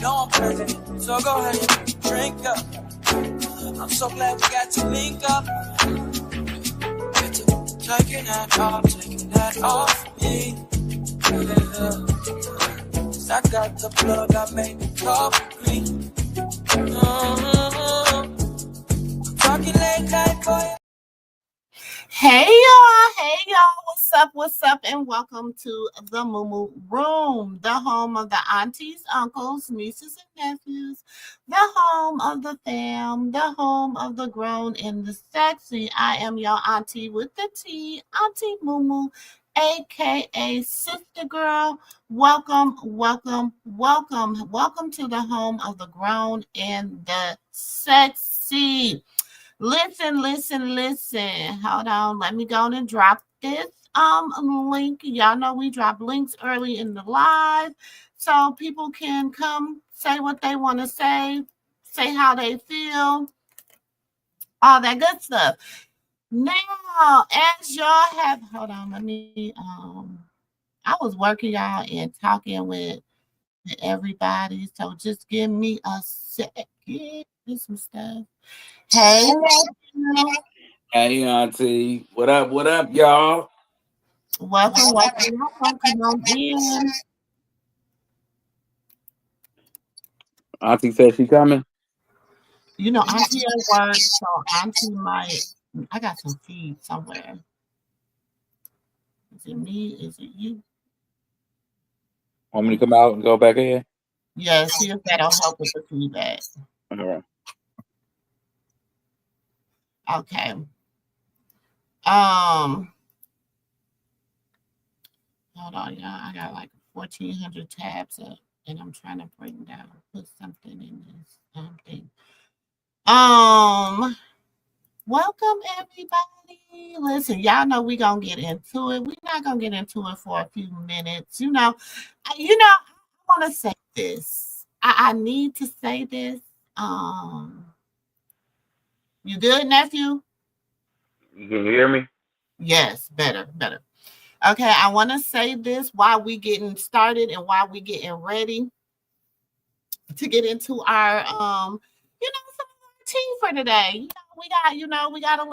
know I'm crazy, so go ahead and drink up. I'm so glad we got to link up. Taking that off me. I got the plug, I made the coffee green. Talking late night, boy. Hey y'all, what's up, and welcome to the MooMoo Room, the home of the aunties, uncles, nieces, and nephews, the home of the fam, the home of the grown and the sexy. I am your auntie with the T, Auntie MooMoo, aka SistaGirl. Welcome to the home of the grown and the sexy. Listen. Hold on. Let me go and drop this link. Y'all know we drop links early in the live so people can come say what they want to say how they feel, all that good stuff. Now, as y'all have, hold on, let me I was working y'all and talking with everybody, so just give me a second. Do some stuff. Hey, hey, auntie. What up, y'all? Welcome. Come on in. Auntie said she coming. You know, Auntie at work, so Auntie might. I got some feed somewhere. Is it me? Is it you? Want me to come out and go back in? Yeah, see if that'll help with the feedback. All right. Okay. Hold on, y'all. I got like 1,400 tabs up, and I'm trying to put something in this thing. Welcome everybody. Listen, y'all know we gonna get into it. We're not gonna get into it for a few minutes. I want to say this. I need to say this. You good, nephew? You can hear me? Yes, better. Okay, I want to say this while we getting started and while we getting ready to get into our some tea for today. We got a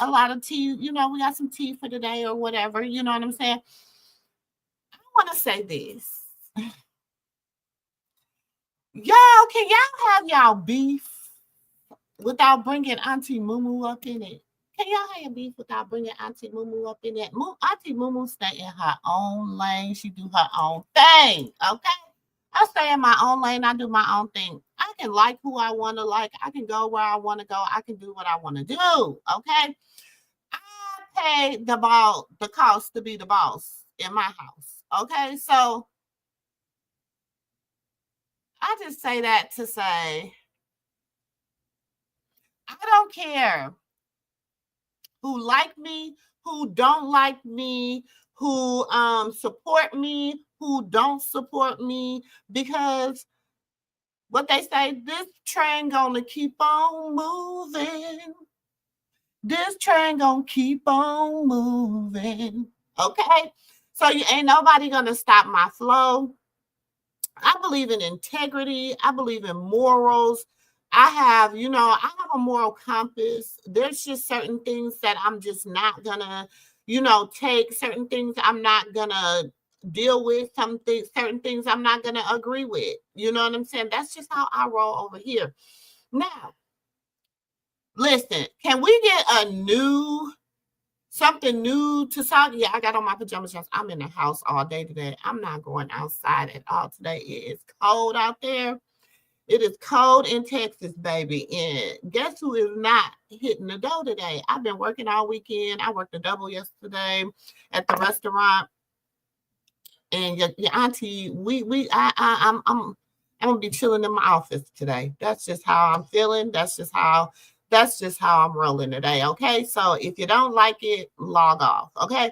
lot of tea, we got some tea for today or whatever, you know what I'm saying? I want to say this. Y'all, can y'all have y'all beef without bringing Auntie MooMoo up in it? Can y'all have beef without bringing Auntie MooMoo up in it? Auntie MooMoo stay in her own lane. She do her own thing, okay? I stay in my own lane. I do my own thing. I can like who I want to like. I can go where I want to go. I can do what I want to do, okay? I pay the cost to be the boss in my house, okay? So I just say that to say, I don't care who like me, who don't like me, who support me, who don't support me, because what they say, this train gonna keep on moving. This train gonna keep on moving. Okay? So you ain't nobody gonna stop my flow. I believe in integrity. I believe in morals. I have a moral compass. There's just certain things that I'm just not gonna, take. Certain things I'm not gonna deal with. Certain things I'm not gonna agree with. You know what I'm saying? That's just how I roll over here. Now, listen, can we get something new to talk? Yeah, I got on my pajamas. I'm in the house all day today. I'm not going outside at all today. It is cold out there. It is cold in Texas, baby. And guess who is not hitting the dough today? I've been working all weekend. I worked a double yesterday at the restaurant. And your auntie, I'm gonna be chilling in my office today. That's just how I'm feeling. That's just how I'm rolling today. Okay. So if you don't like it, log off. Okay.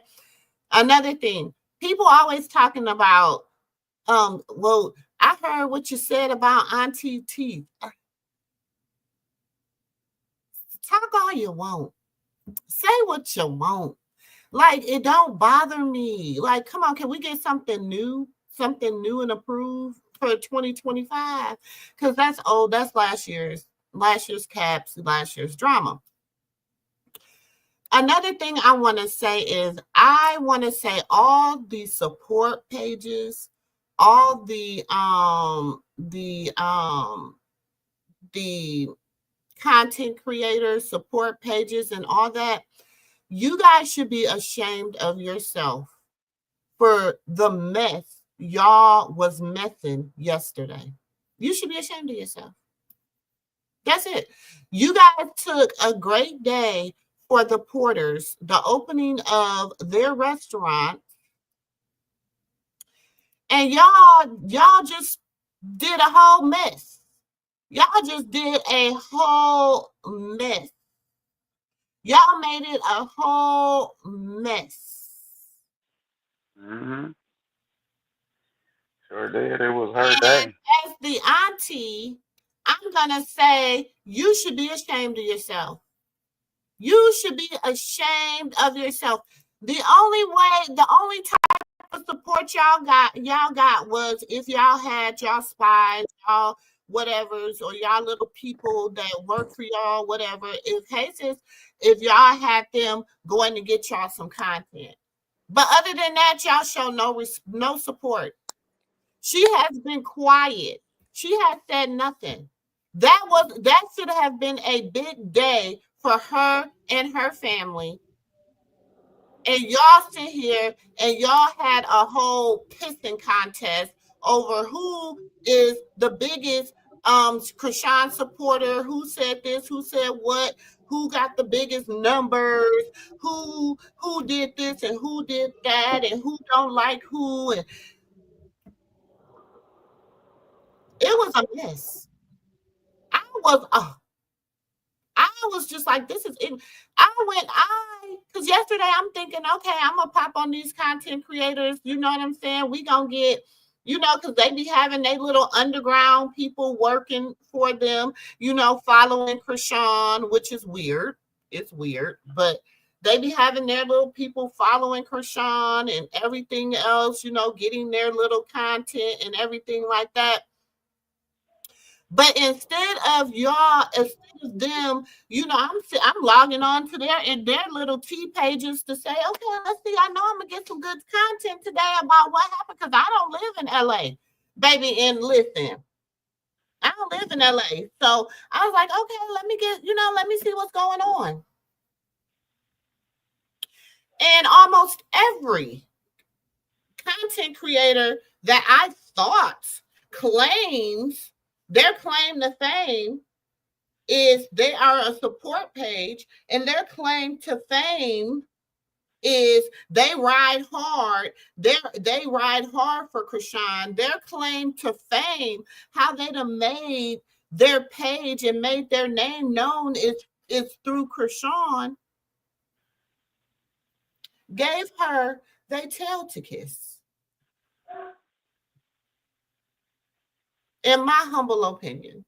Another thing, people always talking about, well, I heard what you said about Auntie T. Talk all you want. Say what you want. Like, it don't bother me. Like, come on, can we get something new and approved for 2025, because that's old. That's last year's caps, last year's drama. Another thing I want to say is all the support pages, all the content creators support pages and all that, you guys should be ashamed of yourself for the mess y'all was messing yesterday. You should be ashamed of yourself. That's it. You guys took a great day for the Porters, the opening of their restaurant, and y'all just did a whole mess. Y'all just did a whole mess. Y'all made it a whole mess. Mm-hmm. Sure did. It was her day. As the auntie, I'm going to say you should be ashamed of yourself. You should be ashamed of yourself. The only type of support y'all got was if y'all had y'all spies, y'all whatevers, or y'all little people that work for y'all, whatever. If y'all had them going to get y'all some content. But other than that, y'all show no support. She has been quiet. She has said nothing. That should have been a big day for her and her family. And y'all sit here and y'all had a whole pissing contest over who is the biggest Chrisean supporter, who said this, who said what, who got the biggest numbers, who did this and who did that, and who don't like who. And it was a mess. I was just like, this is it. Because yesterday I'm thinking, okay, I'm going to pop on these content creators. You know what I'm saying? We going to get, because they be having their little underground people working for them, following Chrisean, which is weird. It's weird, but they be having their little people following Chrisean and everything else, getting their little content and everything like that. But instead of them, I'm logging on to their little T pages to say, okay, let's see. I know I'm gonna get some good content today about what happened, because I don't live in LA, baby. And listen, I don't live in LA, so I was like, okay, let me see what's going on. And almost every content creator that I thought claims their claim to fame is they are a support page, and their claim to fame is they ride hard. They ride hard for Chrisean. Their claim to fame, how they'd have made their page and made their name known is through Chrisean, gave her their tail to kiss. In my humble opinion.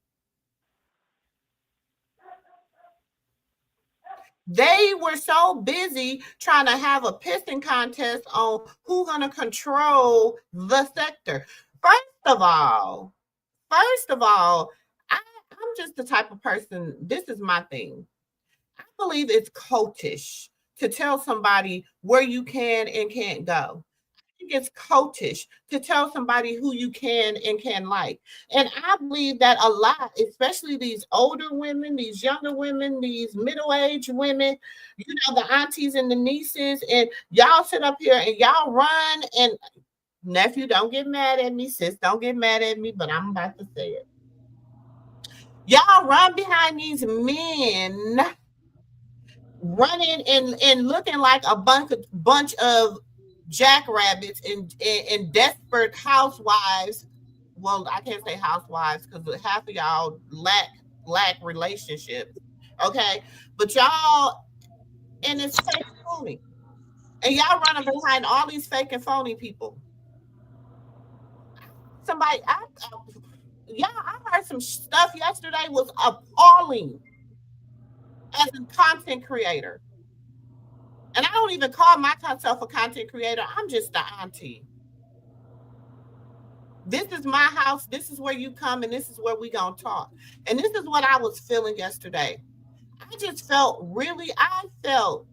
They were so busy trying to have a pissing contest on who's going to control the sector. First of all, I'm just the type of person, this is my thing. I believe it's cultish to tell somebody where you can and can't go. It's cultish to tell somebody who you can and can like. And I believe that a lot, especially these older women, these younger women, these middle-aged women, the aunties and the nieces, and y'all sit up here and y'all run, and nephew, don't get mad at me, sis, don't get mad at me, but I'm about to say it. Y'all run behind these men running and looking like a bunch of jackrabbits and desperate housewives. Well, I can't say housewives because half of y'all lack relationships. Okay, but y'all, and it's fake and phony, and y'all running behind all these fake and phony people. I heard some stuff yesterday was appalling as a content creator. And I don't even call myself a content creator. I'm just the auntie. This is my house. This is where you come, and this is where we gonna talk. And this is what I was feeling yesterday. I felt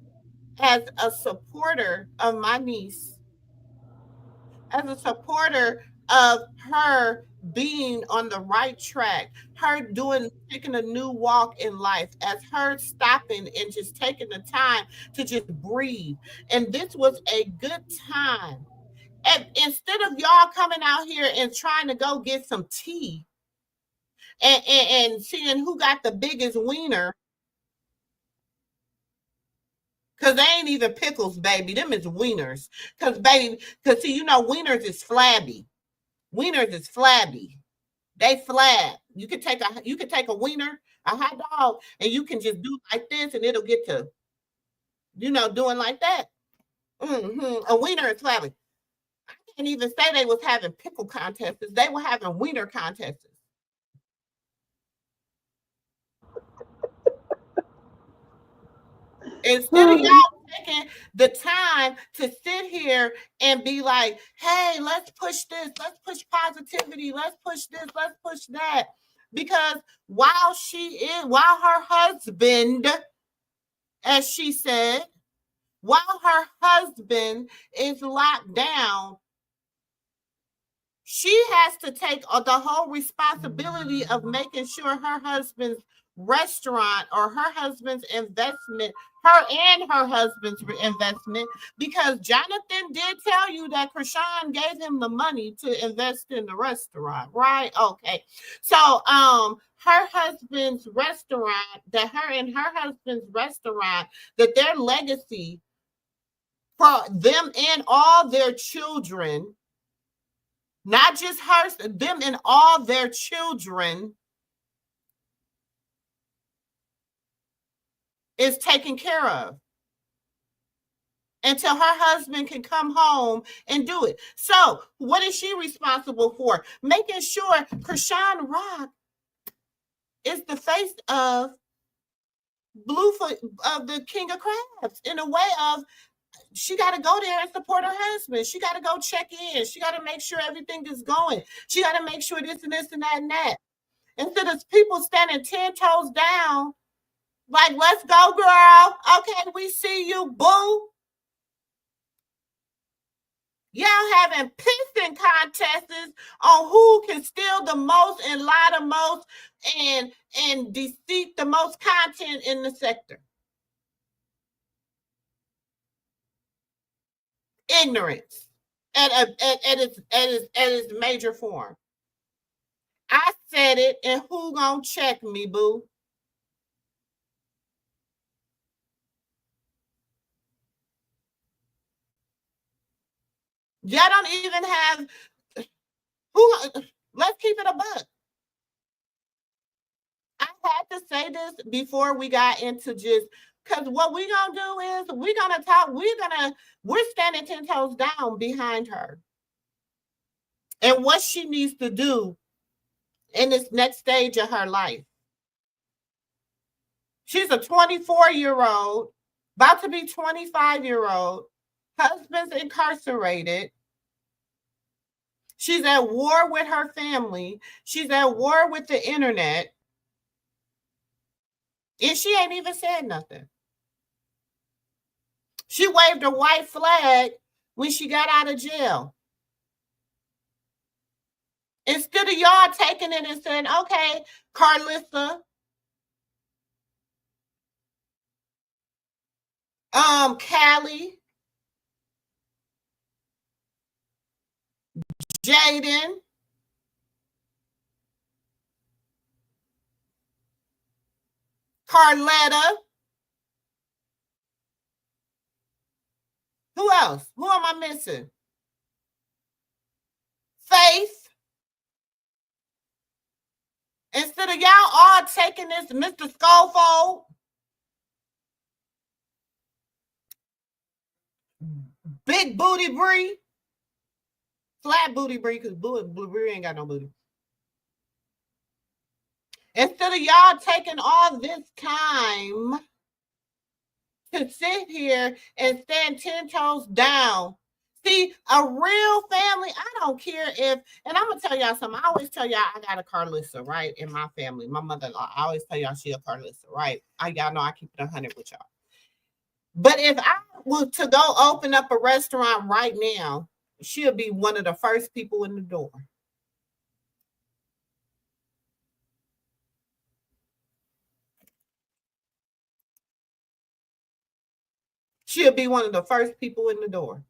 as a supporter of my niece, as a supporter of her being on the right track, her taking a new walk in life, as her stopping and just taking the time to just breathe. And this was a good time. And instead of y'all coming out here and trying to go get some tea and seeing who got the biggest wiener, because they ain't even pickles, baby. Them is wieners. Because see, wieners is flabby. Wieners is flabby. They flab. You can take a wiener, a hot dog, and you can just do like this, and it'll get to, doing like that. A wiener is flabby. I can't even say they was having pickle contests. They were having wiener contests. Instead of y'all taking the time to sit here and be like, hey, let's push this, let's push positivity, let's push this, let's push that. Because while her husband, as she said, while her husband is locked down, she has to take the whole responsibility of making sure her husband's restaurant or her husband's investment, because Jonathan did tell you that Chrisean gave him the money to invest in the restaurant, right? Okay. So her husband's restaurant, that their legacy for them and all their children, not just hers, them and all their children, is taken care of until her husband can come home and do it. So what is she responsible for? Making sure Chrisean Rock is the face of Blueface, of the King of Crabs, in a way of, she got to go there and support her husband. She got to go check in. She got to make sure everything is going. She got to make sure this and this and that and that. Instead of people standing 10 toes down, like, let's go, girl. Okay, we see you, boo. Y'all having pissing contests on who can steal the most and lie the most and deceit the most content in the sector. Ignorance at its major form. I said it, and who gonna check me, boo? Y'all don't even have who. Let's keep it a buck. I had to say this before we got into just, because what we're gonna do is we're gonna talk. We're standing 10 toes down behind her and what she needs to do in this next stage of her life. She's a 24-year-old, about to be 25-year-old. Husband's incarcerated. She's at war with her family. She's at war with the internet. And she ain't even said nothing. She waved a white flag when she got out of jail. Instead of y'all taking it and saying, okay, Carlissa, Callie, Jaden, Carletta. Who else? Who am I missing? Faith. Instead of y'all all taking this, Mr. Schofield, Big Booty Bree, Flat Booty Bree, because Bree ain't got no booty. Instead of y'all taking all this time to sit here and stand 10 toes down, See, a real family, I don't care if, and I'm going to tell y'all something. I always tell y'all I got a Carlissa, right, in my family. My mother-in-law, I always tell y'all she a Carlissa, right? Y'all know I keep it 100 with y'all. But if I were to go open up a restaurant right now, she'll be one of the first people in the door. She'll be one of the first people in the door.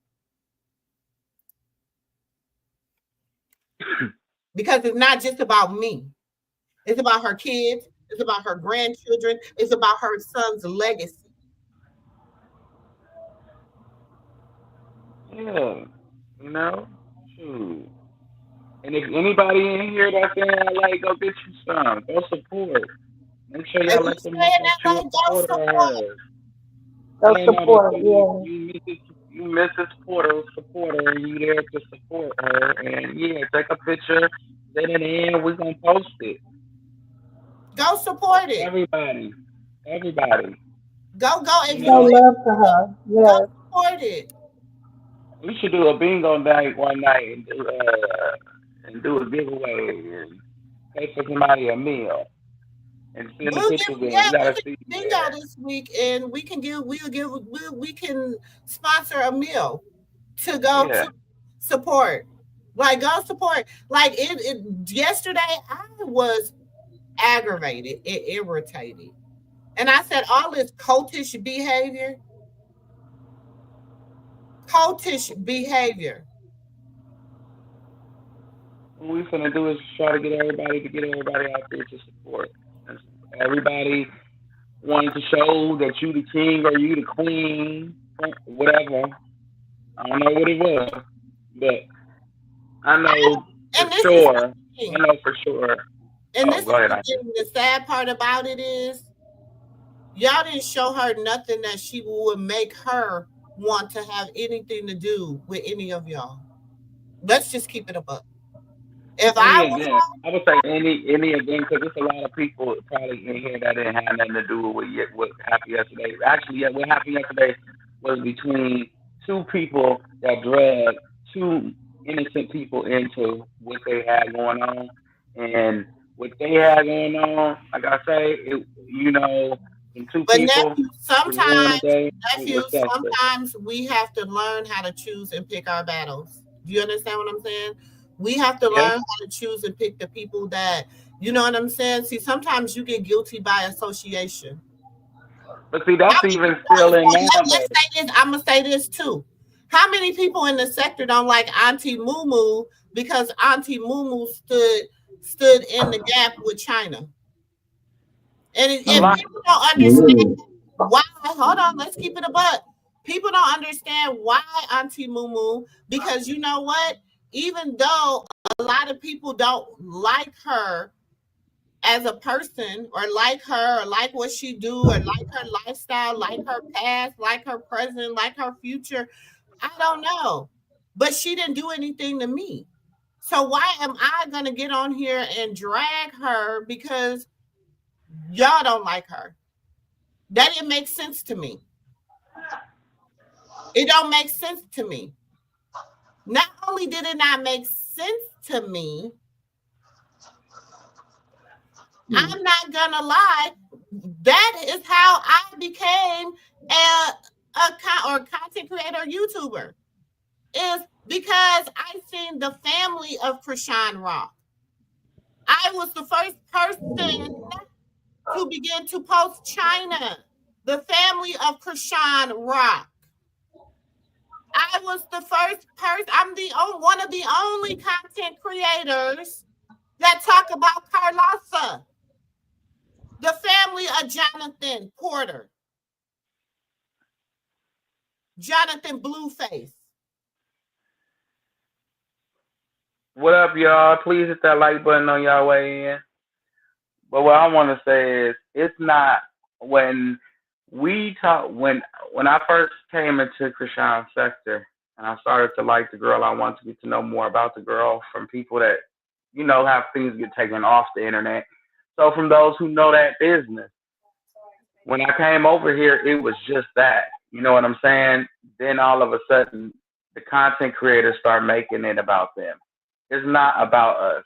Because it's not just about me. It's about her kids. It's about her grandchildren. It's about her son's legacy. Yeah, you know, shoot. And if anybody in here that's saying like, go get you some, go support. Make sure If y'all you let them know saying that that, you a like, go supporter of support. hers. Go Let her know support, that yeah. you Mrs. Supporter, and you there to support her. And yeah, take a picture, send it in. We're gonna post it. Go support it. Everybody. Go. If You you Show know, love to her. go Yes. support it. we should do a bingo night one night and do a giveaway and pay for somebody a meal and send the We'll give, pictures in. yeah, We we gotta can see bingo that. this week, and we can we can sponsor a meal to go Yeah. to support. Like, go support. Like, it yesterday I was aggravated and irritated. And I said, all this cultish behavior. Cultish behavior. What we finna do is try to get everybody out there to support. And everybody wanting to show that you the king or you the queen, whatever. I don't know what it was, but I know for And this is the sure. I thing. know for sure. And Oh, this go is ahead, the Auntie. thing. The sad part about it is y'all didn't show her nothing that she would make her want to have anything to do with any of y'all. Let's just keep it a buck. If Any I was event. I would say any event because there's a lot of people probably in here that didn't have nothing to do with what happened yesterday. Actually, yeah, what happened yesterday was between two people that dragged two innocent people into what they had going on, and what they had going on, like I say, and two but people was ruining the day. It was excessive. sometimes we have to learn how to choose and pick our battles. Do you understand what I'm saying? We have to Yeah, learn how to choose and pick the people that, you know what I'm saying? See, sometimes you get guilty by association. but see, How that's many even people, still in let's nowadays. say this, I'm gonna say this too. How many people in the sector don't like Auntie MooMoo because Auntie MooMoo stood in the gap with China? And A if lot. people don't understand why, hold on, let's keep it a buck. People don't understand why Auntie MooMoo, because you know what? Even though a lot of people don't like her as a person, or like her, or like what she do, or like her lifestyle, like her past, like her present, like her future, I don't know. But she didn't do anything to me. So why am I gonna get on here and drag her because y'all don't like her? That didn't make sense to me. It don't make sense to me. Not only did it not make sense to me, I'm not gonna lie. That is how I became a content creator, YouTuber. Is because I seen the family of Chrisean Rock. I was the first person to begin to post China, the family of Chrisean Rock. I was the first person. I'm the one of the only content creators that talk about Carlosa, the family of Jonathan Porter, Jonathan Blueface. What up, y'all? Please hit that like button on y'all way in. But what I want to say is, it's not when we talk when I first came into Chrisean's sector and I started to like the girl. I wanted to get to know more about the girl from people that have things get taken off the internet. So from those who know that business, when I came over here, it was just that. You know what I'm saying? Then all of a sudden, the content creators start making it about them. It's not about us.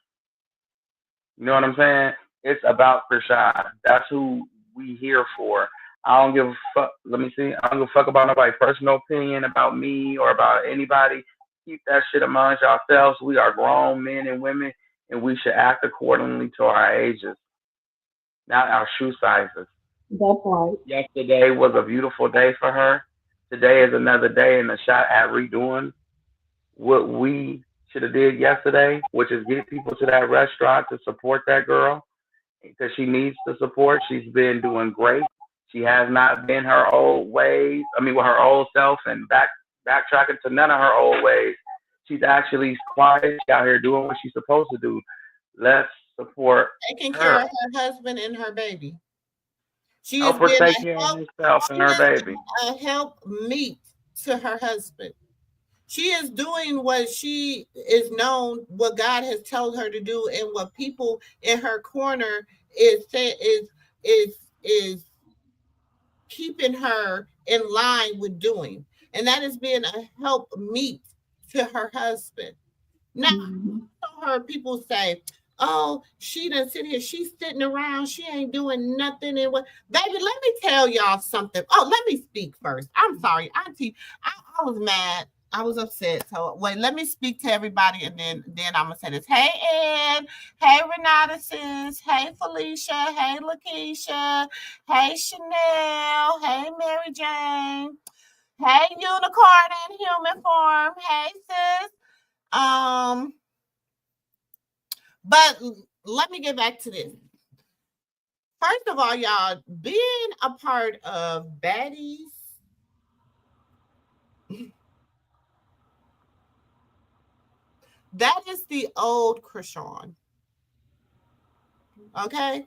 You know what I'm saying? It's about Chrisean. That's who we here for. I don't give a fuck. Let me see. I don't give a fuck about nobody's personal opinion about me or about anybody. Keep that shit amongst yourselves. We are grown men and women, and we should act accordingly to our ages, not our shoe sizes. That's right. Yesterday was a beautiful day for her. Today is another day and a shot at redoing what we should have did yesterday, which is get people to that restaurant to support that girl because she needs the support. She's been doing great. She has not been her old ways. I mean, with her old self and backtracking to none of her old ways. She's actually quiet. She's out here doing what she's supposed to do. Let's support Taking her. care of her husband and her baby. She Help has her been take care of herself and her baby. a help meet to her husband. She is doing what she is known, what God has told her to do, and what people in her corner is keeping her in line with doing, and that is being a help meet to her husband. Now, Mm-hmm. I heard people say, "Oh, she done sit here. She's sitting around. She ain't doing nothing." And what, baby? Let me tell y'all something. Oh, let me speak first. I'm sorry, Auntie. I was mad. I was upset. So wait, let me speak to everybody, and then I'm gonna say this. Hey, Ed. Hey, Renata sis. Hey, Felicia. Hey, Lakeisha. Hey, Chanel. Hey, Mary Jane. Hey, Unicorn in human form. Hey, sis. Um. But let me get back to this. First of all, y'all, being a part of Baddies, that is the old Chrisean. Okay?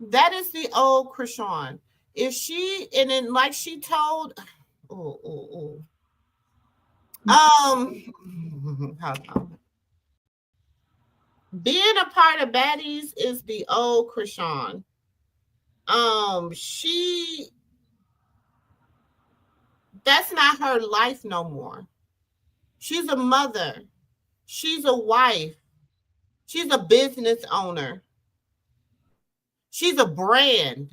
That is the old Chrisean. If she, and then like she told, hold on. Being a part of Baddies is the old Chrisean. That's not her life no more. She's a mother. She's a wife. She's a business owner. She's a brand.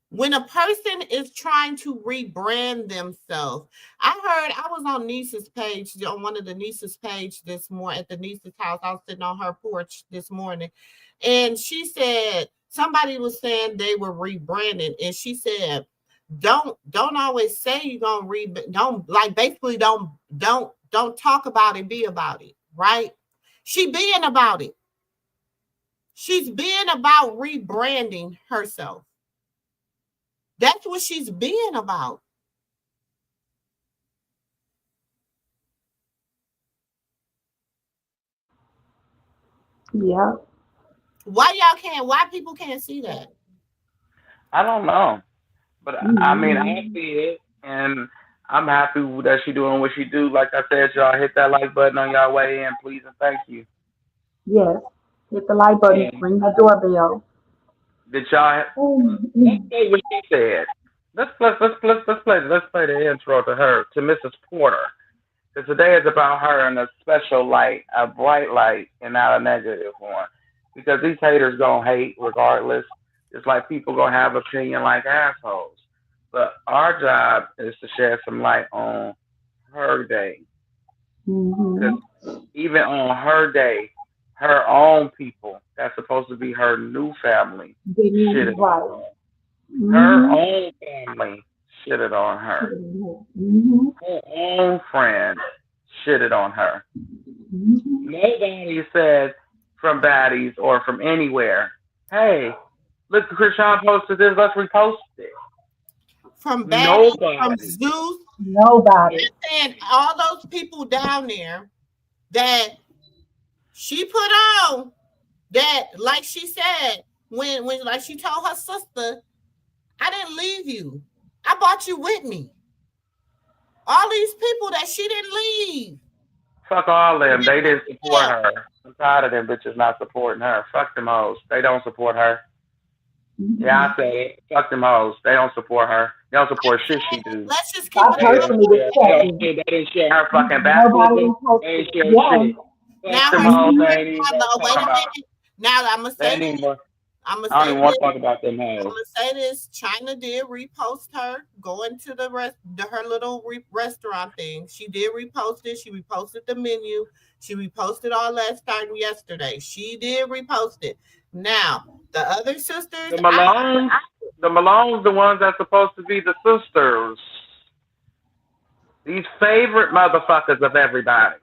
When a person is trying to rebrand themselves, I was on Niece's page, on one of the Niece's page this morning at the Niece's house. I was sitting on her porch this morning, and she said somebody was saying they were rebranding, and she said, "Don't always say you're gonna don't talk about it, be about it, right?" She being about it. She's being about rebranding herself. That's what she's being about. Yeah. Why people can't see that? I don't know. But I mean, I Mm-hmm. see it, and I'm happy that she doing what she do. Like I said, y'all hit that like button on y'all way in, please and thank you. Yes. Hit the like button, And ring the doorbell. did y'all? Let's Mm-hmm. say what she said. Let's play the intro to her to Mrs. Porter. Because today is about her in a special light, a bright light, and not a negative one. Because these haters gonna hate regardless. Just like people gonna have opinion like assholes. But our job is to shed some light on her day. Because Mm-hmm. even on her day, her own people, that's supposed to be her new family, shitted Right. on her. Her Mm-hmm. own family shitted on her. Mm-hmm. Her own friends shitted on her. Mm-hmm. Nobody said from baddies or from anywhere, hey, look, Chrisean posted this, let's repost it. From Batty, from Nobody. Zeus, Nobody. and all those people down there that she put on, that like she said, when like she told her sister, I didn't leave you. I brought you with me. All these people that she didn't leave. Fuck all them. They didn't support her. I'm tired of them bitches not supporting her. Fuck them hoes. They don't support her. Yeah, I say fuck them hoes. They don't support her. They don't support shit she do. Let's just keep I it They a didn't personally share. They respect don't it. share. They didn't share her fucking Nobody baptism. in post They ain't it. share Yeah. shit. Fuck now. them Her hoes. Mm-hmm. They ain't even worth wait a talking about. minute. Now I'm gonna They say ain't this. even worth. I'm gonna I don't say even this. want to talk about them I'm hoes. gonna say this. China did repost her going to her little restaurant thing. She did repost it. She reposted the menu. She reposted all that starting yesterday. She did repost it. Now the other sisters, The Malones. The Malones, the ones that's supposed to be the sisters. These favorite motherfuckers of everybody.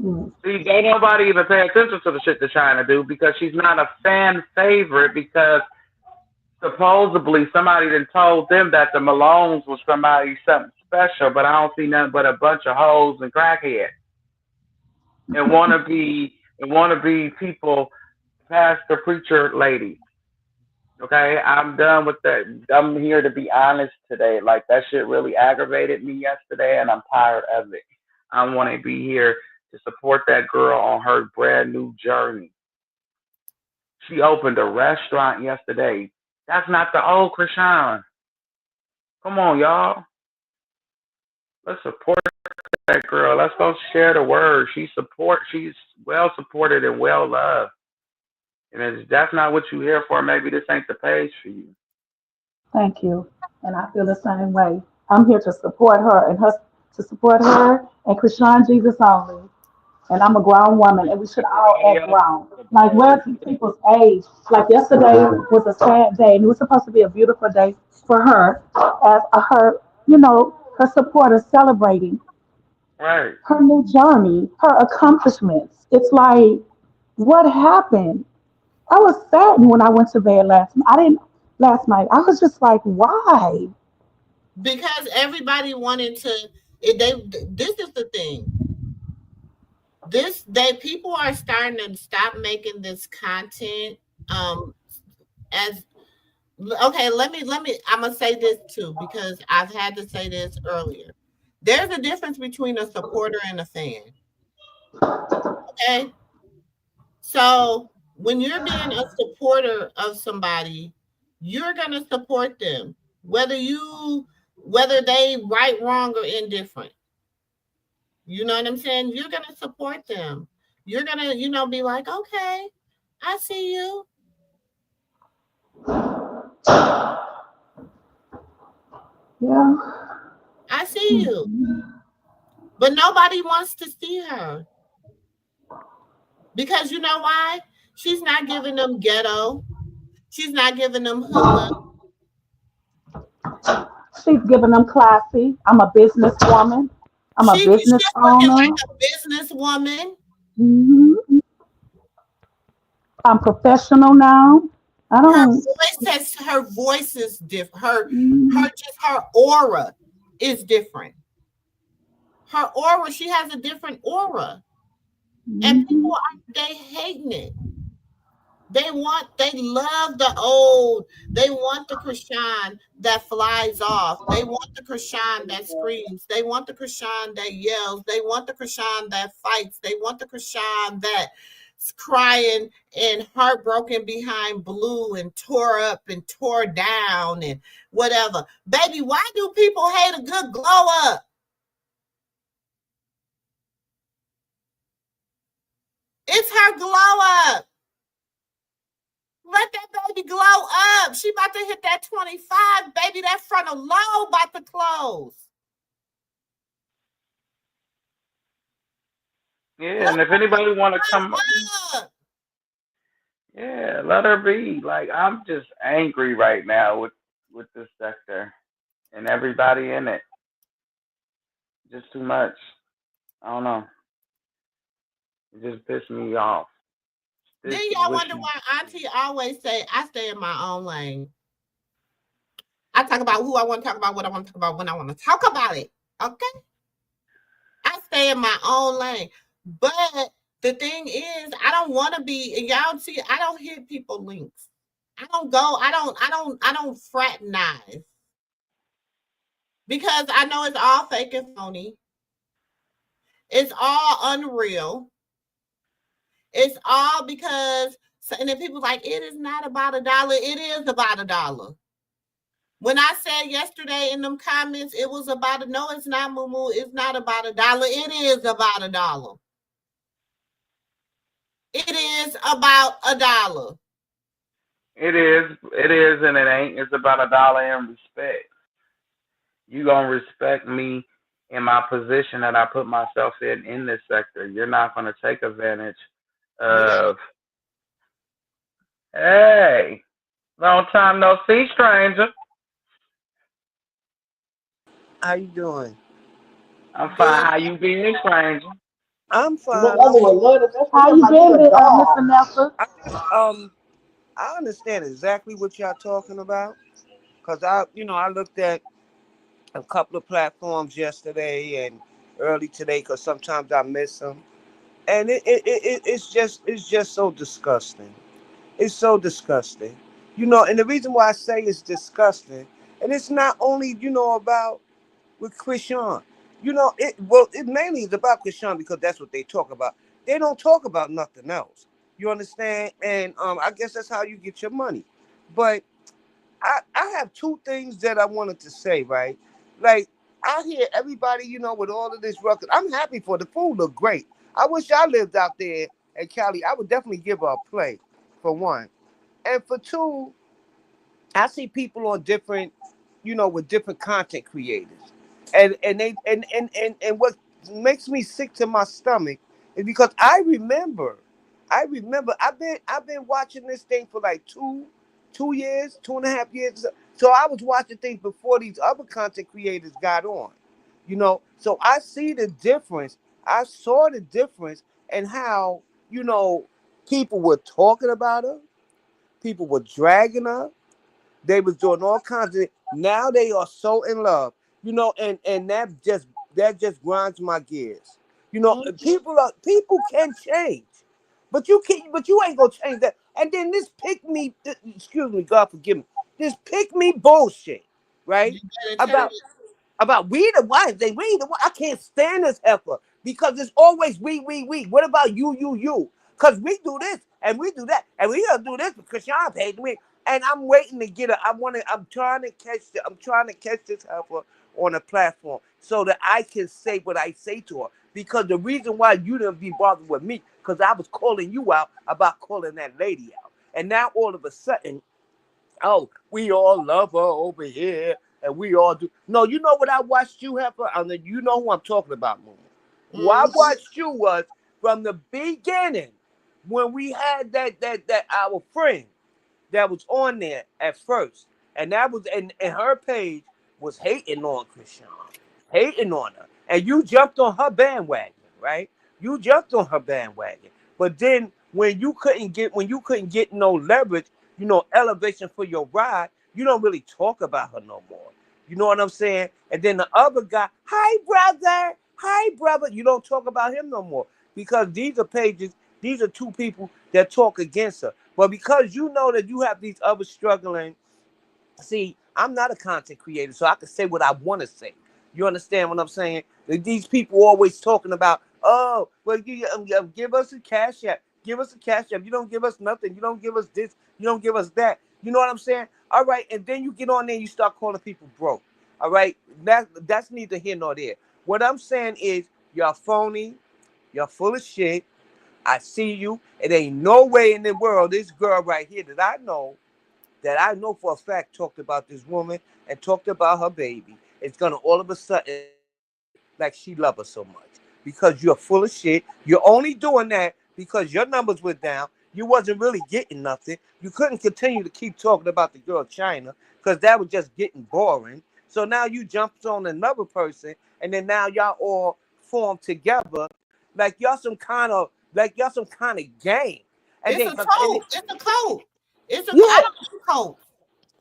Mm. See, don't nobody even pay attention to the shit they're trying to do because she's not a fan favorite because supposedly somebody done told them that the Malones was somebody something special, but I don't see nothing but a bunch of hoes and crackheads and wanna be people, pastor, preacher, ladies. Okay, I'm done with that. I'm here to be honest today. Like that shit really aggravated me yesterday, and I'm tired of it. I want to be here to support that girl on her brand new journey. She opened a restaurant yesterday. That's not the old Chrisean. Come on, y'all. Let's support that girl. Let's go share the word. She's well supported and well loved. And if that's not what you're here for, maybe this ain't the page for you. Thank you. And I feel the same way. I'm here to support her and Chrisean Jesus only. And I'm a grown woman, and we should all Anybody act else? grown. Like, where's people's age? Like, yesterday was a sad day, and it was supposed to be a beautiful day for her, as her supporters celebrating Right. her new journey, her accomplishments. It's like, what happened? I was saddened when I went to bed last night. I was just like, why? because everybody wanted to. This is the thing. People are starting to stop making this content. As okay, let me. I'm gonna say this too because I've had to say this earlier. There's a difference between a supporter and a fan. Okay, so when you're being a supporter of somebody, you're gonna support them, whether they right, wrong, or indifferent. You know what I'm saying? You're gonna support them. You're gonna, be like, okay, I see you. Yeah. I see you. But nobody wants to see her because you know why? She's not giving them ghetto. She's not giving them hood. She's giving them classy. I'm a businesswoman. I'm a She's business looking owner. like a businesswoman. Hmm. I'm professional now. I don't. Her voice is different. Mm, Her aura is different. Her aura, she has a different aura. And mhm. people they hating it. They love the old. They want the Chrisean that flies off. They want the Chrisean that screams. They want the Chrisean that yells. They want the Chrisean that fights. They want the Chrisean that's crying and heartbroken behind blue and tore up and tore down and whatever. Baby, why do people hate a good glow up? It's her glow up. Let that baby glow up. She about to hit that 25, baby. That frontal lobe about to close. Yeah, Let and if anybody want to come, her up. yeah, let her be. Like I'm just angry right now with this sector and everybody in it. Just too much. I don't know. It just pissed me off. Then This y'all wonder wishy. why Auntie always say, I stay in my own lane. I talk about who I want to talk about, what I want to talk about, when I want to talk about it. Okay? I stay in my own lane. But the thing is, I don't want to be, and y'all see, I don't hit people links. I don't fraternize because I know it's all fake and phony. It's all unreal. It's all because So, and then people like, it is not about $1. It is about $1. When I said yesterday in them comments, it was about no, it's not, MooMoo. It's not about $1. It is about $1. It is about $1. It is, and it ain't. It's about $1 in respect. You gonna respect me in my position that I put myself in this sector. You're not gonna take advantage of. Hey, long time no see, stranger. How you doing? I'm fine. How you been, stranger? I'm fine. How you been, Mr. Nelson? I understand exactly what y'all talking about because I looked at a couple of platforms yesterday and early today because sometimes I miss them, and it's just so disgusting. It's so disgusting, And the reason why I say it's disgusting, and it's not only about with Chrisean. It mainly is about Chrisean because that's what they talk about. They don't talk about nothing else. You understand? And I guess that's how you get your money. But I have two things that I wanted to say, right? Like I hear everybody, with all of this record. I'm happy for the food look great. I wish I lived out there in Cali. I would definitely give her a play, for one. And for two, I see people on different, with different content creators. And what makes me sick to my stomach is because I remember I've been watching this thing for like 2 years, 2.5 years. So I was watching things before these other content creators got on. So I see the difference. I saw the difference in how, people were talking about her, people were dragging her, they was doing all kinds of. Now they are so in love, and that just grinds my gears. People can change, but you ain't gonna change that. And then this excuse me, God forgive me, this pick me bullshit, right? You better tell About me. about we the wives. We the wives. I can't stand this effort because it's always we. What about you? Because we do this and we do that and we gonna do this because Sean paid me. And I'm waiting to get her. I'm trying to catch this heifer on a platform so that I can say what I say to her. Because the reason why you didn't be bothered with me, because I was calling you out about calling that lady out. And now all of a sudden, oh, we all love her over here, and we all do. No, you know what I watched you have for? You know who I'm talking about, Moon. Who I watched you was from the beginning when we had that our friend that was on there at first, and that was and her page was hating on Chrisean, hating on her, and you jumped on her bandwagon, right? You jumped on her bandwagon, but then when you couldn't get no leverage, elevation for your ride, you don't really talk about her no more. You know what I'm saying? And then the other guy, hi brother, you don't talk about him no more because these are two people that talk against her. But because you know that you have these other struggling, see, I'm not a content creator, so I can say what I want to say. You understand what I'm saying? These people always talking about, oh, well, give us a cash app. Give us a cash app. You don't give us nothing. You don't give us this. You don't give us that. You know what I'm saying? All right, and then you get on there and you start calling people broke. All right, that's neither here nor there. What I'm saying is, you're phony. You're full of shit. I see you. It ain't no way in the world this girl right here that I know for a fact talked about this woman and talked about her baby. It's gonna all of a sudden act like she love her so much because you're full of shit. You're only doing that because your numbers went down. You wasn't really getting nothing. You couldn't continue to keep talking about the girl China because that was just getting boring. So now you jumped on another person, and then now y'all all formed together like y'all some kind of gang. And It's then a cult. It's a cult. I yeah, don't do cults.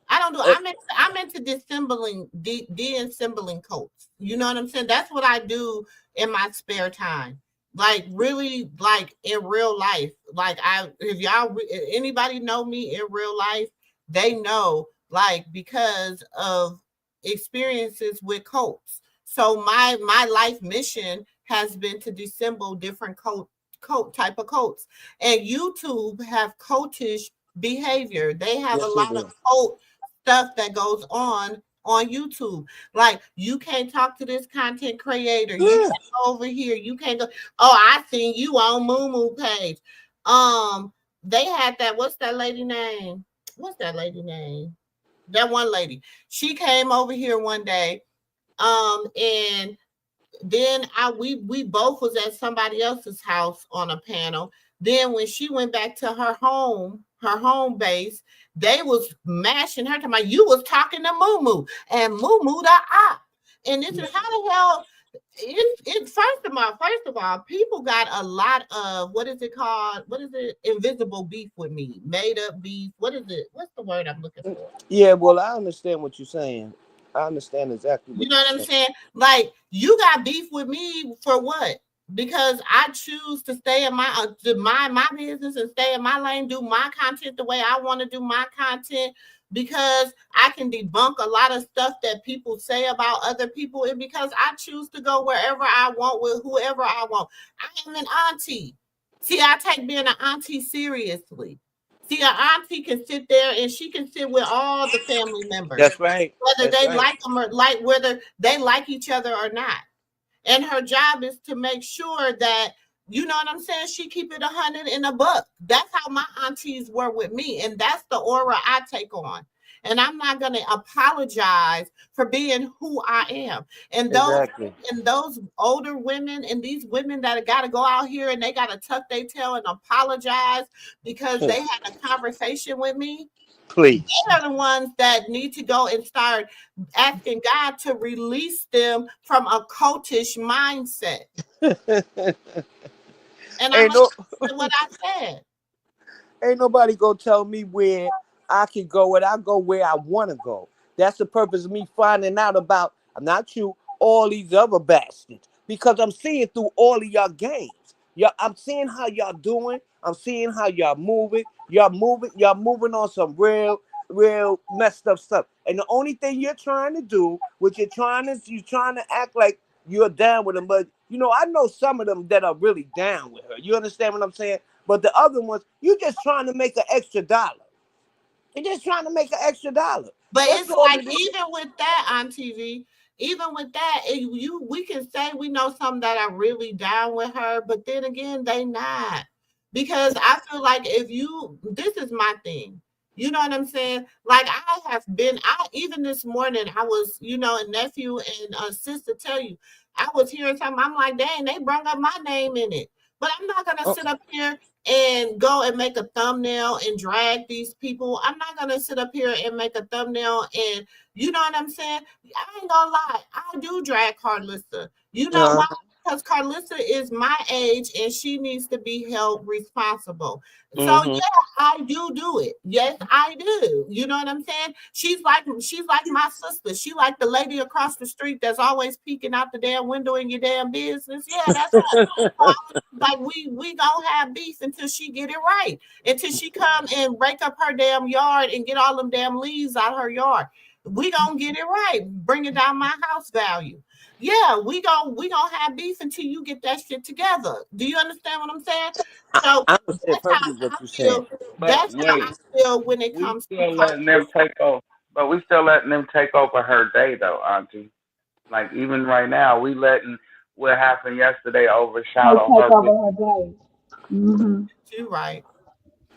I don't do. I'm into dissembling, de-assembling cults. You know what I'm saying? That's what I do in my spare time. Like really, like in real life. Like if anybody know me in real life, they know like because of experiences with cults. So my life mission has been to dissemble different cults type of cults. And YouTube have cultish behavior. They have a Yes, they lot of do. cult stuff that goes on YouTube. Like, you can't talk to this content creator. You Yeah. can't go over here. You can't go. Oh, I seen you on MooMoo page. They had that. What's that lady name? What's that lady name? That one lady. She came over here one day. And then we both was at somebody else's house on a panel. Then when she went back to her home base, they was mashing her, talking about you was talking to MooMoo and MooMoo the op. And this is how the hell it first of all, people got a lot of, what is it called? What is it? Invisible beef with me, made up beef. What is it? What's the word I'm looking for? Yeah, well, I understand what you're saying. I understand exactly You what know what you're I'm saying. saying? Like, you got beef with me for what? Because I choose to stay in to mind my business and stay in my lane, do my content the way I want to do my content, because I can debunk a lot of stuff that people say about other people, and because I choose to go wherever I want with whoever I want. I am an auntie. See, I take being an auntie seriously. See, an auntie can sit there and she can sit with all the family members, That's right. whether That's they right. like them or like whether they like each other or not. And her job is to make sure that, you know what I'm saying, she keep it 100 in a buck. That's how my aunties were with me, and that's the aura I take on. And I'm not going to apologize for being who I am. And Exactly. those older women and these women that got to go out here and they got to tuck their tail and apologize because they had a conversation with me, Please. they are the ones that need to go and start asking God to release them from a cultish mindset. And I'm ain't going no to say what I said. ain't nobody gonna tell me where I can go, and I go where I want to go. That's the purpose of me finding out about, I'm not you, all these other bastards, because I'm seeing through all of y'all games. I'm seeing how y'all doing. I'm seeing how y'all moving. Y'all moving on some real messed up stuff. And the only thing you're trying to do, which you're trying to act like you're down with them, but I know some of them that are really down with her. You understand what I'm saying? But the other ones, you just trying to make an extra dollar. You're just trying to make an extra dollar. But That's it's all like, it is. even with that on TV, even with that, we can say we know some that are really down with her, but then again, they not. Because I feel like this is my thing. You know what I'm saying? Like, even this morning, I was, and nephew and sister tell you, I was hearing something. I'm like, dang, they brought up my name in it. But I'm not going to Oh, sit up here and go and make a thumbnail and drag these people. I'm not going to sit up here and make a thumbnail and, you know what I'm saying? I ain't gonna lie, I do drag Carlissa. You know uh, why? Because Carlissa is my age and she needs to be held responsible. So mm-hmm. yeah, I do it. Yes, I do. You know what I'm saying? She's like my sister. She like the lady across the street that's always peeking out the damn window in your damn business. Yeah, that's her. Like, we gonna have beef until she get it right, until she come and break up her damn yard and get all them damn leaves out her yard. We gonna get it right, bring it down my house value. Yeah, we gonna have beef until you get that shit together. Do you understand what I'm saying? So I understand that's how perfectly what I you're saying. feel. But That's how wait, I feel when it we comes to still letting them culture. take over. But we still letting them take over her day though, Auntie. Like even right now, we letting what happened yesterday They overshadow take her good. over her day. Hmm. You're right.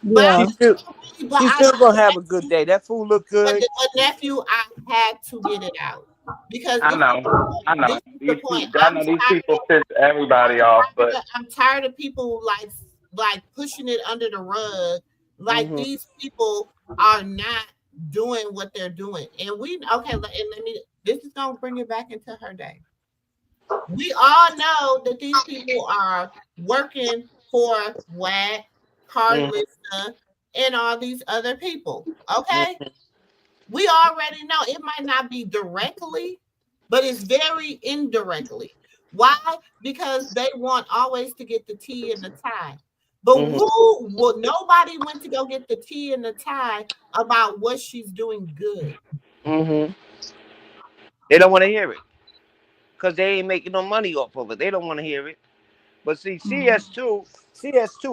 But Yeah. She's still gonna have a good day. That food look good. but nephew, I had to get it out because I this is the know, I point. know. This is the These point. people, I know these people piss everybody off, but I'm tired of people like pushing it under the rug. Like, Mm-hmm. these people are not doing what they're doing, and let me. This is gonna bring it back into her day. We all know that these people are working for WAC, Carlista, and all these other people. Okay, we already know it might not be directly, but it's very indirectly. Why? Because they want always to get the tea and the tie. But Mm-hmm. nobody went to go get the tea and the tie about what she's doing good. Mm-hmm. They don't want to hear it because they ain't making no money off of it. They don't want to hear it. But see, CS2,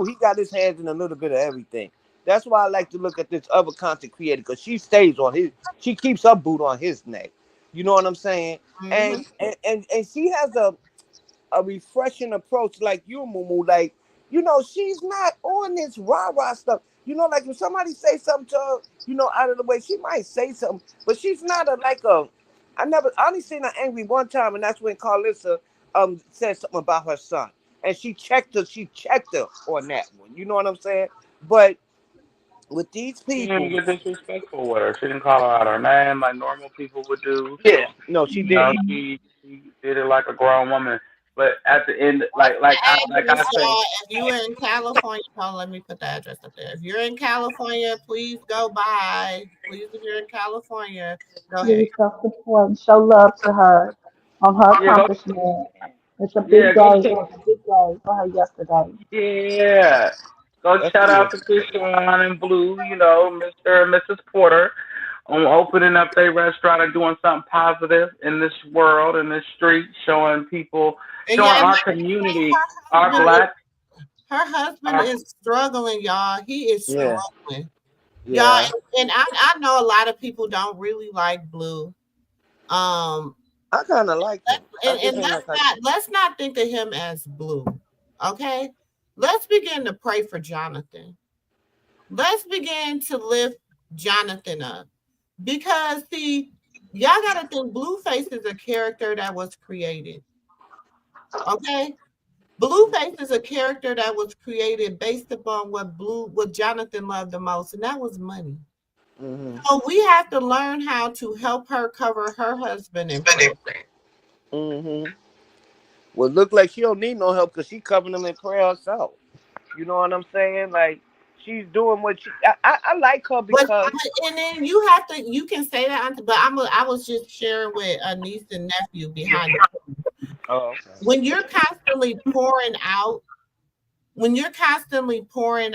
he got his hands in a little bit of everything. That's why I like to look at this other content creator, because she keeps her boot on his neck. You know what I'm saying? Mm-hmm. And she has a refreshing approach, like you, MooMoo. Like, she's not on this rah-rah stuff. Like if somebody say something to her, out of the way, she might say something, but she's not I only seen her angry one time, and that's when Carlissa said something about her son. And she checked her on that one. You know what I'm saying? But with these She didn't people, get disrespectful with her. She didn't call her out her name like normal people would do. yeah, no, she You know, did. she did it like a grown woman. But at the end, like I Address, say, y'all. If you are in California, hold on, let me put the address up there. If you're in California, please go by. Please, if you're in California, go ahead. Please self-support and show love to her on her yeah, go, accomplishment. It's a yeah, big go day. It check, was a big day for her yesterday. yeah, go That's shout true. out to Chrisean and Blue. Mr. and Mrs. Porter on opening up their restaurant and doing something positive in this world, in this street, showing people, And showing yeah, and our like I community, said, our black, her husband our is struggling, y'all. He is Yeah, struggling, y'all. yeah. And I know a lot of people don't really like Blue. Um, I kind of like him. I and just ain't like. let's not think of him as Blue, okay? Let's begin to pray for Jonathan. Let's begin to lift Jonathan up, because see, y'all gotta think Blueface is a character that was created, okay? Blueface is a character that was created based upon what Jonathan loved the most, and that was money. Mm-hmm. So we have to learn how to help her cover her husband in prayer. Mm-hmm. Well, look like she don't need no help because she covering them in prayer herself. You know what I'm saying? Like, she's doing what she. I like her because. And then you can say that, but I was just sharing with a niece and nephew behind it. Oh, okay. When you're constantly pouring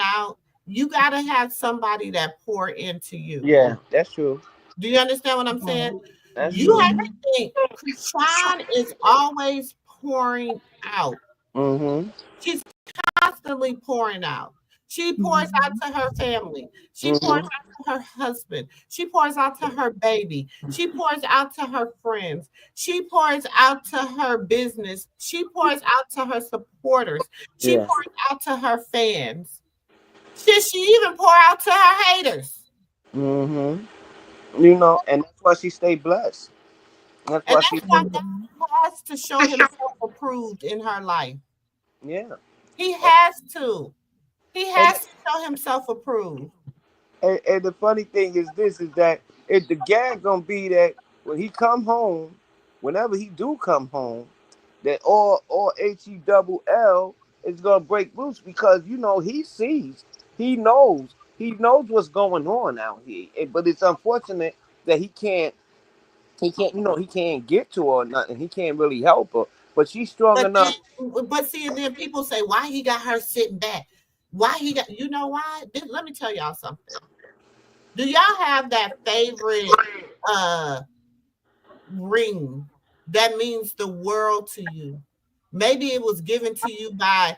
out, you gotta have somebody that pour into you. Yeah, that's true. Do you understand what I'm saying? That's You true. have to think Chrisean is always pouring out. Mm-hmm. She's constantly pouring out. She pours out to her family. She pours Mm-hmm. out to her husband. She pours out to her baby. She pours out to her friends. She pours out to her business. She pours out to her supporters. She Yeah. pours out to her fans. She even pour out to her haters. Mm-hmm. And that's why she stayed blessed. That's And why that's she. why God has to show himself approved in her life. Yeah. He has to. He And, has to show himself approved. and the funny thing is this is that the gag gonna be that when he come home, whenever he do come home, that all HELL is gonna break loose because he sees, he knows what's going on out here. But it's unfortunate that he can't get to her or nothing. He can't really help her. But she's strong But enough. but see, and then people say, why he got her sitting back? Why he got, you know why? Let me tell y'all something. Do y'all have that favorite uh ring that means the world to you? Maybe it was given to you by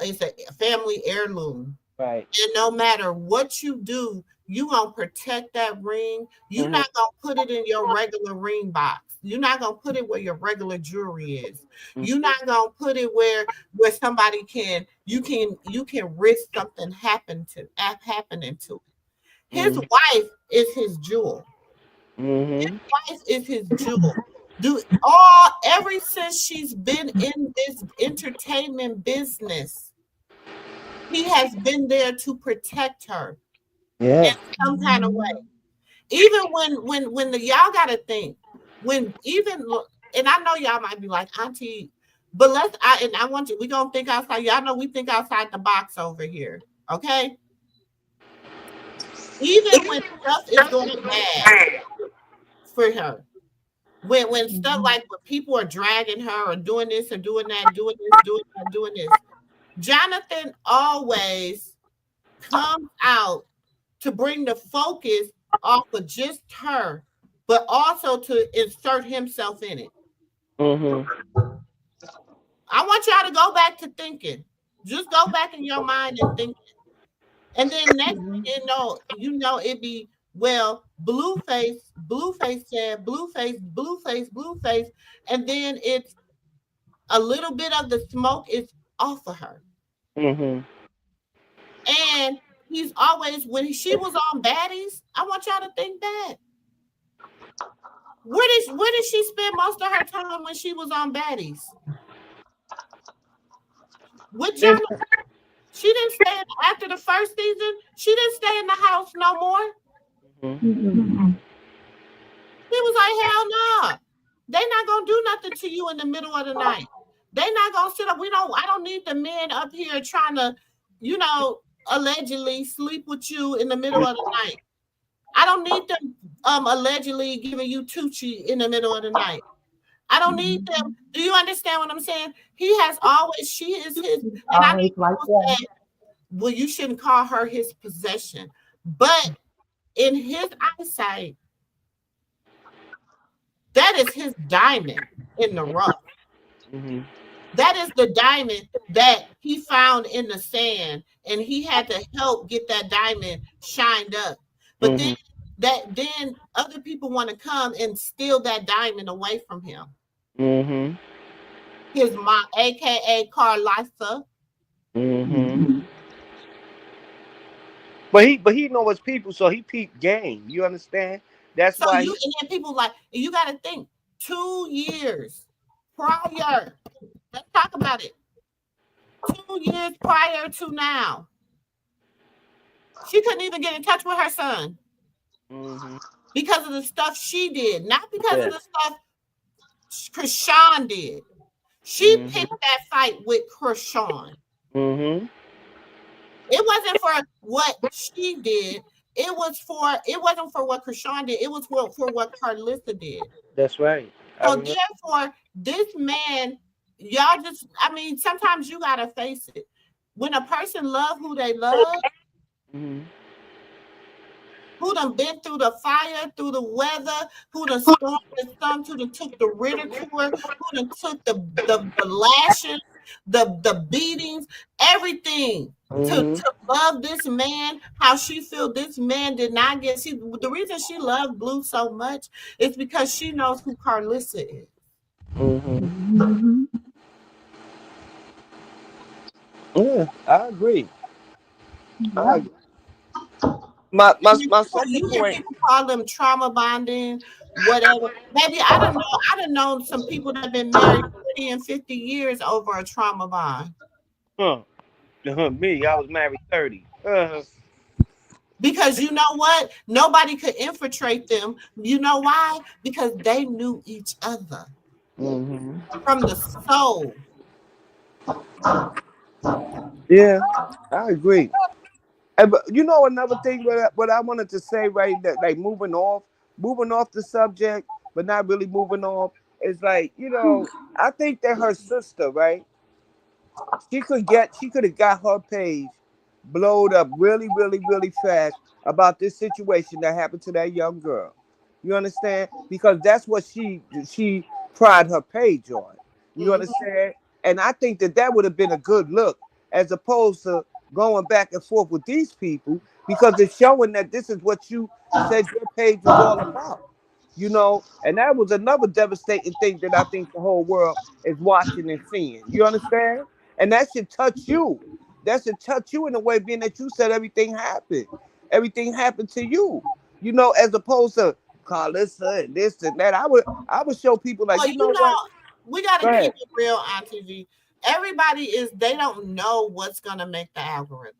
it's a family heirloom. Right. And no matter what you do, you gonna protect that ring. You're Mm-hmm. not gonna put it in your regular ring box. You're not gonna put it where your regular jewelry is. You're not gonna put it where somebody you can risk something happening to it. His Mm-hmm. wife is his jewel. Mm-hmm. Wife is his jewel. Do all ever since she's been in this entertainment business, he has been there to protect her in Yeah. some kind of way. Even when the y'all gotta think when even and I know y'all might be like, Auntie, but I want you, we gonna think outside. Y'all know we think outside the box over here. Okay. Even when stuff is going bad for her, when stuff like when people are dragging her or doing this or doing that, doing this, doing that, doing this, Jonathan always comes out to bring the focus off of just her, but also to insert himself in it. Mm-hmm. I want y'all to go back to thinking. Just go back in your mind and think. And then next thing you know, it be, well, Blueface said, Blueface, and then it's a little bit of the smoke is off of her. Mm-hmm. And he's always, when she was on Baddies, I want y'all to think back. Where did she spend most of her time when she was on Baddies? With John, she didn't stay after the first season. She didn't stay in the house no more. Mm-hmm. He was like, hell no. They not gonna do nothing to you in the middle of the night. They not gonna sit up. I don't need the men up here trying to, allegedly sleep with you in the middle of the night. I don't need them allegedly giving you Tucci in the middle of the night. I don't need them. Do you understand what I'm saying? She is his, and I know people say, well, you shouldn't call her his possession. But in his eyesight, that is his diamond in the rough. Mm-hmm. That is the diamond that he found in the sand, and he had to help get that diamond shined up. But then other people want to come and steal that diamond away from him. Mm-hmm. His mom, aka Carlisa. Mm-hmm. But he know his people, so he peep game. You understand? That's why. And then people like, you got to think 2 years prior. Let's talk about it. 2 years prior to now, she couldn't even get in touch with her son because of the stuff she did, not because of the stuff Chrisean did. She picked that fight with Chrisean. Mm-hmm. It wasn't for what she did. It wasn't for what Chrisean did. It was for what Carlisa did. That's right. So therefore, this man, sometimes you gotta face it. When a person love who they love, who done been through the fire, through the weather, who done stormed the sun, who done took the ridicule, who done took the lashes, the beatings, everything. To love this man, how she feel this man did not get. The reason she loved Blue so much is because she knows who Carlisa is. Yeah, I agree. I agree. My second you hear point. people call them trauma bonding, whatever. Maybe I don't know. I done known some people that have been married 40 and 50 years over a trauma bond. Me, I was married 30. Because you know what? Nobody could infiltrate them. You know why? Because they knew each other from the soul. Yeah, I agree. But you know another thing what I wanted to say, right? That like moving off the subject, but not really moving off. Is like, I think that her sister, right? She could have got her page blowed up really, really, really fast about this situation that happened to that young girl. You understand? Because that's what she pried her page on. You understand? And I think that would have been a good look, as opposed to going back and forth with these people, because it's showing that this is what you said your page was all about. And that was another devastating thing that I think the whole world is watching and seeing. You understand? And that should touch you. That should touch you in a way, being that you said everything happened. Everything happened to you. As opposed to Carlissa and this and that. I would show people like, what? We gotta keep it real on TV. Everybody they don't know what's gonna make the algorithm.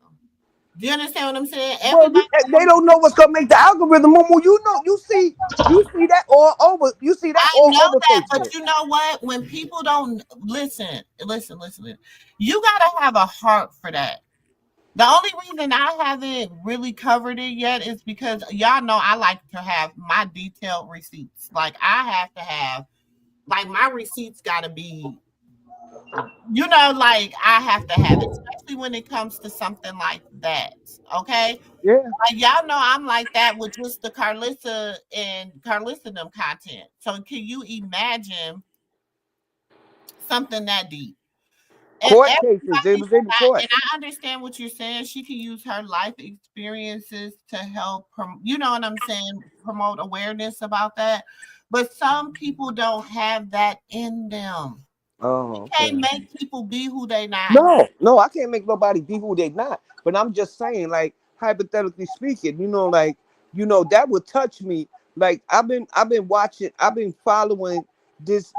Do you understand what I'm saying? They don't know what's gonna make the algorithm. MooMoo, you see that all over. You see that all over that, Facebook. but you know what? When people don't listen, you gotta have a heart for that. The only reason I haven't really covered it yet is because y'all know I like to have my detailed receipts. Like I have to have, like my receipts gotta be, like I have to have it, especially when it comes to something like that. Okay. Yeah. Like y'all know I'm like that with just the Carlissa and them content. So can you imagine something that deep? Court cases. It was in the court. and I understand what you're saying. She can use her life experiences to help, you know what I'm saying, promote awareness about that. But some people don't have that in them. Oh, You can't okay. make people be who they not. No, I can't make nobody be who they not. But I'm just saying, like, hypothetically speaking, like, that would touch me. Like, I've been watching, I've been following this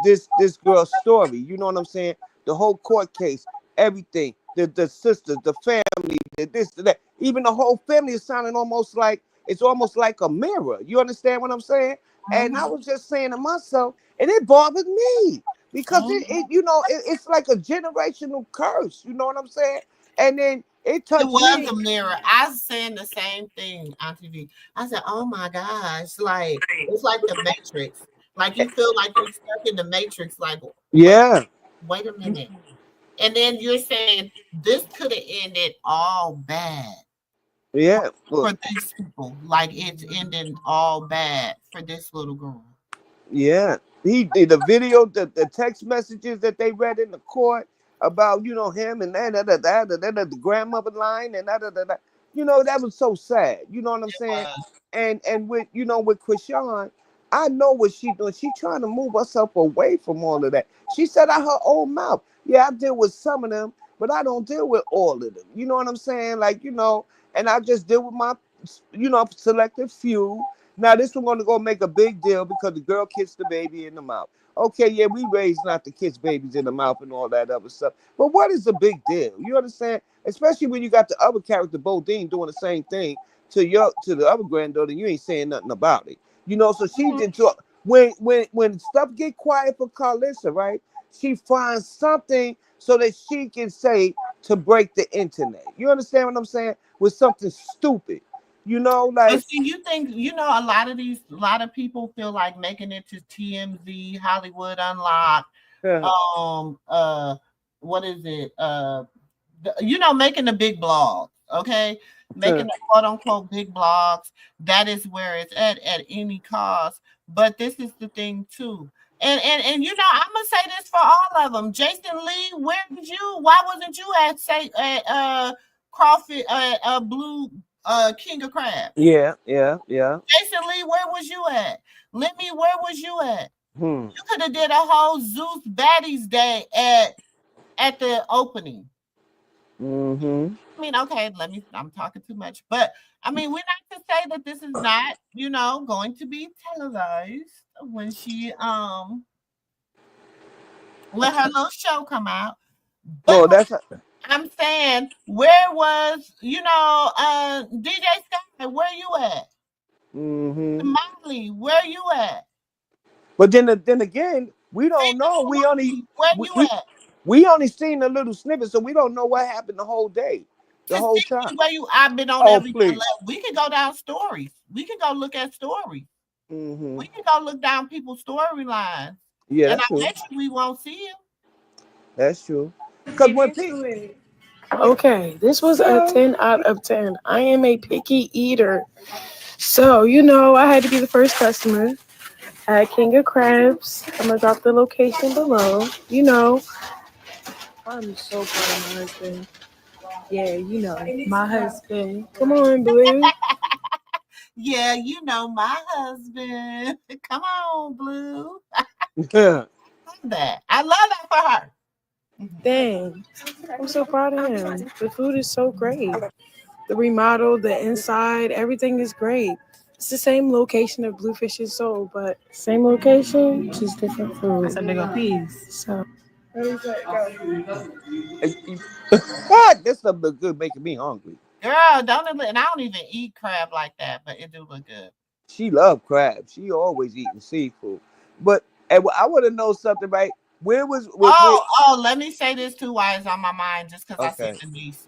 girl's story. You know what I'm saying? The whole court case, everything, the sisters, the family, the this, the that. Even the whole family is sounding almost like it's almost like a mirror. You understand what I'm saying? And I was just saying to myself, and it bothered me because it's like a generational curse. You know what I'm saying? And then it It touched was me. a mirror. I was saying the same thing on TV. I said, "Oh my gosh!" Like it's like the Matrix. Like you feel like you're stuck in the Matrix. Like Yeah, wait a minute. And then you're saying this could have ended all bad yeah. for these people. Like it's ending all bad for this little girl. Yeah, he did the video, the text messages that they read in the court about him and the grandmother line and that. That was so sad. You know what I'm It saying? was. And with Chrisean, I know what she doing. She trying to move herself away from all of that. She said out her own mouth, "Yeah, I deal with some of them, but I don't deal with all of them." You know what I'm saying? Like and I just deal with my selective few. Now this one gonna go make a big deal because the girl kissed the baby in the mouth. Okay, yeah, we raised not to kiss babies in the mouth and all that other stuff. But what is the big deal? You understand? Especially when you got the other character, Bodine, doing the same thing to the other granddaughter, you ain't saying nothing about it. So she did talk when stuff get quiet for Carlissa, right? She finds something so that she can say to break the internet. You understand what I'm saying? With something stupid. But Like see, you think a lot of people feel like making it to TMZ, Hollywood Unlocked, um, uh, what is it? Making the big blogs, okay, making the quote unquote big blogs. That is where it's at any cost. But this is the thing too. And I'm gonna say this for all of them. Jason Lee, where did you? Why wasn't you at Crawford Blue King of Crabs? yeah. Jason Lee, where was you at? Lemmy, where was you at? Hmm. You could have did a whole Zeus Baddies Day at the opening. Mm-hmm. I mean, okay, I'm talking too much, but I mean, we like to say that this is not, going to be televised when when her little show come out. But Oh, that's I'm saying, where was, DJ Sky, where you at? mm-hmm. Molly, where you at? But then again, we don't Tina know. Marie, where We, you we at? we only seen a little snippet, so we don't know what happened the whole day, the whole time. Tasiki, where you? I've been on Oh, every please. We can go down stories. We can go look at stories. Mm-hmm. We can go look down people's storylines. Yeah, And that's I true. bet you we won't see him. That's true. Because when people, Okay, this was a 10 out of 10. I am a picky eater. So, I had to be the first customer at King of Crabs. I'm going to drop the location below. I'm so proud of my husband. Yeah, my husband. Come on, Blue. Yeah, my husband. Come on, Blue. yeah, I love that for her. Dang. I'm so proud of him. The food is so great. The remodel, the inside, everything is great. It's the same location of Bluefish is sold, but same location, just different food. That's a nigga piece. So this stuff look good, making me hungry. Girl, don't it look, and I don't even eat crab like that, but it do look good. She love crab. She always eating seafood. But and I want to know something, right? Where was Let me say this too while it's on my mind, just because I see okay? Denise.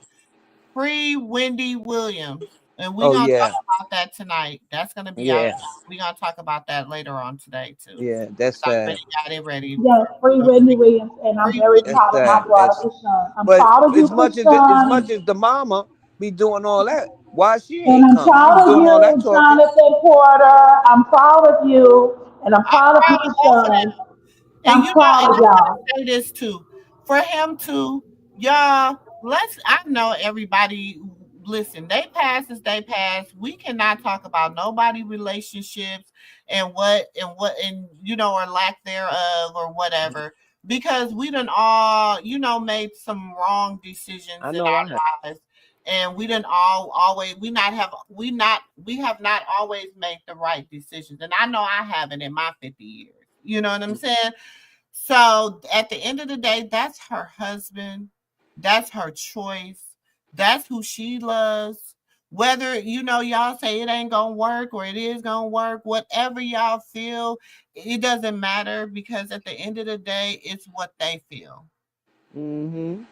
Free Wendy Williams. And we're Oh gonna talk yeah, about that tonight. That's gonna be out. yeah, We're gonna talk about that later on today too. yeah. That's I sad. already got it ready. Yes, free Wendy Williams, and I'm Free very Wendy. That's proud of my sad. daughter, Chrisean. I'm But proud of you, as Chrisean, much as the mama be doing all that, why she and ain't I'm come? She was proud of doing all that you, talking. Jonathan Porter. I'm proud of you, and I'm I'm proud of you, proud of both of Chrisean. them. And I'm proud and of I want y'all. to say this too. For him to Y'all, I know everybody, listen, they pass as they pass. We cannot talk about nobody relationships and or lack thereof or whatever, because we done all, made some wrong decisions I in know I have. our lives. And we didn't all always we have not always made the right decisions. And I know I haven't in my 50 years. You know what I'm saying? So at the end of the day, that's her husband. That's her choice. That's who she loves. Whether, y'all say it ain't going to work or it is going to work, whatever y'all feel, it doesn't matter, because at the end of the day, it's what they feel. Mm-hmm.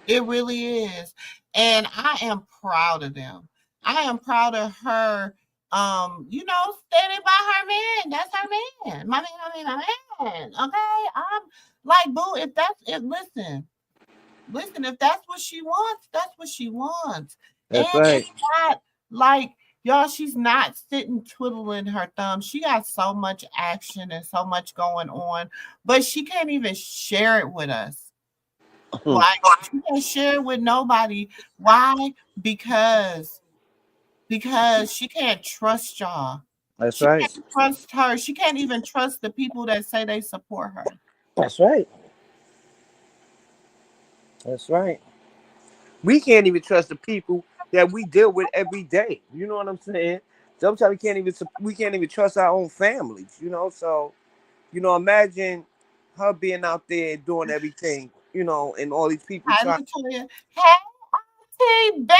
It really is. And I am proud of them. I am proud of her, standing by her man. That's her man. My man. Okay. I'm like, boo, listen, if that's what she wants, that's what she wants. And That's right. it's not like, y'all, she's not sitting twiddling her thumbs. She got so much action and so much going on, but she can't even share it with us. Like, she can't share it with nobody. Why? Because she can't trust y'all. That's She right. can't trust her. She can't even trust the people that say they support her. That's right. That's right. We can't even trust the people that we deal with every day. You know what I'm saying? Sometimes we can't even trust our own families. So imagine her being out there doing everything. And all these people Hi, trying. Latoya. Hey, Auntie Beth.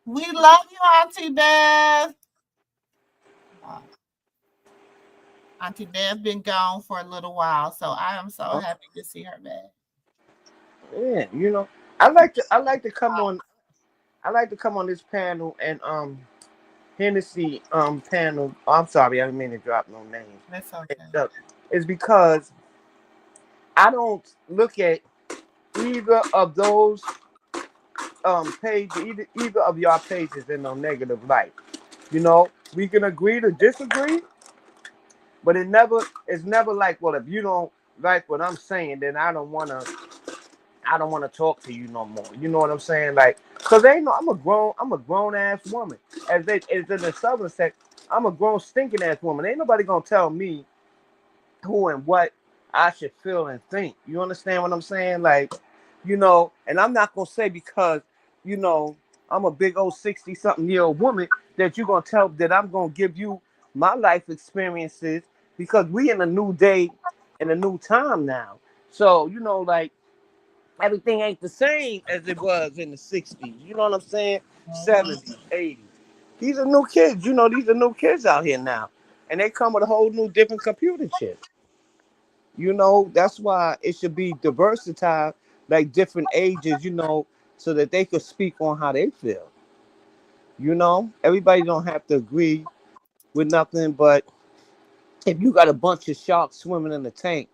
We love you, Auntie Beth. Uh, Auntie Beth been gone for a little while, so I am so happy to see her back. Yeah, I like to come on. I like to come on this panel and Hennessy panel. Oh, I'm sorry, I didn't mean to drop no names. That's And, okay. it's because I don't look at either of those pages, either of y'all pages in no negative light. We can agree to disagree, but it's never like, well, if you don't like what I'm saying, then I don't wanna talk to you no more. You know what I'm saying? Like, cause ain't no, I'm a grown ass woman. As in the southern sect, I'm a grown stinking ass woman. Ain't nobody gonna tell me who and what I should feel and think. You understand what I'm saying? Like, and I'm not gonna say because, you know, I'm a big old 60-something-year-old woman that you're gonna tell that I'm gonna give you my life experiences, because we in a new day and a new time now. So, like, everything ain't the same as it was in the 60s. You know what I'm saying? Mhm. 70s, 80s. These are new kids. These are new kids out here now. And they come with a whole new different computer chip. That's why it should be diversified, like different ages, so that they could speak on how they feel. Everybody don't have to agree with nothing, but if you got a bunch of sharks swimming in the tank,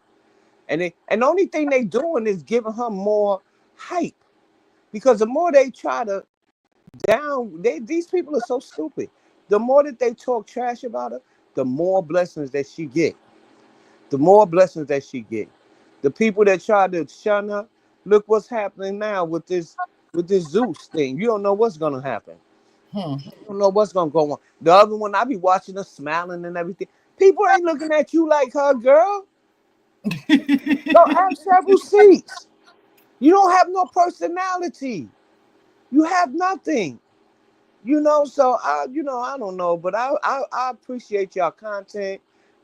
and the only thing they doing is giving her more hype, because the more they try to these people are so stupid. The more that they talk trash about her, the more blessings that she get. The more blessings that she get. The people that try to shun her, look what's happening now with this Zeus thing. You don't know what's gonna happen. Hmm. You don't know what's gonna go on. The other one, I be watching her smiling and everything. People ain't looking at you like her, girl. Don't have several seats. You don't have no personality. You have nothing. So I don't know, but I appreciate y'all content.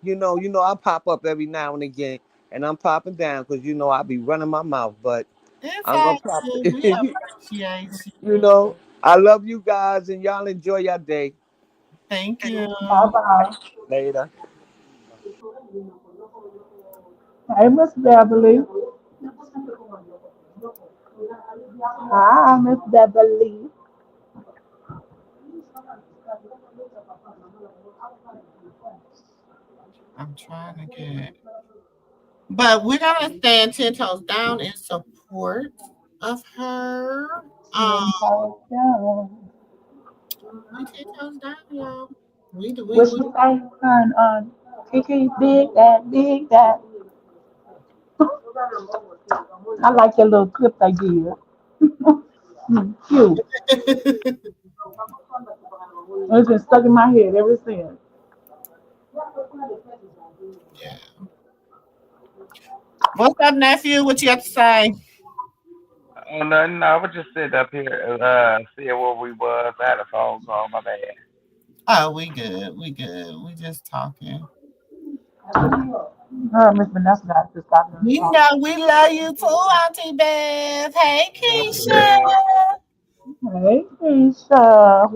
I pop up every now and again, and I'm popping down because I be running my mouth, but It's I'm gonna all pop. good. We appreciate you you. know, I love you guys, and y'all enjoy your day. Thank you. Bye bye. Later. Hey, Miss Beverly. Hi, Miss Beverly. I'm trying to get, but we're gonna stand 10 toes down in support of her. Um, 10 toes down. we 10 toes down, y'all. We do. What she say? On Kiki, dig that, dig that. I like that little clip they did. Cute. It's been stuck in my head ever since. What's up, nephew? What you have to say? Oh no, no, I was just sitting up here, seeing where we was. I had a phone call. My bad. Oh, we good. We good. We just talking. Miss Vanessa got just got to You talk. know we love you too, Auntie Beth. Hey, Not Keisha. bad. Hey, Keisha.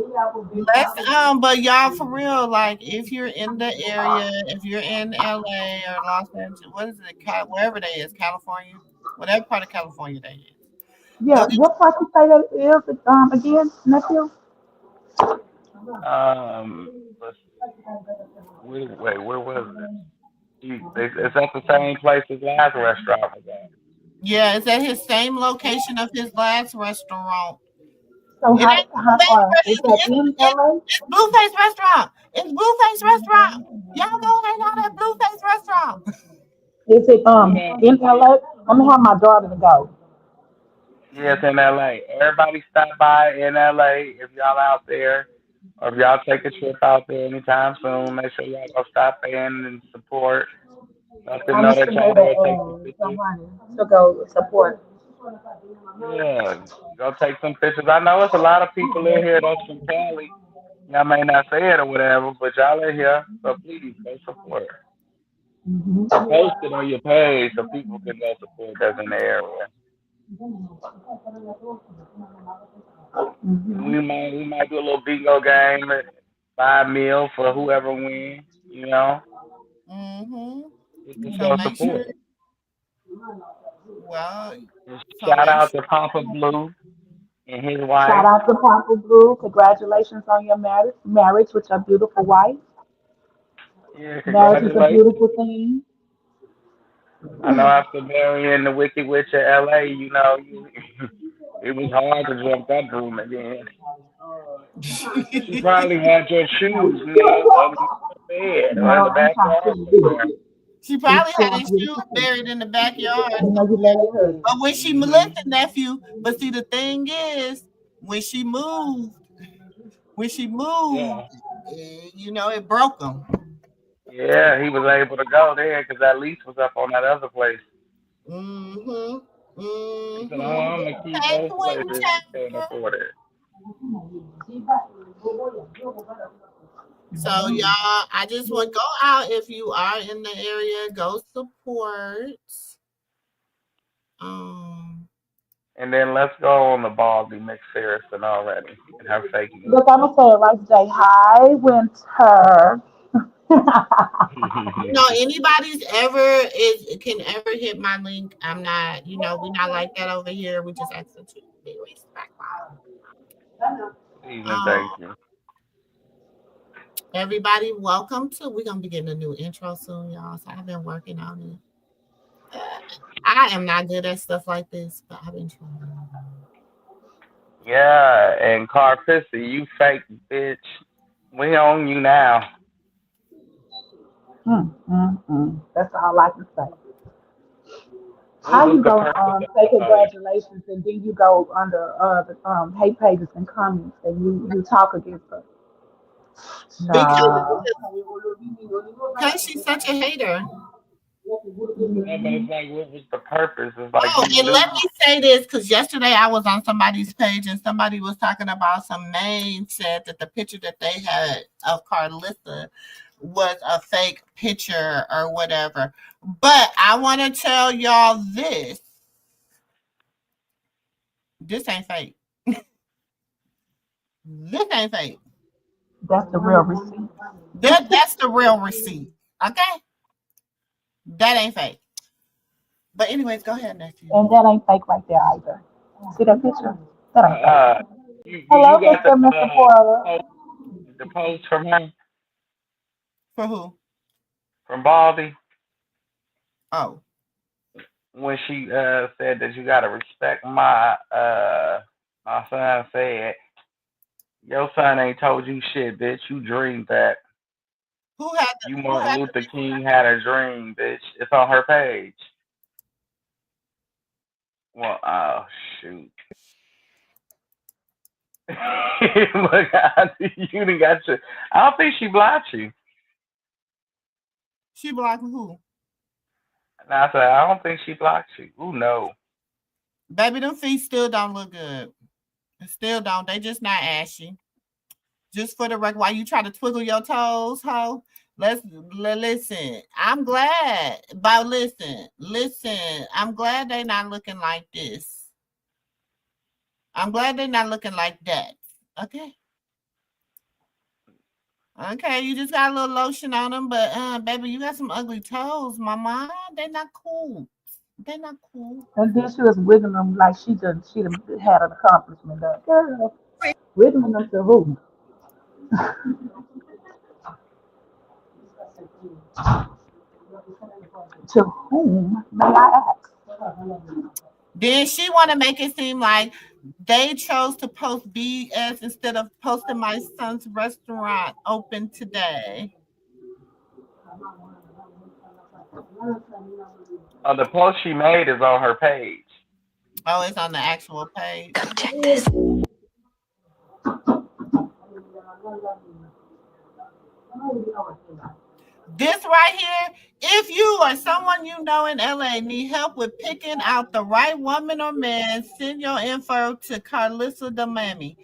But y'all for real, like if you're in the area, if you're in LA or Los Angeles, what is it, wherever they is, California, whatever part of California they is, go Yeah, get what part you say that is again, nephew? Let's wait, where was it? It's at the same place as last restaurant was at. yeah, it's at his same location of his last restaurant. So It ain't how Blueface far is that in LA? it's Blueface restaurant. It's Blueface restaurant. Y'all go hang out at Blueface restaurant. Is it Yeah, in LA? I'm gonna have my daughter to go. yeah, it's in LA. Everybody stop by in LA if y'all out there, or if y'all take a trip out there anytime soon. Make sure y'all go stop in and support. Let them I'm know gonna that send her y'all there take some some pictures. money to go support. Yeah, go take some pictures. I know it's a lot of people in here that's from Cali. Y'all may not say it or whatever, but y'all in here, so please go support. Mm-hmm. Post it on your page so people can go support that's in the area. And Mm-hmm. we might do a little bingo game, buy a meal for whoever wins. You know, Mm-hmm. just to So show make sure. support. Well, Just so shout make out sure. to Papa Blue and his Shout wife. out to Papa Blue. Congratulations on your marriage with your beautiful wife. Yeah, Marriage is a congratulations. beautiful thing. I know after marrying the Wicked Witch of LA, you know, it was hard to jump that broom again. She probably had your shoes, you know, under the bed or in No, the I'm trying to backyard do somewhere. it. She She's probably had going his with shoes it. buried in the backyard. You know, you let it hurt. But when she Hmm. listen, nephew, but see the thing is, when she moved, when she moved, Yeah. it broke them. Yeah, he was able to go there because that lease was up on that other place. Mm-hmm. He said, "Oh, Mm-hmm. I'm gonna keep Hey, both Quentin places. He can't Town. afford it." So y'all, I just want go out if you are in the area, go support. Um, And then let's go on the Baldy McPherson already and her fake news. Look, I'm gonna say it right today. Hi, Winter. anybody's ever is can ever hit my link. I'm not, we're not like that over here. We just ask them to be respectful. Please and thank Um, you. everybody, welcome to. We're gonna be getting a new intro soon, y'all. So I've been working on it. I am not good at stuff like this, but I've been trying. Yeah, and Carpissy, you fake bitch. We on you now. That's all I can say. What How was you the gonna purpose of say the post? congratulations and then you go under the hate pages and comments and you talk against us? Because Child. she's such a hater. Yeah, but it's like, what was the purpose? It's like Oh, you and let knew. me say this because yesterday I was on somebody's page and somebody was talking about some man said that the picture that they had of Carlissa was a fake picture or whatever. But I want to tell y'all this. This ain't fake. This ain't fake. That's the real receipt. That's the real receipt. Okay? That ain't fake. But anyways, go ahead, nephew. And that ain't fake right there either. See that picture? That ain't fake. Uh, you Hello, got Mr. Porter. post, the post from her For who? from Baldy Oh. when she said that you gotta respect my son said your son ain't told you shit, bitch. You dreamed that. Who had You who Martin had Luther King had a dream, bitch. It's on her page. Well, oh shoot. Look, you done got your. I don't think she blocked you. She blocking who? And I said, I don't think she blocked you. Ooh, no. Baby, them feet still don't look good. Still don't. They just not ashy. Just for the record, while you try to twiddle your toes, ho. Listen. I'm glad, but listen. I'm glad they not looking like this. I'm glad they're not looking like that. Okay. Okay, you just got a little lotion on them, but baby, you got some ugly toes, mama. They're not cool. They're not cool. And then she was wiggling them like she done had an accomplishment. That girl wiggling them to who? To whom may I ask? Then she want to make it seem like they chose to post BS instead of posting my son's restaurant open today. The post she made is on her page. Oh, it's on the actual page. This right here, if you or someone you know in LA need help with picking out the right woman or man, send your info to Carlissa Damami.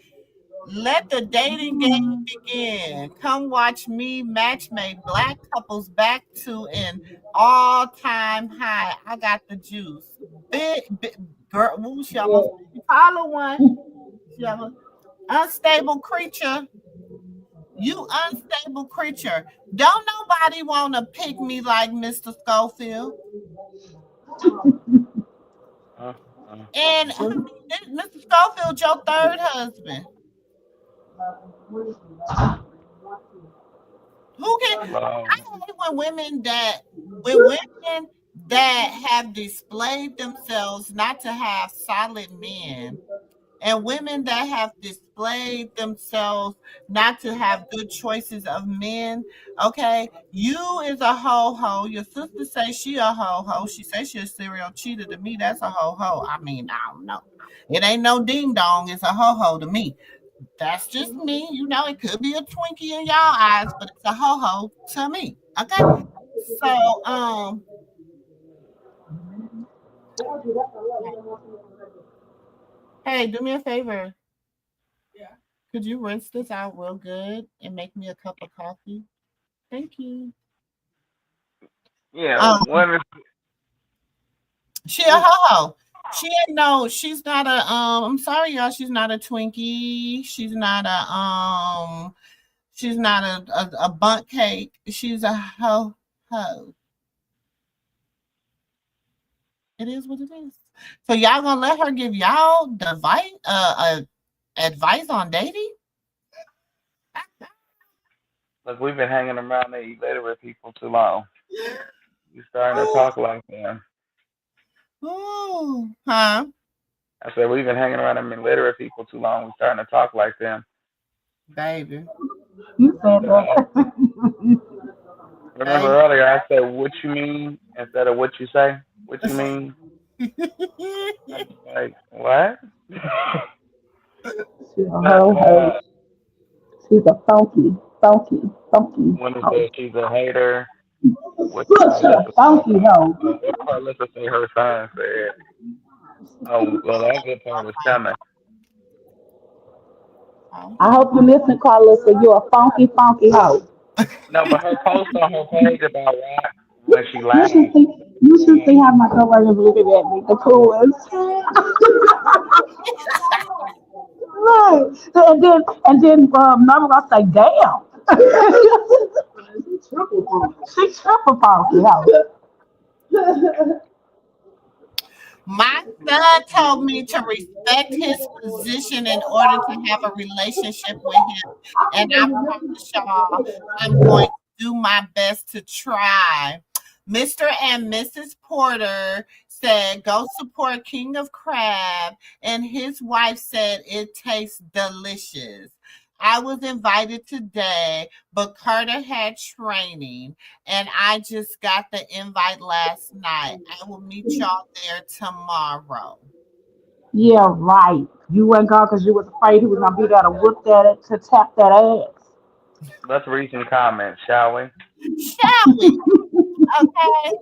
Let the dating game begin. Come watch me matchmake black couples back to an all-time high. I got the juice. Big girl, ooh, she almost follow one. She almost, unstable creature. You unstable creature. Don't nobody want to pick me like Mr. Schofield. And Mr. Schofield, your third husband. Who can I hate when women that have displayed themselves not to have solid men and women that have displayed themselves not to have good choices of men. Okay, you is a ho-ho. Your sister says she a ho-ho. She says she a serial cheater. To me, that's a ho-ho. I mean, I don't know. It ain't no ding-dong. It's a ho-ho to me. That's just me. You know, it could be a Twinkie in y'all eyes, but it's a ho-ho to me. Okay. So, hey, do me a favor. Could you rinse this out real good and make me a cup of coffee? Thank you. Yeah, Um, one is she a ho-ho. She ain't no, she's not a I'm sorry, y'all, she's not a Twinkie. She's not a bunt cake. She's a ho-ho. It is what it is. So y'all gonna let her give y'all advice on dating? look, we've been hanging around the illiterate people too long. You starting to talk like them. Ooh, huh? I said we've been hanging around them illiterate people too long. We starting to talk like them. Baby. You said that. Remember earlier I said what you mean instead of what you say. What you mean? Like what? She's a whole hoe. She's a funky When it hoe. says she's a hater, what She's a Carlissa funky hoe. what Carlissa say her son said. Oh well, that good part was coming. I hope you listen, Carlissa. You're a funky hoe. No, but her post on her page about rap when she You laughed. should see. You should see how my coworkers looking at me. The coolest. Right. And then Mama gonna say, "Damn." She triple funky hoe. My son told me to respect his position in order to have a relationship with him. And I promise y'all, I'm going to do my best to try. Mr. and Mrs. Porter said, go support King of Crab. And his wife said, it tastes delicious. I was invited today, but Carter had training, and I just got the invite last night. I will meet y'all there tomorrow. Yeah, right. You went gone because you was afraid he was gonna be there to whoop that to tap that ass. Let's read some comments, shall we? Shall we? Okay.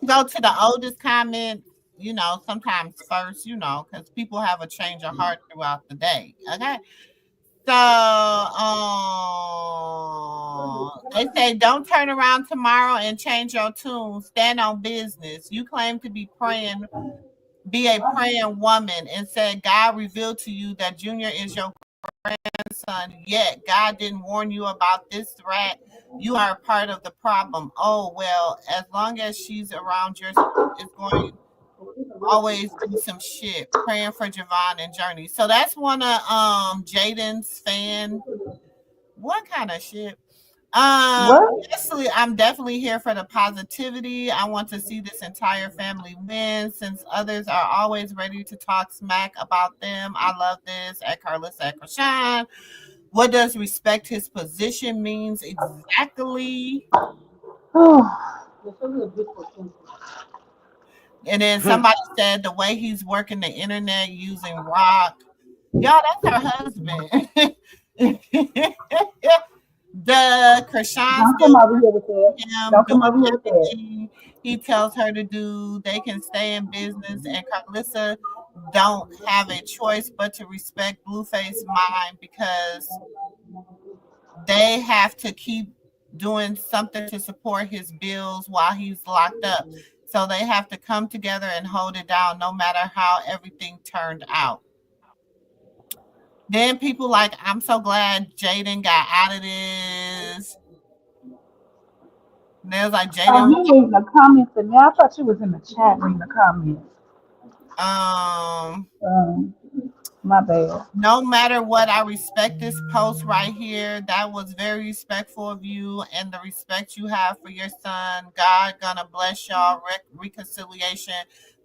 Go to the oldest comment, sometimes first, because people have a change of heart throughout the day. Okay. So they say don't turn around tomorrow and change your tune. Stand on business. You claim to be a praying woman and said God revealed to you that Junior is your grandson, yet God didn't warn you about this threat. You are a part of the problem. Oh well, as long as she's around your it's going always do some shit. Praying for Javon and Journey. So that's one of Jaden's fan. What kind of shit? What? Honestly, I'm definitely here for the positivity. I want to see this entire family win since others are always ready to talk smack about them. I love this. At Carlissa, at Chrisean. What does respect his position means exactly? Oh, And then somebody said the way he's working the internet using rock. Y'all, that's her husband. The Chrisean don't come still over here with that. him Don't come doing over here with that. everything he tells her to do. They can stay in business, and Carlissa don't have a choice but to respect Blueface mind because they have to keep doing something to support his bills while he's locked up. So they have to come together and hold it down no matter how everything turned out. Then people like, I'm so glad Jaden got out of this. And they was like, Oh, Jaden, you reading the comments and now I thought you was in the chat reading the comments. um, Um, my bad. no matter what, I respect this post right here. That was very respectful of you and the respect you have for your son. God gonna bless y'all. Reconciliation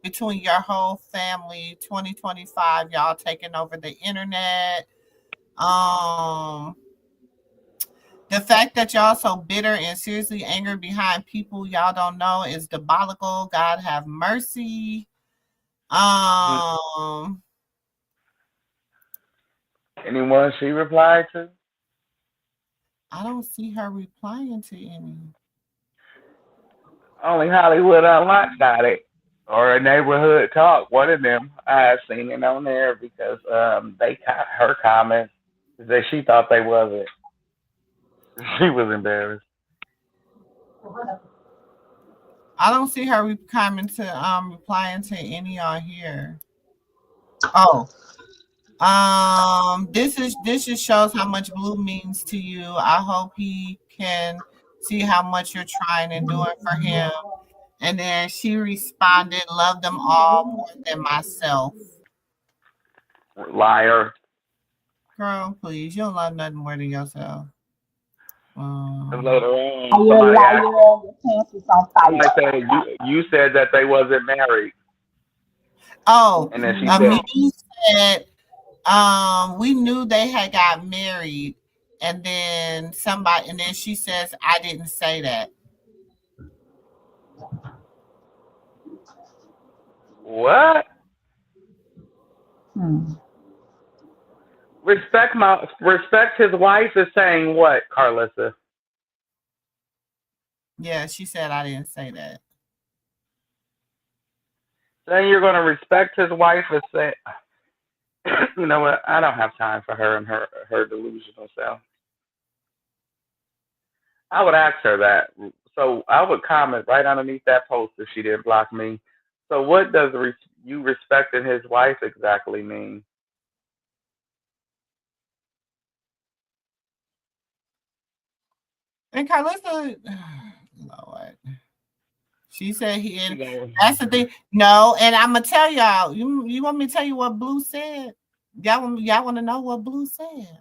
between your whole family. 2025, y'all taking over the internet. Um, the fact that y'all so bitter and seriously angry behind people y'all don't know is diabolical. God have mercy. Um, Anyone she replied to? I don't see her replying to any. Only Hollywood Unlocked got it. Or a neighborhood talk, one of them. I have seen it on there because they got her comments that she thought they wasn't. She was embarrassed. I don't see her replying to any on here. Oh, this just shows how much Blue means to you. I hope he can see how much you're trying and doing for him. And then she responded, "Love them all more than myself." Liar. Girl, please, you don't love nothing more than yourself. And Um, later on, Liar, liar, your pants is on somebody fire. said you said that they wasn't married, oh, and then she said, me said we knew they had got married, and then she says I didn't say that. "What? Hmm. Respect his wife is saying what, Carlissa?" Yeah, she said I didn't say that. Then you're gonna respect his wife and say, "You know what? I don't have time for her and her delusional self." I would ask her that. So I would comment right underneath that post if she didn't block me. So what does you respecting his wife exactly mean? And Carlissa, Lord, she said he. You And know, that's the thing. No, and I'm gonna tell y'all. You want me to tell you what Blue said? Y'all want to know what Blue said?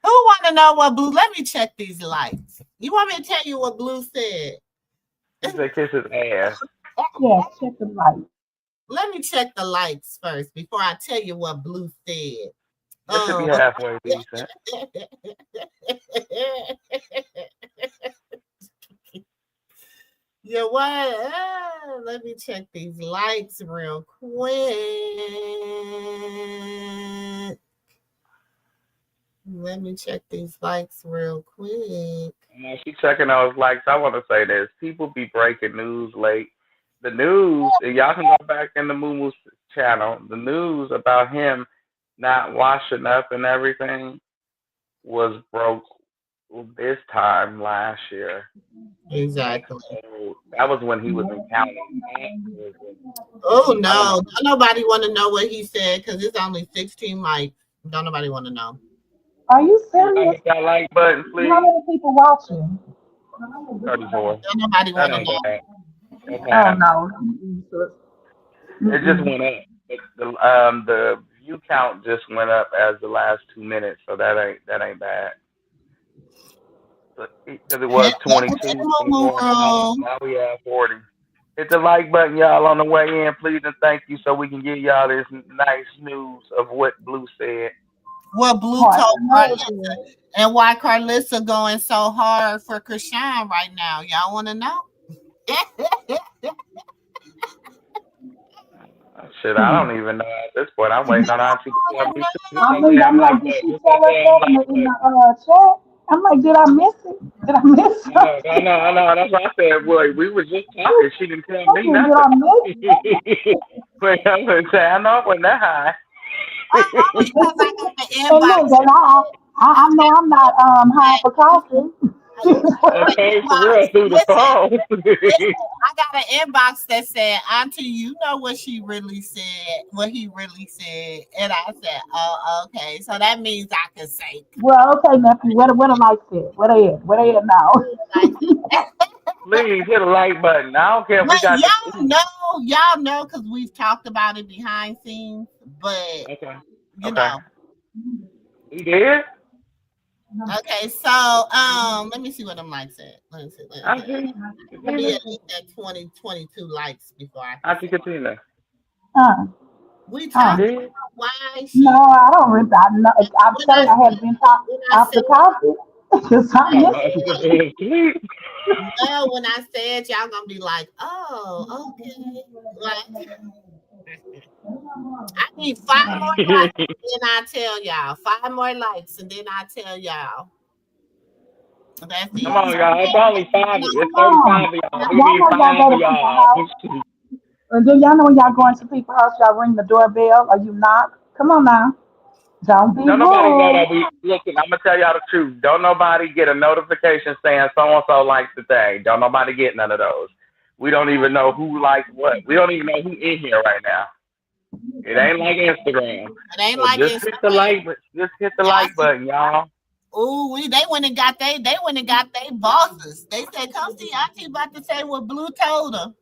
Who want to know what Blue? Let me check these lights. You want me to tell you what Blue said? he said kiss his ass. Yes, check the light. Let me check the lights first before I tell you what Blue said. That should be Um, halfway decent. You what? Let me check these likes real quick. Let me check these likes real quick. While she checking those likes, I want to say this: people be breaking news late. The news, and y'all can go back in the MooMoo channel. The news about him not washing up and everything was broke this time last year. Like, Exactly. so that was when he was in county. Oh I don't know. no, don't nobody want to know what he said because it's only 16 likes. Don't nobody want to know. Are you Can you serious? hit that like button, How please? many people watching? 34. Don't nobody That want to ain't know. bad. That's Oh half. no. It just Mm-mm. went up. The view count just went up as the last 2 minutes, so that ain't bad. Because it was Welcome to 22, the Moo 24. Room. Now we have 40. Hit the like button, y'all, on the way in, please, and thank you, so we can give y'all this nice news of what Blue said. What Blue Oh, I told didn't know Carlissa that. and why Carlissa going so hard for Chrisean right now. Y'all want to know? Shit, I Hmm. don't even know at this point. I'm waiting on Auntie to tell me. Hit I that mean, damn I'm like like, did button. she Hit that tell us damn that like in the button. chat? I'm like, did I miss it? Did I miss I know, I something? know, I know. That's what I said. Boy, we were just talking. She didn't tell me Did nothing. I miss something? But I'm gonna say I know it wasn't that high. Only because I got the And look, inbox. and I know I'm not high for coffee. I got an Okay, for inbox. real, through the Listen, phone. listen. I got an inbox that said, "Auntie, you know what she really said, what he really said," and I said, "Oh, okay." So that means I can say, Well, okay, nephew, where the lights at? Where they at? Where they at now? like, Please hit a like button. I don't care if but we got the. y'all know, because we've talked about it behind scenes. But Okay, you okay. know, He did. okay. So let me see what them likes at. Let me see. Auntie Let me Katina. at least at 2022 likes before I can Auntie say. Katina. Uh, We He uh. talked did. about why No, she. I don't. I know, I'm When I telling you, I had been talking when I after said coffee because I Oh, missed she it. just went to sleep. no, when I said y'all gonna be like, oh, okay. Like I need 5 more likes, and then I tell y'all. 5 more likes, and then I tell y'all. That's Come it. on, So y'all. It's only five. It's Come on. 35 of y'all. We Y'all need know y'all five go of to people's y'all. house. And then y'all know when y'all going to people's house, y'all ring the doorbell or you knock. Come on now. Don't be Don't nobody know rude. that we listen. I'm gonna tell y'all the truth. Don't nobody get a notification saying so and so likes the thing. Don't nobody get none of those. We don't even know who likes what. We don't even know who in here right now. It ain't like Instagram. it ain't So like just hit the Instagram. like. Just hit the Y'all like see, button, y'all. ooh, they went and got they went and got they bosses. They said, "Come see Auntie about to say what Blue told her."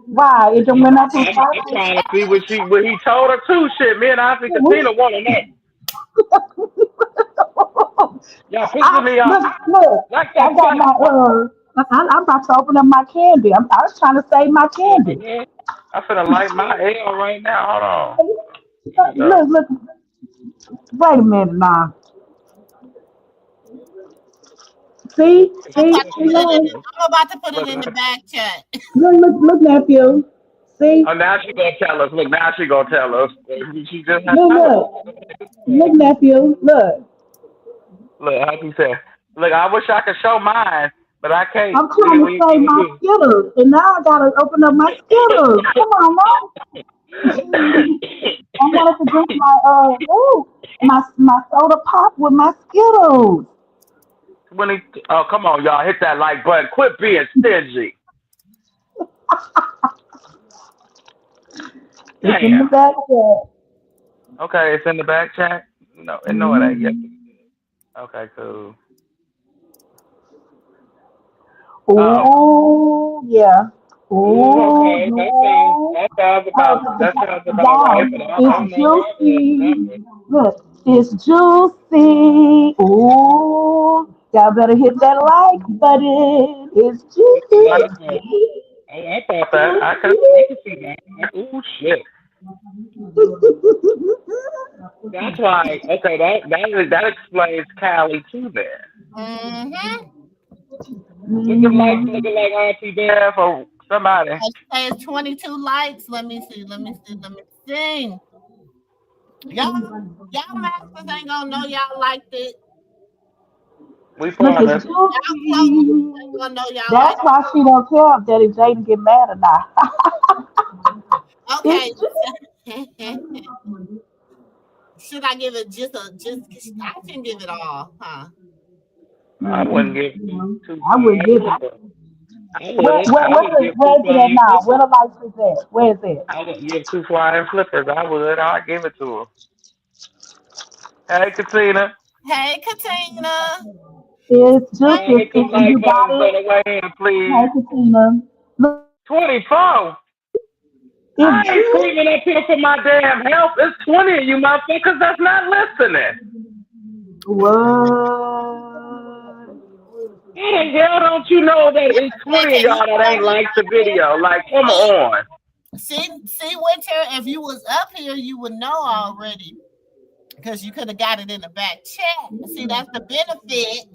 Why? It done went up in I'm prices. trying to see what he told her too. Shit, me and Auntie Katina want to know. Y'all pissing me off. Look, Like I that got fuck. my I'm about to open up my candy. I was trying to save my candy. Yeah, I'm finna light my L right now. Hold on. Here we go. Look, wait a minute now. I'm about to See, put it in. guys. I'm about to put it Look, in the back chat. Look, nephew. See, oh, now she gonna tell us. Look, now she gonna tell us. She just had to look, tell us. look, look, nephew. Look, Look, how she said. Look, I wish I could show mine, but I can't. I'm Look at trying to what you save gotta my do. Skittles, and now I gotta open up my Skittles. Come on, now. I wanted to drink my soda pop with my Skittles. when he, oh, come on, y'all, hit that like button. Quit being stingy. It's in the Damn. back there. Okay, it's in the back chat. No, it ain't yet. Mm-hmm. Okay, cool. Oh. Oh yeah. Ooh, Oh okay. yeah. That sounds about right, Guys, but I don't it's know about that juicy. number. Look, it's juicy. Oh, y'all better hit that like button. It's Okay, that's juicy. good. I thought that. I can see that. Ooh, shit. That's why. Okay, that explains Cali too. Then Mm-hmm. Look at like looking like Auntie Bear for somebody. Say it's 22 likes. Let me see. Y'all masters ain't gonna know y'all liked it. We Look at promise. Y'all close Juicy. ain't gonna know y'all That's liked why she don't care if Daddy Jaden get mad or not. it. Okay. It's just, Should I give it just I can give it all, huh? I wouldn't give two I would give it. I wouldn't. I What's would the, give two where's it at flying now? Where flippers. the lights is at? Where is it? I would give two flying flippers. I would. I'd give it to her. Hey, Katina. Hey, Katina. It's just Trying to get some if you like got buttons on it. the way in, Hey, please. Katina. Look, 24. if I ain't you screaming up here for my damn help. It's 20 of you motherfuckers that's not listening. what? How the hell don't you know that it's 20 of y'all that ain't liked the video? Like, come on. See, Winter, if you was up here, you would know already. Because you could have got it in the back chat. See, that's the benefit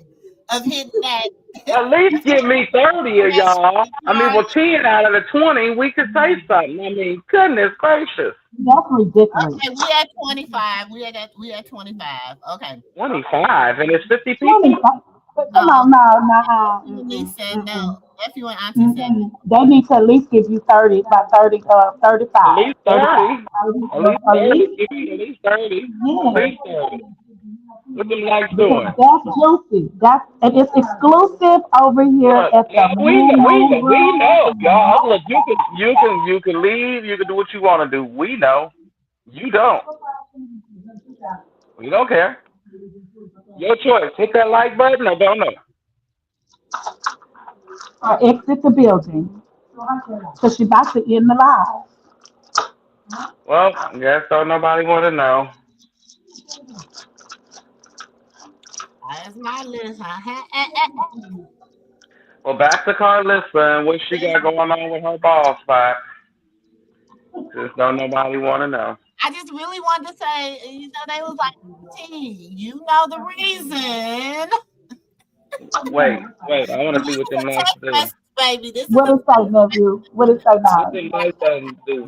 of hitting that. At least give me 30 of y'all. I mean, well, 10 out of the 20, we could say something. I mean, goodness gracious. That's ridiculous. Okay, we at 25. We at 25. Okay. 25, and it's 50 people? 25. But come No. on, no. Nephew said no. Mm-mm. Nephew and auntie said They need to at least give you 30, about 30, At 35. least 35. 30. At least At 30. least, Give me at least 30. At yeah. least 30. What them likes Because doing? that's juicy. And it's exclusive over here Look, at the MooMoo we room. know, y'all. Look, you can leave. You can do what you want to do. We know. You don't. We don't care. Your choice. Hit that like button or don't know. Or exit the building. Because she's about to end the live. Well, I guess so. Nobody want to know. that's my list. Well, back to Carlissa and what she got going on with her ball spot. Just don't nobody want to know. I just really wanted to say, they was like, T, you know the reason. Wait. I want to This see what is them a lights text do. message, baby. This is What a is say, nephew? What is say What now? them lights do.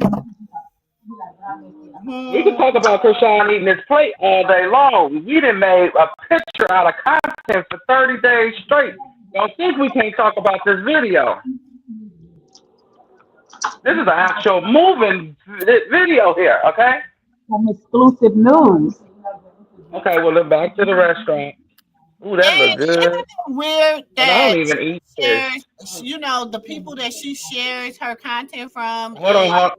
We could hmm, talk about Chrisean eating his plate all day long. We done made a picture out of content for 30 days straight. Don't think we can't talk about this video. This is an actual moving video here, okay? Some exclusive news. Okay, well, then back to the restaurant. Ooh, that look and isn't good. it weird And I that don't even eat she fish. shares, the people that she shares her content from Hold on, is hold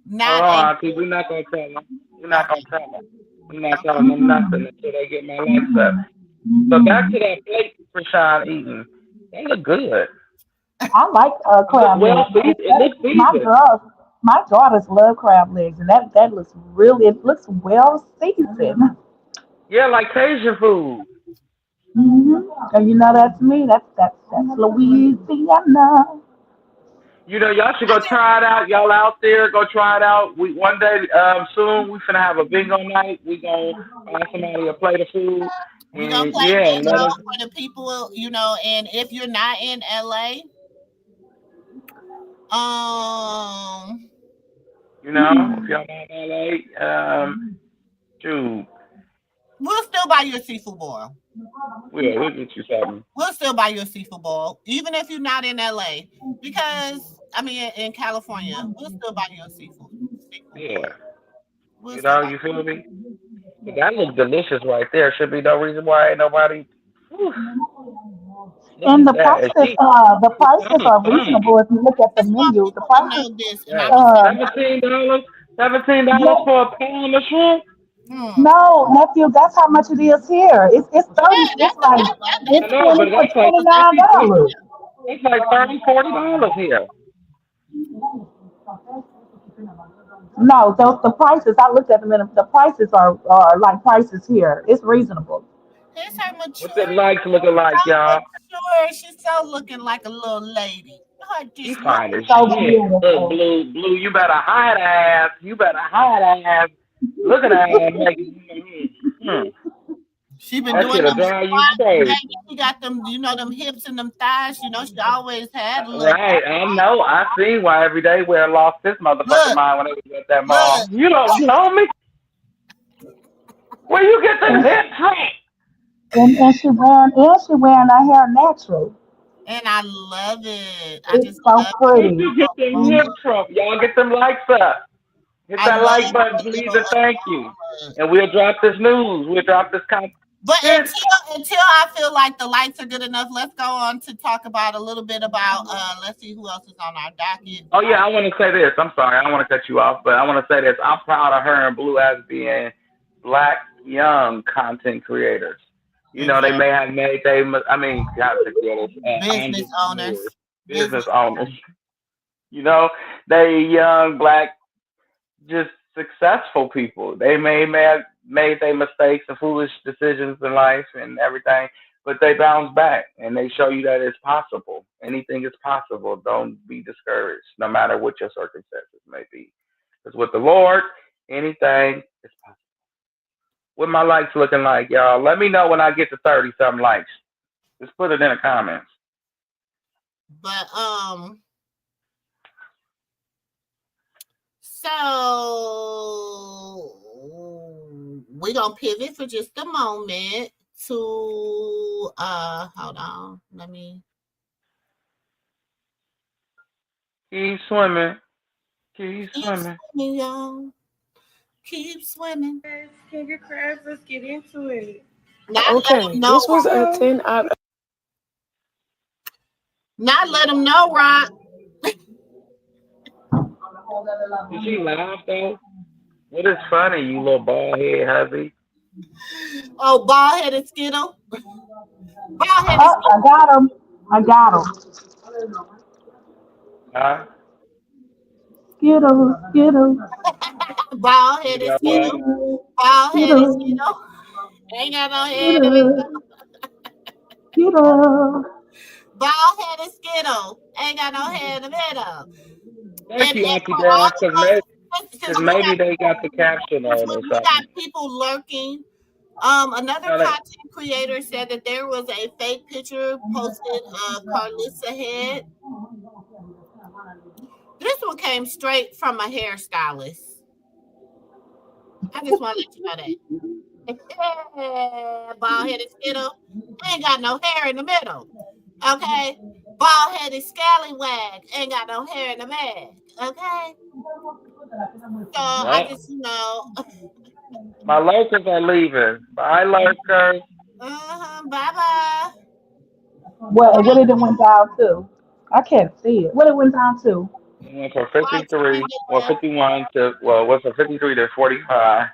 not on, a Auntie. We're not going to tell them. We're not going okay. to tell them. I'm not telling them nothing Mm-mm. until they get my likes up. Mm-mm. But back Mm-mm. to that plate Chrisean eating. That look good. I like It look crab well legs. seasoned. It looks My seasoned. girls, my daughters love crab legs, and that looks really. It looks well seasoned. Yeah, like Cajun food. And that's me. That's Louisiana. Y'all should go try it out. Y'all out there, go try it out. We one day soon we finna have a bingo night. We gonna buy somebody a plate of food, We're gonna and play yeah, and let bingo us. for the people, and if you're not in LA, If y'all not in LA, shoot, we'll still buy you a seafood boil. we'll get you something. We'll still buy you a seafood bowl, even if you're not in LA. Because in California, we'll still buy you a seafood bowl. Yeah, We'll still buy you feel me? But that looks delicious right there. Should be no reason why ain't nobody. Whew, look And at that. And the prices are mm, reasonable if you look at the just want menu. The people to prices, know this, and I'm yeah, gonna say, $17, $17 yeah, for a pound of shrimp. no, nephew, that's how much it is here. It's yeah, 30. It's like I it's know, but 20 for that's like $29. it's like $30, $40 here. No, the prices. I looked at them and the prices are like prices here. It's reasonable. here's her What the mature. likes looking like, So y'all? mature. She's so looking like a little lady. Her She just look fine as So shit. Look, beautiful. blue, you better hide ass. You better hide ass. Look at that ass making. She been That doing shit'll them drive you squats, crazy. baby. She got them, them hips and them thighs. She always had a little. Right, I know. I seen why every day where I lost this motherfucking Look, mind when they was at that look, mall. You don't know me? Where you get them And, hips from? and she wearing her hair natural. and I love it. I It's just so love it. Where pretty. you get them Mhm. hips from? Y'all get them likes up. Hit I that love like button, the please, little. and thank you. And we'll drop this news. We'll drop this content. But until I feel like the lights are good enough, let's go on to talk about a little bit about. Let's see who else is on our docket. Oh yeah, I want to say this. I'm sorry, I don't want to cut you off, but I want to say this. I'm proud of her and Blue as being black young content creators. You know, they Exactly. may have made content creators, Business entrepreneurs, owners. business Business. owners. You know, they young black, just successful people. They may have made their mistakes and foolish decisions in life and everything, but they bounce back and they show you that it's possible. Anything is possible. Don't be discouraged, no matter what your circumstances may be. Because with the Lord, anything is possible. What my likes looking like, y'all? Let me know when I get to 30 something likes. Just put it in the comments. But so we're gonna pivot for just a moment to hold on. Let me Keep swimming. Keep keep swimming. swimming, y'all. Keep swimming. King of Crabs, let's get into it. Not let Okay, them know. this was a 10 out of. Not let them know, Rock. Did she laugh though? What is funny, you little bald head hubby? Oh, bald headed Skittle. Bald headed Oh, I got him. I got him. Huh? Skittles, Skittles, bald You headed know what? Skittle. Skittles, Bald headed Skittles, Skittle. Ain't got no head in it. Skittles, Skittles. Bald headed Skittle. Ain't got no head in the middle. Thank you, And Auntie for all Dad, of those, cause maybe they got the caption since on or we got something. people lurking, another No, they, content creator said that there was a fake picture posted of Carlissa head. This one came straight from a hairstylist. I just want to let you know that. Bald headed Skittle ain't got no hair in the middle. Okay? Bald headed scallywag ain't got no hair in the bag. Okay? So I well, just, my locals are leaving. Bye, lurkers. bye bye. What did it went down to? I can't see it. What it went down to? Went from Why 53 time or it 51 to what's from 53 to 45.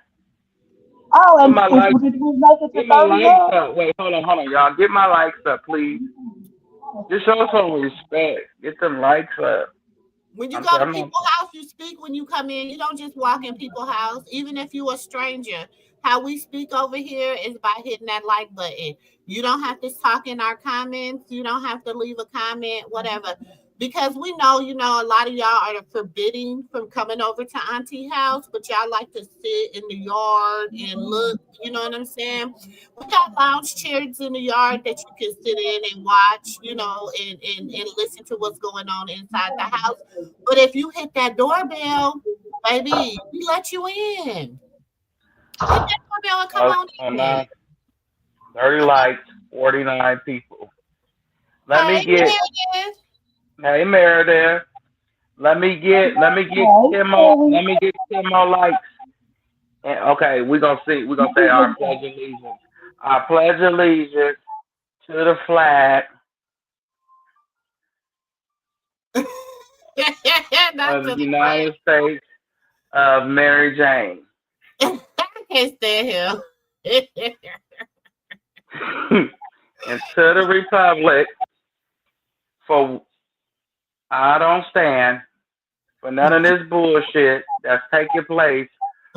Oh, Get and my likes, did we make it to get my 30 likes yet? up. Wait, hold on, y'all. Get my likes up, please. Just show some respect. Get them likes up. When you I'm go sorry, to I'm not. people's house, you speak when you come in. You don't just walk in people's house, even if you're a stranger. How we speak over here is by hitting that like button. You don't have to talk in our comments. You don't have to leave a comment, whatever. Because we know, a lot of y'all are forbidding from coming over to Auntie house, but y'all like to sit in the yard and look, you know what I'm saying? We got lounge chairs in the yard that you can sit in and watch, and listen to what's going on inside the house. But if you hit that doorbell, baby, we let you in. Hit that doorbell and come Oh, on oh, in. 30 likes, 49 people. Let Hey, me get, Meredith. hey Meredith. Let me get Okay, 10 more. okay. Let me get 10 more likes. And okay, we're gonna see. We're gonna say our pledge allegiance. I pledge allegiance to the flag Not of to the the flag. United States of Mary Jane. I can't stand here. And to the republic for I don't stand for none of this bullshit that's taking place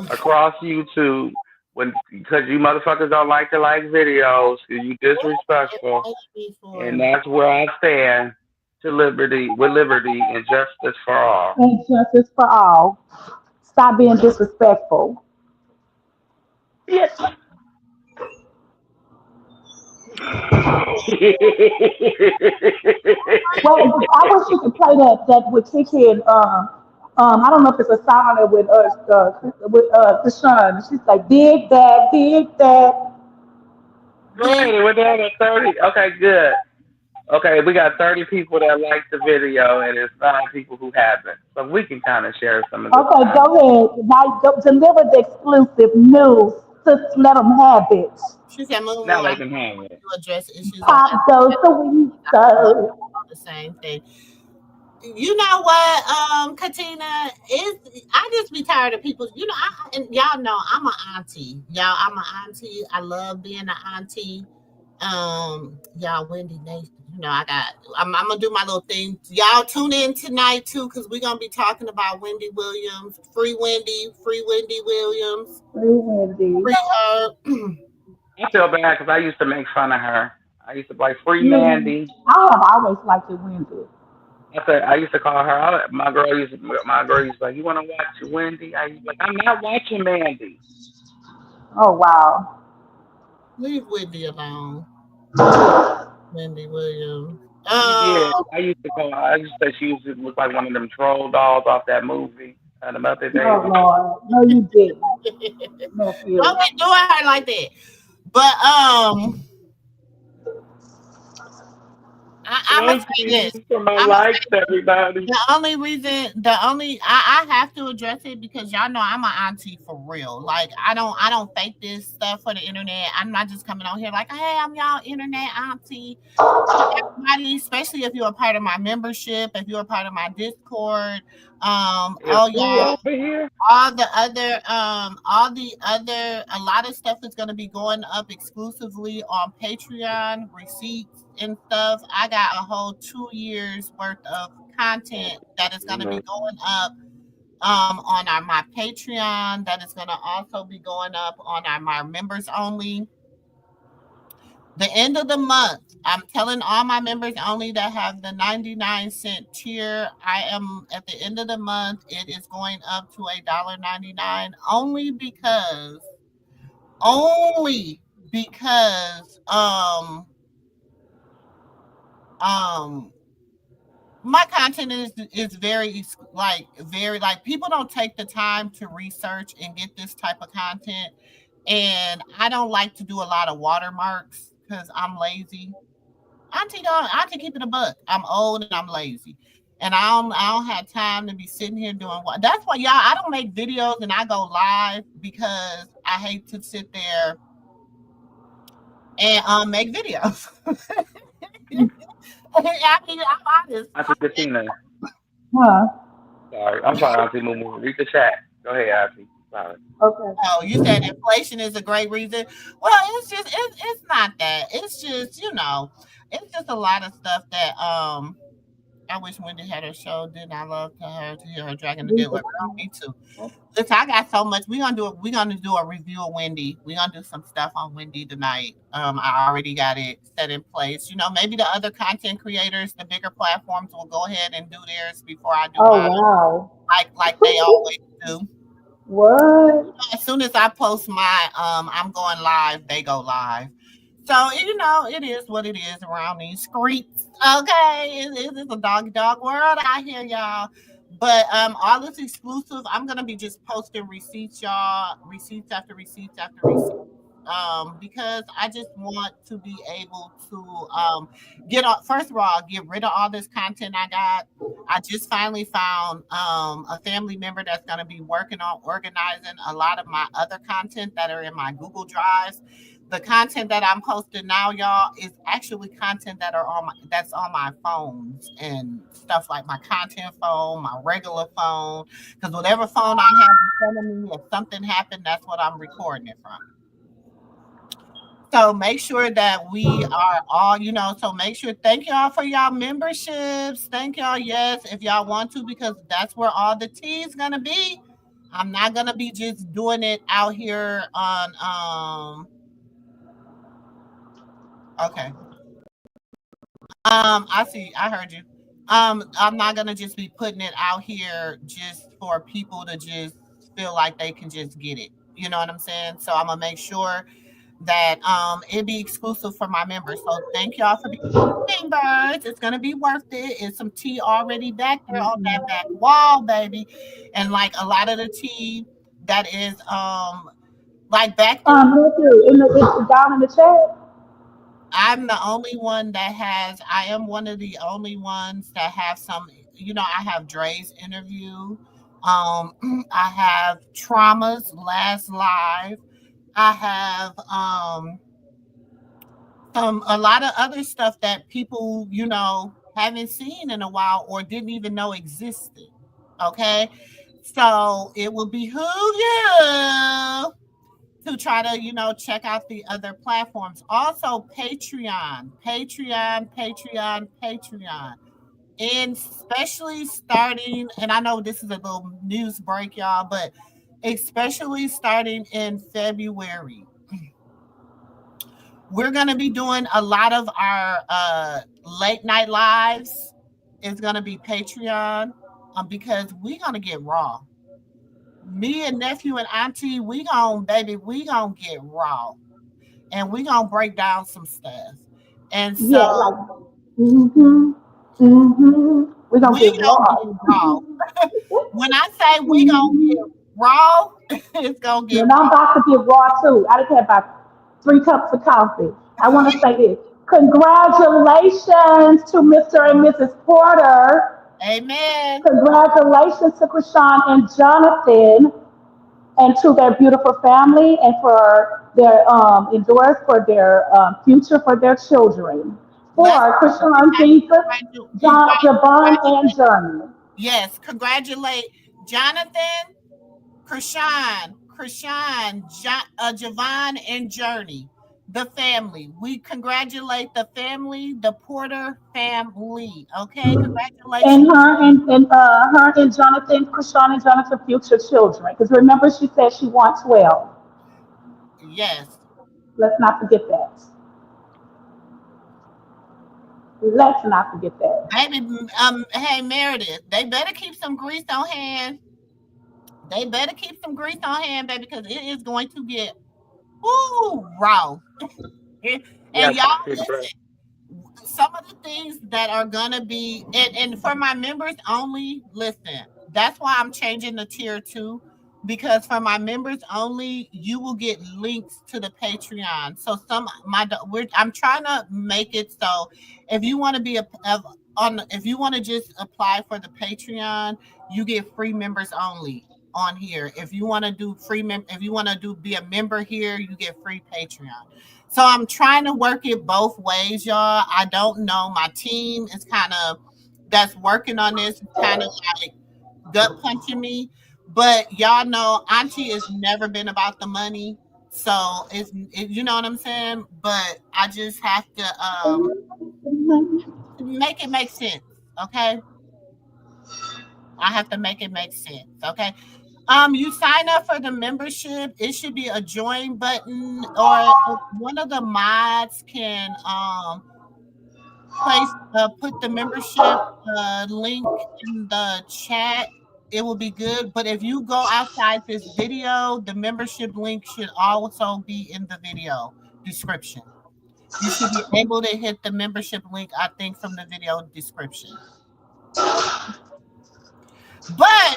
across YouTube when because you motherfuckers don't like to like videos, you disrespectful, and Before. that's where I stand to liberty with liberty and justice for all. And justice for all. Stop being disrespectful. Yes. Well, I wish you could play that with Kiki and I don't know if it's a song or with Chrisean. She's like big that. Big. Great, we're down at 30. Okay, good. Okay, we got 30 people that like the video, and it's 9 people who haven't. So we can kind of share some of this Okay, go content. ahead. Now deliver the exclusive news. Just let them have it. She said, Now "MooMoo, I let them have it. to address issues of Pop goes the weasel. the same thing." You know what, Katina, is I just be tired of people. You know, and y'all know I'm an auntie. Y'all, I'm an auntie. I love being an auntie. Y'all, Wendy Nation. You know, I'm gonna do my little thing. Y'all tune in tonight too, because we're gonna be talking about Wendy Williams, free Wendy Williams, Free Wendy. free her. I feel bad because I used to make fun of her. I used to be like, free Yeah. Mandy. I have always liked it Wendy. I used to call her. My girl used to be like, you want to watch Wendy? I used to be like, I'm not watching Mandy. Oh wow. Leave Wendy alone, Wendy Williams. She did. I used to say she used to look like one of them troll dolls off that movie, the Muppet Oh Baby. Lord. No, you didn't. Don't Nephew. be doing her like that. But I'm gonna Thank say you this. for my I'm gonna likes, say everybody. I have to address it because y'all know I'm an auntie for real. Like I don't fake this stuff for the internet. I'm not just coming on here like, hey, I'm y'all internet auntie. Everybody, especially if you're a part of my membership, if you're a part of my Discord, Is all Pooh y'all, over here? a lot of stuff is going to be going up exclusively on Patreon, receipts and stuff. I got a whole 2 years worth of content that is going to be No. going up on my Patreon, that is going to also be going up on my members only. The end of the month, I'm telling all my members only that have the 99-cent tier, I am at the end of the month, it is going up to $1.99 only because um my content is very like people don't take the time to research and get this type of content, and I don't like to do a lot of watermarks because I'm lazy. Auntie keep it a buck. I'm old and I'm lazy. And I don't have time to be sitting here doing what that's why y'all I don't make videos and I go live because I hate to sit there and make videos. I'm honest. Auntie Katina. Huh. Sorry. I'm sorry, Auntie Moo. Read the chat. Go ahead, Auntie. Sorry. Okay. Oh, you said inflation is a great reason. Well, it's not that. It's just, it's just a lot of stuff that I wish Wendy had her show. Didn't I love to hear her dragging the We good just, word? Me too. Listen, I got so much. We're gonna do a review of Wendy. We're gonna do some stuff on Wendy tonight. I already got it set in place. Maybe the other content creators, the bigger platforms will go ahead and do theirs before I do oh mine, wow. like they always do. What? As soon as I post my I'm going live, they go live. So it is what it is around these streets. Okay, it's a dog world out here, y'all. But all this exclusive. I'm gonna be just posting receipts, y'all. Receipts after receipts after receipts. Because I just want to be able to first of all, get rid of all this content I got. I just finally found a family member that's going to be working on organizing a lot of my other content that are in my Google Drives. The content that I'm posting now, y'all, is actually content that's on my phones and stuff like my content phone, my regular phone. Because whatever phone I have in front of me, if something happened, that's what I'm recording it from. So make sure that we are all, so make sure, thank y'all for y'all memberships. Thank y'all, yes, if y'all want to, because that's where all the tea is gonna be. I'm not gonna be just doing it out here on okay. I heard you. I'm not gonna just be putting it out here just for people to just feel like they can just get it. You know what I'm saying? So I'm gonna make sure that it'd be exclusive for my members. So thank y'all for being members. It's gonna be worth it. It's some tea already back there on that back wall, baby. And like a lot of the tea that is like back there. Matthew, it's down in the chat. I'm the only one that has, I am one of the only ones that have some, I have Dre's interview. I have Trauma's last live. I have a lot of other stuff that people, haven't seen in a while or didn't even know existed. Okay. So it will behoove you to try to, check out the other platforms. Also, Patreon. And especially starting, and I know this is a little news break, y'all, but especially starting in February, we're going to be doing a lot of our late night lives. It's going to be Patreon because we're going to get raw. Me and nephew and auntie, we gonna get raw, and we gonna break down some stuff. And Yeah, so, like, we're gonna we get gonna raw. get raw. When I say we gonna get raw, it's gonna get And I'm raw. about to get raw too. I just had about 3 cups of coffee. I want to say this. Congratulations to Mr. and Mrs. Porter. Amen. Congratulations to Chrisean and Jonathan and to their beautiful family and for their endurance for their future for their children. Let's For Chrisean Jesus, John, Javon, and congratulate. Journey. Yes, congratulate Jonathan, Javon, and Journey, the family. We congratulate the family, the Porter family. Okay, And congratulations. her and Jonathan, Chrisean and Jonathan, future children. Because remember, she said she wants 12. Yes, Let's not forget that. Let's not forget that. baby. Hey Meredith, they better keep some grease on hand. They better keep some grease on hand, baby, because it is going to get raw. Yeah, And y'all it's right. listen. Some of the things that are gonna be and for my members only, listen, that's why I'm changing the tier two, because for my members only you will get links to the Patreon. So I'm trying to make it so if you want to be if you want to just apply for the Patreon, you get free members only on here. If you want to do if you want to do be a member here, you get free Patreon. So I'm trying to work it both ways, y'all. I don't know. My team is kind of that's working on this, kind of like gut punching me. But y'all know Auntie has never been about the money. So you know what I'm saying? But I just have to make it make sense. Okay. I have to make it make sense. Okay. You sign up for the membership. It should be a join button, or if one of the mods can put the membership link in the chat. It will be good. But if you go outside this video, the membership link should also be in the video description. You should be able to hit the membership link, I think, from the video description. But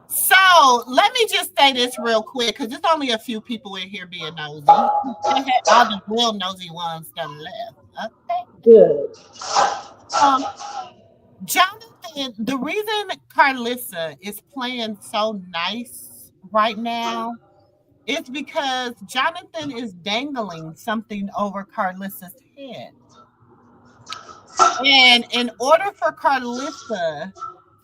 so let me just say this real quick, because there's only a few people in here being nosy. All the real nosy ones that left. Okay. Good. Jonathan, the reason Carlissa is playing so nice right now is because Jonathan is dangling something over Carlissa's head. And in order for Carlissa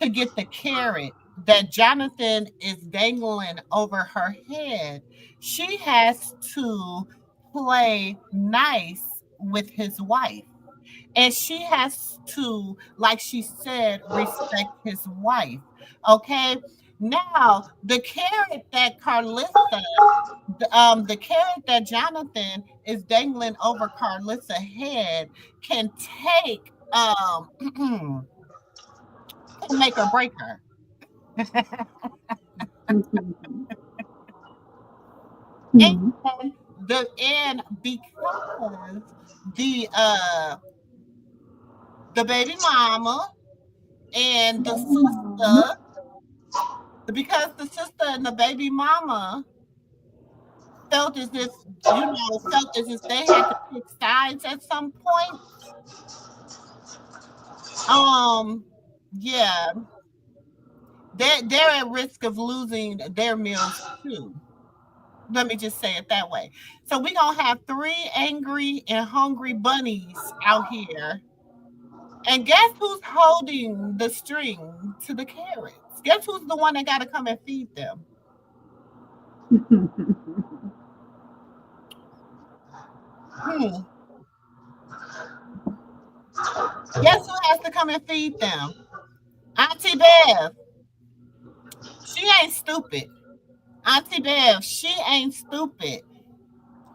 to get the carrot that Jonathan is dangling over her head, she has to play nice with his wife. And she has to, like she said, respect his wife. Okay. Now, the carrot that the carrot that Jonathan is dangling over Carlissa's head can take can make or break her. And because the baby mama and the sister, because the sister and the baby mama felt as if they had to pick sides at some point. Yeah, they're at risk of losing their meals too. Let me just say it that way. So we're gonna have 3 angry and hungry bunnies out here. And guess who's holding the string to the carrots? Guess who's the one that gotta come and feed them? Guess who has to come and feed them? Auntie Bev. She ain't stupid. Auntie Bev, she ain't stupid.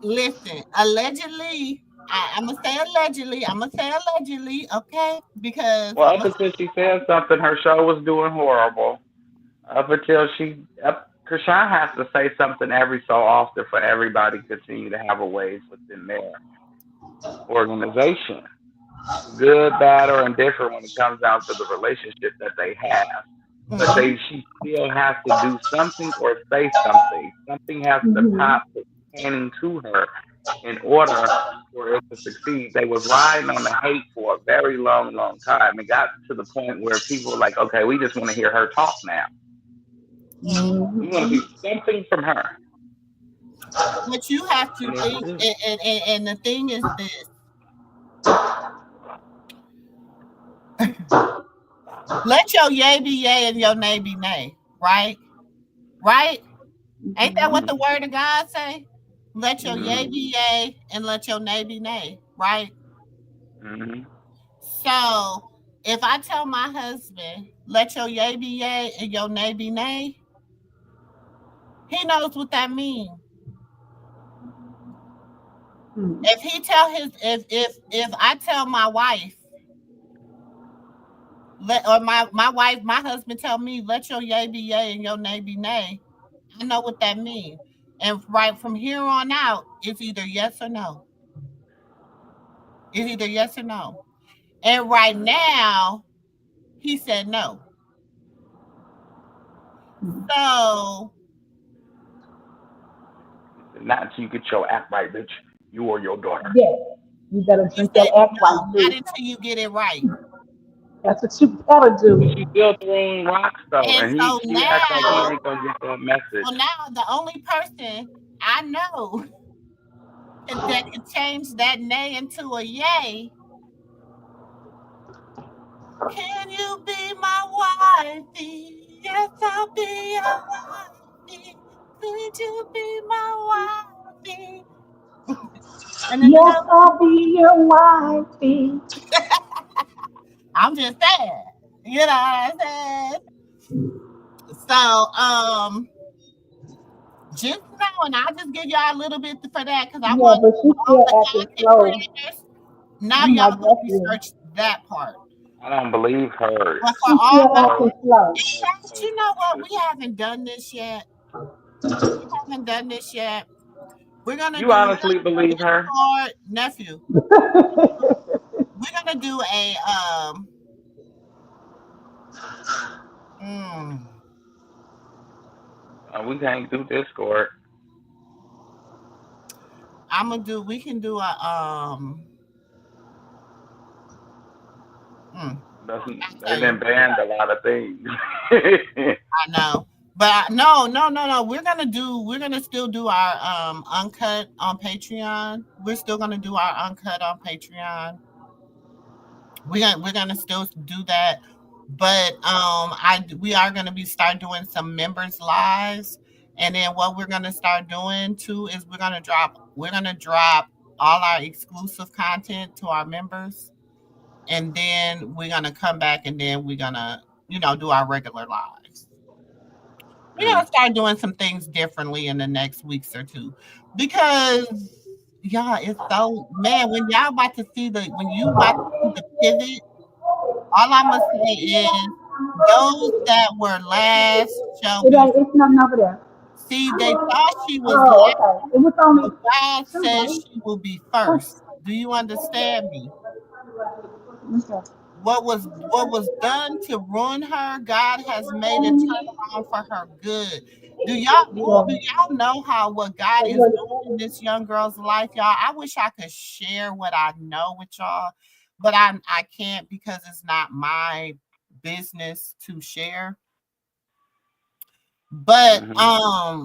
Listen, allegedly, I'm gonna say allegedly, okay? Because Well, up until she said something, her show was doing horrible. Up until Chrisean has to say something every so often for everybody to continue to have a wave within their organization. Good, bad, or indifferent when it comes down to the relationship that they have. But she still has to do something or say something. Something has to pop pertaining to her in order for it to succeed. They was riding on the hate for a very long, long time. It got to the point where people were like, okay, we just want to hear her talk now. We want to see something from her. But you have to think, and the thing is this. Let your yay be yay and your nay be nay, right? Right? Ain't that what the word of God say? Let your yay be yay and let your nay be nay, right? So if I tell my husband, let your yay be yay and your nay be nay, he knows what that means. If he tell if I tell my wife, my husband tell me, let your yay be yay and your nay be nay, I know what that means. And right from here on out, it's either yes or no. It's either yes or no. And right now, he said no. So not until you get your act right, bitch. You or your daughter. Yeah, you better drink that act right, not until you get it right. That's what you better do. But she still throwing rocks though, and and so he acts like he ain't gonna get that message. So now the only person I know that can change that nay into a yay. Can you be my wifey? Yes, I'll be your wifey. Could you be my wifey? Yes, I'll be your wifey. I'm just saying. You know what I'm saying? So, just know, and I'll just give y'all a little bit for that because I want but you all still the acting content slow. creators. Now y'all go research that part. I don't believe her. But for She's all still acting slow. you know what? We haven't done this yet. We're gonna You do honestly believe her? nephew. We're gonna do a We can't do Discord. we can do a They've been banned a lot of things. I know. But no. We're gonna still do our uncut on Patreon. We're still gonna do our uncut on Patreon. We're gonna still do that. But we are gonna start doing some members lives. And then what we're gonna start doing too is we're gonna drop all our exclusive content to our members. And then we're gonna come back and then we're gonna, do our regular lives. We're gonna start doing some things differently in the next weeks or two. Because it's so when y'all about to see the pivot, all I'm gonna say is Those that were last shall It be. ain't. It's nothing over there. See, they thought she was Oh, last, okay. It was only but God two, says right? she will be first. Do you understand me? Okay. What was done to ruin her, God has made it turn around for her good. Do y'all do So, y'all know how what God is doing in this young girl's life, y'all? I wish I could share what I know with y'all, but I can't because it's not my business to share. But Hmm.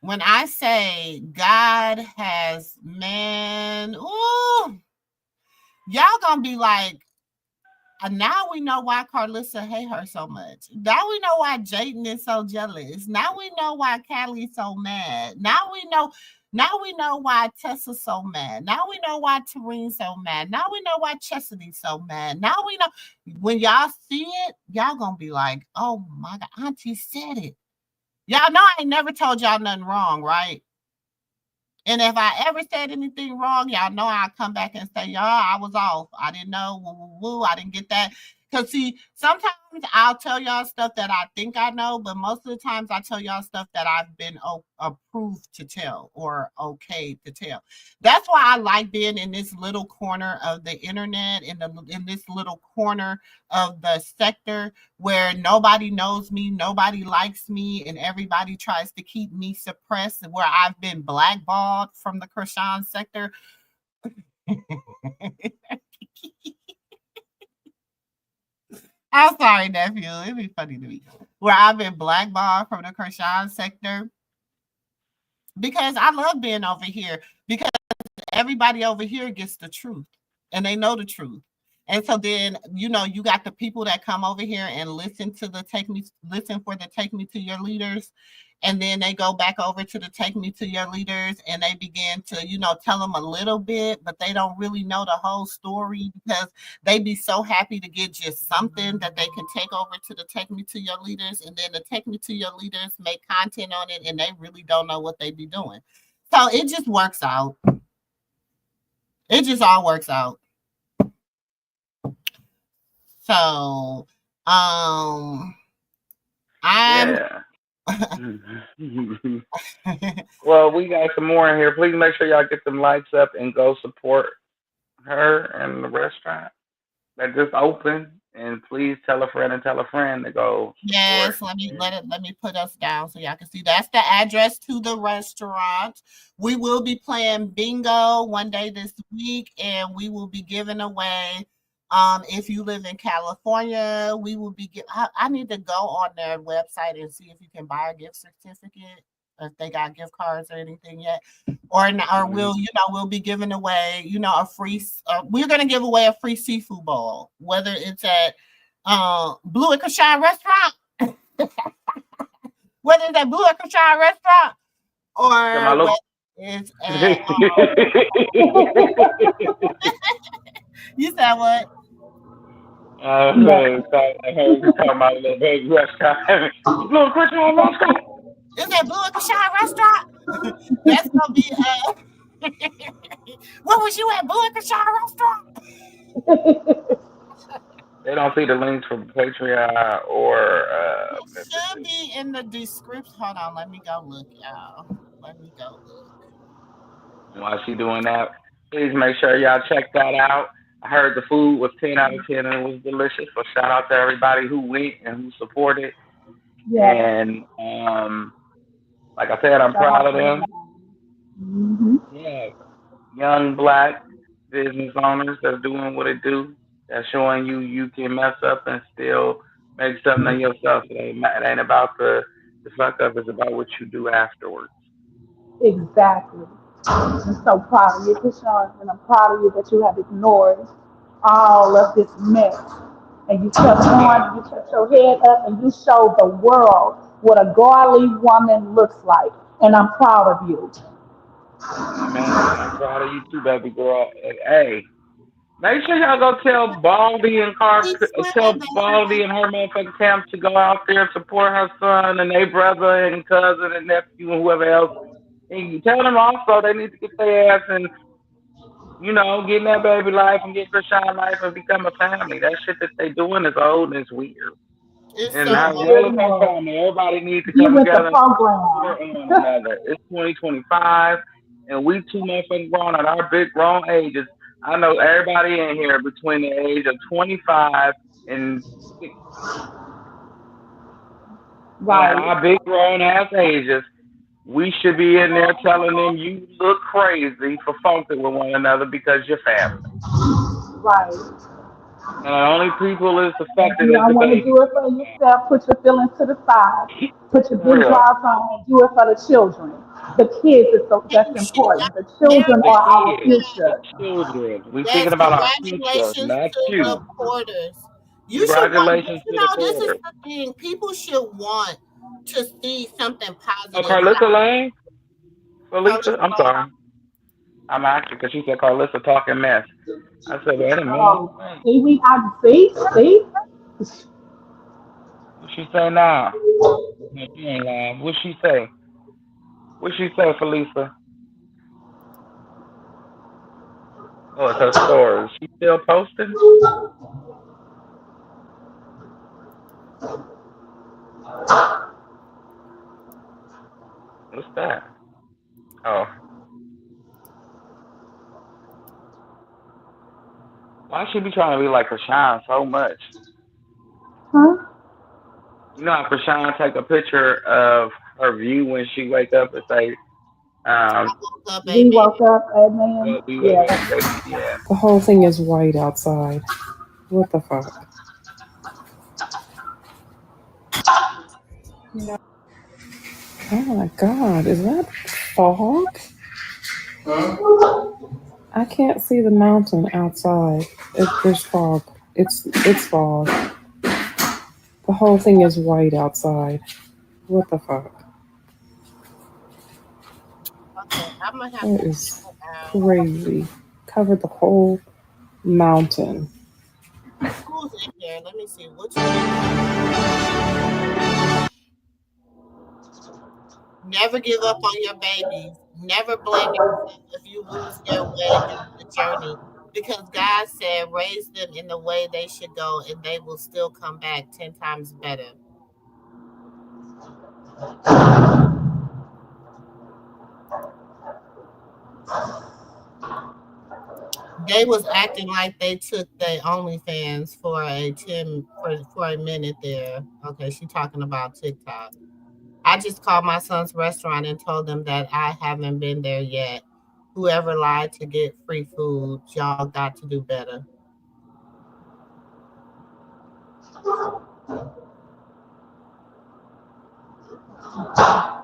when I say God has, man, ooh, y'all gonna be like, now we know why Carlissa hate her so much. Now we know why Jayden is so jealous. Now we know why Callie's so mad. Now we know why Tessa's so mad. Now we know why Tarene's so mad. Now we know why Chesady's so mad. Now we know when y'all see it, y'all gonna be like, oh my god, Auntie said it. Y'all know I ain't never told y'all nothing wrong, right? And if I ever said anything wrong, y'all know I'll come back and say, y'all, I was off. I didn't know. Woo, woo, woo. I didn't get that. Because, see, sometimes I'll tell y'all stuff that I think I know, but most of the times I tell y'all stuff that I've been approved to tell or okay to tell. That's why I like being in this little corner of the internet, in this little corner of the sector where nobody knows me, nobody likes me, and everybody tries to keep me suppressed, where I've been blackballed from the Chrisean sector. I'm sorry, nephew. It'd be funny to me. Where I've been blackballed from the Chrisean sector because I love being over here because everybody over here gets the truth and they know the truth. And so then, you got the people that come over here and listen for the take me to your leaders. And then they go back over to the take me to your leaders and they begin to, tell them a little bit, but they don't really know the whole story because they be so happy to get just something that they can take over to the take me to your leaders. And then the take me to your leaders make content on it and they really don't know what they be doing. So it just works out. It just all works out. So, I'm Yeah. Well, we got some more in here. Please make sure y'all get them likes up and go support her and the restaurant that just opened. And please tell a friend and tell a friend to go support. yes, let me put us down so y'all can see. That's the address to the restaurant. We will be playing bingo one day this week, and we will be giving away. If you live in California, we will be. I need to go on their website and see if you can buy a gift certificate, if they got gift cards or anything yet, or Hmm. we'll be giving away a free. We're gonna give away a free seafood bowl, whether it's at Blue and Chrisean restaurant, whether it's at Blue and Chrisean restaurant Yeah, my or look. whether it's at you said what? no. I heard you talking about a little baby restaurant. You blew a Christian on restaurant? It's at Blue and Chrisean restaurant. That's gonna be what was you at Blue and Chrisean restaurant? They don't see the links from Patreon or It should membership. be in the description. Hold on, let me go look, y'all. Let me go look. While she doing that, please make sure y'all check that out. I heard the food was 10 out of 10 and it was delicious. So shout out to everybody who went and who supported. Yes. And like I said, I'm Shout proud out of to them. everybody. Hmm. Yeah, young black business owners that's doing what it do. That's showing you can mess up and still make something of yourself. It ain't about the fuck up. It's about what you do afterwards. Exactly. I'm so proud of you, Krishan, and I'm proud of you that you have ignored all of this mess. And you kept going, Yeah. and you kept your head up, and you showed the world what a godly woman looks like. And I'm proud of you. Amen. I'm proud of you too, baby girl. And hey, make sure y'all go tell Baldy and Keep tell swimming, Baldy baby. and her motherfucking camp to go out there and support her son and their brother and cousin and nephew and whoever else. And you tell them also they need to get their ass and getting that baby life and get Chrisean life and become a family. That shit that they doing is old and it's weird. It's And so not relevant family. Everybody needs to Get come with the together and program. support one another. It's 2025, and we too motherfucking grown at our big grown ages. I know everybody in here between the age of 25 and 60. And at Right, our big grown ass ages, we should be in there telling them you look crazy for funcking with one another because you're family. right. And the only people that's If affected you is don't the want to baby. do it for yourself, put your feelings to the side. Put your For big real. drives on and do it for the children. The kids is so that's and she important. The now children The are our kids, the future. children. We thinking yes, about our future, congratulations not to the you. porters. You should want, but Congratulations you to the know, this is porter. the thing. People should want to see something Oh, positive Carlissa happen. Lane? Carlissa? I'm Carlisa, sorry. I'm asking because she said Carlissa talking mess. I said, wait a minute. Oh, Wait. see, see. What she say now? No, she ain't lying. What she say? What she say, Felisa? Oh, it's her story. She still posting? What's that? Oh, why she be trying to be like Chrisean so much? Huh? You know how Chrisean take a picture of her view when she wake up and say, woke up, We amen. woke up, amen. well, we wake Yeah. up and say, yeah. The whole thing is white outside. What the fuck? Oh my god, is that fog? I can't see the mountain outside. There's fog. It's fog. The whole thing is white outside. What the fuck? Okay, I'm gonna have That to is figure out crazy. Covered the whole mountain. who's in here. Let me see which one. Never give up on your babies. Never blame yourself if you lose their way during the journey. Because God said, raise them in the way they should go, and they will still come back 10 times better. They was acting like they took their OnlyFans for for a minute there. Okay, she talking about TikTok. I just called my son's restaurant and told them that I haven't been there yet. Whoever lied to get free food, y'all got to do better.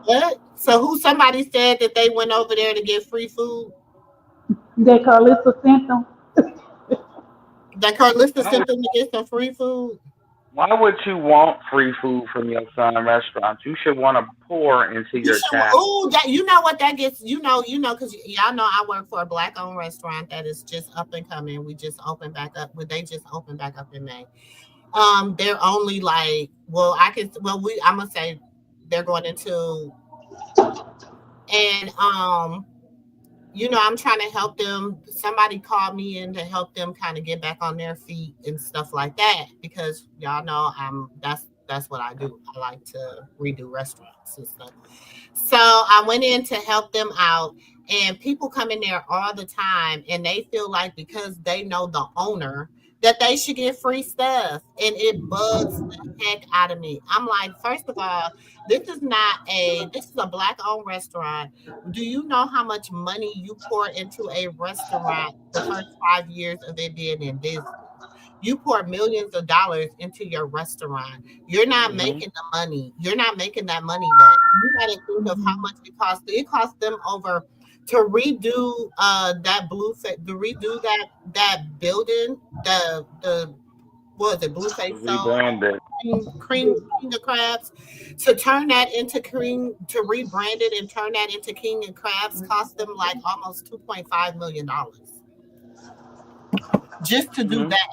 What? So who somebody said that they went over there to get free food? That Carlissa sent them. That Carlista Why sent would, them to get some free food? why would you want free food from your son restaurant? You should want to pour into You your should. child. Oh, that you know what that gets. Because y'all know I work for a black-owned restaurant that is just up and coming. We just opened back up. Well, they just opened back up in May. They're only like, well, I can. Well, I'm gonna say they're going into, and I'm trying to help them. Somebody called me in to help them kind of get back on their feet and stuff like that because y'all know that's what I do. I like to redo restaurants and stuff. So I went in to help them out, and people come in there all the time, and they feel like because they know the owner that they should get free stuff, and it bugs the heck out of me. I'm like, first of all, this is a black-owned restaurant. Do you know how much money you pour into a restaurant the first 5 years of it being in business? You pour millions of dollars into your restaurant. You're not Hmm. making the money. You're not making that money back. You got to think of how much it costs. It costs them over to redo that to redo that building, the what was it, Blueface soul Rebranded. King of Crabs, to turn that into cream, to rebrand it and turn that into King and Crabs cost them like almost $2.5 million just to do Hmm. that.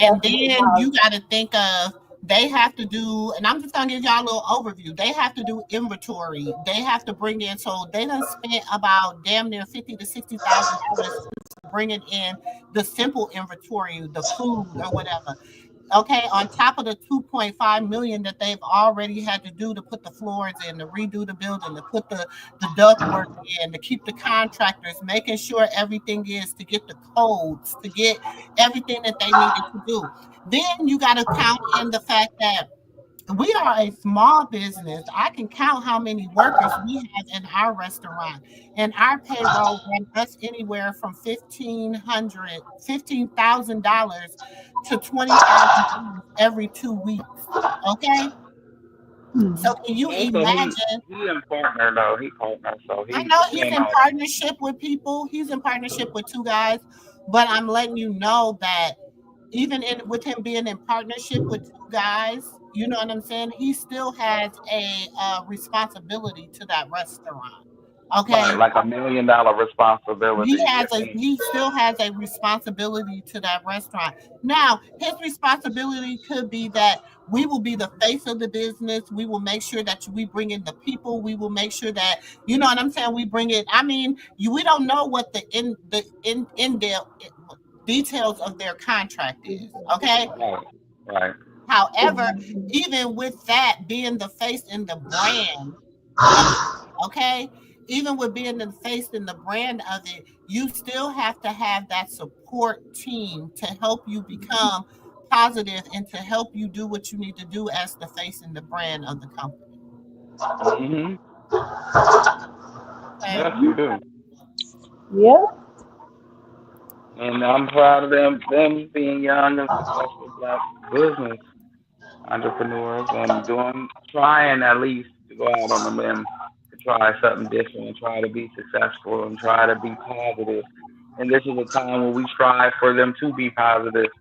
And That's it. then Right. you got to think of they have to do, and I'm just gonna give y'all a little overview. They have to do inventory. They have to bring in, so they done spent about damn near $50,000 to $60,000 bringing in the simple inventory, the food or whatever. Okay, on top of the 2.5 million that they've already had to do to put the floors in, to redo the building, to put the ductwork in, to keep the contractors, making sure everything is, to get the codes, to get everything that they needed to do. Then you got to count in the fact that we are a small business. I can count how many workers we have in our restaurant, and our payroll runs us anywhere from $15,000 to $20,000 every 2 weeks. Okay, so can you Also, imagine? he in partner though. He partner, so I he know he's paying in all that. partnership with people. He's in partnership with two guys, but I'm letting you know that even with him being in partnership with two guys, you know what I'm saying? He still has a responsibility to that restaurant. Right, Okay, like $1 million responsibility. he still has a responsibility to that restaurant. Now, his responsibility could be that we will be the face of the business. We will make sure that we bring in the people. We will make sure that, you know what I'm saying, we bring it. I mean, we don't know what in details of their contract is. Okay. Right, right. However, even with that being the face and the brand of it, okay, even with being the face and the brand of it, you still have to have that support team to help you become positive and to help you do what you need to do as the face and the brand of the company. Mm-hmm. Okay. Yes, you do. Yeah. And I'm proud of them being young and successful black business entrepreneurs and trying at least to go out on a limb to try something different and try to be successful and try to be positive. And this is a time when we strive for them to be positive,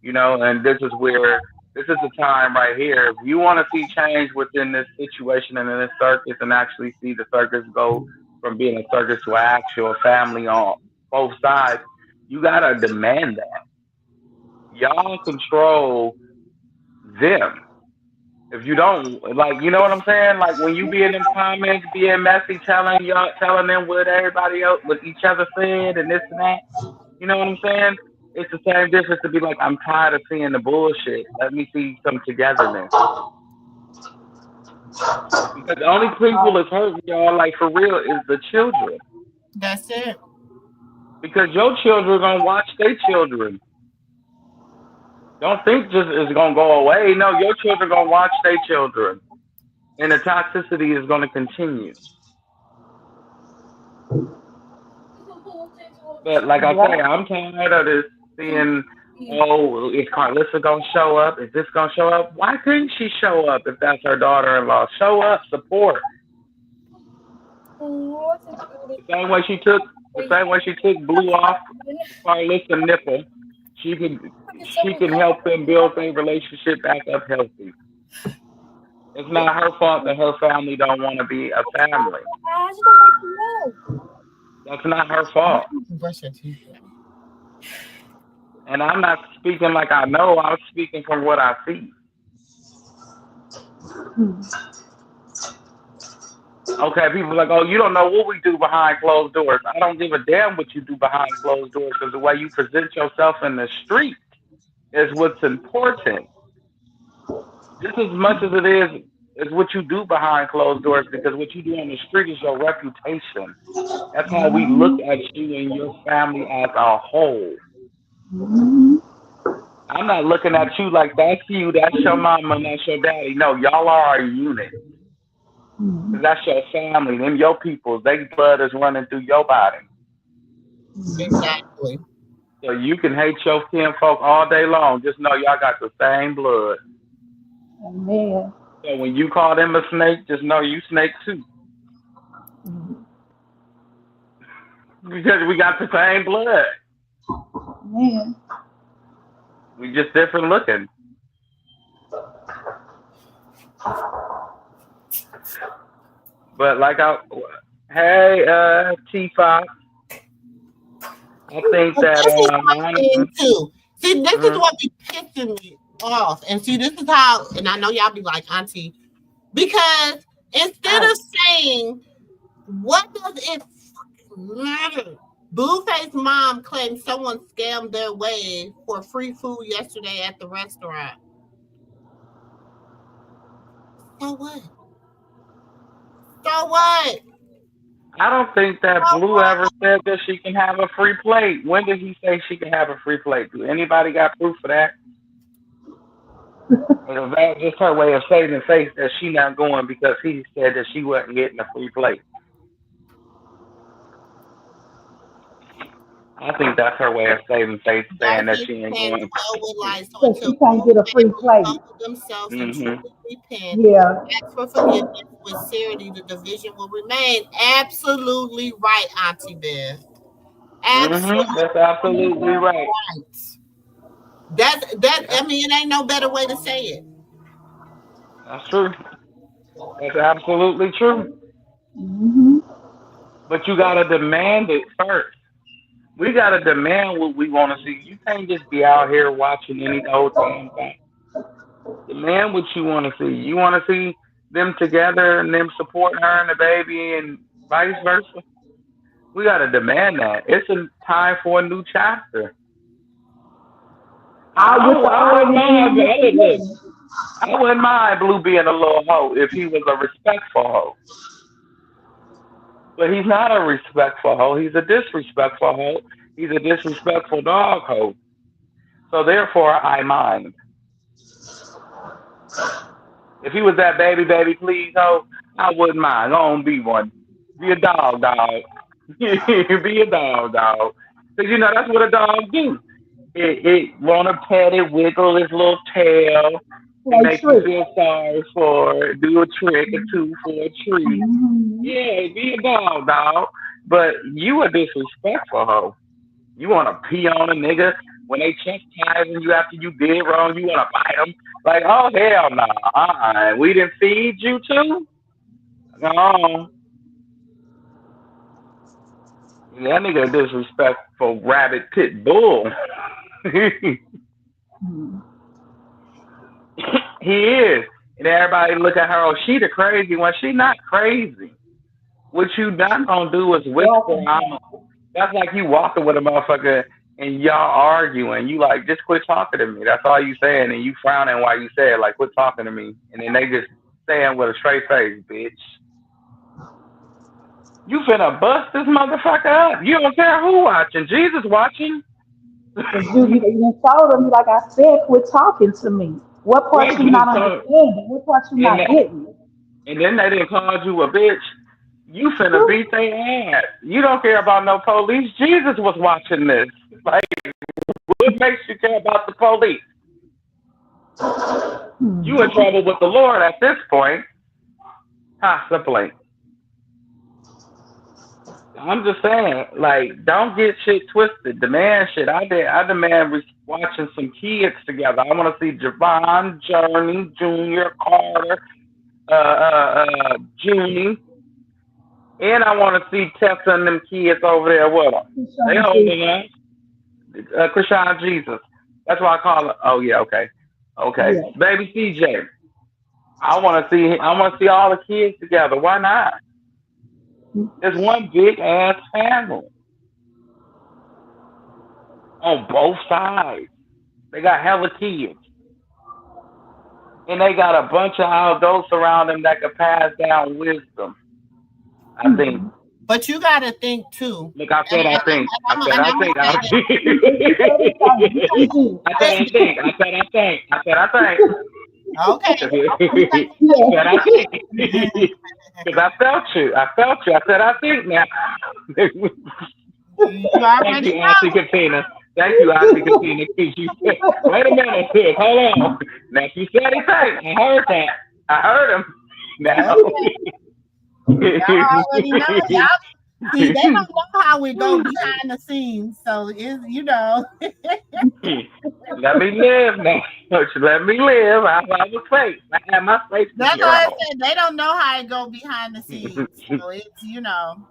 and this is the time right here. If you want to see change within this situation and in this circus and actually see the circus go from being a circus to an actual family on both sides, you gotta demand that. Y'all control them. If you don't, like, you know what I'm saying? Like when you be in them comments, being messy, telling them what everybody else, what each other said, and this and that. You know what I'm saying? It's the same difference to be like, I'm tired of seeing the bullshit. Let me see some togetherness. Because the only people that's hurting y'all, like for real, is the children. That's it. Because your children gonna watch their children. Don't think just it's gonna go away. No, your children gonna watch their children, and the toxicity is gonna continue. But like I say, I'm tired of this seeing. Oh, is Carlissa gonna show up? Is this gonna show up? Why couldn't she show up if that's her daughter-in-law? Show up, support. The same way she took Blue off Carlissa nipple. She can help them build their relationship back up healthy. It's not her fault that her family don't want to be a family. That's not her fault. Brush your teeth. And I'm not speaking like I know. I'm speaking from what I see. Okay, people are like, oh, you don't know what we do behind closed doors. I don't give a damn what you do behind closed doors because the way you present yourself in the street is what's important. Just as much as it is what you do behind closed doors, because what you do on the street is your reputation. That's how we look at you and your family as a whole. I'm not looking at you like that's you, that's your mama, and that's your daddy. No, y'all are a unit. That's your family, them your people. Their blood is running through your body. Exactly. So you can hate your kinfolk all day long. Just know y'all got the same blood. Amen. So when you call them a snake, just know you snake too. Because we got the same blood. Amen. We just different looking. But like hey, T-Fox. I think that this is my thing too. See, this is what be pissing me off. And see, this is how, and I know y'all be like, Auntie, because instead of saying, what does it matter? Blueface mom claimed someone scammed their way for free food yesterday at the restaurant. So what? So what? I don't think that Blue ever said that she can have a free plate. When did he say she can have a free plate? Do anybody got proof of that? Or is that just her way of saving face that she not going because he said that she wasn't getting a free plate? I think that's her way of saving face, saying that she ain't going. So she can't get a free plate. Themselves and truly repent. Yeah. Ask for forgiveness with sincerity. The division will remain. Absolutely right, Auntie Beth. Absolutely. That's absolutely right. That. I mean, it ain't no better way to say it. That's true. That's absolutely true. Mm-hmm. But you gotta demand it first. We gotta demand what we want to see. You can't just be out here watching any old damn thing. Demand what you want to see. You want to see them together and them supporting her and the baby and vice versa. We gotta demand that. It's a time for a new chapter. I wouldn't mind Blue being a little hoe if he was a respectful hoe. But he's not a respectful hoe. He's a disrespectful hoe. He's a disrespectful dog hoe. So therefore, I mind. If he was that baby, please hoe, I wouldn't mind. Don't be one. Be a dog. Be a dog. Because, you know, that's what a dog do. It want to pet it, wiggle its little tail, make you feel sorry for it, do a trick or two for a treat. Yeah, be a dog. But you a disrespectful hoe. You want to pee on a nigga when they chastising you after you did wrong. You want to bite them. Like, oh, hell no. We didn't feed you too? No. That nigga disrespectful rabbit pit bull. He is. And everybody look at her, oh, she the crazy one. She not crazy. What you not gonna do is whisper. That's like you walking with a motherfucker and y'all arguing. You like, just quit talking to me. That's all you saying. And you frowning while you say it, like, quit talking to me. And then they just saying with a straight face, bitch. You finna bust this motherfucker up. You don't care who watching. Jesus watching. You told them, like I said, quit talking to me. What part you not understanding? What part you not getting? And then they didn't call you a bitch. You finna beat their ass. You don't care about no police. Jesus was watching this. Like, what makes you care about the police? You in trouble with the Lord at this point. Possibly. I'm just saying, like, don't get shit twisted. Demand shit. I demand watching some kids together. I want to see Javon, Journey, Junior, Carter, Junie. And I want to see Tessa and them kids over there with them. They holding us. Chrisean Jesus. That's why I call it. Oh yeah, okay. Yeah. Baby CJ. I want to see all the kids together. Why not? There's one big ass family on both sides. They got hella kids. And they got a bunch of adults around them that can pass down wisdom. I think. But you got to think too. Look, I said I think. Okay. Because I felt you. I said I think now. Thank you, Auntie Katina. Thank you, Auntie Katina. Wait a minute, sis. Hold on. Now she said he think. I heard that. I heard him. Now. Y'all already know. See, they don't know how we go behind the scenes, so it's, you know. Let me live now. Let me live. I was fake. I had my face. That's why I said they don't know how it go behind the scenes, so it's, you know.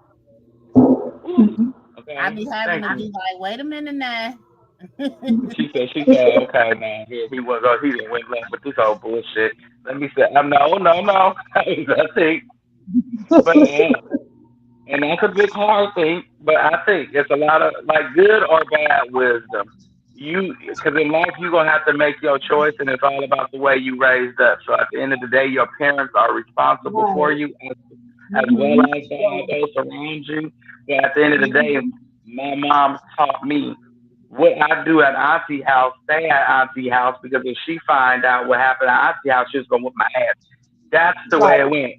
Okay. I be having to be like, wait a minute now. She said, okay, man. Here he was. He didn't went left with this whole bullshit. Let me say, no. I think. But yeah. And that's a big hard thing, but I think it's a lot of like good or bad wisdom. Because in life you're gonna have to make your choice, and it's all about the way you raised up. So at the end of the day, your parents are responsible for Right. you, as well Mm-hmm. as So, those around you. But at the end of the day, mm-hmm. my mom taught me what I do at Auntie house, stay at Auntie house, because if she find out what happened at Auntie house, she's gonna whip my ass. That's the way Right. it went.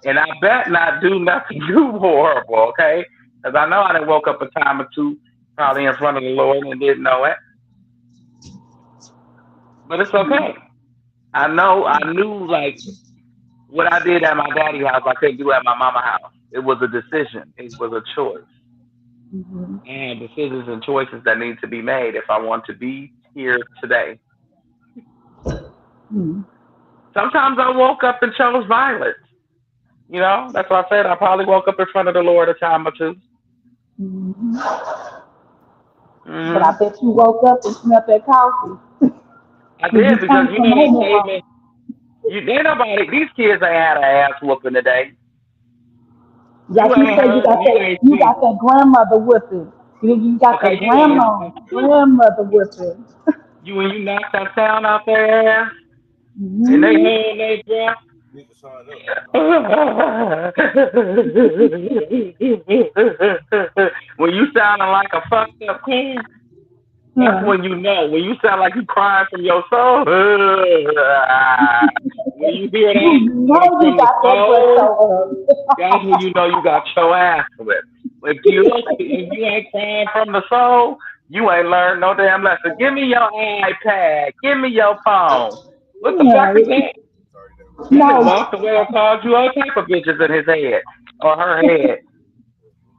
And I bet not do nothing too horrible, okay? Because I know I done woke up a time or two, probably in front of the Lord and didn't know it. But it's okay. I knew like what I did at my daddy house, I couldn't do at my mama house. It was a decision. It was a choice. Mm-hmm. And decisions and choices that need to be made if I want to be here today. Mm-hmm. Sometimes I woke up and chose violence. That's why I said I probably woke up in front of the Lord a time or two. Mm-hmm. But I Hmm. bet you woke up and smelled that coffee I because you did because came from they home saved alone. me. Ain't nobody. These kids ain't had an ass whooping today. You Like you ain't said, heard. You ain't you seen. got that grandmother whipping. You got Okay, that grandmother whipping. you when you knock that sound out their ass and they Mm-hmm. hold their breath. When you sounding like a fucked up kid, that's Huh. when you know. When you sound like you crying from your soul, when you hear You that coming know you from the got that breath soul, so that's when you know you got your ass whipped. If you ain't crying from the soul, you ain't learned no damn lesson. Give me your iPad. Give me your phone. What the fuck is right. that? He just No, walked away and called you all type of bitches in his head or her head.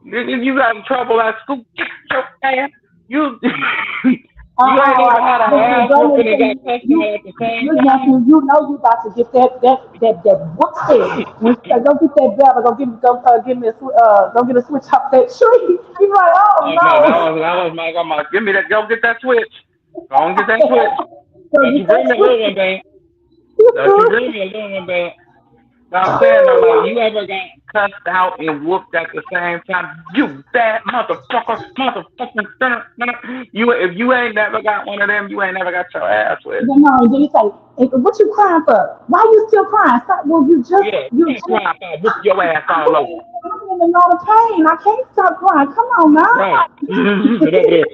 You got in trouble at school. Get your ass. You you ain't never like had an listen, ass go whooping and got listen. cussed You, out at the same you time. nephew, you know you about to get that what's it? When you say go get that bell, give me go get a switch off that tree. You're like, Oh no, oh that was my grandma. Give me that. Go get that switch. Go and get that switch. no. Go Don't get you bring that me a little one switch. back. Don't you bring me a little one back. But I'm saying though, like you ever got cussed out and whooped at the same time? You bad motherfucker, motherfucking. You if you ain't never got one of them, you ain't never got your ass whipped. Then no, then you say, hey, what you crying for? Why you still crying? Stop. Well, Yeah, you stop just crying, I'll whoop your ass all over. I'm in a lot of pain. I can't stop crying. Come on Right. now. You sit up there.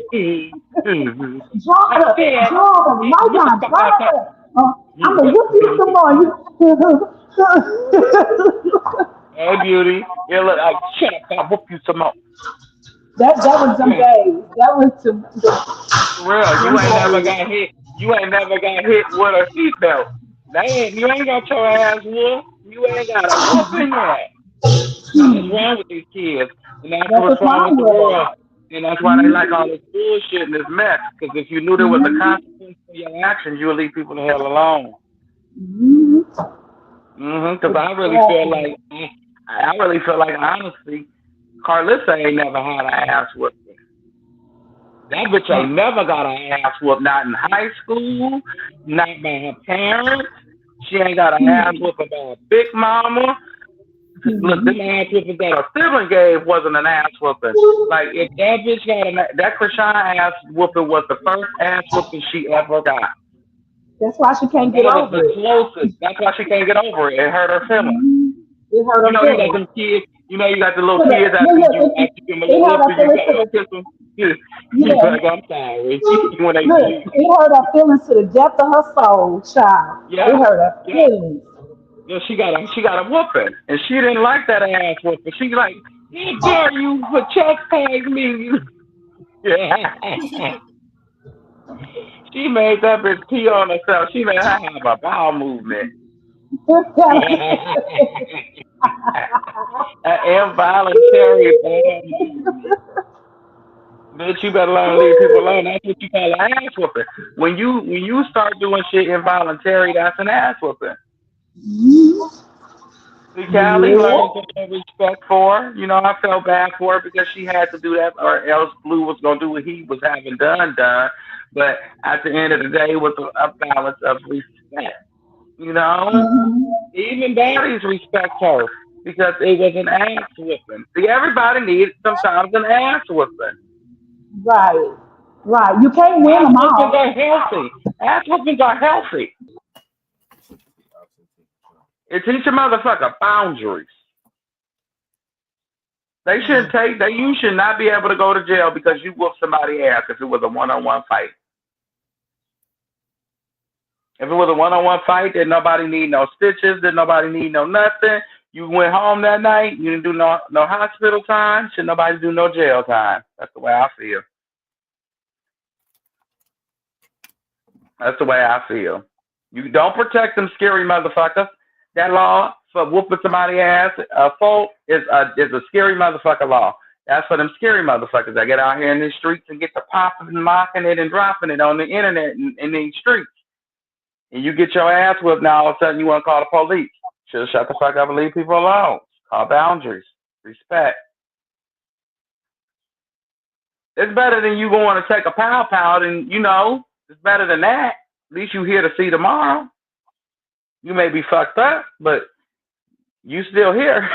I said, Draw the get the lifeline, fuck right out up there. there. I'm gonna whoop you some more. Hey, beauty. Yeah, look, shut up, I'll whoop you some more. That was them Yeah. days. That was For real, them you ain't never days. got hit. You ain't never got hit with a seatbelt. You ain't got your ass whooped. You ain't got a whooping yet. That's what's wrong with these kids, and that's That's what's what's wrong with wrong the with them. world. And that's why they like all this bullshit and this mess. Because if you knew there was a Mm-hmm. consequence for your actions, you would leave people the hell alone. Mm-hmm. Because Exactly. I really feel like honestly, Carlissa ain't never had an ass whooping. That bitch ain't never got an ass whooped, not in high school, not by her parents. She ain't got an ass whooping by a big mama. Look, Mm-hmm. them ass whoopings that her sibling gave wasn't an ass whooping. Like if that bitch got that Chrisean ass whooping was the first ass whooping she ever got. That's why she can't get That was the over it. closest. That's why she can't get over it. It hurt her feelings. Mm-hmm. It hurt her You got feelings. them kids. You got the little Look, kids look, look, after you give them a it little hurt her whooping, you feelings gotta to go the kiss them. You yeah. like, I'm sorry when they Look, leave. it hurt her feelings to the depth of her soul, child. It Yeah, hurt her yeah. feelings. Yeah, she got a whooping, and she didn't like that ass whooping. She like, how dare you for chastising me? She made that bitch pee on herself. She made her have a bowel movement. An involuntary bowel movement. Bitch, you better learn to leave people alone. That's what you call an ass whooping. When you start doing shit involuntary, that's an ass whooping. See, Callie Yeah. learned to have respect for her. I felt bad for her because she had to do that, or else Blue was gonna do what he was having done. But at the end of the day, it was a balance of respect. You know, Mhm. even daddies respect her. because it was an ass whooping. See, everybody needs sometimes an ass whooping. Right. Right. You can't win Ass them whoopings all. are healthy. Ass whoopings are healthy. It teach a motherfucker boundaries. They shouldn't take that. You should not be able to go to jail because you whooped somebody's ass if it was a one-on-one fight. If it was a one-on-one fight, then nobody need no stitches, then nobody need no nothing. You went home that night, you didn't do no hospital time, should nobody do no jail time. That's the way I feel. That's the way I feel. You don't protect them scary motherfuckers. That law for whooping somebody's ass, fault is a scary motherfucker law. That's for them scary motherfuckers that get out here in these streets and get to popping and mocking it and dropping it on the internet and in these streets. And you get your ass whipped now, all of a sudden you want to call the police. Should have shut the fuck up and leave people alone. Call boundaries. Respect. It's better than you going to take a pow, and it's better than that. At least you here to see tomorrow. You may be fucked up, but you still here.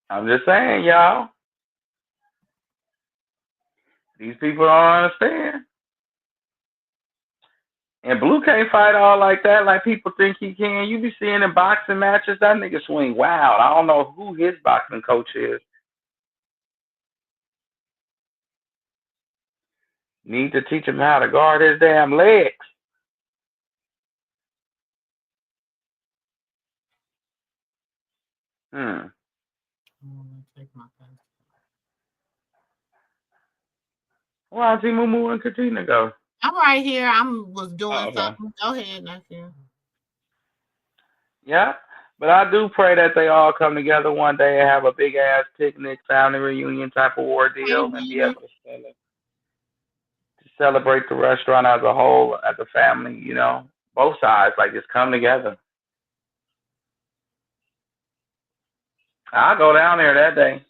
I'm just saying, y'all. These people don't understand. And Blue can't fight all like that, like people think he can. You be seeing in boxing matches, that nigga swing wild. I don't know who his boxing coach is. Need to teach him how to guard his damn legs. Well, I see MooMoo and Katina go. I'm right here. Was doing something. Go ahead, nephew. Yeah, but I do pray that they all come together one day and have a big ass picnic, family reunion type of ordeal, and be able to celebrate the restaurant as a whole, as a family. Both sides like just come together. I'll go down there that day.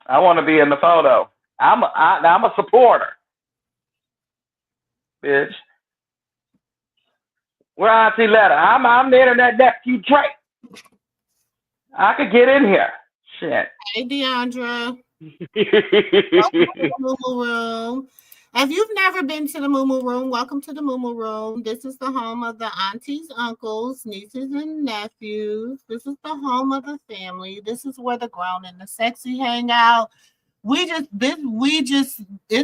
I want to be in the photo. I'm a supporter, bitch. Where Auntie Letta? I'm the internet nephew Drake. I could get in here. Shit. Hey, Deandra. Welcome to the MooMoo Room. If you've never been to the MooMoo Room, welcome to the MooMoo Room. This is the home of the aunties, uncles, nieces, and nephews. This is the home of the family. This is where the grown and the sexy hang out. It's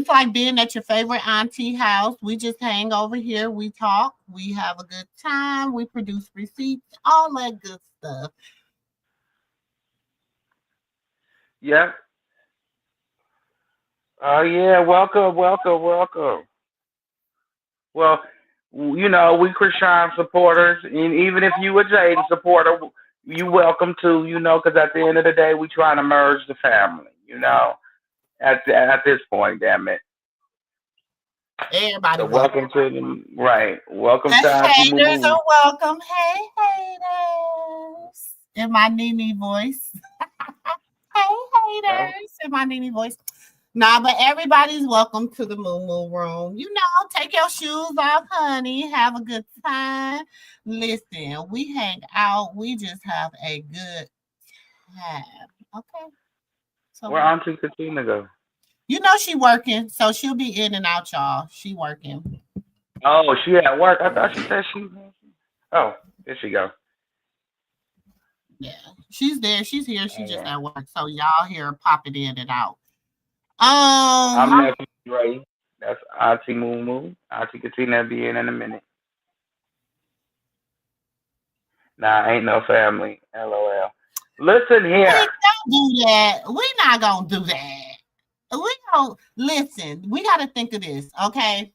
like being at your favorite auntie house. We just hang over here. We talk. We have a good time. We produce receipts, all that good stuff. Yep. Oh, yeah. Welcome. Well, we Chrisean supporters, and even if you a Jaden supporter, you welcome to, because at the end of the day, we trying to merge the family, at this point, damn it. Everybody, so welcome to the right. Welcome the to Auntie haters MooMoo. are welcome. Hey, haters! In my Nene voice. Hey, haters! In my Nene voice. Nah, but everybody's welcome to the MooMoo Room. Take your shoes off, honey. Have a good time. Listen, we hang out. We just have a good time. Okay. So where Auntie Katina go? She working, so she'll be in and out, y'all. She working. Oh, she at work. I thought she said she. Oh, there she go. Yeah, she's there. She's here. She's just at work. So y'all hear popping in and out. I'm Nephew Ray. That's Auntie MooMoo. Auntie Katina be in a minute. Nah, ain't no family. LOL. Listen here. Don't do that. We're not gonna do that. We don't listen. We got to think of this, okay?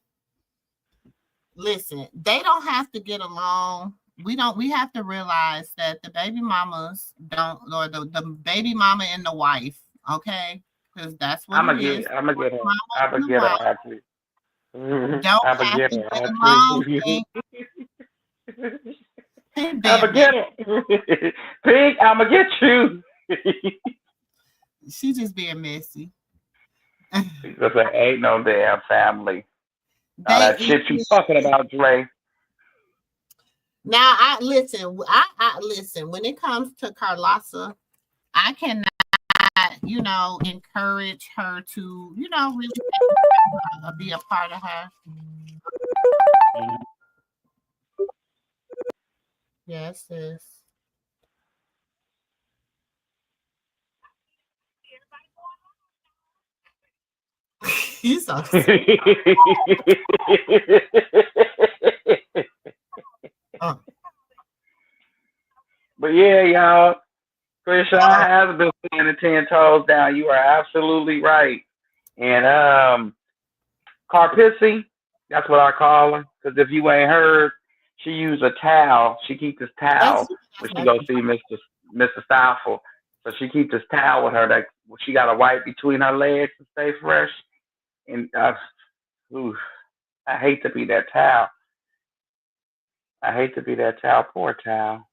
Listen, they don't have to get along. We have to realize that the baby mamas don't, or the baby mama and the wife, okay? Because that's what it is. I'm gonna get her. I'm gonna get her, actually. Don't have to get along. I'm gonna get her. Pink, I'm gonna get you. She's just being messy. Because there ain't no damn family. All They that shit you talking about, Dre. now I listen. I listen. When it comes to Carlosa, I cannot, encourage her to, really be a part of her. Yes, sis. He's so But yeah, y'all, Chrisean has been standing 10 toes down. You are absolutely right. And Carpissy, that's what I call her. Because if you ain't heard, she used a towel. She keeps this towel when she go see Mr. Stoufel. So she keeps this towel with her that she got to wipe between her legs to stay fresh. And oof, I hate to be that towel. I hate to be that towel. Poor towel.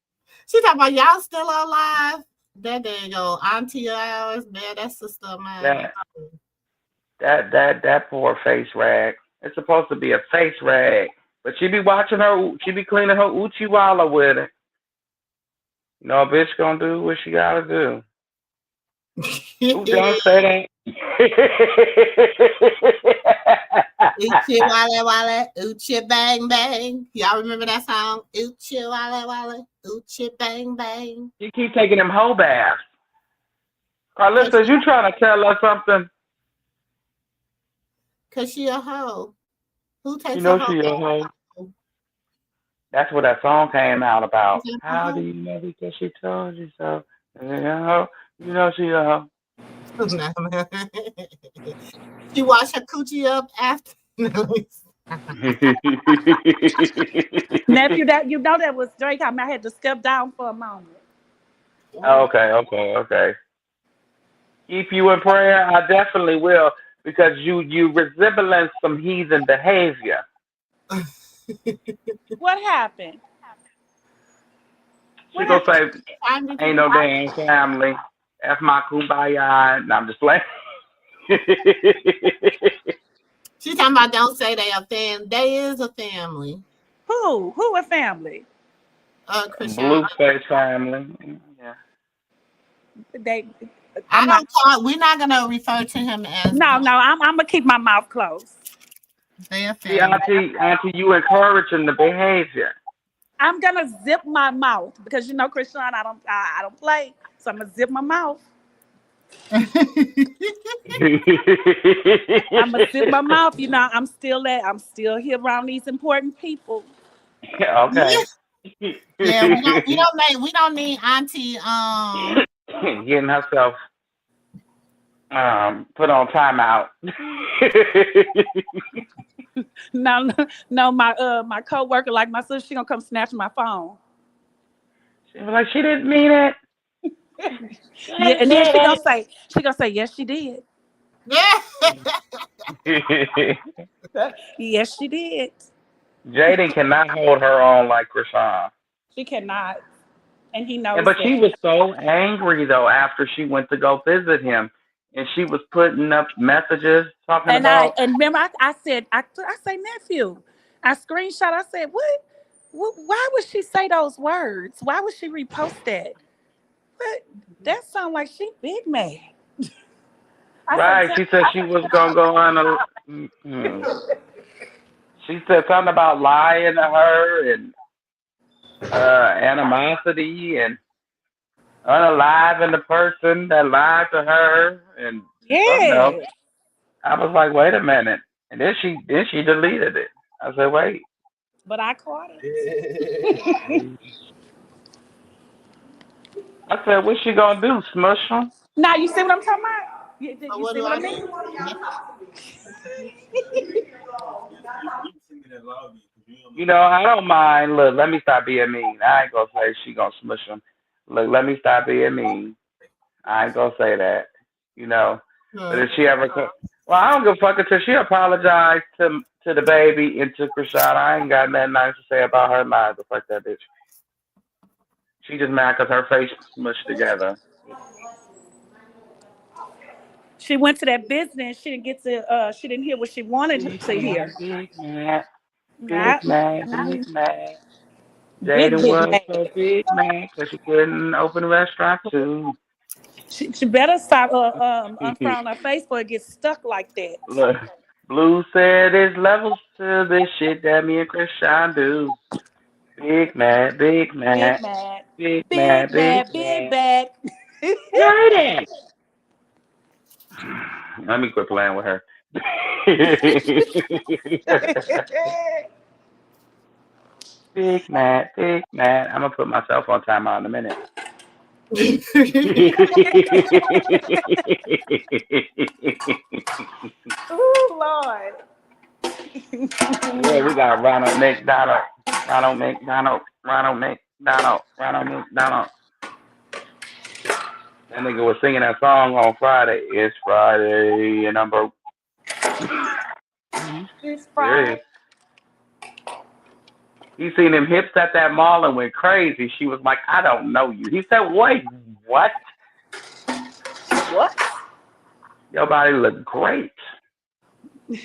She talking about y'all still alive. That dang old auntie of ours, man, that sister of mine. That poor face rag. It's supposed to be a face rag, but she be watching her. She be cleaning her uchiwala with it. You know, a bitch gonna do what she gotta do. Who don't say that? Uchi wale wale, uchi bang bang. Y'all remember that song? Uchi wale wale, uchi bang bang. You keep taking them hoe baths. Carlissa, you trying to tell us something? Cause she a hoe. Who takes you know a hoe? She a hoe. That's what that song came out about. How do you know because she told you so? You know she a hoe. She washed her coochie up after. Nephew, that was Drake. I had to step down for a moment. Okay. Keep you in prayer. I definitely will because you resemble some heathen behavior. What happened? She gonna say, "Ain't no damn family. That's my kumbaya." And I'm just playing. She talking about don't say they a family. They is a family. Who a family? Chrisean. Blueface family. Yeah. We're not gonna refer to him as. No. I'm gonna keep my mouth closed. They a See, family. auntie, you encouraging the behavior. I'm gonna zip my mouth because Chrisean, I don't play, so I'm gonna zip my mouth. I'm gonna zip my mouth. I'm still here around these important people. Okay. Yeah, we don't need auntie getting herself put on timeout. No, my coworker, like my sister, she gonna come snatch my phone. She was like, she didn't mean it. Yeah, and then she gonna say, yes, she did. Yes, she did. Jaden cannot hold her own like Chrisean. She cannot, and he knows But that. she was so angry though after she went to go visit him, and she was putting up messages talking about. And remember, I said, I say nephew. I screenshot. I said, what? Why would she say those words? Why would she repost that? But that sounds like she big mad. Right, she said she was gonna go on a. She said something about lying to her and animosity and unaliving the person that lied to her and something else. Yeah. I was like, wait a minute, and then she deleted it. I said, wait. But I caught it. I said, what's she gonna do? Smush him? Now you see what I'm talking about? You see what I mean? I don't mind. Look, let me stop being mean. I ain't gonna say she gonna smush him. Look, let me stop being mean. I ain't gonna say that. But if she ever well, I don't give a fuck until she apologized to the baby and to Chrisean. I ain't got nothing nice to say about her neither. Fuck that bitch. She just mad because her face smushed together. She went to that business. She didn't get to. She didn't hear what she wanted to hear. Big mad, Not big mad. big Jada big was man. so big mad because she couldn't open a restaurant too. She better stop unfrowning her face before it gets stuck like that. Look, Blue said there's levels to this shit that me and Chrisean do. Big mad, big Big mad, mad, big mad, big big mad, big mad. bad. Jada! Let me quit playing with her. Big mad, big mad. I'm gonna put myself on timeout in a minute. Oh Lord. Yeah, we got Ronald McDonald. Ronald McDonald. Ronald McDonald. Ronald McDonald. That nigga was singing that song on Friday. It's Friday and I'm broke. It's Serious. Friday. He seen them hips at that mall and went crazy. She was like, I don't know you. He said, wait, what? What? Your body look great. You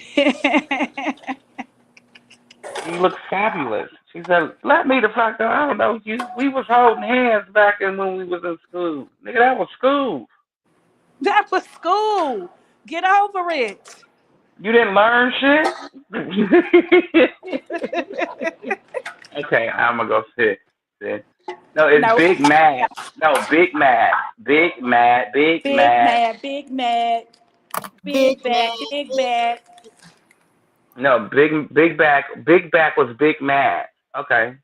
look fabulous. She said, let me the fuck know. I don't know you. We was holding hands back in when we was in school. Nigga, that was school. That was school. Get over it. You didn't learn shit? Okay, I'm gonna go sit. No, it's No. Big Mad. No, Big Mad. Big Mad. Big Big Mad. mad, big mad, Big big bad, man. big bad. No, Big Back. Big Back was Big Mad. Okay.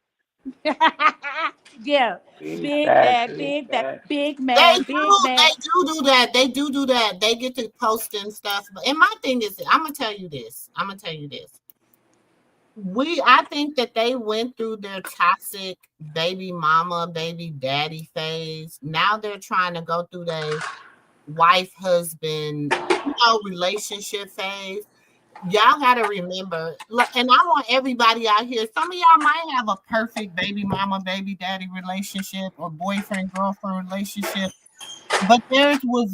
Yeah. Big Big Back. bad, Big big bad, Back. big They mad, big do, mad. they do that. They do that. They get to posting stuff. And my thing is, I'm gonna tell you this. I think that they went through their toxic baby mama, baby daddy phase. Now they're trying to go through their wife, husband, relationship phase. Y'all got to remember, and I want everybody out here, some of y'all might have a perfect baby mama, baby daddy relationship or boyfriend, girlfriend relationship. But theirs was,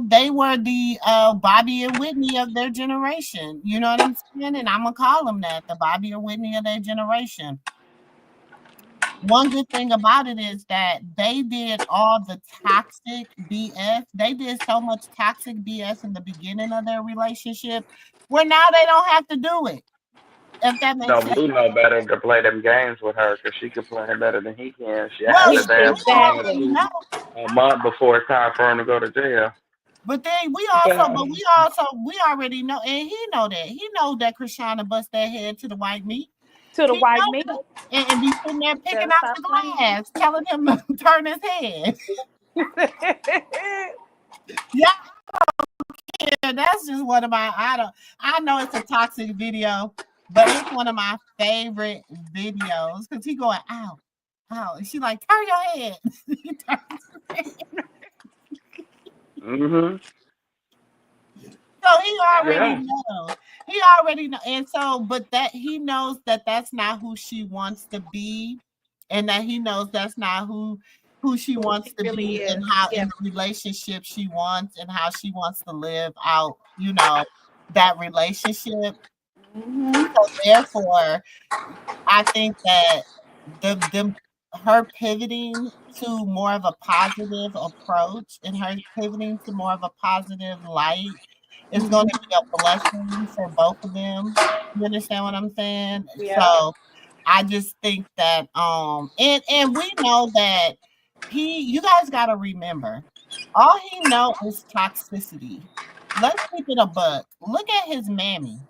they were the Bobby and Whitney of their generation. You know what I'm saying? And I'm going to call them that, the Bobby and Whitney of their generation. One good thing about it is that they did all the toxic BS. They did so much toxic BS in the beginning of their relationship where now they don't have to do it. If that makes No, sense. Blue know better to play them games with her because she can play it better than he can. She Well, had the damn we song already to know. a month before it's time for him to go to jail. But then we already know, and he know that. He know that Chrisean bust that head to the white meat. To the He white know meat. that. And be sitting there picking Better out stop the playing. glass, telling him to turn his head. Yeah, that's just one of my, I know it's a toxic video, but it's one of my favorite videos because he going, ow, ow. And she like, turn your head. He turns his head. Mm-hmm. So he already Yeah. knows. And so, but that he knows that that's not who she wants to be, and that he knows that's not who she Who wants she to really be, and is. how Yeah. in the relationship she wants, and how she wants to live out, that relationship. Mm-hmm. So therefore, I think that her pivoting to more of a positive approach and her pivoting to more of a positive light is going to be a blessing for both of them. You understand what I'm saying? Yeah. So I just think that and we know that you guys got to remember, all he know is toxicity. Let's keep it a buck. Look at his mammy.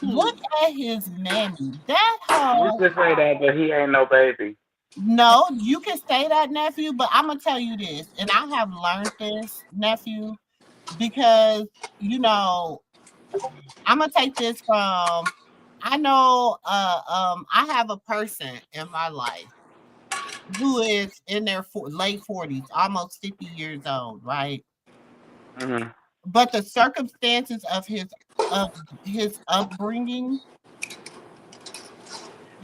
Look at his mammy. That We hoe. could say that, but he ain't no baby. No, you can say that, nephew, but I'm gonna tell you this, and I have learned this, nephew, because I'm gonna take this from. I know, I have a person in my life who is in their late 40s, almost 50 years old, right? Mm-hmm. But the circumstances of his upbringing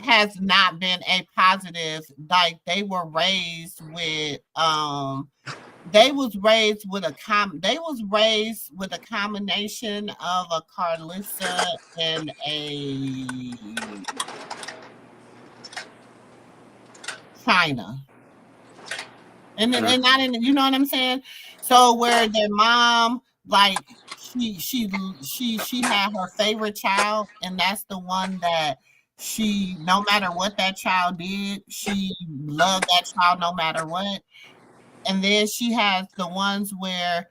has not been a positive. Like they were raised with they was raised with a combination of a Carlissa and a China. And not in, you know what I'm saying? So where their mom, like she had her favorite child, and that's the one that she, no matter what that child did, she loved that child no matter what. And then she has the ones where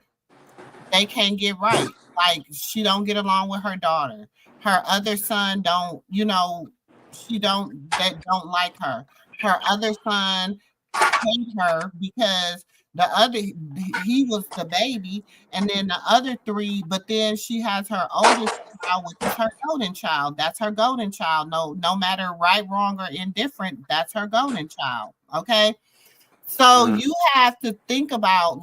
they can't get right. Like she don't get along with her daughter. Her other son don't, that don't like her. Her other son hate her because the other he was the baby, and then the other three, but then she has her oldest child, which is her golden child. That's her golden child. No matter right, wrong, or indifferent, that's her golden child. Okay. So you have to think about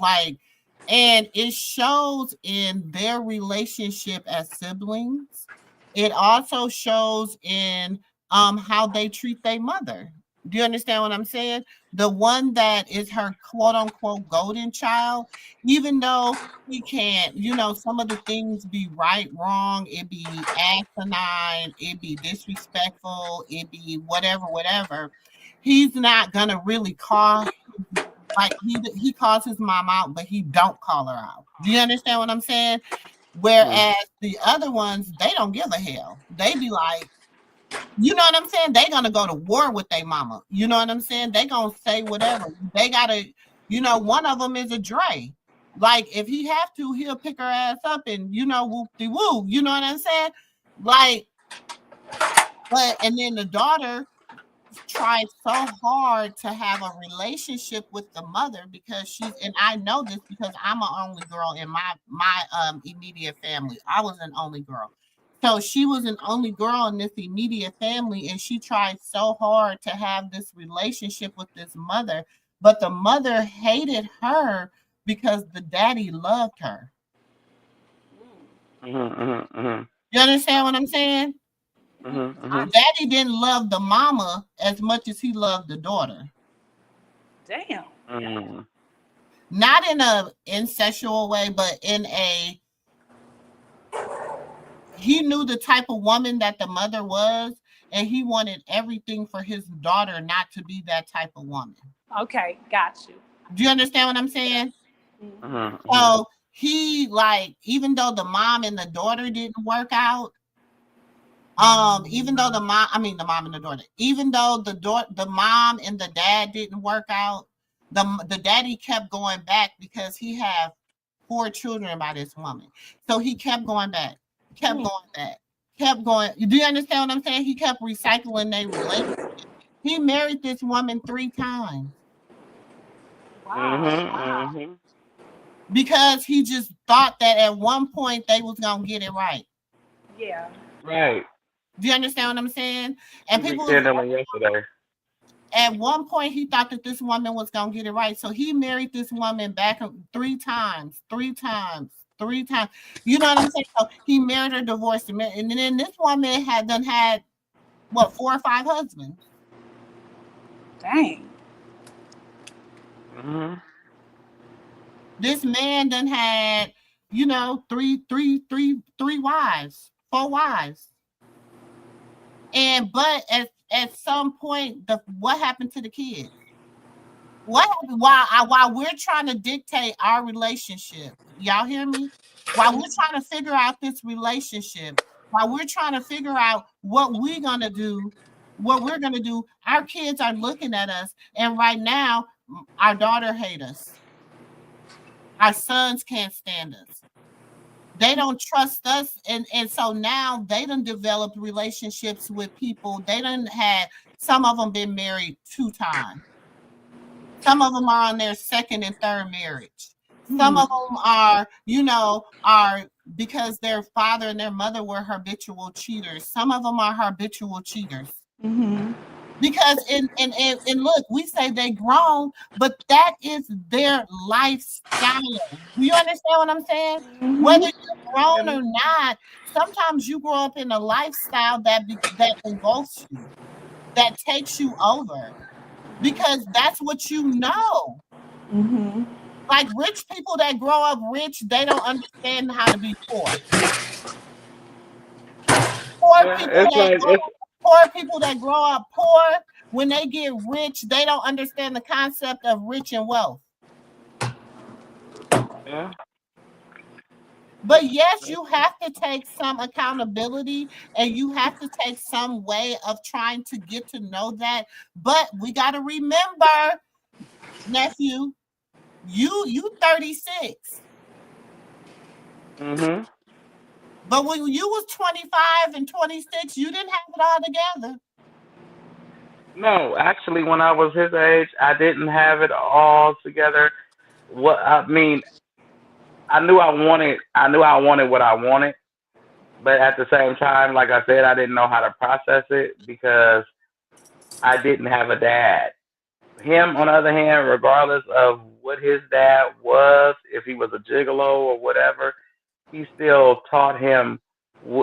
and it shows in their relationship as siblings. It also shows in how they treat their mother. Do you understand what I'm saying? The one that is her quote unquote golden child, even though he can't, some of the things be right, wrong, it be asinine, it be disrespectful, it be whatever. He's not gonna really call, like he calls his mom out, but he don't call her out. Do you understand what I'm saying? Whereas the other ones, they don't give a hell. They be like, you know what I'm saying? They gonna go to war with their mama. You know what I'm saying? They gonna say whatever. They gotta, one of them is a Dre. Like if he have to, he'll pick her ass up and whoop-de-woo. You know what I'm saying? Like, and then the daughter tried so hard to have a relationship with the mother because and I know this because I'm an only girl in my immediate family. I was an only girl. So she was an only girl in this immediate family, and she tried so hard to have this relationship with this mother, but the mother hated her because the daddy loved her. You understand what I'm saying? Daddy didn't love the mama as much as he loved the daughter. Damn. Not in a incestual way, but in a, he knew the type of woman that the mother was, and he wanted everything for his daughter not to be that type of woman. Okay, got you. Do you understand what I'm saying? So he, even though the mom and the daughter didn't work out, even though the mom and the daughter, even though the mom and the dad didn't work out, the daddy kept going back because he had 4 children by this woman. So he kept going back, kept going. Do you understand what I'm saying? He kept recycling their relationship. He married this woman 3 times. Wow. Because he just thought that at one point they was gonna get it right. Yeah. Right. Do you understand what I'm saying? And people yesterday. At one point he thought that this woman was gonna get it right. So he married this woman back 3 times. You know what I'm saying? So he married her, divorced her, and then this woman had 4 or 5 husbands. Dang. This man done had, 3 wives, 4 wives. But at some point, what happened to the kids? What happened while we're trying to dictate our relationship? Y'all hear me? While we're trying to figure out this relationship, while we're trying to figure out what we're gonna do, our kids are looking at us, and right now, our daughter hates us. Our sons can't stand us. They don't trust us, and so now they done developed relationships with people. They done had, some of them been married 2 times. Some of them are on their 2nd and 3rd marriage. Some of them are because their father and their mother were habitual cheaters. Some of them are habitual cheaters. Because and look, we say they grown, but that is their lifestyle. Do you understand what I'm saying? Whether you're grown or not, sometimes you grow up in a lifestyle that engulfs you, that takes you over, because that's what you know. Like rich people that grow up rich, they don't understand how to be poor. Poor Yeah, people it's that like grow, it's poor people that grow up poor, when they get rich, they don't understand the concept of rich and wealth. yeah. But yes, you have to take some accountability and you have to take some way of trying to get to know that. But we got to remember, nephew, you 36. Mhm. But when you was 25 and 26, you didn't have it all together. No, actually, when I was his age, I didn't have it all together. What I mean, I knew I wanted what I wanted, but at the same time, like I said, I didn't know how to process it because I didn't have a dad. Him, on the other hand, regardless of what his dad was, if he was a gigolo or whatever, he still taught him.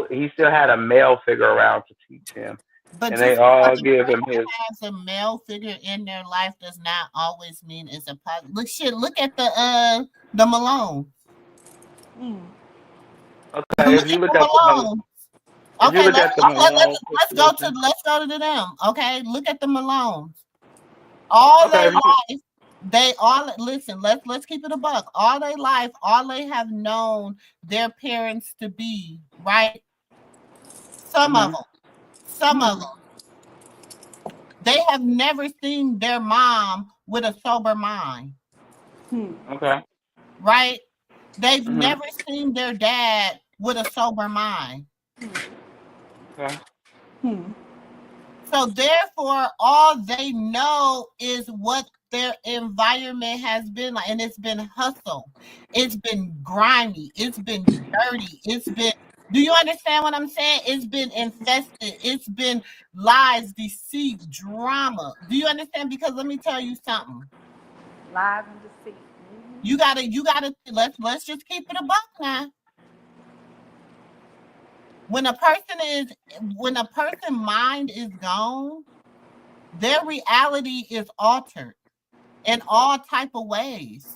He still had a male figure around to teach him, But and they just because all a give him person his. has a male figure in their life does not always mean it's a positive. Look at the Malone. Okay, if you Look look at the at the Malone. if you Okay, look let's at the let, let, Malone situation, let's go to them. Okay, look at the Malones. All okay, their if you, life, they all listen. Let's keep it a buck. All their life, all they have known their parents to be, right? Some of mhm, them, some of them, they have never seen their mom with a sober mind, okay, right? They've mhm, never seen their dad with a sober mind. okay, So therefore, all they know is what their environment has been like, and it's been hustle, it's been grimy, it's been dirty, it's been. Do you understand what I'm saying? It's been infested. It's been lies, deceit, drama. Do you understand? Because let me tell you something. Lies and deceit. You gotta. Let's just keep it a buck now. When a person is, when a person's mind is gone, their reality is altered in all type of ways.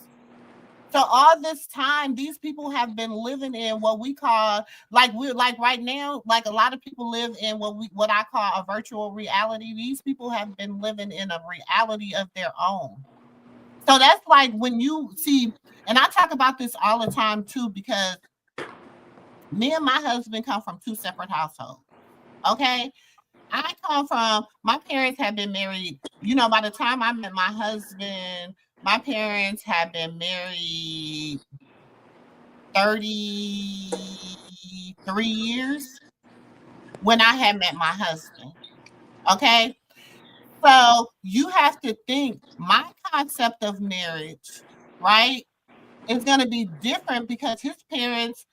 So all this time, these people have been living in what we call, like we're like right now, like a lot of people live in what I call a virtual reality. These people have been living in a reality of their own. So that's like when you see, and I talk about this all the time too, because me and my husband come from two separate households. Okay. I come from, my parents had been married, by the time I met my husband, my parents had been married 33 years when I had met my husband. Okay. So you have to think my concept of marriage, right, is going to be different because his parents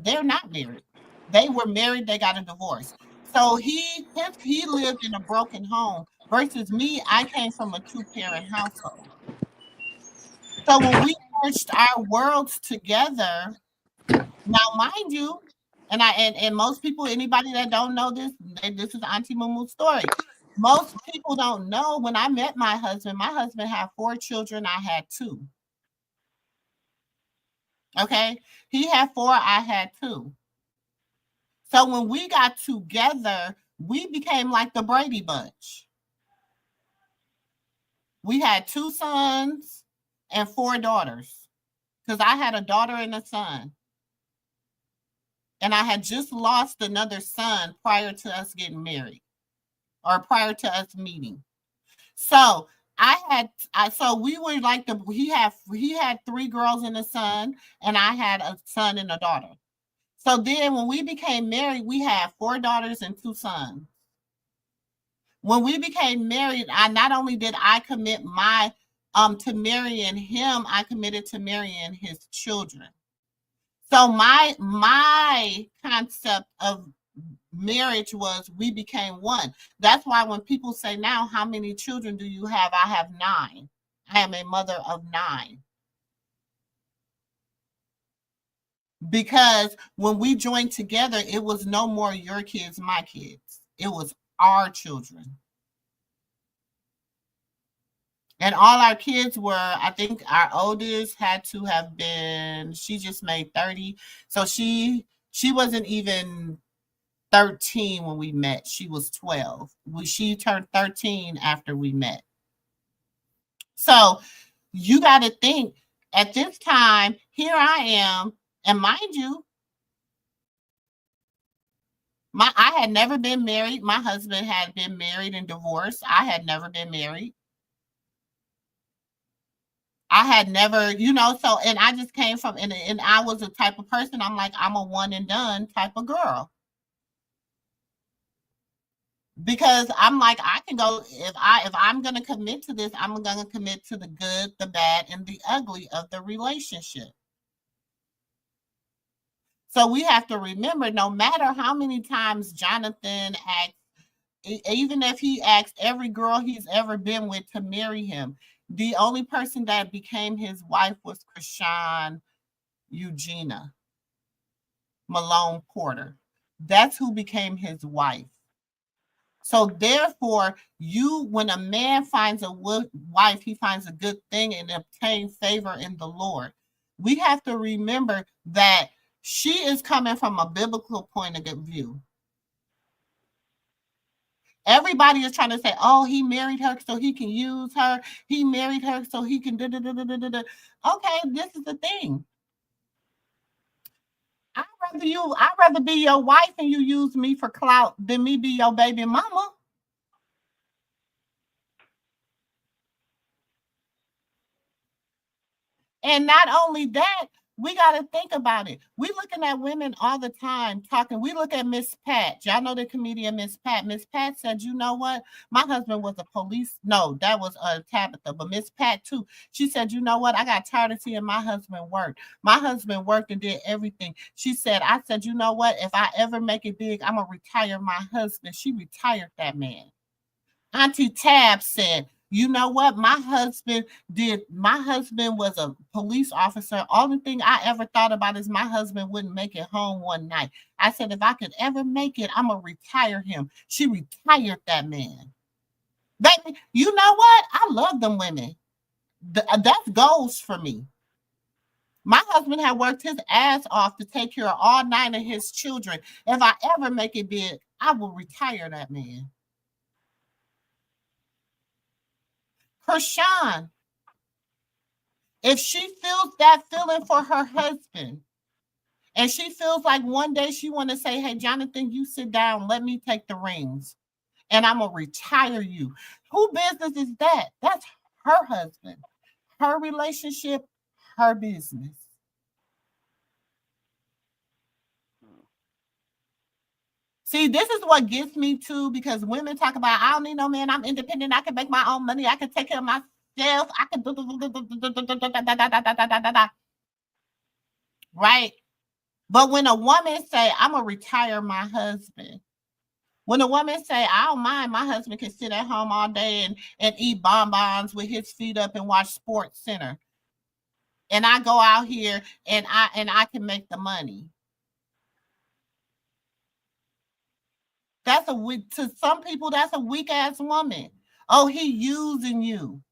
they're not married. They were married, they got a divorce. So he lived in a broken home versus me, I came from a two-parent household. So when we merged our worlds together, now mind you, and most people, anybody that don't know this, this is Auntie MooMoo's story. Most people don't know when I met my husband had 4 children, I had 2. Okay. He had 4, I had 2. So when we got together, we became like the Brady Bunch. We had 2 sons and 4 daughters because I had a daughter and a son. And I had just lost another son prior to us getting married or prior to us meeting. So so we were like he had 3 girls and a son, and I had a son and a daughter. So then when we became married, we had 4 daughters and 2 sons. When we became married, I not only did I commit my to marrying him, I committed to marrying his children. So my concept of marriage was we became one. That's why when people say now, how many children do you have? I have 9. I am a mother of 9. Because when we joined together, it was no more your kids, my kids. It was our children. And all our kids were, I think our oldest had to have been, she just made 30. So she wasn't even 13 when we met. She was 12. She turned 13 after we met. So you got to think at this time, here I am, and mind you, I had never been married. My husband had been married and divorced. I had never been married. I had never, so, and I just came from, and I was the type of person, I'm like, I'm a one and done type of girl. Because I'm like, I can go, if I'm going to commit to this, I'm going to commit to the good, the bad, and the ugly of the relationship. So we have to remember, no matter how many times Jonathan asked, even if he asked every girl he's ever been with to marry him, the only person that became his wife was Chrisean Eugenia Malone Porter. That's who became his wife. So therefore, when a man finds a wife, he finds a good thing and obtain favor in the Lord. We have to remember that she is coming from a biblical point of view. Everybody is trying to say, oh, he married her so he can use her. He married her so he can da-da-da-da-da-da. Okay, this is the thing. I'd rather be your wife and you use me for clout than me be your baby mama. And not only that, we got to think about it. We looking at women all the time talking. We look at Miss Pat. Y'all know the comedian Miss Pat. Miss Pat said, you know what? My husband was a police. No, that was Tabitha. But Miss Pat too. She said, you know what? I got tired of seeing my husband work. My husband worked and did everything. She said, I said, you know what? If I ever make it big, I'm going to retire my husband. She retired that man. Auntie Tab said, you know what? My husband was a police officer. Only thing I ever thought about is my husband wouldn't make it home one night. I said, if I could ever make it, I'm going to retire him. She retired that man. Baby, you know what? I love them women. That's goals for me. My husband had worked his ass off to take care of all 9 of his children. If I ever make it big, I will retire that man. Chrisean, if she feels that feeling for her husband, and she feels like one day she want to say, hey, Jonathan, you sit down, let me take the rings, and I'm going to retire you. Who business is that? That's her husband, her relationship, her business. See, this is what gets me too, because women talk about, I don't need no man, I'm independent, I can make my own money, I can take care of myself, I can do, right? But when a woman say, I'm going to retire my husband, when a woman say, I don't mind, my husband can sit at home all day and eat bonbons with his feet up and watch Sports Center, and I go out here and I can make the money. To some people, that's a weak ass woman. Oh, he using you.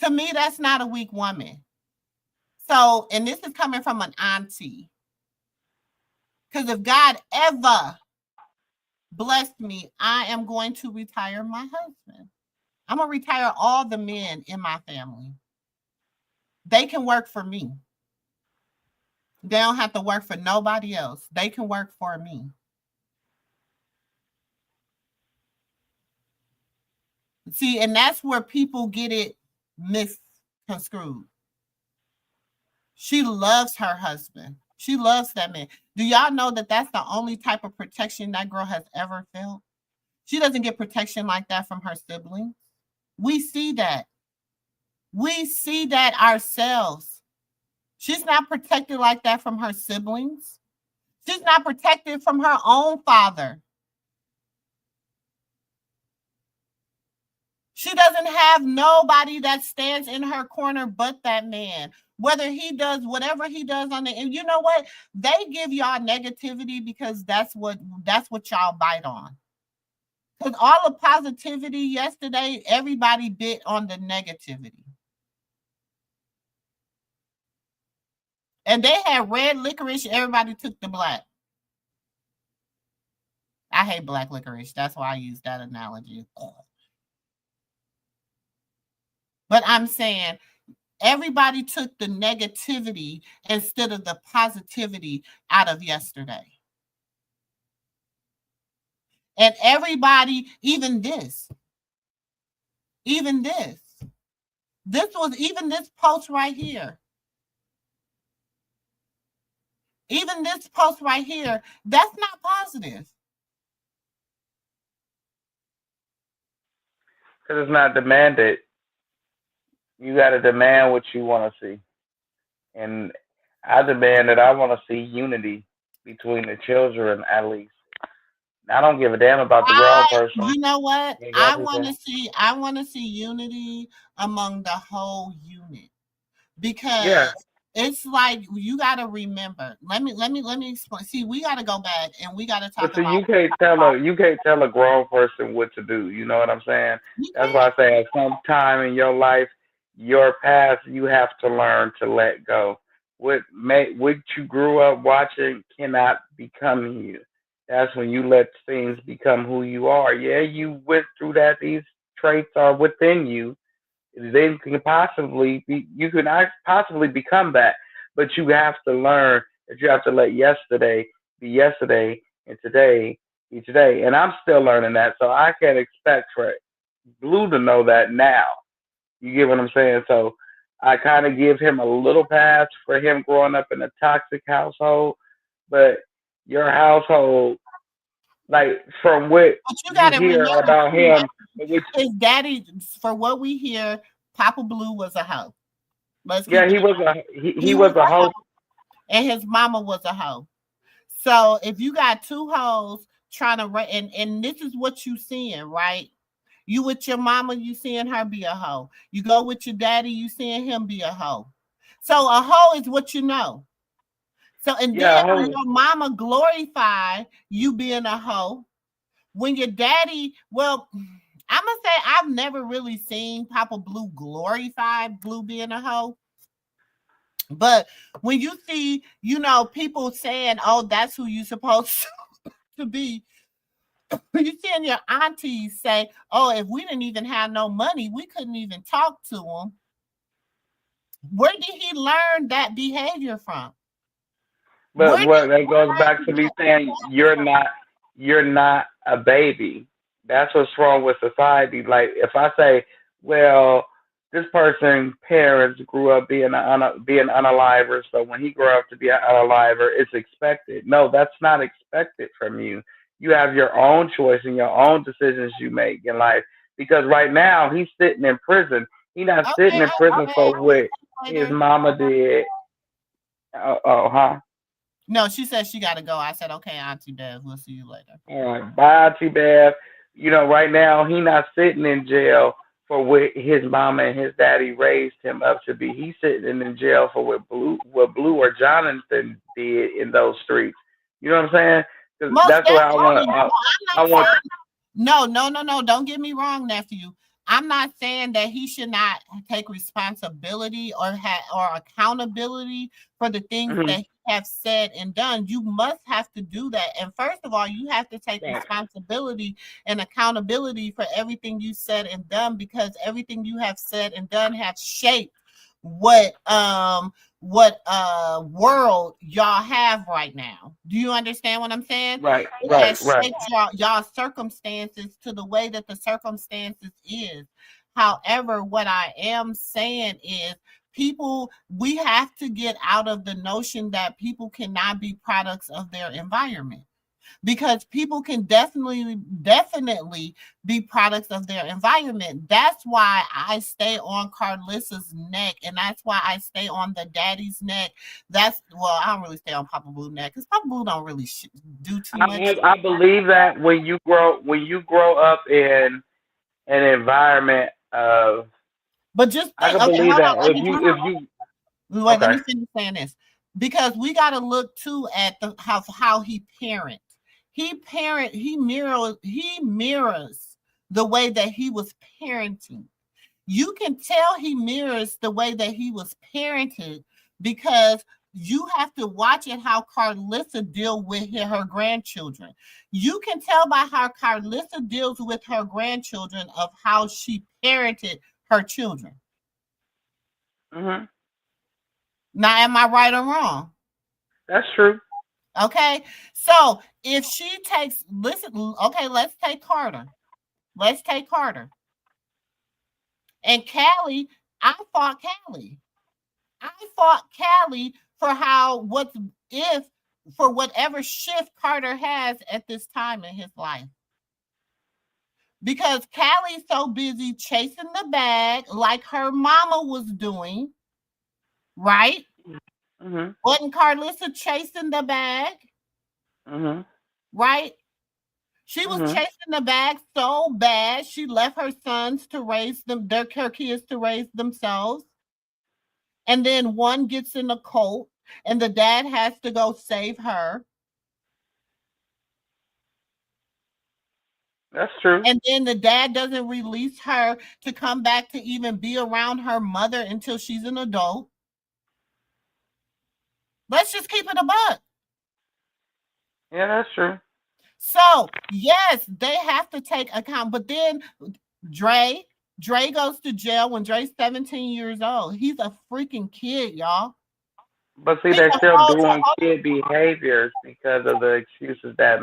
To me, that's not a weak woman. So, and this is coming from an auntie. Because if God ever blessed me, I am going to retire my husband. I'm going to retire all the men in my family. They can work for me. They don't have to work for nobody else. They can work for me. See, and that's where people get it misconstrued. She loves her husband. She loves that man. Do y'all know that that's the only type of protection that girl has ever felt? She doesn't get protection like that from her siblings. We see that. We see that ourselves. She's not protected like that from her siblings. She's not protected from her own father. She doesn't have nobody that stands in her corner but that man. Whether he does whatever he does and you know what? They give y'all negativity because that's what y'all bite on. Because all the positivity yesterday, everybody bit on the negativity. And they had red licorice, everybody took the black. I hate black licorice. That's why I use that analogy. But I'm saying everybody took the negativity instead of the positivity out of yesterday. And everybody, even this was even this post right here. Even this post right here, that's not positive. Because it's not demanded. You got to demand what you want to see. And I demand that I want to see unity between the children, at least. I don't give a damn about the grown person. You know what? I want to see unity among the whole unit. Because it's like you got to remember. Let me explain. See, we got to go back and we got to talk about. You can't tell a grown person what to do. You know what I'm saying? That's why I say at some time in your life, your past, you have to learn to let go. What you grew up watching cannot become you. That's when you let things become who you are. Yeah, you went through that. These traits are within you. They can possibly be, you can possibly become that, but you have to learn that you have to let yesterday be yesterday and today be today. And I'm still learning that, so I can't expect for Blue to know that now. You get what I'm saying? So I kind of give him a little pass for him growing up in a toxic household, but your household, like from what you hear about him, his daddy, for what we hear, Papa Blue was a hoe. He was a hoe, and his mama was a hoe. So if you got two hoes trying to and this is what you seeing, right? You with your mama, you seeing her be a hoe. You go with your daddy, you seeing him be a hoe. So a hoe is what you know. So and then when your mama glorify you being a hoe, when your daddy, well, I'm gonna say I've never really seen Papa Blue glorify Blue being a hoe. But when you see, people saying, "Oh, that's who you supposed to be," you seeing your aunties say, "Oh, if we didn't even have no money, we couldn't even talk to him." Where did he learn that behavior from? But that goes back to me saying you're not a baby. That's what's wrong with society. Like if I say, well, this person's parents grew up being unaliver, so when he grew up to be an unaliver, it's expected. No, that's not expected from you. You have your own choice and your own decisions you make in life. Because right now he's sitting in prison. He's not sitting in prison for what his mama did. Huh? No, she said she got to go. I said, okay, Auntie Bev, we'll see you later. All right, bye, Auntie Bev. Right now he not sitting in jail for what his mama and his daddy raised him up to be. He's sitting in jail for what Blue or Jonathan did in those streets. You know what I'm saying? That's what I want. No. Don't get me wrong, nephew. I'm not saying that he should not take responsibility or accountability for the things that he have said and done. You must have to do that. And first of all, you have to take responsibility and accountability for everything you said and done, because everything you have said and done have shaped what world y'all have right now. Do you understand what I'm saying? Right. Y'all circumstances to the way that the circumstances is. However, what I am saying is we have to get out of the notion that people cannot be products of their environment. Because people can definitely be products of their environment. That's why I stay on Carlissa's neck, and that's why I stay on the daddy's neck. I don't really stay on Papa Blue neck because Papa Blue don't really do too much. I believe that when you grow up in an environment of, but just think, I can believe that if you let me finish saying this, because we got to look too at how he parents. he mirrors the way that he was parenting. You can tell he mirrors the way that he was parented because you have to watch it how Carlissa deal with her grandchildren. You can tell by how Carlissa deals with her grandchildren of how she parented her children. Mm-hmm. Now, am I right or wrong? That's true. Okay, so if she takes, listen, okay, let's take Carter. And Callie, I fought Callie for whatever shift Carter has at this time in his life. Because Callie's so busy chasing the bag like her mama was doing, right? Mm-hmm. Wasn't Carlissa chasing the bag? Mm-hmm. Right? She was chasing the bag so bad, she left her sons to raise them, her kids to raise themselves. And then one gets in a cult, and the dad has to go save her. That's true. And then the dad doesn't release her to come back to even be around her mother until she's an adult. Let's just keep it a buck. Yeah, that's true. So, yes, they have to take account. But then Dre goes to jail when Dre's 17 years old. He's a freaking kid, y'all. But see, they're still doing kid behaviors because of the excuses that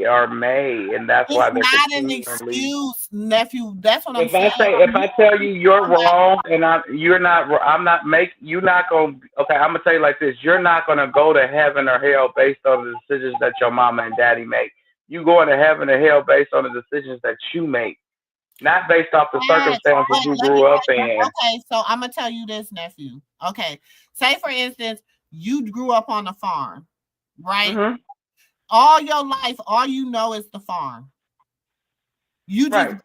are made, and that's why they're not an excuse, nephew. That's what I'm saying. If I tell you you're wrong and you're not gonna. Okay, I'm gonna tell you like this: you're not gonna go to heaven or hell based on the decisions that your mama and daddy make. You going to heaven or hell based on the decisions that you make, not based off the circumstances you grew up in. Okay, so I'm gonna tell you this, nephew. Okay, say for instance, you grew up on a farm, right? Mm-hmm. All your life, all you know is the farm.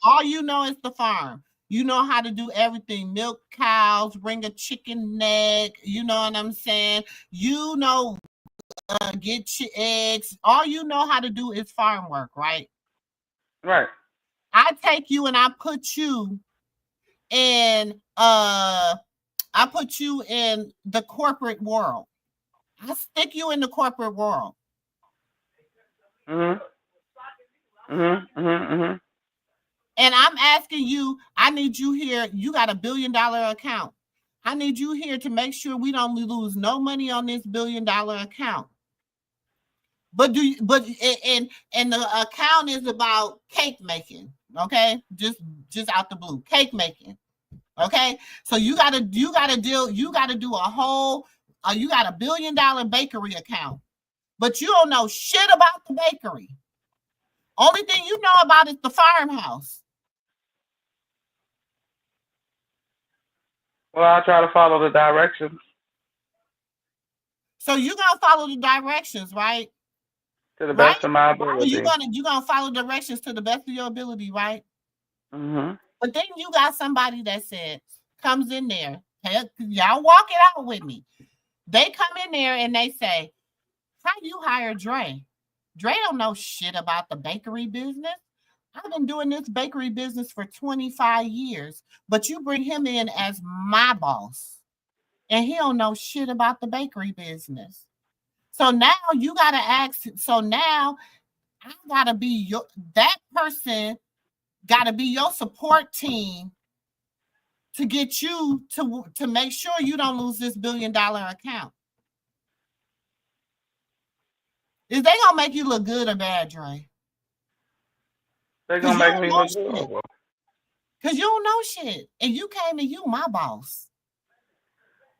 All you know is the farm. You know how to do everything: milk cows, bring a chicken neck. You know what I'm saying? You know, get your eggs. All you know how to do is farm work, right? Right. I take you and I put you in the corporate world. I stick you in the corporate world. Mm-hmm. Mm-hmm. Mm-hmm. And I'm asking you, I need you here. You got $1 billion account. I need you here to make sure we don't lose no money on this $1 billion account. And the account is about cake making, okay? Just out the blue, cake making. Okay, so you got to do a whole, you got $1 billion bakery account, but you don't know shit about the bakery. Only thing you know about is the farmhouse. Well, I'll try to follow the directions. So you're gonna follow the directions, right? To the best of my ability. You're gonna follow directions to the best of your ability, right? Mm-hmm. But then you got somebody that comes in there. Y'all walk it out with me. They come in there and they say, "How you hire Dre? Dre don't know shit about the bakery business. I've been doing this bakery business for 25 years, but you bring him in as my boss, and he don't know shit about the bakery business. So now you gotta ask. So now I gotta be that person. Got to be your support team to get you to make sure you don't lose this $1 billion account. Is they gonna make you look good or bad, Dre? They're gonna make me look good. Because you don't know shit, and you came and you my boss.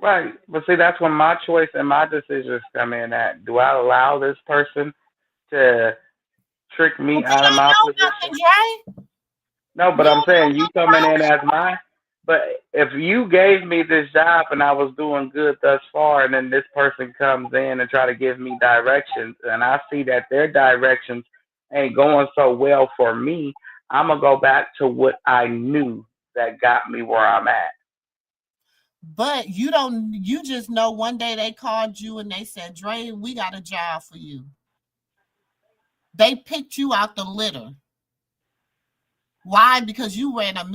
Right, but see, that's when my choice and my decisions come in. At do I allow this person to trick me out of my position? Nothing, Dre. No, but I'm saying you coming in as mine. But if you gave me this job and I was doing good thus far, and then this person comes in and try to give me directions, and I see that their directions ain't going so well for me, I'm gonna go back to what I knew that got me where I'm at. But you just know one day they called you and they said, "Dre, we got a job for you." They picked you out the litter. Why? Because you ran $1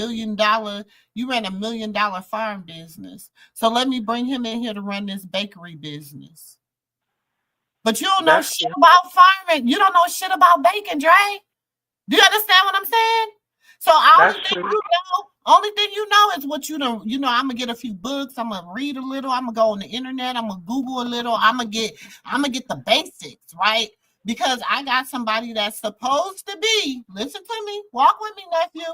million farm business. So let me bring him in here to run this bakery business. But you don't know shit about farming. You don't know shit about baking, Dre. Do you understand what I'm saying? So only thing you know is what you know. You know, I'm gonna get a few books. I'm gonna read a little. I'm gonna go on the internet. I'm gonna Google a little. I'm gonna get the basics, right? Because I got somebody that's supposed to be, listen to me, walk with me, nephew.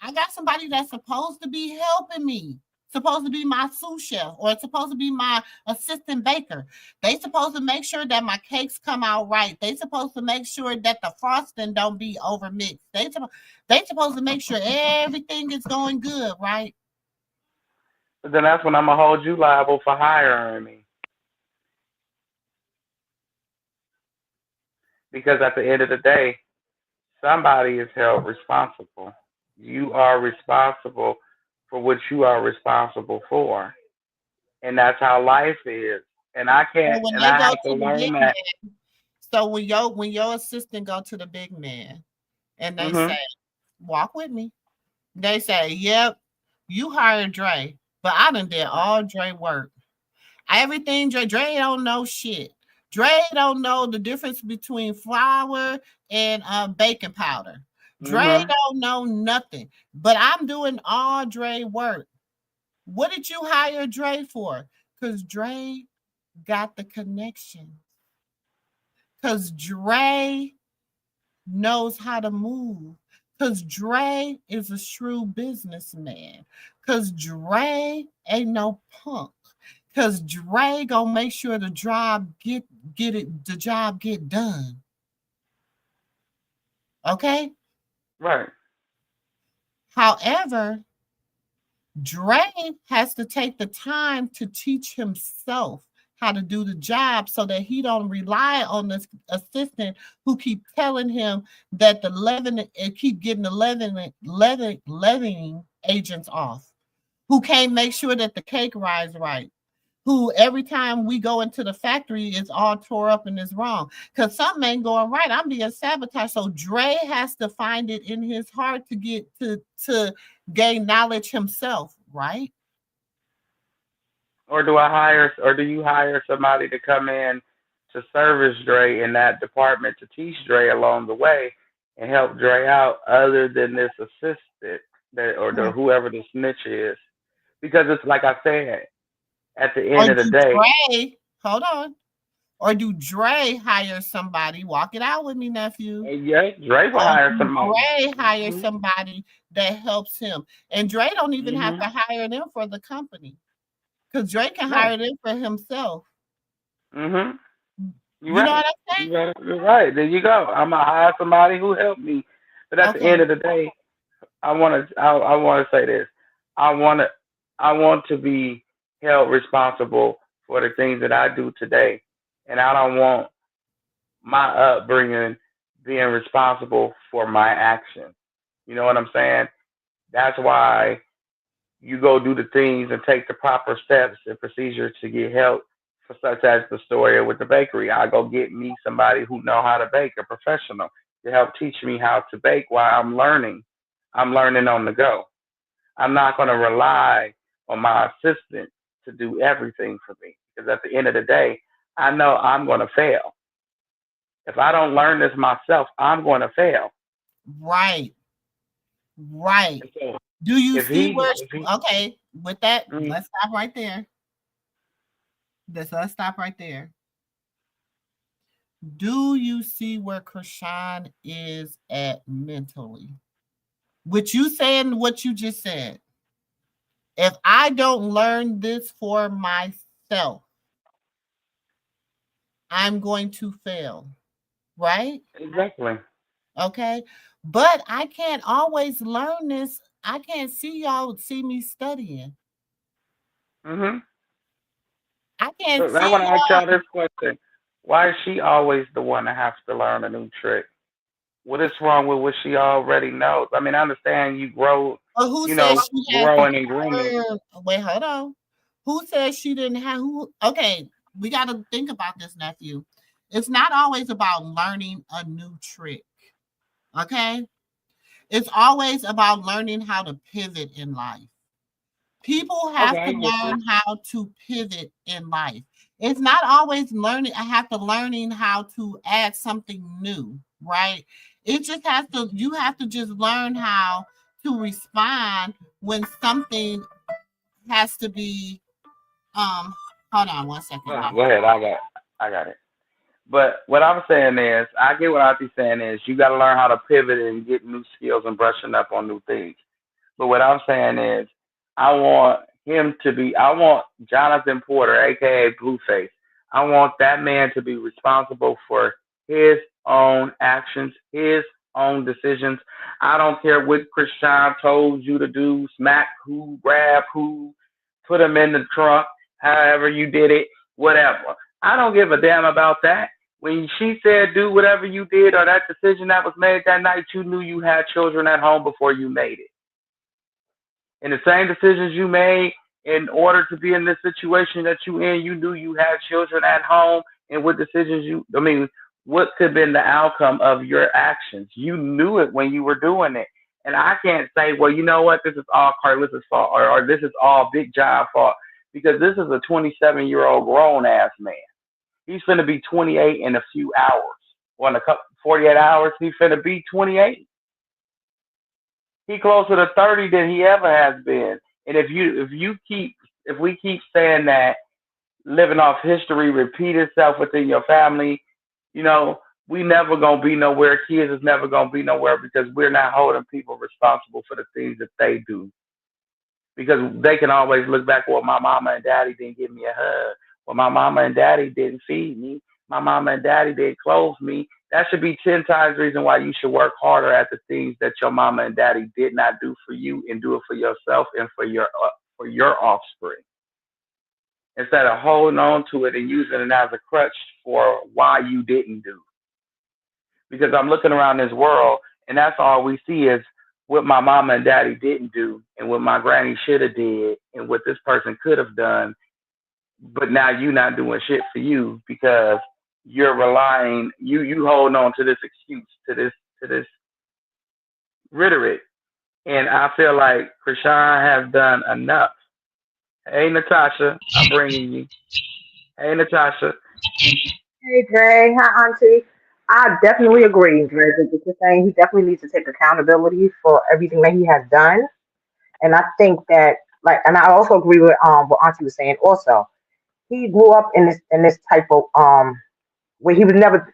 I got somebody that's supposed to be helping me, supposed to be my sous chef, or it's supposed to be my assistant baker. They supposed to make sure that my cakes come out right. They supposed to make sure that the frosting don't be overmixed. They supposed to make sure everything is going good, right? But then that's when I'm gonna hold you liable for hiring me. Because at the end of the day, somebody is held responsible. You are responsible for what you are responsible for. And that's how life is. And I can't, So when and they I go have to to the learn big that. man, so when your assistant go to the big man and they Mm-hmm. say, walk with me, they say, yep, you hired Dre, but I done did all Dre work. Everything Dre don't know shit. Dre don't know the difference between flour and baking powder. Dre Mm-hmm. don't know nothing. But I'm doing all Dre work. What did you hire Dre for? Because Dre got the connection. Because Dre knows how to move. Because Dre is a shrewd businessman. Because Dre ain't no punk. Because Dre gonna make sure the job get done. Okay? Right. However, Dre has to take the time to teach himself how to do the job so that he don't rely on this assistant who keep telling him that the keep getting the leavening agents off, who can't make sure that the cake rise right, who every time we go into the factory is all tore up and is wrong because something ain't going right. I'm being sabotaged. So Dre has to find it in his heart to get to gain knowledge himself, right? Or do you hire somebody to come in to service Dre in that department to teach Dre along the way and help Dre out other than this assistant or whoever the snitch is? Because it's like I said, at the Or end of the do day, Hold on. Or do Dre hire somebody? Walk it out with me, nephew. yeah, Dre will Or hire do somebody. Dre hire Hmm. somebody that helps him? And Dre don't even have Hmm. to hire them for the company because Dre can No. hire them for himself. Hmm. You're You know right. what I'm saying? You're right. There you go. I'm gonna hire somebody who helped me. But at the Okay. end of the day, I want to say this. I want to I want to be held responsible for the things that I do today, and I don't want my upbringing being responsible for my actions. You know what I'm saying? That's why you go do the things and take the proper steps and procedures to get help. For such as the story with the bakery, I go get me somebody who know how to bake, a professional, to help teach me how to bake while I'm learning. I'm learning on the go. I'm not going to rely on my assistant to do everything for me because at the end of the day, I know I'm going to fail. If I don't learn this myself, I'm going to fail. Right. Right. And so Do you if see he, where? if he, Okay. With that, mm, let's stop right there. Let's stop right there. Do you see where Chrisean is at mentally? With you saying what you just said, if I don't learn this for myself, I'm going to fail, right? exactly. Okay. But I can't always learn this. I can't see y'all see me studying. Hmm. I can't So I see want to ask y'all. y'all this question: why is she always the one that has to learn a new trick? What is wrong with what she already knows? I mean, I understand you grow, But who you says know, she has to growing and grooming. learn? Wait, hold on. Who says she didn't have who? Okay, we got to think about this, nephew. It's not always about learning a new trick. Okay? It's always about learning how to pivot in life. People have Okay, to I get that. learn how to pivot in life. It's not always learning. I have to learning how to add something new, right? It just has to. You have to just learn how to respond when something has to be. Um, hold on one second, Go y'all. ahead. I got it. But what I'm saying is, I get what Auntie's saying is, you got to learn how to pivot and get new skills and brushing up on new things. But what I'm saying is, I want Jonathan Porter, aka Blueface. I want that man to be responsible for his own actions, his own decisions. I don't care what Chrisean told you to do, smack who, grab who, put him in the trunk, however you did it, whatever. I don't give a damn about that. When she said do whatever you did or that decision that was made that night, you knew you had children at home before you made it. And the same decisions you made in order to be in this situation that you in, you knew you had children at home, and what decisions what could have been the outcome of your actions. You knew it when you were doing it. And I can't say, well, you know what, this is all Carlissa's fault, or this is all Big John's fault, because this is a 27-year-old grown ass man. He's going to be 28 in a few hours. Well, in a couple, 48 hours, he's going to be 28. He closer to 30 than he ever has been. And if we keep saying that living off history repeat itself within your family, you know, we never gonna be nowhere. Kids is never gonna be nowhere because we're not holding people responsible for the things that they do. Because they can always look back, well, my mama and daddy didn't give me a hug. Well, my mama and daddy didn't feed me. My mama and daddy didn't clothe me. That should be 10 times the reason why you should work harder at the things that your mama and daddy did not do for you, and do it for yourself and for your offspring, instead of holding on to it and using it as a crutch for why you didn't do. Because I'm looking around this world, and that's all we see is what my mama and daddy didn't do, and what my granny should have did, and what this person could have done. But now you not doing shit for you because you're relying, you holding on to this excuse, to this rhetoric. And I feel like Chrisean has done enough. Hey Natasha, I'm bringing you. Hey Natasha. Hey, Dre. Hi, Auntie. I definitely agree, Dre, with what you're saying. He definitely needs to take accountability for everything that he has done. And I think that, like, and I also agree with what Auntie was saying. Also, he grew up in this type of where he was never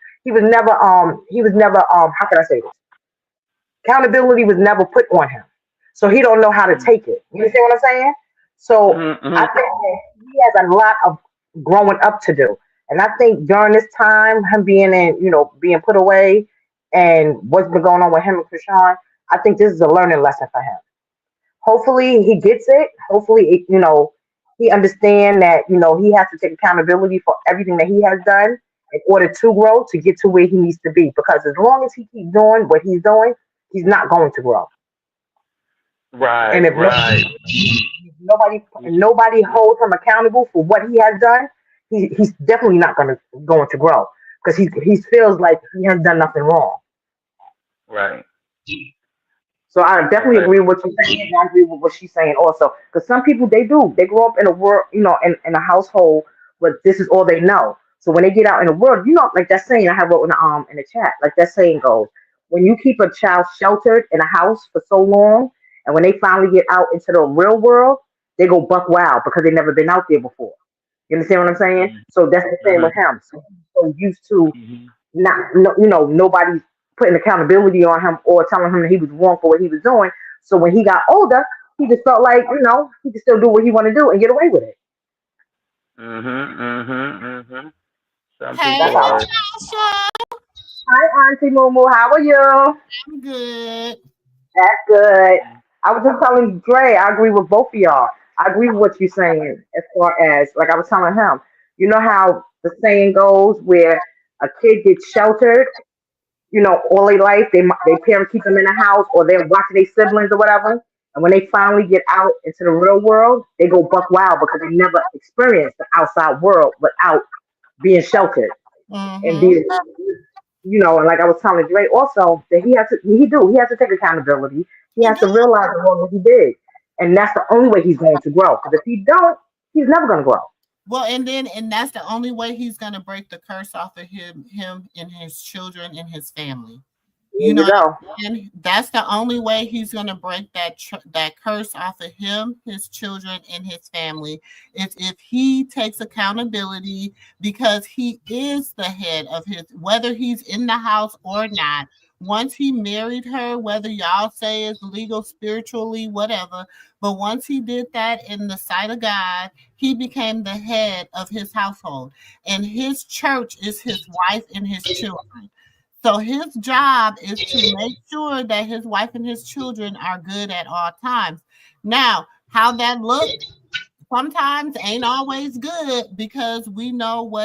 how can I say this? Accountability was never put on him, so he don't know how to take it. You understand what I'm saying? So I Mm-hmm. think that he has a lot of growing up to do, and I think during this time, him being being put away, and what's been going on with him and Krishan, I think this is a learning lesson for him. Hopefully, he gets it. Hopefully, he understand that he has to take accountability for everything that he has done in order to grow to get to where he needs to be. Because as long as he keeps doing what he's doing, he's not going to grow. And Right, if right. nobody holds him accountable for what he has done, he's definitely not going to grow because he feels like he has done nothing wrong. Right. So I definitely Okay. agree with what you're saying. And I agree with what she's saying also. Because some people they grow up in a world, in a household where this is all they know. So when they get out in the world, like that saying I have wrote in the chat, like that saying goes, when you keep a child sheltered in a house for so long, and when they finally get out into the real world, they go buck wild because they've never been out there before. You understand what I'm saying? So that's the same Mm-hmm. with him. So he's so used to Mm-hmm. not nobody putting accountability on him or telling him that he was wrong for what he was doing. So when he got older, he just felt like he could still do what he want to do and get away with it. Mm-hmm. Mm-hmm. Mm-hmm. Some Hey, That's people how. are. Natasha. Hi, Auntie Moomoo. How are you? I'm good. That's good. I was just telling Dre, I agree with both of y'all. I agree with what you're saying as far as, like I was telling him, you know how the saying goes where a kid gets sheltered, all their life, their parents keep them in the house or they're watching their siblings or whatever. And when they finally get out into the real world, they go buck wild because they never experienced the outside world without being sheltered. and Mm-hmm. be, and like I was telling Dre also that he has to take accountability. He He has do. to realize the wrong that he did, and that's the only way he's going to grow. Because if he don't, he's never going to grow. Well, and that's the only way he's gonna break the curse off of him and his children and his family. There You know you what go. I'm saying? That's the only way he's gonna break that curse off of him, his children, and his family is if he takes accountability because he is the head of his, whether he's in the house or not. Once he married her, whether y'all say it's legal, spiritually, whatever, but once he did that in the sight of God, he became the head of his household, and his church is his wife and his children. So his job is to make sure that his wife and his children are good at all times. Now, how that look sometimes ain't always good because we know, who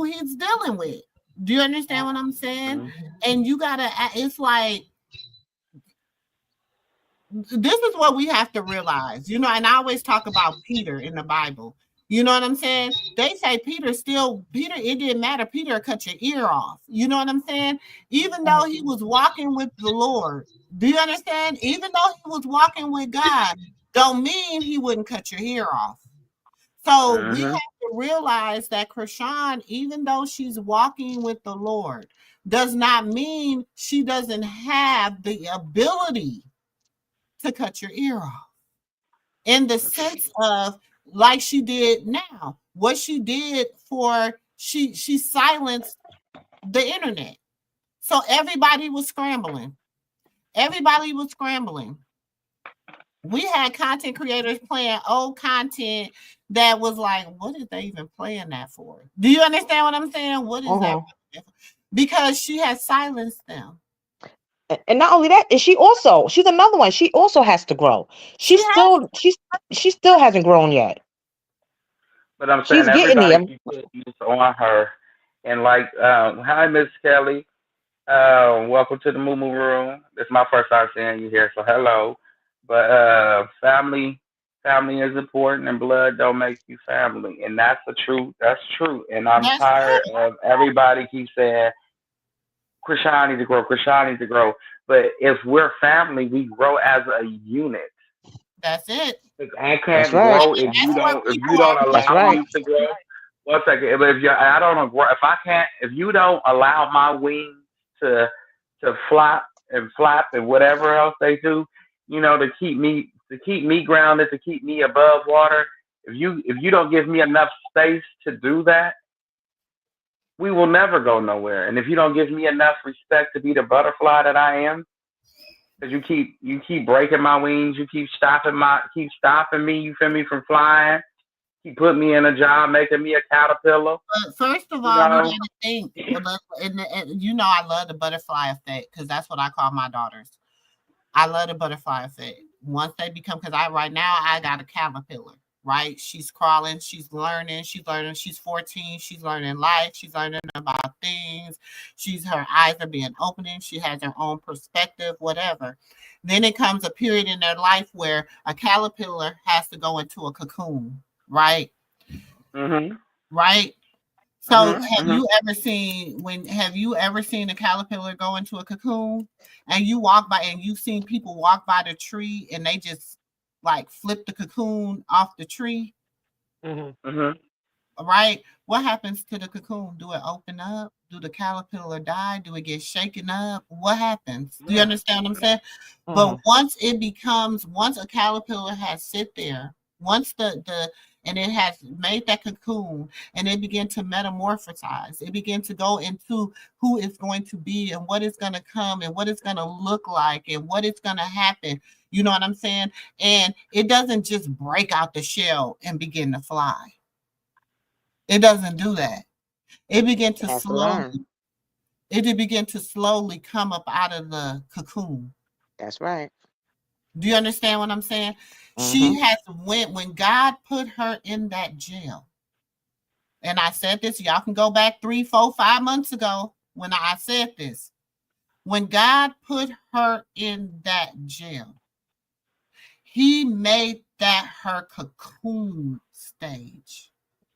he's dealing with. Do you understand what I'm saying? Mhm. And you gotta, it's like, this is what we have to realize, and I always talk about Peter in the Bible. You know what I'm saying? They say Peter, it didn't matter. Peter cut your ear off. You know what I'm saying? Even though he was walking with the Lord. Do you understand? Even though he was walking with God, don't mean he wouldn't cut your ear off. So we have Mhm. to realize that Chrisean, even though she's walking with the Lord, does not mean she doesn't have the ability to cut your ear off in the sense of like she did now. What she did for she silenced the internet. So everybody was scrambling. Everybody was scrambling. We had content creators playing old content that was like, what is they even playing that for? Do you understand what I'm saying? What is that? Because she has silenced them. And not only that, she's another one. She also has to grow. She has. She still hasn't grown yet. But I'm saying She's getting everybody there. keeps putting this on her, and like, hi Miss Kelly, welcome to the MooMoo room. This is my first time seeing you here, so hello. But family is important, and blood don't make you family, and that's the truth. That's true, and I'm That's tired true. of everybody keep saying Chrisean needs to grow, Chrisean needs to grow. But if we're family, we grow as a unit. That's it. I That's can't right. grow That's what if people you are don't That's allow right. me to grow. One second, if you I don't grow, if you don't allow my wings to flop and whatever else they do, to keep me grounded, to keep me above water. If you don't give me enough space to do that, we will never go nowhere. And if you don't give me enough respect to be the butterfly that I am, because you keep breaking my wings, you keep stopping me, you feel me, from flying, keep putting me in a job, making me a caterpillar, But first of you all, we got know. to think. Well, and I love the butterfly effect because that's what I call my daughters. I love the butterfly effect. Once they become, because right now I got a caterpillar. Right, she's crawling, she's learning, She's 14, she's learning life, she's learning about things. Her eyes are being opening. She has her own perspective, whatever. Then it comes a period in their life where a caterpillar has to go into a cocoon. Right, Mhm. right. So Mhm. Mhm. have you ever seen a caterpillar go into a cocoon and you walk by and you've seen people walk by the tree and they just like flip the cocoon off the tree, Mhm. right? What happens to the cocoon? Do it open up? Do the caterpillar die? Do it get shaken up? What happens? Do you understand what I'm saying? But once a caterpillar has sit there, once the and it has made that cocoon and it began to metamorphosize, it began to go into who it's going to be and what is going to come and what it's going to look like and what is going to happen. You know what I'm saying? And it doesn't just break out the shell and begin to fly. It doesn't do that. It began It to has to learn. slowly, it did begin to slowly come up out of the cocoon. That's right. Do you understand what I'm saying? Mm-hmm. She has went when God put her in that jail. And I said this, y'all can go back 3, 4, 5 months ago when I said this. When God put her in that jail, he made that her cocoon stage.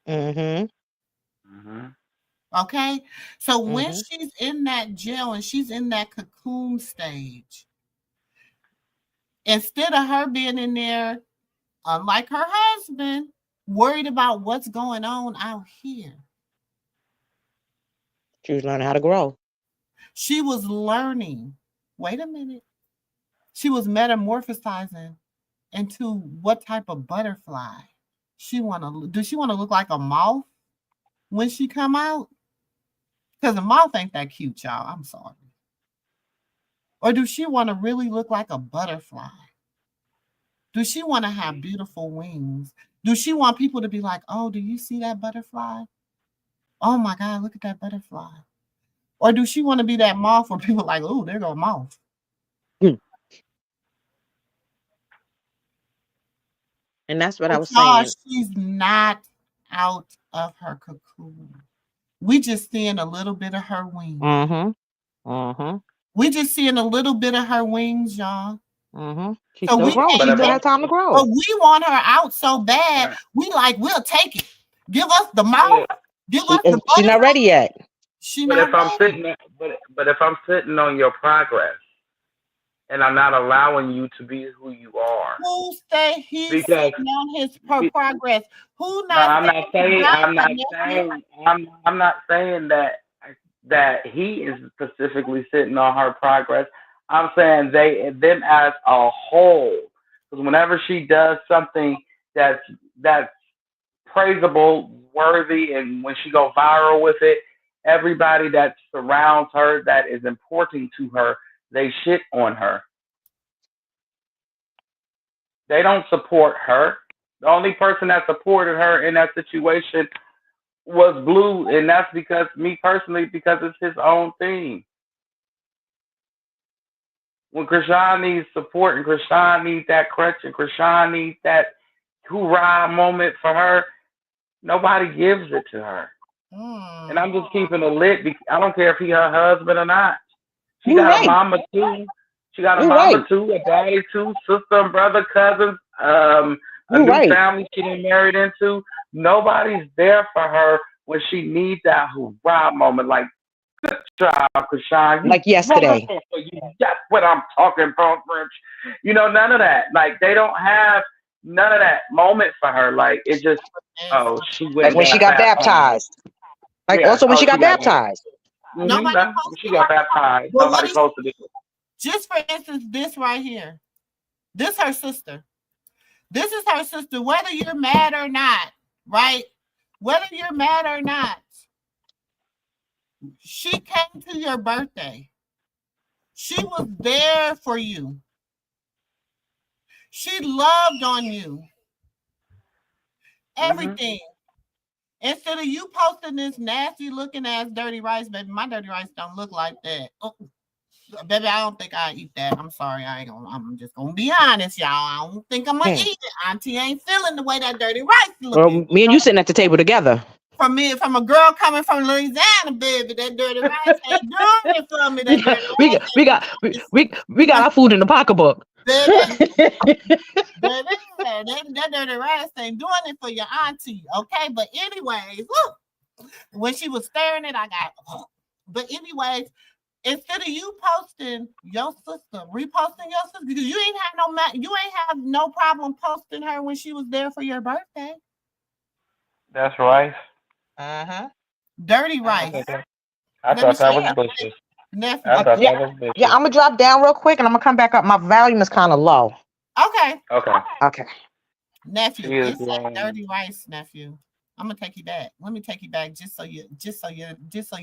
Mm-hmm. Mm-hmm. Okay, so when Mm-hmm. she's in that jail and she's in that cocoon stage, instead of her being in there, unlike her husband, worried about what's going on out here, She was learning how to grow. she was learning. Wait a minute. She was metamorphosizing into what type of butterfly she want to. Do she want to look like a moth when she come out? Because a moth ain't that cute, y'all. I'm sorry. Or do she want to really look like a butterfly? Do she want to have beautiful wings? Do she want people to be like, oh, do you see that butterfly? Oh my God, look at that butterfly. Or do she want to be that moth where people are like, oh, there go a moth? And that's what I But was y'all, saying. she's not out of her cocoon. We just seeing a little bit of her wings. Mm-hmm. Mm-hmm. We just seeing a little bit of her wings, y'all. Mm-hmm. She's So still we growing. She can't still make has time to it. grow. But we want her out so bad. We like, we'll take it. Give us the mouth. Give us the She's not butterfly. ready yet. She But not if I'm ready. sitting, but if I'm sitting on your progress and I'm not allowing you to be who you are, Who say he's because sitting on his be- progress? Who no, not I'm not saying saying, God, I'm not nephew? saying, I'm not saying that he is specifically sitting on her progress. I'm saying them as a whole. Because whenever she does something that's praisable, worthy, and when she go viral with it, everybody that surrounds her, that is important to her, they shit on her. They don't support her. The only person that supported her in that situation was Blue, and that's because me personally, because it's his own thing. When Chrisean needs support and Chrisean needs that crutch and Chrisean needs that hoorah moment for her, nobody gives it to her. And I'm just keeping it lit. I don't care if he her husband or not. She You're got a right. mama too. She got a You're mama right. too, a daddy too, sister and brother, cousins, a You're new right. family she done married into. Nobody's there for her when she needs that hoorah moment. Like, good job, Chrisean. You Like yesterday. wonderful for you. That's what I'm talking about, French. None of that. Like, they don't have none of that moment for her. Like, it just, oh, she went Like and when she got got baptized. baptized. Like Yeah. also when Oh, she she got got baptized. baptized. Nobody She posted got it. baptized. But Nobody posted it. just for instance, this right here. This her sister. This is her sister, whether you're mad or not, right? Whether you're mad or not, she came to your birthday. She was there for you. She loved on you. Everything. Instead of you posting this nasty looking ass dirty rice, baby, my dirty rice don't look like that. Oh, baby, I don't think I eat that. I'm sorry, I'm just gonna be honest, y'all. I don't think I'm gonna eat it. Auntie ain't feeling the way that dirty rice Well, looking. me and you sitting at the table together. From a girl coming from Louisiana, baby, that dirty rice ain't doing it for me. That dirty We got our food in the pocketbook. baby, baby, that dirty rice ain't doing it for your auntie, okay? But anyways, look, when she was staring it, I got. But anyways, instead of you posting your sister, reposting your sister, because you ain't have no problem posting her when she was there for your birthday. That's rice. Uh-huh. Dirty I rice. thought that was bushes. Nephew. I thought Yeah, that was bushes. yeah. I'm gonna drop down real quick and I'm gonna come back up. My volume is kind of low. Okay. Okay. Nephew, it's like dirty rice, nephew. I'm gonna take you back. Let me take you back just so you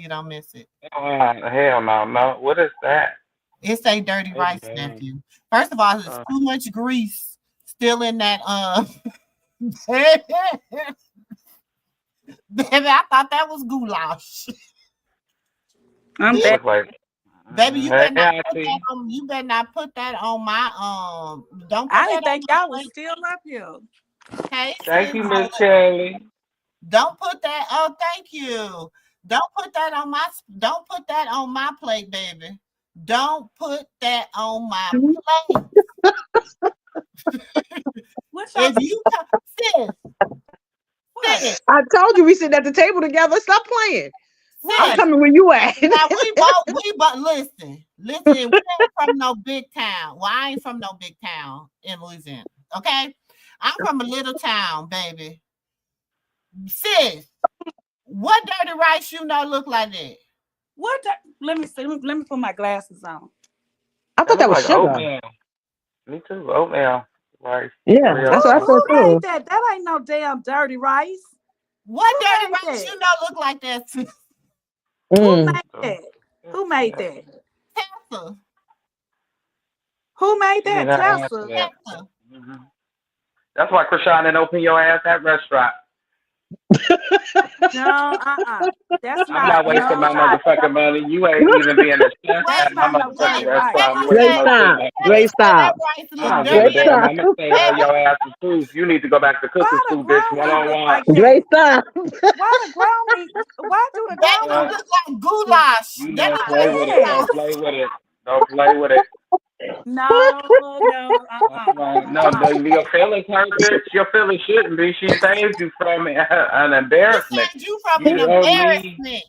don't miss it. Hell no. What is that? It's a dirty rice, nephew. First of all, there's too much grease still in that baby, I thought that was goulash. I'm back. Baby, you better not put that on. You better not put that on my Don't put I that didn't think on y'all my was still up here. Hey, thank you, Miss Kelly. Don't put that. Oh, thank you. Don't put that on my plate, baby. Don't put that on my plate. What's y'all? If you come, sis, Sis, I told you we sitting at the table together. Stop playing. I'm sis. coming where you at. Now we both listen. We ain't from no big town. Well, I ain't from no big town in Louisiana. Okay, I'm from a little town, baby. Sis, what dirty rice you know look like that? What? Let me see. Let me put my glasses on. I That thought that look was like sugar. oatmeal. Me too. Oatmeal. Rice. Yeah, Cereal. that's what I Who thought made too. that? That ain't no damn dirty rice. What Who dirty made rice that? you know look like that? Sis? Who Mm. made that? Who made that? Tessa. Who made She need that? her ass Tessa. that. Tessa. Mm-hmm. That's why Chrisean didn't open your ass that restaurant. No, That's I'm not. not wasting my No, motherfucking money. You ain't even being a chef Wait, that's at my not no motherfucking dirty wait. rice. restaurant. You Great wasting no shit stop. like Can that. you Great say that stop. rice I look don't give a Great dirty? damn. stop. I'm gonna stay on your ass's proof. You need to go back to cooking Why the school, bitch. ground One meat on look one. like that? Great stop. Why the ground meat? Why do the ground Baby, meat it What? look like goulash. You That don't look play like with it. Yes. Don't goulash. play with it. Don't play with it. No, no, That's right. No, your feelings hurt, bitch. Your feelings shouldn't be. She saved you from an She embarrassment. saved you from an You don't need. embarrassment.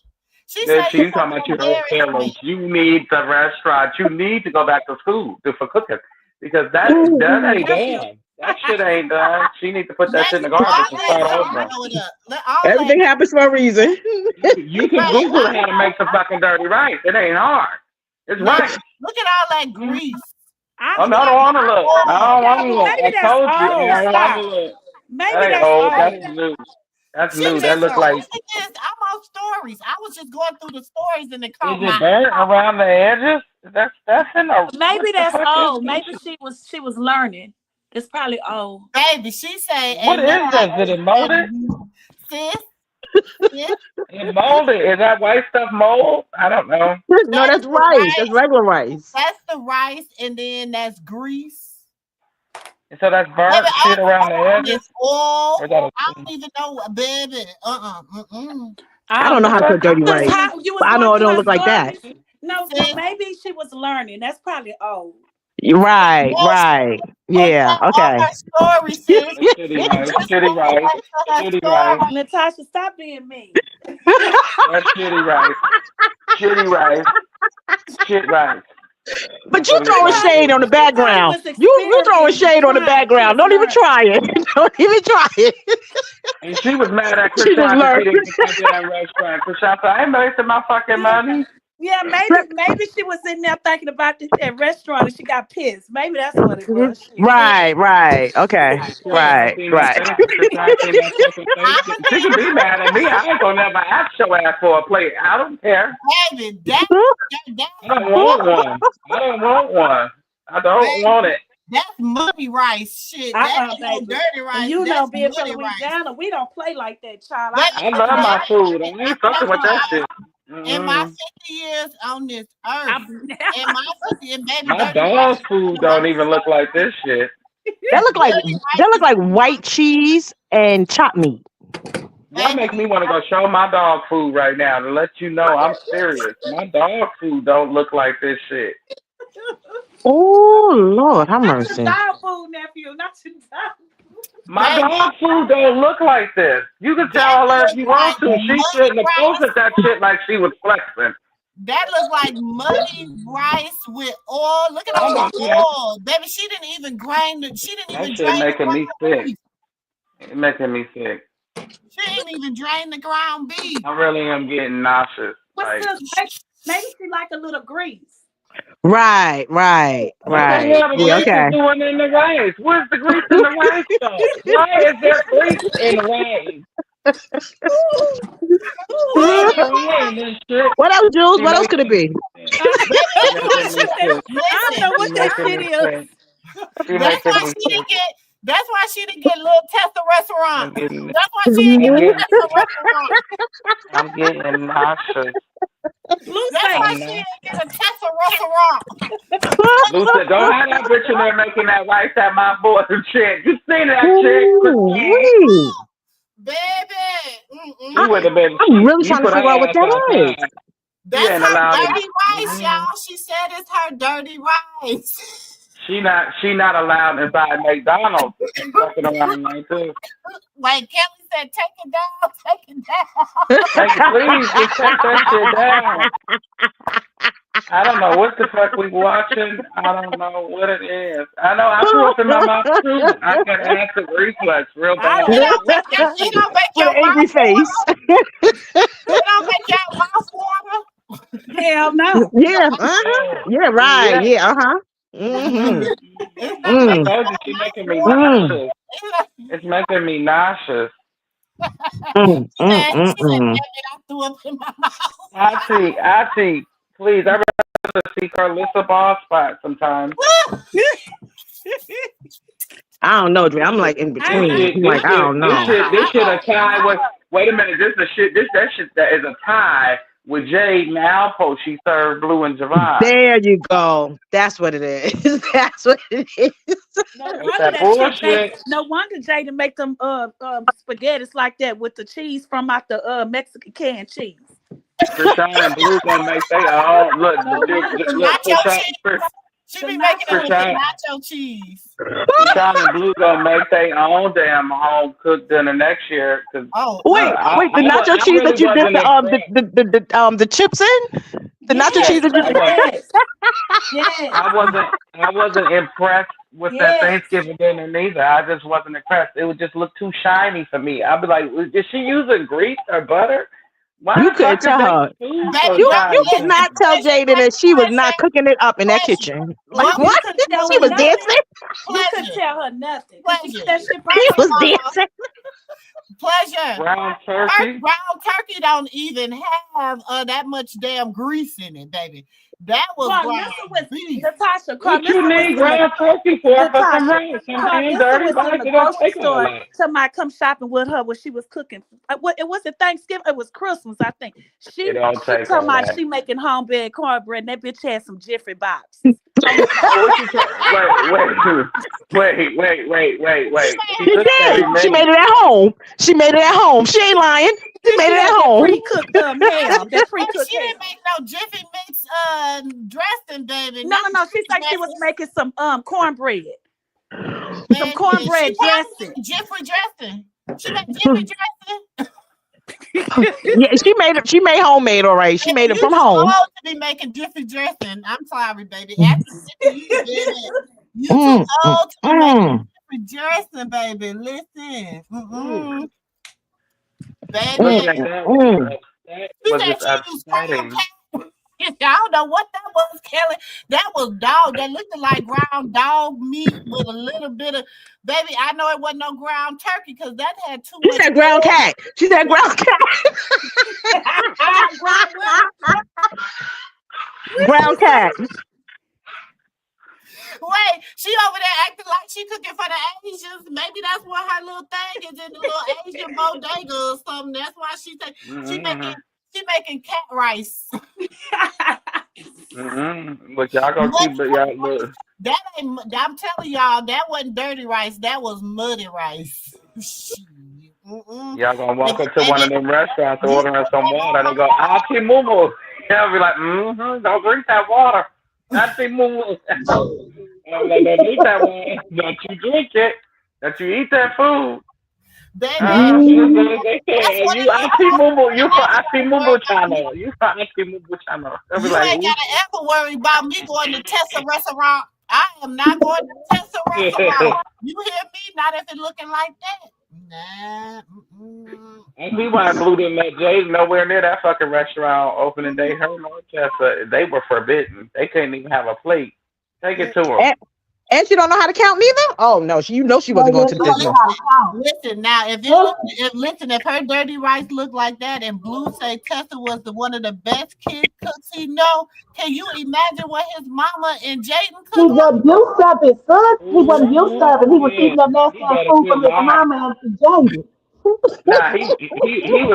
She Bitch, saved you you from talking about an your hurt embarrassment. feelings. You need the restaurant. You need to go back to school for cooking because that ain't nephew. done. That shit ain't done. She needs to put that shit in the Nephew, garbage and all that start over. blow it up. All that, Everything happens for a reason. You can right? Google how to make the fucking dirty rice. It ain't hard. It's Now, right. look at all that grease. I, Oh, no, I don't want to look. No, I don't want yeah, to but look. maybe I that's told you, old. I don't want to Stop. look. Maybe That ain't that's old. That's old. new. That's She new. That just look look like, at this. I'm on stories. I was just going through the stories and it is caught my it burnt around the edges? That's in a, what Maybe the that's fuck is old. this? Maybe she was learning. It's probably old. baby. She say, What and is this? Did it mold it? sis, sis, It molded. Is that white stuff mold? I don't know. No, that's that's the rice. That's rice. regular rice. That's the rice, and then that's grease. So that's Baby, burnt shit around the all edges? this oil. Or is that a, I don't even know what, baby. I I don't don't know know. how to cook dirty Since rice, how you was but I going know it through don't her look like that. stories. No, Sis, maybe she was learning. That's probably old. Right, yes, right. and Yeah, on okay. her story, sis. it's shitty rice? Just Shitty go rice. back to her Shitty rice. story. Natasha, stop being mean. That's shitty rice. Shitty rice. Shit rice. But That's you what it throwing is. Natasha, shade on the she probably background. was You throwing experimenting, shade on the trying. She background. was Don't even learning. try it. Don't even try it. And she was mad at She just Chrisean because she learned. didn't get that damn restaurant. Chrisean said, I ain't wasting my fucking Yeah, money. yeah. Maybe she was sitting there thinking about that restaurant and she got pissed. Maybe that's what it was. Shit. Right, right. Okay. Sis, Chrisean Right, seen that right. face. Chrisean seen that fucking face. I'ma She tell can be mad at me. I ain't gonna never ask your ass for a plate. I don't care. you, baby, that I don't want one. I don't want one. I don't baby, want it. that's muddy rice shit. That ain't no Baby. dirty And rice. you know, That's being from muddy rice. Louisiana, we don't play like that, child. Baby, I I'm love my food. I I'm ain't fucking with that shit. in my Mm-mm. 50 years on this earth. I'm, In my 50 years, baby, My dirty dog's rice. food don't even look like this shit. Dirty That rice look is like white cheese and chopped meat. Y'all baby. make me want to go show my dog food right now to let you know I'm serious. My dog food don't look like this shit. Oh Lord, have not your mercy. dog food, nephew. Not your dog. My Baby, dog food don't look like this. You can that tell her if look you like want to. She muddy shouldn't have rice. posted that shit like she was flexing. That look like muddy rice with oil. Look at I all know the she ain't. oil, baby. She didn't even grind it. She didn't That even shit drain the making me ground sick. beef. It making me sick. She didn't even drain the ground beef. I really am getting nauseous. What's Like, this? Maybe she like a little grease. Right, right, what the right. hell the Yeah, grease is okay. doing in the rice? Where's the grease in the rice though? Why is there grease in the rice? Stop playing this shit. What else, Jules? She What else could it making be? me sick. She making She me said, sick. I don't Listen, know what She that making shit me is. sick. She that's making why me she sick. didn't get. That's why she didn't get little Tessa restaurant. I'm getting, That's why she didn't I'm get a getting, Tessa restaurant. I'm getting nauseous. That's why Blueface. I'm she not. didn't get a Tessa restaurant. Lucy, don't have that bitch in there making that rice at my boy chick. You seen that chick, Ooh, Chrisean? wait. Baby. She would have been. I'm really You trying to put her figure out what ass that is. outside. She That's ain't her allowed to. dirty rice, y'all. She said it's her dirty rice. She not allowed inside McDonald's. She's fucking around there too. Wait, Kelly said, take it down, take it down. Please, just take that shit down. I don't know what the fuck we watching. I don't know what it is. I know I threw up in my mouth too. I got acid reflux real bad. It don't make With your an angry mouth face. It don't make your mouth water. Hell no. Yeah, yeah, right. Yeah, Mm-hmm. I told you she's making me nauseous. It's making me nauseous. She said, I threw up in my mouth. I see. Please, I rather see Carlissa ball spot sometimes. I don't know, Dre. I'm like in between. I don't know. This shit a tie with. Wait a minute. This is a shit. That shit that is a tie with Jade and Alpo. She served Blue and Javon. There you go. That's what it is. That's what it is. No wonder Jada make them spaghettis like that with the cheese from out the Mexican canned cheese. Chrisean and Blue gonna make they all look. She be making it with the nacho cheese. Chrisean and Blue gonna make their own damn home cooked dinner next year. Wait, the nacho cheese that you dip the chips in? The nacho cheese that you Yes. I wasn't impressed with that Thanksgiving dinner neither. I just wasn't impressed. It would just look too shiny for me. I'd be like, is she using grease or butter? Why you couldn't tell her. You could not tell Jada that she was not cooking it up in that kitchen. Like what? She was dancing. You couldn't tell her nothing. Pleasure. She was dancing. Pleasure. Brown turkey. Brown turkey don't even have that much damn grease in it, baby. That was beef. Natasha, what you need ground turkey for some rice? Somebody come shopping with her when she was cooking. It wasn't Thanksgiving. It was Christmas, I think. She talking about she making homemade cornbread, and that bitch had some Jiffy box. Wait. She made it at home. She made it at home. She ain't lying. She made it at home. Pre-cooked ham. That pre-cooked She didn't make no Jiffy Mix dressing, baby. No. She said she was making some cornbread. Some cornbread dressing. Jiffy dressing. She made Jiffy dressing. Yeah, she made homemade, all right. She made it from home. You supposed to be making Jiffy dressing. I'm sorry, baby. After you did it, you too old to be making Jiffy dressing, baby. Listen. Baby. That was upsetting. I don't know what that was, Kelly. That was dog. That looked like ground dog meat with a little bit of, baby. I know it wasn't no ground turkey because that had too much. She said ground cat. She said ground cat. Ground cat. Wait, she over there acting like she cooking for the Asians. Maybe that's what her little thing is in the little Asian bodega or something. That's why she making cat rice. But y'all gonna keep it, y'all look. That ain't. I'm telling y'all, that wasn't dirty rice. That was muddy rice. Y'all gonna walk up to one of them restaurants ordering some water. They go, "I'll see MooMoo." Y'all be like, don't drink that water. I see MooMoo. I'm like, don't drink that water. Don't you drink it. Don't you eat that food. I see MooMoo. You for I see MooMoo channel. You for I see MooMoo channel. You ain't gotta ever worry about me going to Tessa restaurant. I am not going to Tessa restaurant. You hear me? Not if it's looking like that. Nah. And we went and blew them at Jay's nowhere near that fucking restaurant opening day. Her and Tessa, they were forbidden. They couldn't even have a plate. Take it to her. And she don't know how to count neither? Oh no, she wasn't going to the business. Listen now, if her dirty rice looked like that and Blue say Tessa was one of the best kid cooks he know, can you imagine what his mama and Jaden cooked? He wasn't used to it, son. He wasn't used to it. He was eating that nasty food from his mama and Jaden. Nah, he was.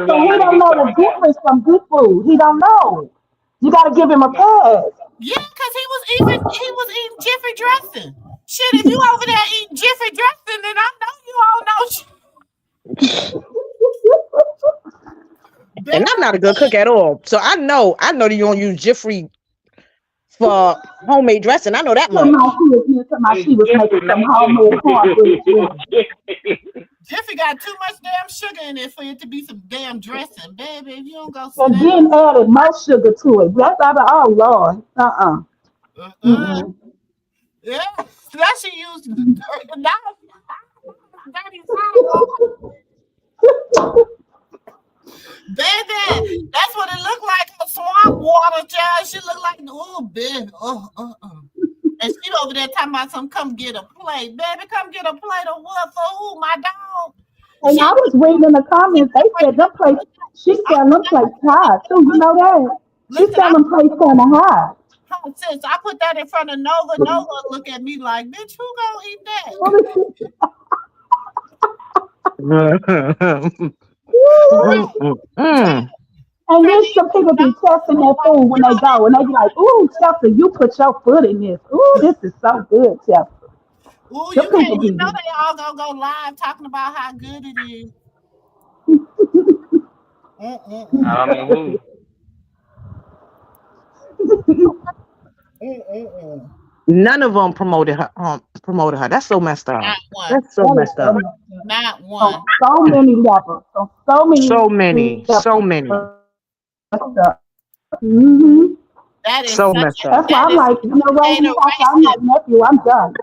So he don't know the difference from good food. He don't know. You got to give him a pass. Yeah, because he was eating Jiffy dressing. Shit, if you over there eating Jiffy dressing, then I know you all know. And I'm not a good cook at all, so I know that you don't use Jiffy for homemade dressing. I know that much. She was making some homemade cornbread. Jiffy got too much damn sugar in it for it to be some damn dressing, baby. If you don't go sit And down. then added more sugar to it. That's oh Lord. Yeah, that she used now dirty side. Baby, that's what it looked like. Swamp water, child. She looked like, oh, baby. And she over there talking about some, come get a plate. Baby, come get a plate of what for who? My dog. And I was reading in the comments, they said them plates, she's selling them plates high too. You know that? She's selling them plates kind of high. Since I put that in front of Nova, Nova look at me like, bitch, who gonna eat that? And then some people be testing their food when they go, and they be like, "Ooh, Chelsea, you put your foot in this. Ooh, this is so good, Chelsea." Ooh, you can't. You know they all gonna go live talking about how good it is. I don't know who. None of them promoted her. Promoted her. That's so messed up. Not one. That's so messed up. Not one. On so many levels. So many. Mm-hmm. That is so messed up. That's why I'm like, you know what? I'm like, nephew, I'm done.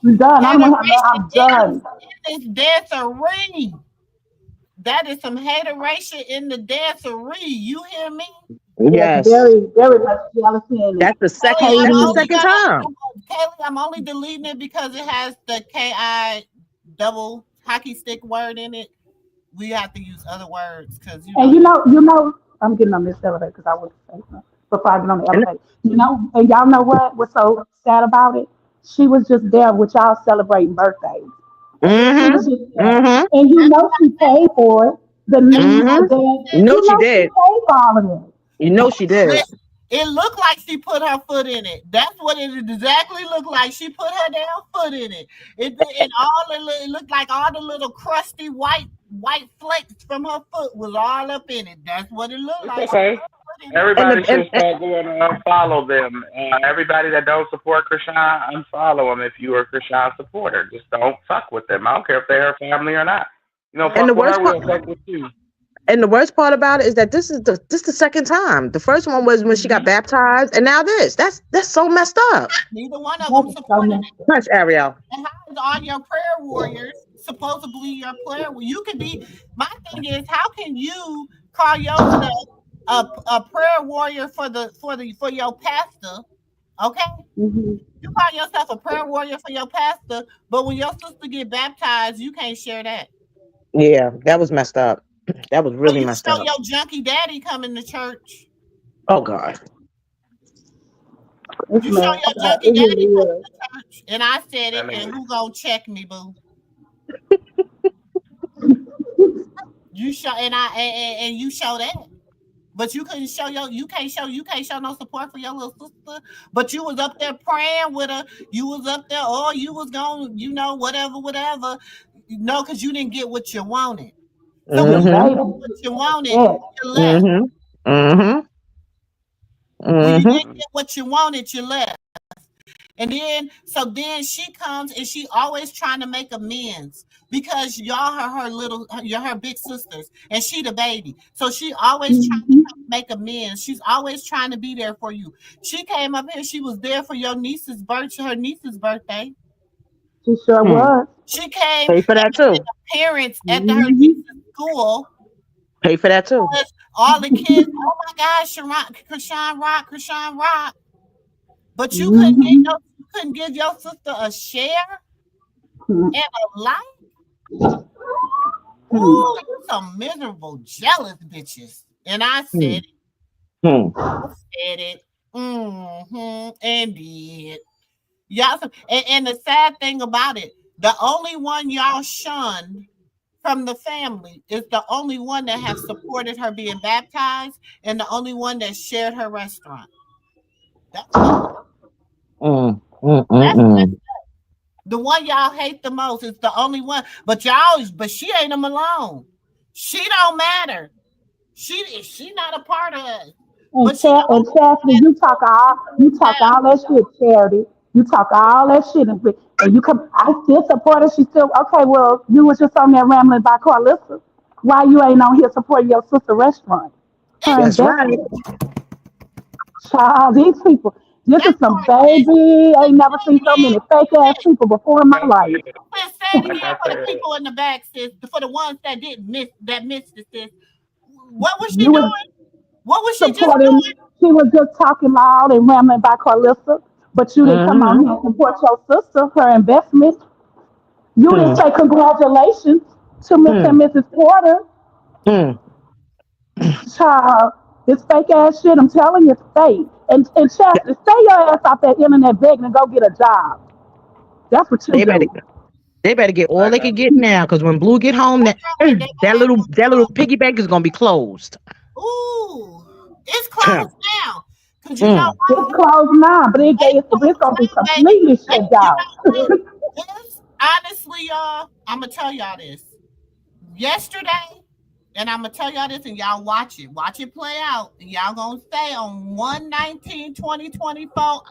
I'm done. I'm done. It's dancery. That is some hateration in the dancery. You hear me? Yes. Very, very much jealousy in it. That's the second. That's the second time. Kaylee, I'm only deleting it because it has the KI double hockey stick word in it. We have to use other words because you know, I'm getting on this elevator because I want to say something before I get on the elevator. You know, and y'all know what's so sad about it? She was just there with y'all celebrating birthdays. Mm-hmm. And you know she paid for it. The you know she did. She paid for all of it. You know she did. It looked like she put her foot in it. That's what it exactly looked like. She put her damn foot in it. It looked like all the little crusty white flakes from her foot was all up in it. That's what it looked like. Okay. Everybody should start going and unfollow them. Everybody that don't support Chrisean, unfollow them if you are a Chrisean supporter. Just don't fuck with them. I don't care if they're her family or not. You know, fuck with her, we'll fuck with you. And the worst part about it is that this is the second time. The first one was when she got baptized, and now this. That's so messed up. Neither one of them supported it. Hush, Ariel. And how is all your prayer warriors supposedly your prayer? You could be. My thing is, how can you call yourself a prayer warrior for your pastor? Okay, you call yourself a prayer warrior for your pastor, but when your sister get baptized, you can't share that. Yeah, that was messed up. That was really messed up. You show your junkie daddy coming to church. Oh God. You show your junkie daddy coming to church, and I said it, and who gonna check me, boo? You show and you show that. But you couldn't show you can't show no support for your little sister. But you was up there praying with her. You was up there, you was going, whatever. No, because you didn't get what you wanted. So when you didn't get what you wanted, you left. When you didn't get what you wanted, you left. And then she comes and she always trying to make amends because y'all are you're her big sisters and she the baby. So she always trying to make amends. She's always trying to be there for you. She came up here. She was there for her niece's birthday. She sure was. She came. Pay for that too. Parents at her niece's school. Pay for that too. All the kids. Oh my gosh, Chrisean rock. But you couldn't give your sister a share and a like. Ooh, you some miserable, jealous bitches. And I said it. I said it. And did. Y'all, and the sad thing about it, the only one y'all shunned from the family is the only one that have supported her being baptized and the only one that shared her restaurant. That's the one y'all hate the most is the only one. But she ain't them alone. She don't matter. She not a part of us. But she don't And Chastity, you talk all that shit, Charity. You talk all that shit, and you come. I still support her. She still okay. Well, you was just on there rambling about Carlissa. Why you ain't on here supporting your sister restaurant? Her That's right. investment, child. These people. This is that some part is baby. I say ain't never seen so it many again. fake ass people before in my Like life. Say it like again I for the said, people in the back, sis. For the ones that didn't miss that missed it, sis. What was she You was doing? What was she just supporting. doing? She was just talking loud and rambling about Carlissa, but you didn't come on Mm-hmm. here and support your sister, her investment. You didn't Hmm. say congratulations to Mr. Hmm. and Mrs. Porter. Hmm. Child, this fake ass shit, I'm telling you, it's fake. And Chastity, stay your ass off that internet begging and go get a job. That's what you They better do. they better get all like they can get now, because when Blue get home, Girl, they that little piggy bank is gonna be closed. ooh, it's closed now. Cause you know Mm. why? It's closed now, but It's it's closed gonna be now, baby. completely shut You down. know what? This honestly, y'all, I'm gonna tell y'all this. Yesterday, and I'm gonna tell y'all this, and y'all watch it. Watch it play out. And y'all gonna stay on 1/19/2024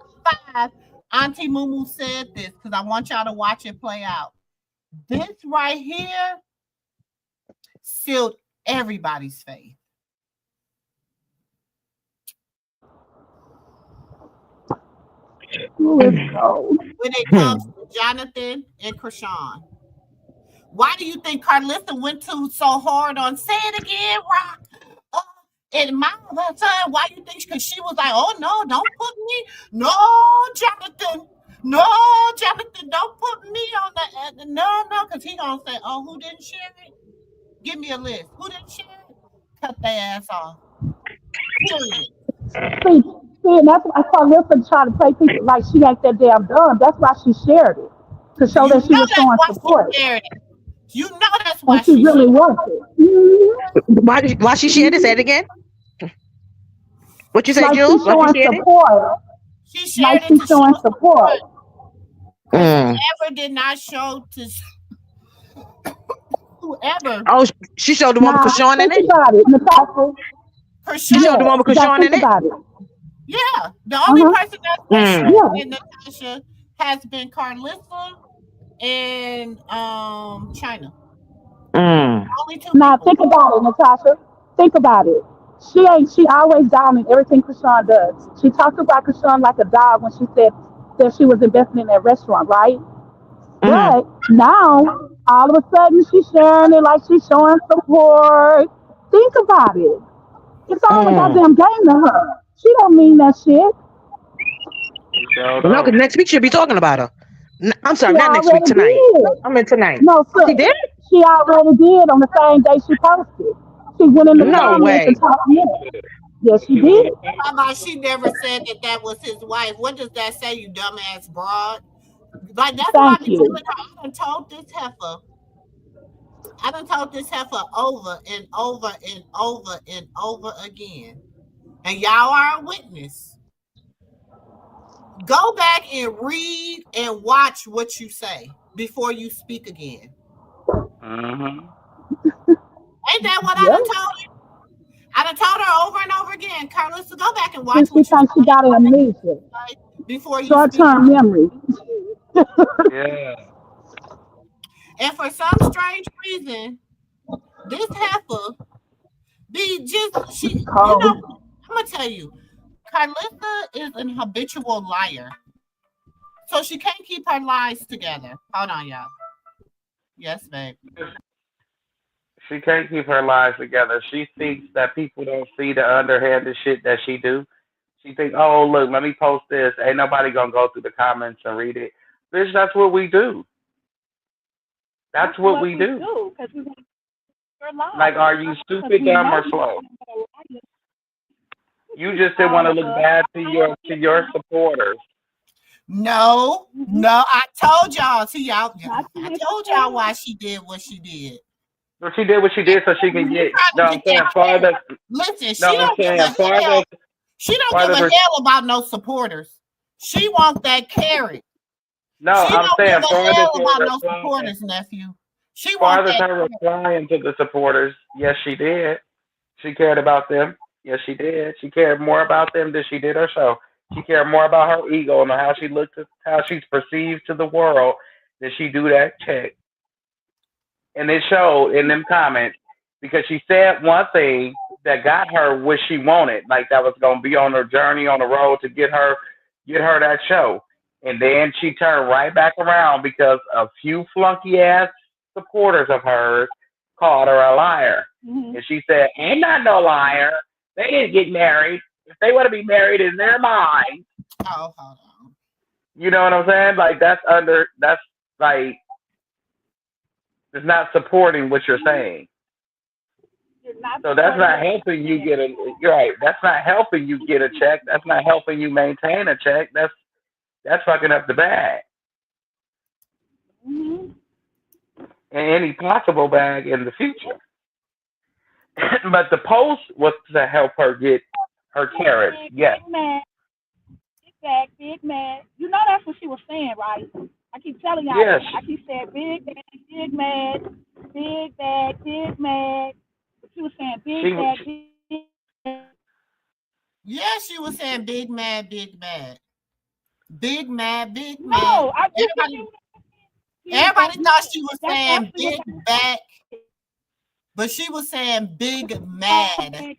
5. Auntie MooMoo said this because I want y'all to watch it play out. This right here sealed everybody's faith. Ooh, it's cold. When it comes to Jonathan and Chrisean. Why do you think Carlissa went to so hard on say it again, Rock? Oh, and my time, why you think? Because she was like, oh no, don't put me. No, Jonathan. No, Jonathan, don't put me on the no, because he gonna say, oh, who didn't share it? Give me a list. Who didn't share it? Cut their ass off. Period. See, and that's why Carlissa tried to play people like she ain't that damn dumb. That's why she shared it to show You that she know was that's showing why she support, shared it. You know that's and why she she shared really wants it. Mhm. it. Why she shared it? Say it again. What you say, Like Jules? she's Why she showing shared it? support. She Like shared it she's to show showing support. support. Because Mm. whoever did not show to whoever Oh, she showed the one with Now Krishan in think it. about it, Natasha. She Krishan, showed the Yeah, one with you gotta Krishan think in it. about it. yeah, the Uh only huh. person that's been Mm. sharing Yeah. in Natasha has been Carlissa and China. Mm. Only two Now people. think about it, Natasha. Think about it. She always down in everything Krishan does. She talked about Krishan like a dog when she said that she was investing in that restaurant, right? Mm. But now all of a sudden she's sharing it like she's showing support. Think about it. It's all a Mm. goddamn game to her. She don't mean that shit. you sure No, don't. because next week she'll be talking about her. I'm She sorry, not next week. already Tonight. did. I mean tonight. No, She sir. did? She already did on the same day she posted. She went in the No comments and way. talked more. Yes, she She was did. in the comments. How about she never said that that was his wife? What does that say, you dumbass broad? Like that's what I Thank be telling you. her. I done told this heifer. I done told this heifer over and over and over and over again. And y'all are a witness. Go back and read and watch what you say before you speak again. Mm-hmm. Ain't that what I Yep. done told her? I done told her over and over again, Carlos, so go back and watch Since she what you thinks she got amnesia, say before you short speak. term memory. Yeah. And for some strange reason, this heifer be just she. You know, Cold. I'm gonna tell you, Carlissa is an habitual liar, so she can't keep her lies together. Hold on, y'all. Yes, babe. She can't keep her lives together. She thinks that people don't see the underhanded shit that she do. She thinks, oh look, let me post this. Ain't nobody gonna go through the comments and read it. Bitch, that's what we do. That's what we do. Like, are you stupid, dumb, or slow? You just didn't want to look bad to your supporters. No, no, I told y'all. See y'all. I told y'all why she did what she did. So she did what she did so she can She get. trying No, to I'm get saying that farther. carrot. Listen, No, she I'm don't give saying a hell. She don't give a farther. hell about no supporters. She wants that carrot. No, She I'm don't give saying a farther hell her about no replying. supporters, nephew. She wants Farther that her carrot. replying to the supporters. Yes, she did. She cared about them. Yes, she did. She cared more about them than she did her show. She cared more about her ego and how she looked, how she's perceived to the world, than she do that check. And it showed in them comments because she said one thing that got her what she wanted, like that was gonna be on her journey on the road to get her that show. And then she turned right back around because a few flunky ass supporters of hers called her a liar. And she said, "Ain't not no liar. They didn't get married. If they want to be married in their mind, Oh, hold on. you know what I'm saying? Like that's like it's not supporting what you're saying. So that's not helping you get a. You're right. That's not helping you get a check. That's not helping you maintain a check. That's fucking up the bag Mm-hmm. and any possible bag in the future. But the post was to help her get her carrots. Yes. Big mad, big bag, big mad. You know that's what she was saying, right? I keep telling y'all. Yes. I keep saying big bag, big mad, big bag, big mad. But she was saying She big was. bag, big mad. Yeah, she was saying big mad, big mad. Big mad, big mad. No, I think Everybody thought she was that's saying actually big back, but she was saying big mad.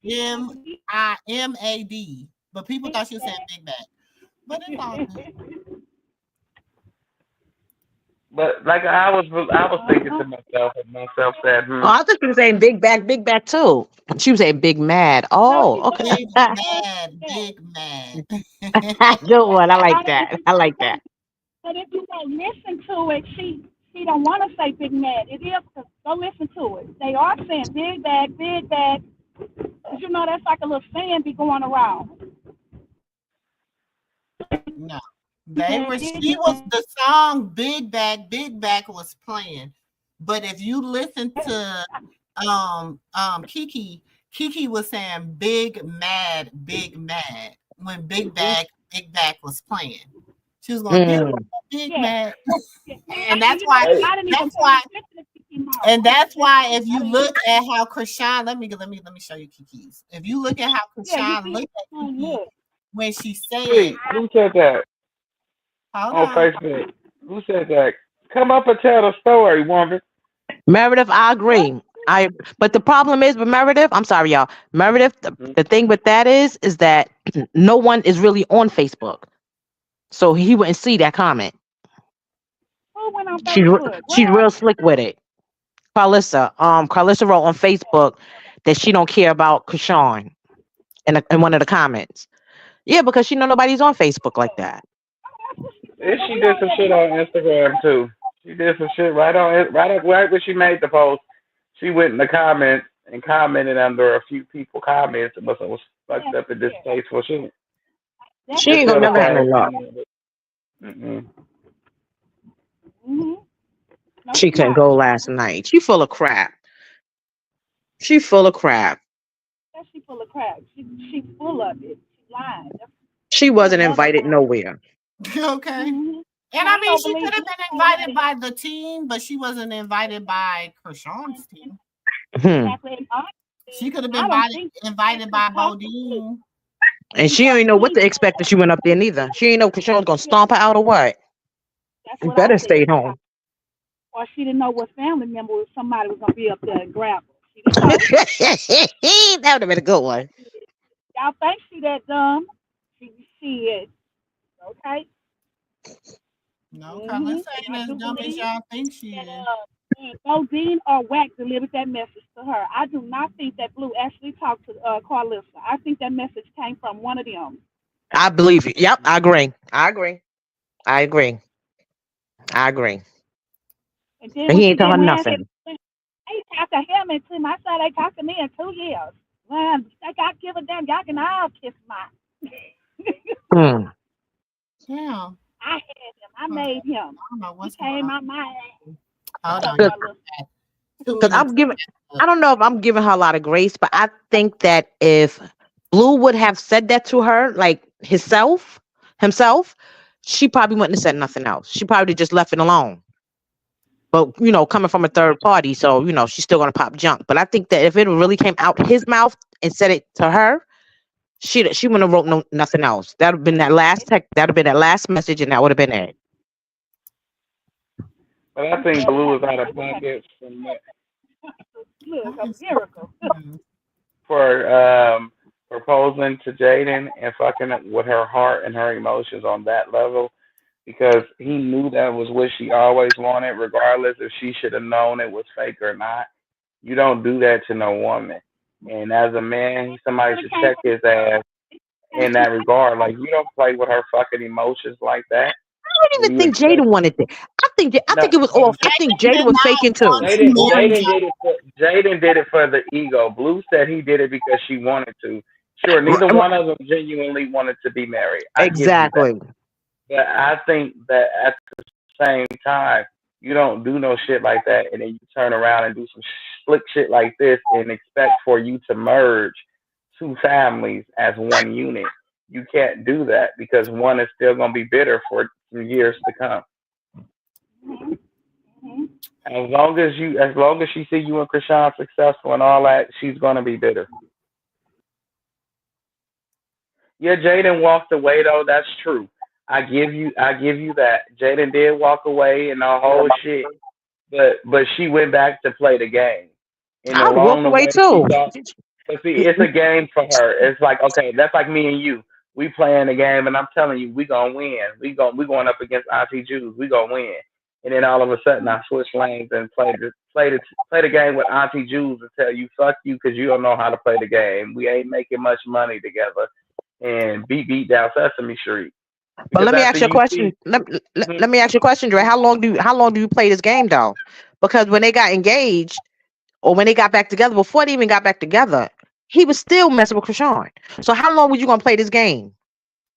MIMAD. But people thought she was saying big back. But it's all good. But like I was thinking to myself, and myself said, Oh, I thought she was saying big back too. She was saying big mad. Oh, okay. Big mad, big mad. Good one. I like that. I like that. But if you don't listen to it, she don't want to say big mad. It is, go listen to it. They are saying big bag, big bag. Cause you know that's like a little saying be going around. No. She was the song Big Back was playing. But if you listen to Kiki was saying big mad when Big Back was playing. She was going big mad. And that's why if you look at how Chrisean, let me show you Kiki's. If you look at how Chrisean looked at Kiki when she said, "Wait, who said that on Facebook? Who said that? Come up and tell the story, woman." Meredith, I agree. But the problem is with Meredith, I'm sorry, y'all. Meredith, the thing with that is that no one is really on Facebook. So he wouldn't see that comment. Who went on Facebook? She's real slick with it. Carlissa wrote on Facebook that she don't care about Chrisean in one of the comments. Yeah, because she know nobody's on Facebook like that. And she did some shit on Instagram too. She did some shit right when she made the post. She went in the comments and commented under a few people comments and was fucked up and distasteful shit. She ain't gonna never have no luck. She couldn't go last night. She full of crap. She full of crap. She full of crap. She full of it. She lying. She wasn't invited nowhere. Okay. And I mean, she could have been invited by the team, but she wasn't invited by Chrisean's team. She could have been invited by Bodine. And she didn't know what to expect if she went up there neither. She didn't know Chrisean was gonna stomp her out or what. You better stay home. Or she didn't know what family member or somebody was gonna be up there and grab her. She didn't know. That would have been a good one. Y'all think she that dumb? She is. Okay. No, Carlissa ain't as dumb as y'all think she is. Bodine or Wack delivered that message to her. I do not think that Blue actually talked to Carlissa. I think that message came from one of them. I believe you. Yep, I agree. And he ain't tell her nothing. They talked to him and to my side. They talked to me in 2 years. Well, I got give a damn. Y'all can all kiss my. Yeah. I had him. I made him. I don't know what's he came out my ass. Hold on. Because I don't know if I'm giving her a lot of grace, but I think that if Blue would have said that to her, like himself, she probably wouldn't have said nothing else. She probably just left it alone. But, coming from a third party, so, she's still going to pop junk. But I think that if it really came out his mouth and said it to her, she wouldn't have wrote nothing else. That would have been that last text. That would have been that last message, and that would have been it. But I think Blue is out of pocket from that. Look, a miracle. For proposing to Jaden and fucking it with her heart and her emotions on that level because he knew that was what she always wanted, regardless if she should have known it was fake or not. You don't do that to no woman. And as a man, somebody should check his ass in that regard. Like you don't play with her fucking emotions like that. I don't even think Jaden wanted it. I think it was all. I think Jaden was faking too. Jaden did it for the ego. Blue said he did it because she wanted to. Sure, neither one of them genuinely wanted to be married. Exactly. But I think that at the same time, you don't do no shit like that, and then you turn around and do some slick shit like this and expect for you to merge two families as one unit. You can't do that because one is still going to be bitter for years to come. As long as she see you and Chrisean successful and all that, she's going to be bitter. Yeah, Jaden walked away though. That's true. I give you that. Jaden did walk away and the whole shit, but she went back to play the game. And I walked away too. But see, it's a game for her. It's like, okay, that's like me and you. We playing the game, and I'm telling you, we gonna win. We going up against Auntie Jews. We gonna win. And then all of a sudden, I switch lanes and play the game with Auntie Jews and tell you, fuck you, because you don't know how to play the game. We ain't making much money together. And beat down Sesame Street. But let me ask you a question. Let me ask you a question, Dre. How long do you play this game though? Because when they got engaged or when they got back together, before they even got back together, he was still messing with Chrisean. So how long were you gonna play this game?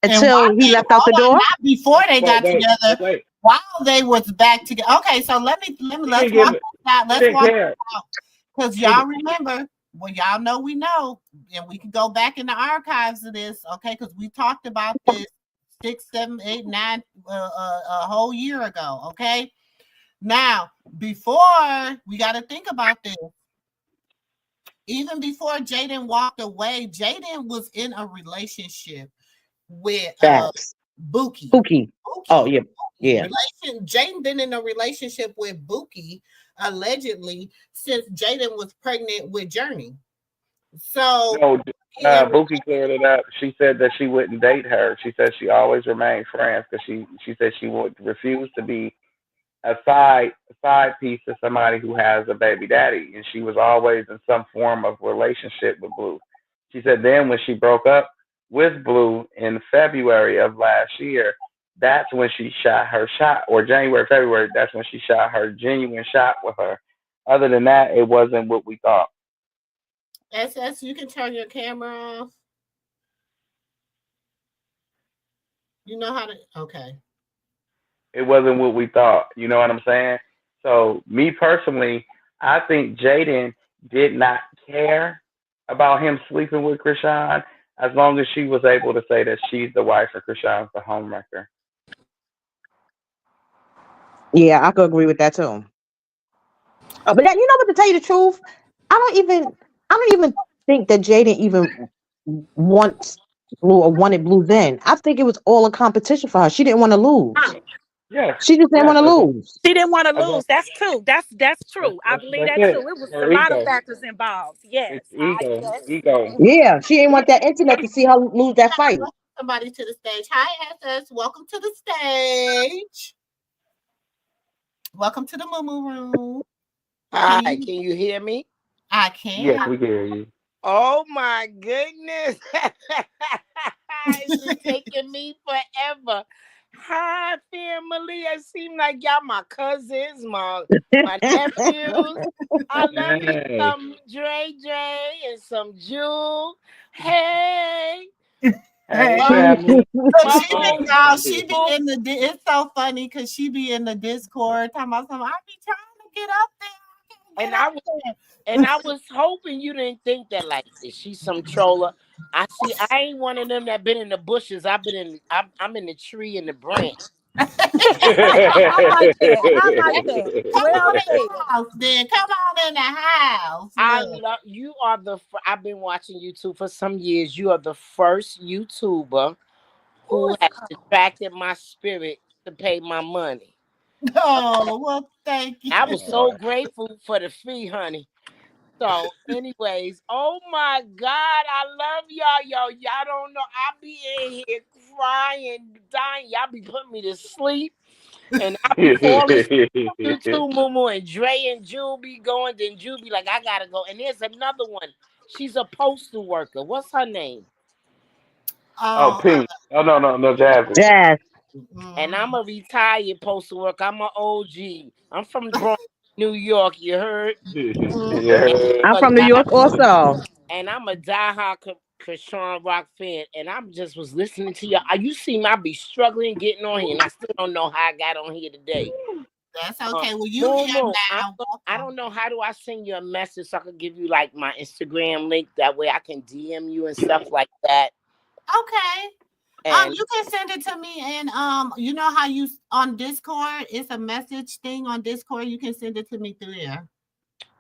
Until he left out the door? Not before they got together. While they was back together. Okay, so let's walk out. Because y'all remember, well, y'all know we know, and we can go back in the archives of this, okay? Because we talked about this 6, 7, 8, 9 a whole year ago, okay? Now, before we got to think about this. Even before Jaden walked away, Jaden was in a relationship with Buki. Oh yeah, yeah. Jaden been in a relationship with Buki allegedly since Jaden was pregnant with Journey. So Buki cleared it up. She said that she wouldn't date her. She said she always remained friends because she said she would refuse to be a side piece to somebody who has a baby daddy, and she was always in some form of relationship with Blue. She said then when she broke up with Blue in February of last year, that's when she shot her shot, or February, that's when she shot her genuine shot with her. Other than that, it wasn't what we thought. SS, you can turn your camera off. You know how to, okay. It wasn't what we thought. You know what I'm saying? So me personally, I think Jaden did not care about him sleeping with Chrisean as long as she was able to say that she's the wife and Chrisean's the homewrecker. Yeah, I could agree with that too. But you know what? To tell you the truth, I don't even think that Jaden even wants Blue or wanted Blue then. I think it was all a competition for her. She didn't want to lose. Yeah, she just didn't want to lose. She didn't want to lose. That's true. That's true. I believe that too. It was a lot of factors involved. Yes. Ego. Yeah, she didn't want that internet to see her lose that fight. Somebody to the stage. Hi, SS. Welcome to the stage. Welcome to the MooMoo room. Hi, can you hear me? I can. Yes, we can hear you. Oh my goodness. It's been taking me forever. Hi, family. It seems like y'all my cousins, my nephews. I love you some Dre and some Jewel. Hey. She be in the. It's so funny because she be in the Discord talking about something. I be trying to get up there. And I was hoping you didn't think that, like, is she some troller? I ain't one of them that been in the bushes. I'm in the tree and the branch. I like that. I like that. Come Well on in said. the house, then. Come on in the house. I Look. love you. Are I've been watching YouTube for some years. You are the first YouTuber Who who is has attracted my spirit to pay my money. Oh, well, thank I you. was so grateful for the fee, honey. So, anyways, oh my God, I love y'all. Y'all don't know. I be in here crying, dying. Y'all be putting me to sleep. And I be falling asleep on YouTube, MooMoo, and Dre and Jewel be going. Then Jewel be like, I gotta go. And there's another one. She's a postal worker. What's her name? Oh, Oh, Pink. Oh, no, Jasmine. Jazz. And mm, I'm a retired postal worker. I'm an OG. I'm from Bronx, New York. You heard? And Yeah. I'm I'm a from New die- York also. and I'm a diehard Chrisean rock fan. And I just was listening to y'all. You see me, I be struggling getting on here, and I still don't know how I got on here today. that's okay. Well, you Moo here Moo, now. I don't know how do I send you a message so I can give you like my Instagram link. That way I can DM you and stuff like that. Okay. And You can send it to me, and you know how you on Discord, it's a message thing on Discord. You can send it to me through there.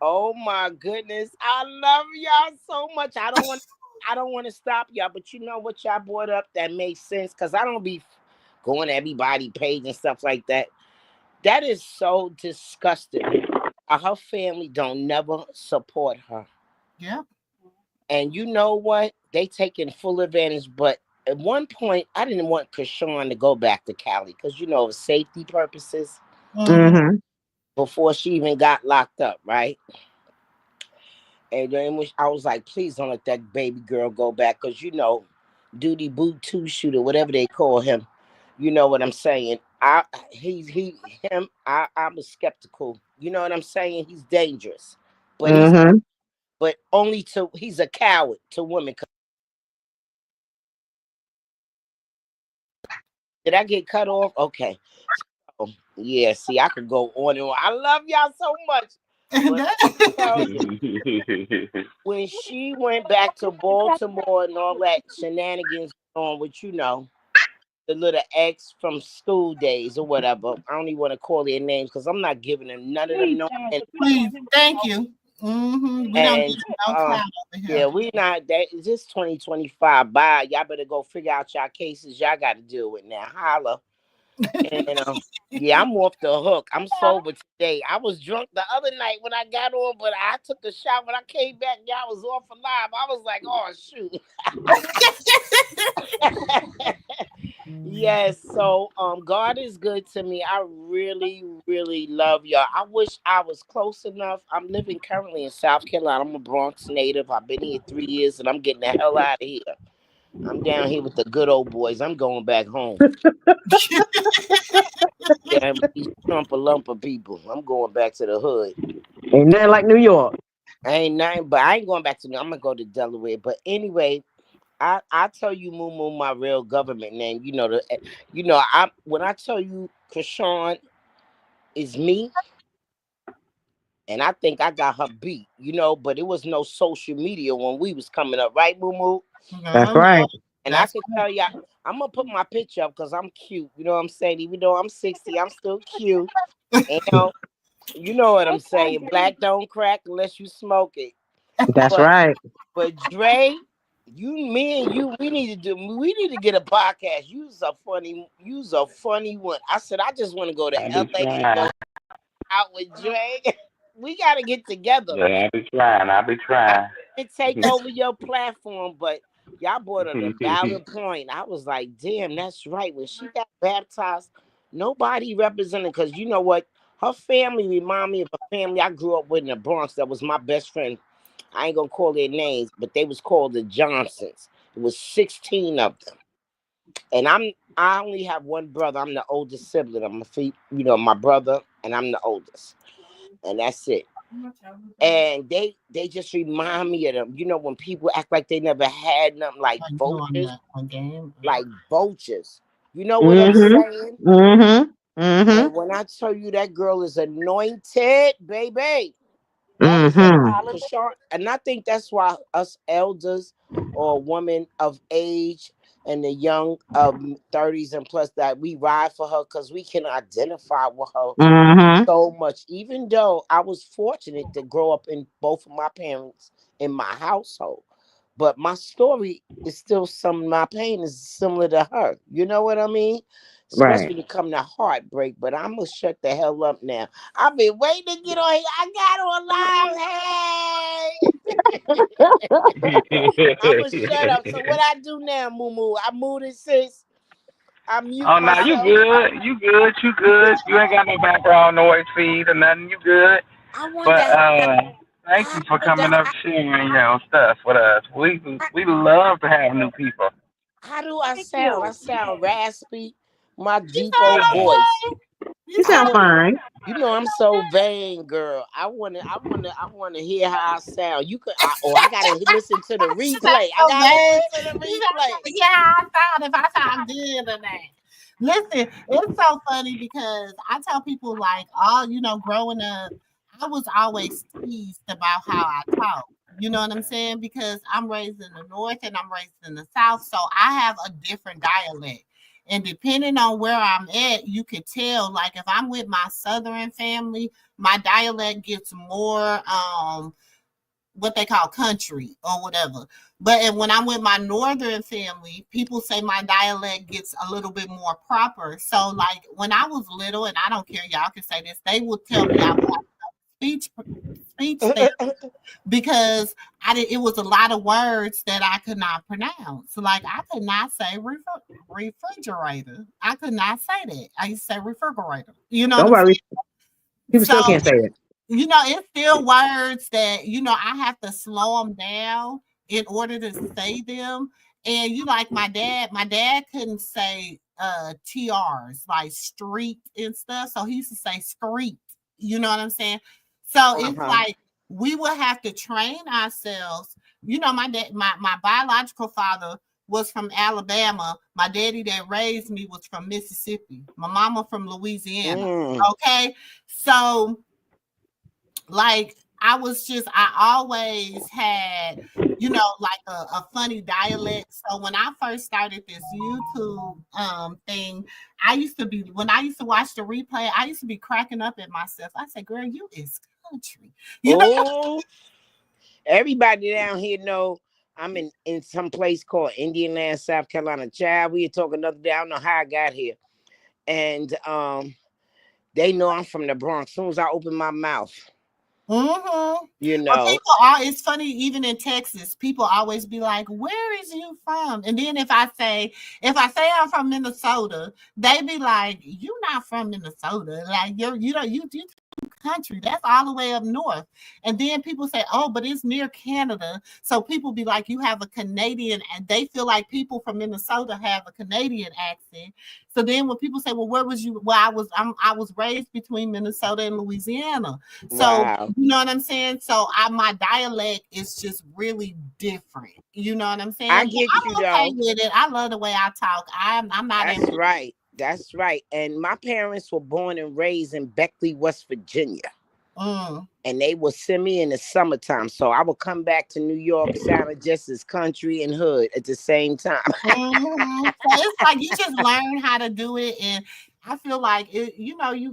oh my goodness, I love y'all so much. I don't want to stop y'all, but you know what y'all brought up that makes sense because I don't be going to everybody page and stuff like that. That is so disgusting. Her family don't never support her. Yeah. And you know what? They taking full advantage. But at one point, I didn't want Chrisean to go back to Cali because, safety purposes Mm-hmm. Mm-hmm. before she even got locked up, right? And then I was like, please don't let that baby girl go back because, Duty Boot Two Shooter, whatever they call him. You know what I'm saying? I'm a skeptical. You know what I'm saying? He's dangerous, but Mm-hmm. only he's a coward to women. Did I get cut off? Okay. So, yeah, see, I could go on and on. I love y'all so much. But tell you, when she went back to Baltimore and all that shenanigans on with, the little ex from school days or whatever. I don't even want to call their names because I'm not giving them none of them no. Please, thank you. Mm-hmm. We don't And give no clout over here. yeah, we not that. It's just 2025. Bye. Y'all better go figure out y'all cases. Y'all got to deal with now. Holla. And yeah, I'm off the hook. I'm sober today. I was drunk the other night when I got on, but I took a shot when I came back. Y'all was off alive. I was like, oh shoot. Yes, so God is good to me. I really, really love y'all. I wish I was close enough. I'm living currently in South Carolina. I'm a Bronx native. I've been here 3 years and I'm getting the hell out of here. I'm down here with the good old boys. I'm going back home. Yeah, these Trump a lump of people. I'm going back to the hood. Ain't nothing like New York. I ain't nothing, but I ain't going back to I'm gonna go to Delaware. But anyway, I tell you, MooMoo, my real government name. I when I tell you, Chrisean is me, and I think I got her beat. But it was no social media when we was coming up, right, MooMoo? That's Oh, yeah. right. And I can tell you, I'm gonna put my picture up because I'm cute. You know what I'm saying? Even though I'm 60, I'm still cute. And you know what I'm saying? Black don't crack unless you smoke it. That's But right. But Dre, me and you, we need to get a podcast. You's a funny one. I said I just want to go to I be LA and trying. go out with Dre. We gotta get together. Yeah, I be trying. I be I trying. didn't take over your platform, but y'all brought up a valid point. I was like, damn, that's right. When she got baptized, nobody represented because you know what? Her family remind me of a family I grew up with in the Bronx that was my best friend. I ain't gonna call their names, but they was called the Johnsons. It was 16 of them. And I only have one brother. I'm the oldest sibling. My brother, and I'm the oldest. And that's it. And they just remind me of them. When people act like they never had nothing like Are you on vultures, a game? like vultures. You know what I'm Mm-hmm. saying? Mm-hmm. Mm-hmm. And when I tell you that girl is anointed, baby, that is Mm-hmm. Chrisean. And I think that's why us elders or women of age and the young 30s and plus that we ride for her because we can identify with her Mm-hmm. so much. Even though I was fortunate to grow up in both of my parents in my household, but my story is still my pain is similar to her. You know what I mean? Right. Especially to come to heartbreak. But I'm gonna shut the hell up now. I've been waiting to get on here. I got on live. Hey, I'm gonna shut up. So what I do now, MooMoo? I move it, sis. I mute Oh, no, you myself. good. You good. You good. You ain't got no background noise feed or nothing. You good. I wonder. But thank I you for wonder. coming up sharing your stuff with us. We love to have new people. How do I Thank sound? I you. sound raspy. My You deep sound old voice. okay. You You I sound sound want. fine. You know, I'm so vain, girl. I wanna hear how I sound. You could, I gotta listen to the she sound replay. I so gotta listen bad. to the You sound replay. so, yeah, I sound if I sound good or not. Listen, it's so funny because I tell people like, oh, growing up, I was always teased about how I talk. You know what I'm saying? Because I'm raised in the north and I'm raised in the south, so I have a different dialect. And depending on where I'm at, you could tell. Like if I'm with my southern family, my dialect gets more what they call country or whatever. But when I'm with my northern family, people say my dialect gets a little bit more proper. So like when I was little, and I don't care, y'all can say this, they would tell me I was speech therapy because it was a lot of words that I could not pronounce. Like I could not say refrigerator. I could not say that. I used to say refrigerator. You know what Don't I'm saying? worry. People So still can't say it. it's still words that, I have to slow them down in order to say them. And like my dad couldn't say TRs like street and stuff. So he used to say street. You know what I'm saying? So it's Uh-huh. like we will have to train ourselves. My dad, my biological father was from Alabama. My daddy that raised me was from Mississippi. My mama from Louisiana. Mm. Okay. So like I always had, like a funny dialect. So when I first started this YouTube thing, I used to be when I used to watch the replay, I used to be cracking up at myself. I said, girl, you is country. You know, Oh, everybody down here know I'm in some place called Indian Land, South Carolina. Child, we were talking the other day. I don't know how I got here, and they know I'm from the Bronx. As soon as I open my mouth, mm-hmm. you But know. people are, it's funny, even in Texas, people always be like, where is you from? And then if I say I'm from Minnesota, they be like, you not from Minnesota. Like you country. That's all the way up north. And then people say, oh, but it's near Canada. So people be like, you have a Canadian, and they feel like people from Minnesota have a Canadian accent. So then when people say, well, where was you? Well, I was raised between Minnesota and Louisiana. So Wow. you know what I'm saying? So my dialect is just really different. You know what I'm I saying? But get you I'm okay though. with it. I love the way I talk. I'm not That's in. right. That's right. And my parents were born and raised in Beckley, West Virginia. Mm. And they would send me in the summertime. So I would come back to New York sounding just as country and hood at the same time. Mm-hmm. So it's like you just learn how to do it, and I feel like it.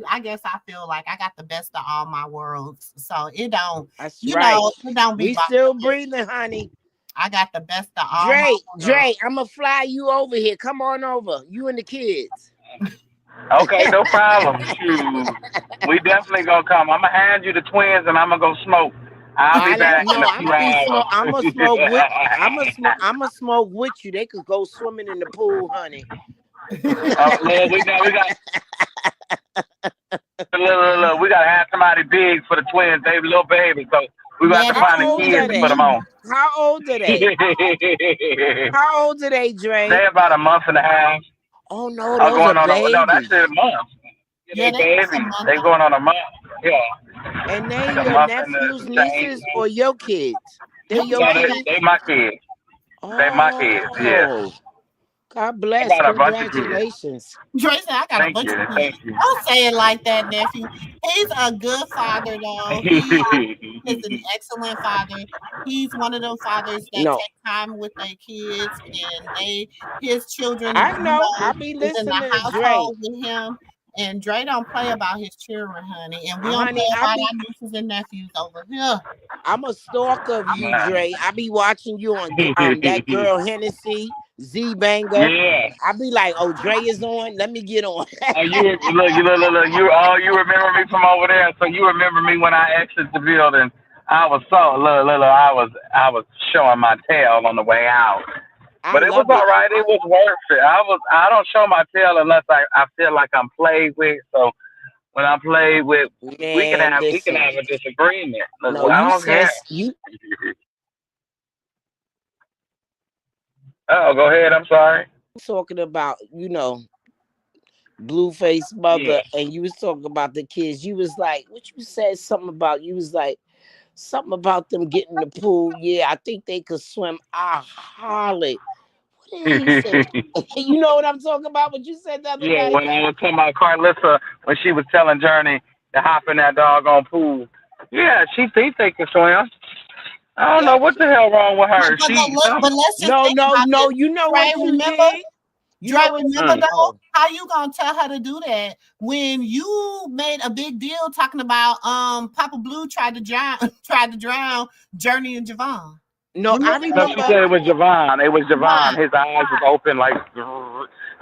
I guess I feel like I got the best of all my worlds. So it don't, That's right. it don't be We bothered. still breathing, honey. I got the best of all my worlds. Dre, I'm going to fly you over here. Come on over. You and the kids. Okay, no problem. Shoot. We definitely gonna come. I'm gonna hand you the twins and I'm gonna go smoke. I'll be back in No, a I'm few gonna be hours. smoke. I'm gonna smoke with. I'm gonna smoke with you. They could go swimming in the pool, honey. Look, we got look, we gotta have somebody big for the twins. They little babies, so we got Yeah, to they How find the old easier kids are to put they? them than me. on. How old are they? How old are they, Dre? They about a month and a half. Oh no, those are Going on no, that's babies. a month. Yeah, Yeah, they they just a babies. month They old. going on a month. Yeah, And they like a your month and nephews, some change. nieces, or your kids? They're Them your No, kids. they my kids. They my kids. Yes. Oh, God I bless. got a bunch of kids. Congratulations. Dre said, I got a Thank bunch you. of kids. Thank you. Don't say it like that, nephew. He's a good father, though. He is an excellent father. He's one of them fathers that No, take time with their kids, and his children, I know. I be is in the listening to Dre. household with him. And Dre don't play about his children, honey. And we don't play Honey, about our nieces and nephews over here. I'm a stalker of you, Nah. Dre. I be watching you on that girl Hennessy, Z Banger. Yeah. I be like, oh, Dre is on. Let me get on. Oh, look. You remember me from over there. So you remember me when I exited the building. I was so I was showing my tail on the way out. I But it was love it. all right. It was worth it. I don't show my tail unless I feel like I'm played with. So when I'm played with, we can Man, have listen. a disagreement. Look, No, I you don't care. says you Oh, go ahead. I'm sorry. talking about, Blueface Yeah. mother, and you was talking about the kids. You was like, what you said something about? You was like something about them getting in the pool. Yeah, I think they could swim. I hollered. What did he say? You know what I'm talking about? What you said the other Yeah, night? when I was talking about Carlissa, when she was telling Journey to hop in that doggone pool. Yeah, she thinks they can swim. I don't know Yeah. what the hell wrong with her. But let's just No, think no, about no. this. You know Dre, what you remember? did? You Dre, know what? remember though? Oh, How you gonna tell her to do that when you made a big deal talking about Papa Blue tried to drown Journey and Javon? no, I No, she remember. said it was Javon. It was Javon. Javon. His eyes was open like.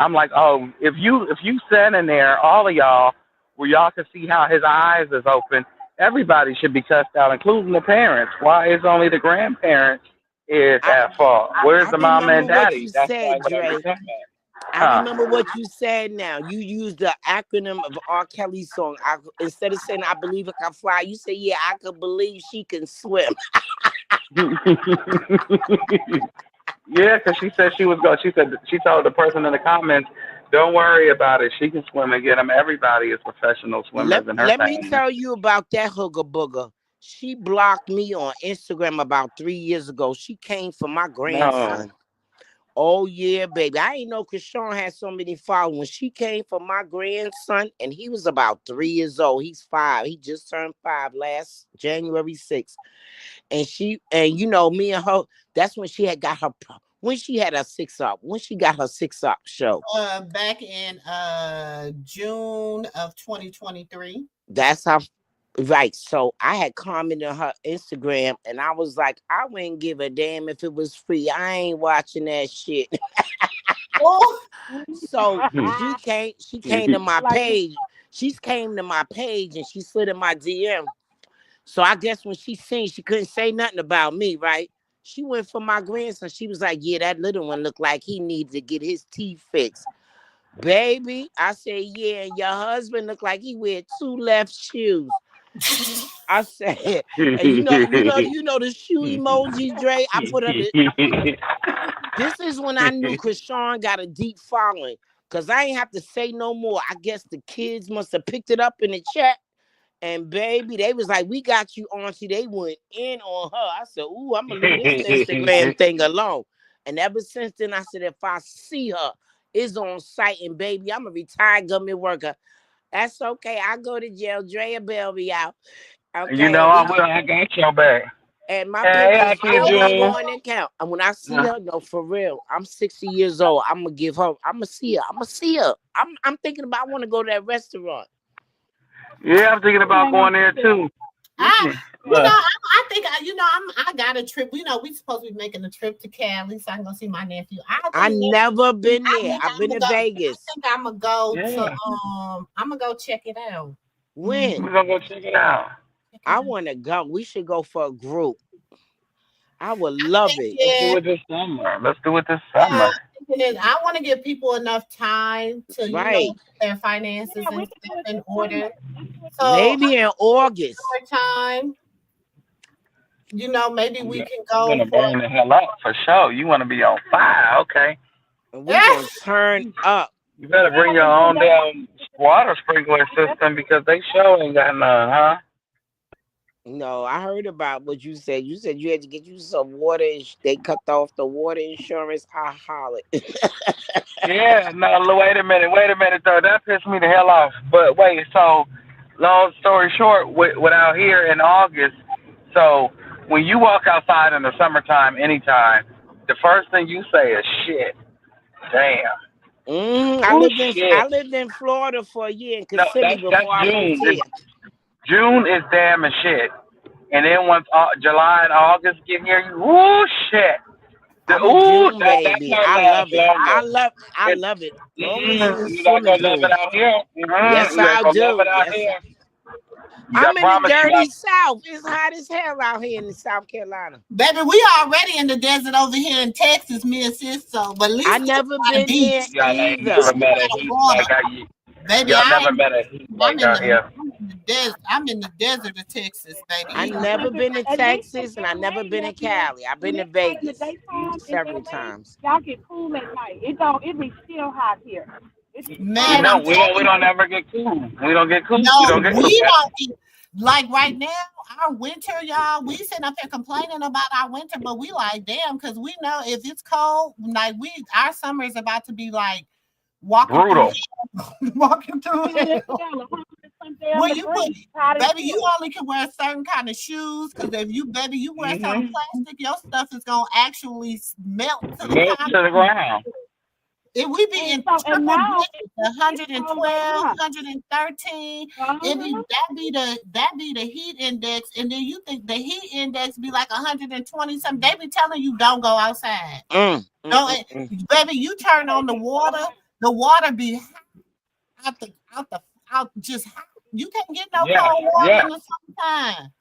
I'm like, oh, if you sat in there, all of y'all, where y'all can see how his eyes is open, everybody should be cussed out, including the parents. Why is only the grandparents is I, at fault? Where's I the mama remember and what you daddy? That's why said, what I Dre. understand that. I Huh? remember what you said now. You used the acronym of R. Kelly's song. Instead of saying, I believe I can fly, you say, yeah, I could believe she can swim. Yeah, because she said she was going. She told the person in the comments, "Don't worry about it. She can swim and get them. Everybody is professional Let, swimmers in her let me family." tell you about that hooger booger. She blocked me on Instagram about 3 years ago. She came for my No. grandson. Oh, yeah, baby. I didn't know Chrisean had so many followers. She came for my grandson, and he was about 3 years old. He's 5. He just turned 5 last January 6th. And me and her, that's when she had got her, when she had her 6 Up, when she got her 6 Up show. Back in June of 2023. That's how, right. So I had commented on her Instagram, and I was like, I wouldn't give a damn if it was free. I ain't watching that shit. Oh. So she came to my page. She came to my page and she slid in my DM. So I guess when she seen, she couldn't say nothing about me, right? She went for my grandson. She was like, yeah, that little one looked like he needed to get his teeth fixed. Baby, I said, yeah, and your husband looked like he wear 2 left shoes. I said, and you know the shoe emoji, Dre. I put up it. This is when I knew Chrisean got a deep following. Cause I ain't have to say no more. I guess the kids must have picked it up in the chat. And baby, they was like, we got you, Auntie. They went in on her. I said, ooh, I'm gonna leave this Instagram thing alone. And ever since then, I said, if I see her, it's on site, and baby, I'm a retired government worker. That's okay. I go to jail. Drea bail me out. Okay. I will. I got your back. And my Hey, pension Auntie still gonna go June. on the account. And when I see her, no, for real, I'm 60 years old. I'm gonna give her. I'm gonna see her. I'm thinking about. I want to go to that restaurant. Yeah, I'm thinking about going there too. I think I got a trip. We supposed to be making a trip to Cali, so I can go see my nephew. I never been there. I've been to Vegas. I think I'm gonna go to I'm gonna go check it out. When? We're gonna go check it out. I want to go. We should go for a group. I would love it. Let's do it this summer. I want to give people enough time to get their finances and stuff in order. So maybe in August. Time. Maybe we can go. You're gonna burn the hell up for sure. You want to be on fire, okay? And we're gonna turn up. You better bring your own damn water sprinkler system because they sure ain't got none, huh? No, I heard about what you said. You said you had to get you some water. They cut off the water insurance. I hollered. Yeah, no, wait a minute, though. That pissed me the hell off. But wait, so long story short, with out here in August, so when you walk outside in the summertime, anytime, the first thing you say is shit. Damn. I Oh lived in shit. Florida for a year in No, Kissimmee that's before I moved June. here. June is damn as shit. And then once July and August get here, ooh shit. I'm a June That baby. might I last love it. longer. I And, love it. Long as it's in a you're not swimming gonna love it pool. out here. Yes, You ain't I gonna love do. it out Yes, here. I I'm in the promise you dirty not. South. It's hot as hell out here in South Carolina. Baby, we already in the desert over here in Texas, me and sis. So, but at I least we never got a been there beach. Y'all ain't At least either. never we met a got a heat water. like how you. Baby, Y'all never met a heat like out here. I'm in the desert. I'm in the desert of Texas, baby. I It is never been to At least in Texas and I never LA, been to nephew, Cali. I've when been to it's hot in the Vegas daytime in several LA, times. y'all get cool at night. It be still hot here. It's We man, always I'm don't. We telling don't you. ever get cool. We don't get cool. We No, don't get cool. we don't like right now, our winter, y'all, we sitting up here complaining about our winter, but we like, damn, because we know if it's cold, like our summer is about to be like walking through Brutal. hell. Walking through hell. Well, you put, baby, you only can wear certain kind of shoes because if you, baby, you wear something plastic, your stuff is gonna actually melt to the Melt to the concrete. ground. If we be in and triple now digits, 112, 113, that be the heat index, and then you think the heat index be like 120 something. They be telling you don't go outside. Baby, you turn on the water be out just hot. You can't get no cold water in the summertime.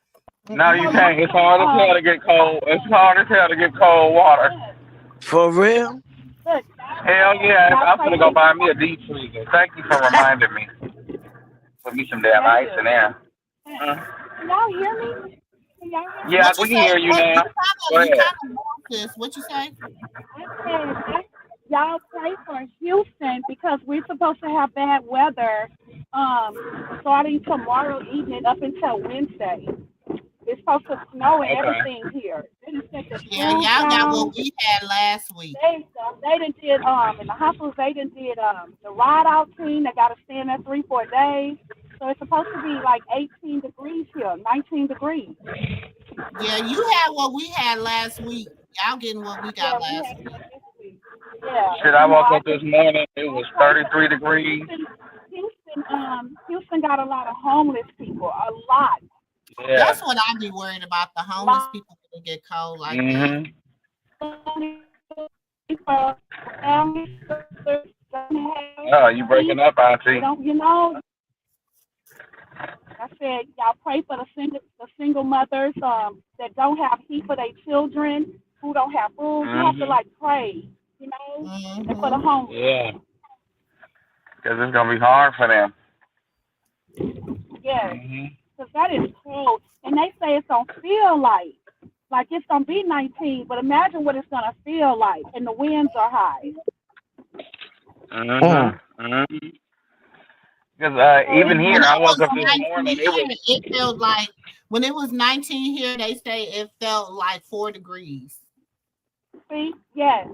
No, you can't. It's hard as hell to get cold. It's hard as hell to get cold water. For real? Hell yeah. I'm gonna go buy me a deep freezer. Thank you for reminding me. Put me some damn ice in there. Can y'all hear me? Yeah, What you we can say? hear you now. Go You ahead. kind of lost this. What you say? I said, y'all pray for Houston because we're supposed to have bad weather starting tomorrow evening up until Wednesday. It's supposed to snow and everything here. They just set the Yeah, schools y'all got down. what we had last week. They done did in the hospitals they done did the ride out team. They got to stay in there 3-4 days. So it's supposed to be like 18 degrees here, 19 degrees. Yeah, you had what we had last week. Y'all getting what we got last week. Yeah. Shit, I woke up this morning. It was 33 degrees. Houston got a lot of homeless people. A lot. Yeah. That's what I be worried about. The homeless people gonna get cold like that. Oh, you breaking up, Auntie? I said, y'all pray for the single mothers that don't have heat for their children, who don't have food. You have to like pray, and for the homeless. Yeah. Because it's gonna be hard for them. Yes, because that is cold, and they say it's gonna feel like it's gonna be 19, but imagine what it's gonna feel like, and the winds are high. Because even here, I woke up this morning. It felt like when it was 19 here, they say it felt like 4 degrees. See, yes,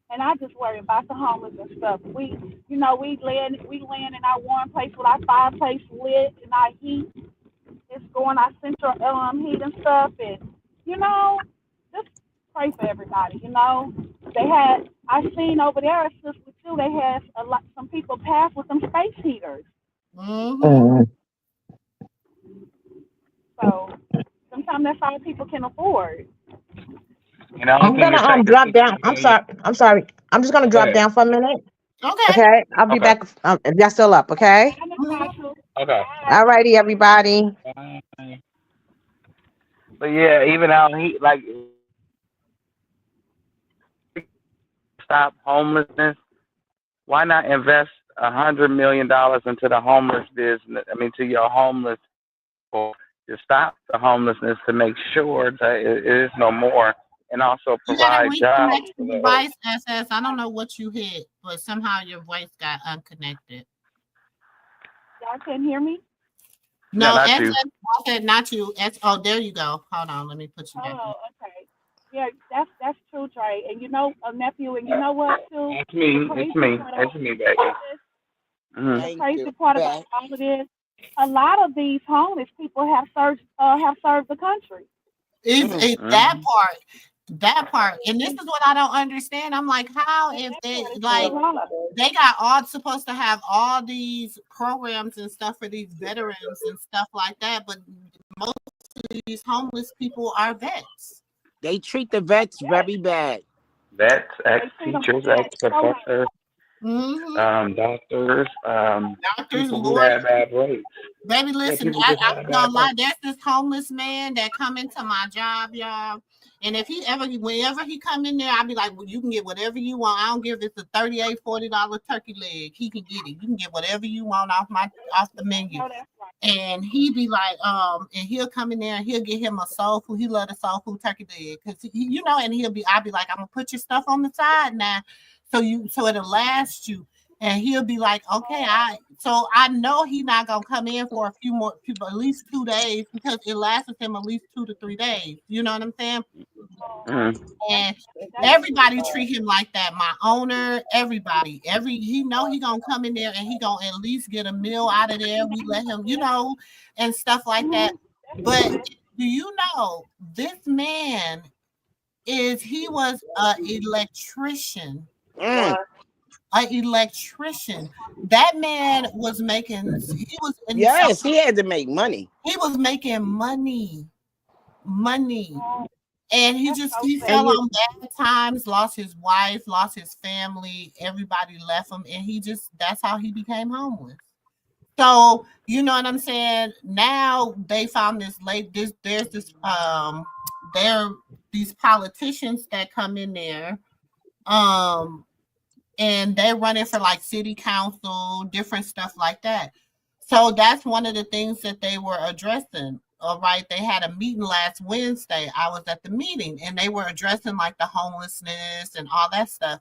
and I just worry about the homeless and stuff. We land in our warm place with our fireplace lit and our heat. It's going our central heat and stuff, and just pray for everybody. I seen over there at Sister too. They had some people pass with some space heaters. So sometimes that's all people can afford. I'm gonna drop down. I'm sorry. I'm just gonna drop down for a minute. Okay. I'll be back if y'all still up. Okay. Okay. All righty, everybody. But yeah, even out here, like, stop homelessness. Why not invest $100 million into the homeless business? I mean, to your homeless people, to stop the homelessness, to make sure that it is no more, and also provide jobs. Device SS. I don't know what you hit, but somehow your voice got unconnected. Y'all can hear me? No, SS. I said not you. Oh, there you go. Hold on, let me put you back. Oh, okay. Yeah, that's true, Dre. And nephew, and you know what too? It's me. The It's crazy me. part It's about me, baby. all of this, the Thank you. crazy part about Back. all of this, a lot of these homeless people have served the country. It's Mm-hmm. that part, and this is what I don't understand. I'm like, how And if that they part is like still wrong. they got all supposed to have all these programs and stuff for these veterans and stuff like that, but most of these homeless people are vets. They treat the vets very bad. That's They treat them ex-teachers, bad so bad. ex-professors, Mm-hmm. doctors, Doctors, people who lawyers. have bad breaks. Baby, Yeah, listen, people I just ain't have gonna bad lie. breaks. There's this homeless man that come into my job, y'all. And if whenever he come in there, I'll be like, well, you can get whatever you want. I don't give if it's a $38, $40 turkey leg. He can get it. You can get whatever you want off the I menu. know that's right. And he be like, and he'll come in there and he'll get him a soul food. He love the soul food turkey leg. Cause and I'll be like, I'm gonna put your stuff on the side now. So it'll last you. And he'll be like, okay, so I know he's not gonna come in for a few more people, at least 2 days, because it lasts him at least 2 to 3 days. You know what I'm saying? Mm-hmm. And That's everybody treat him like that. My owner, everybody, he know he gonna come in there and he gonna at least get a meal out of there. We let him, and stuff like that. But do you know this man he was a electrician? Mm. An electrician. That man was making. He was in some. Yes, he had to make money. He was making money, and that's so he And fell sad. you on bad times. Lost his wife, lost his family. Everybody left him, and that's how he became homeless. So you know what I'm saying. Now they found there's this there these politicians that come in there. Um and they're running for like city council, different stuff like that. So that's one of the things that they were addressing. All right, they had a meeting last Wednesday. I was at the meeting and they were addressing like the homelessness and all that stuff.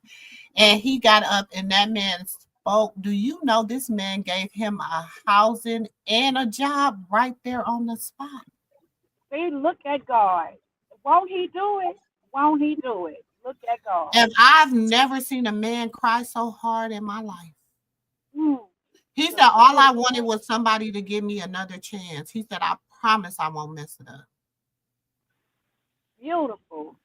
And he got up and that man spoke. Do you know this man gave him a housing and a job right there on the spot? See, look at God. Won't He do it? Won't He do it? Look at God. And I've never seen a man cry so hard in my life. Mm, He said, the all Lord, I wanted was somebody to give me another chance. He said, I promise I won't mess it up. beautiful.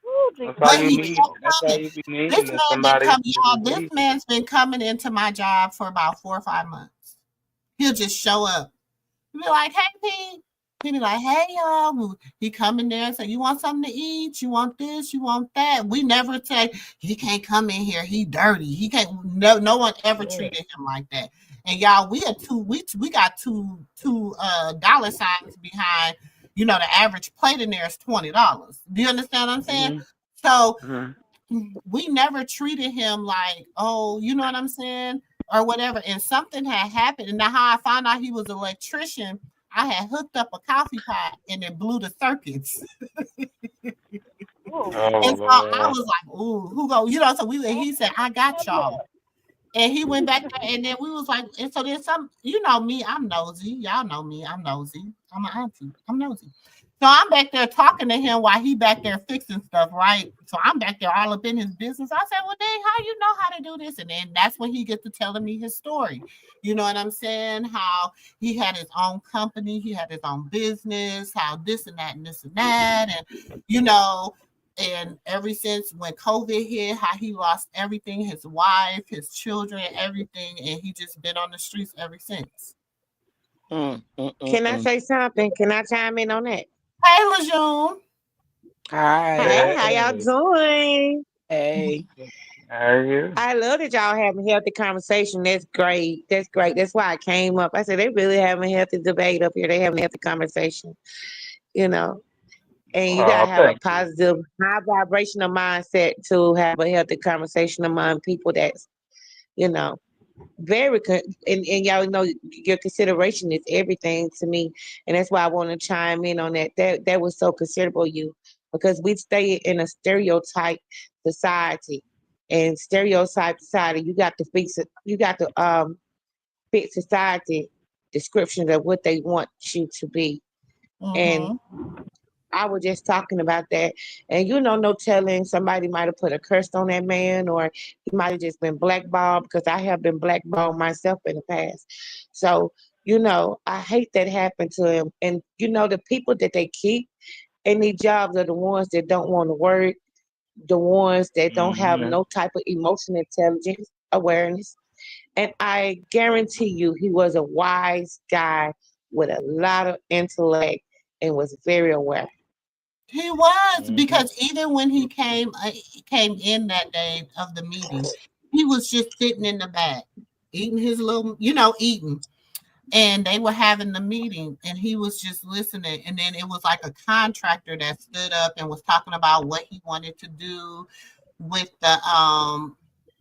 Ooh, That's Jesus, all But you he need. kept That's all coming. you be This needing is man been somebody coming, to y'all. This believe in. man's been coming into my job for about 4 or 5 months. He'll just show up. He'll be like, hey, P. He'll be like, hey, y'all. He come in there and say, you want something to eat? You want this? You want that? We never say, he can't come in here. He dirty. He can't. No one ever treated him like that. And y'all, we got two dollar signs behind. The average plate in there is $20. Do you understand what I'm saying? Mm-hmm. So Mm-hmm. we never treated him like, oh, you know what I'm saying? Or whatever. And something had happened. And now how I found out he was an electrician, I had hooked up a coffee pot and it blew the circuits. ooh, Oh And so I Lord. was like, ooh, who go? So he said, I got y'all. And he went back there, and then we was like, and so there's some, me, I'm nosy. Y'all know me, I'm nosy. I'm an auntie. I'm nosy. So I'm back there talking to him while he back there fixing stuff, right? So I'm back there all up in his business. I said, well, dang, how you know how to do this? And then that's when he gets to telling me his story. You know what I'm saying? How he had his own company, he had his own business, how this and that and this and that. And ever since when COVID hit, how he lost everything, his wife, his children, everything, and he just been on the streets ever since. Can I say something? Can I chime in on that? Hey, Lejeune. Hi. Hi, how y'all Hey. doing? Hey. How are you? I love that y'all having a healthy conversation. That's great. That's great. That's why I came up. I said they really having a healthy debate up here. They having a healthy conversation, you know. And you gotta Oh, have a thank you. positive, high vibrational mindset to have a healthy conversation among people that's, you know, and y'all know your consideration is everything to me, and that's why I want to chime in on that. That was so considerable, you, because we stay in a stereotype society, and stereotype society, you got to fix it. You got to fit society descriptions of what they want you to be, and Mm-hmm. I was just talking about that. And no telling, somebody might have put a curse on that man, or he might have just been blackballed, because I have been blackballed myself in the past. So, I hate that happened to him. And, the people that they keep in these jobs are the ones that don't want to work, the ones that don't have Mm-hmm. no type of emotional intelligence, awareness. And I guarantee you, he was a wise guy with a lot of intellect and was very aware. He was, Mm-hmm. because even when he came in that day of the meeting, he was just sitting in the back, eating his little, eating. And they were having the meeting, and he was just listening. And then it was like a contractor that stood up and was talking about what he wanted to do with the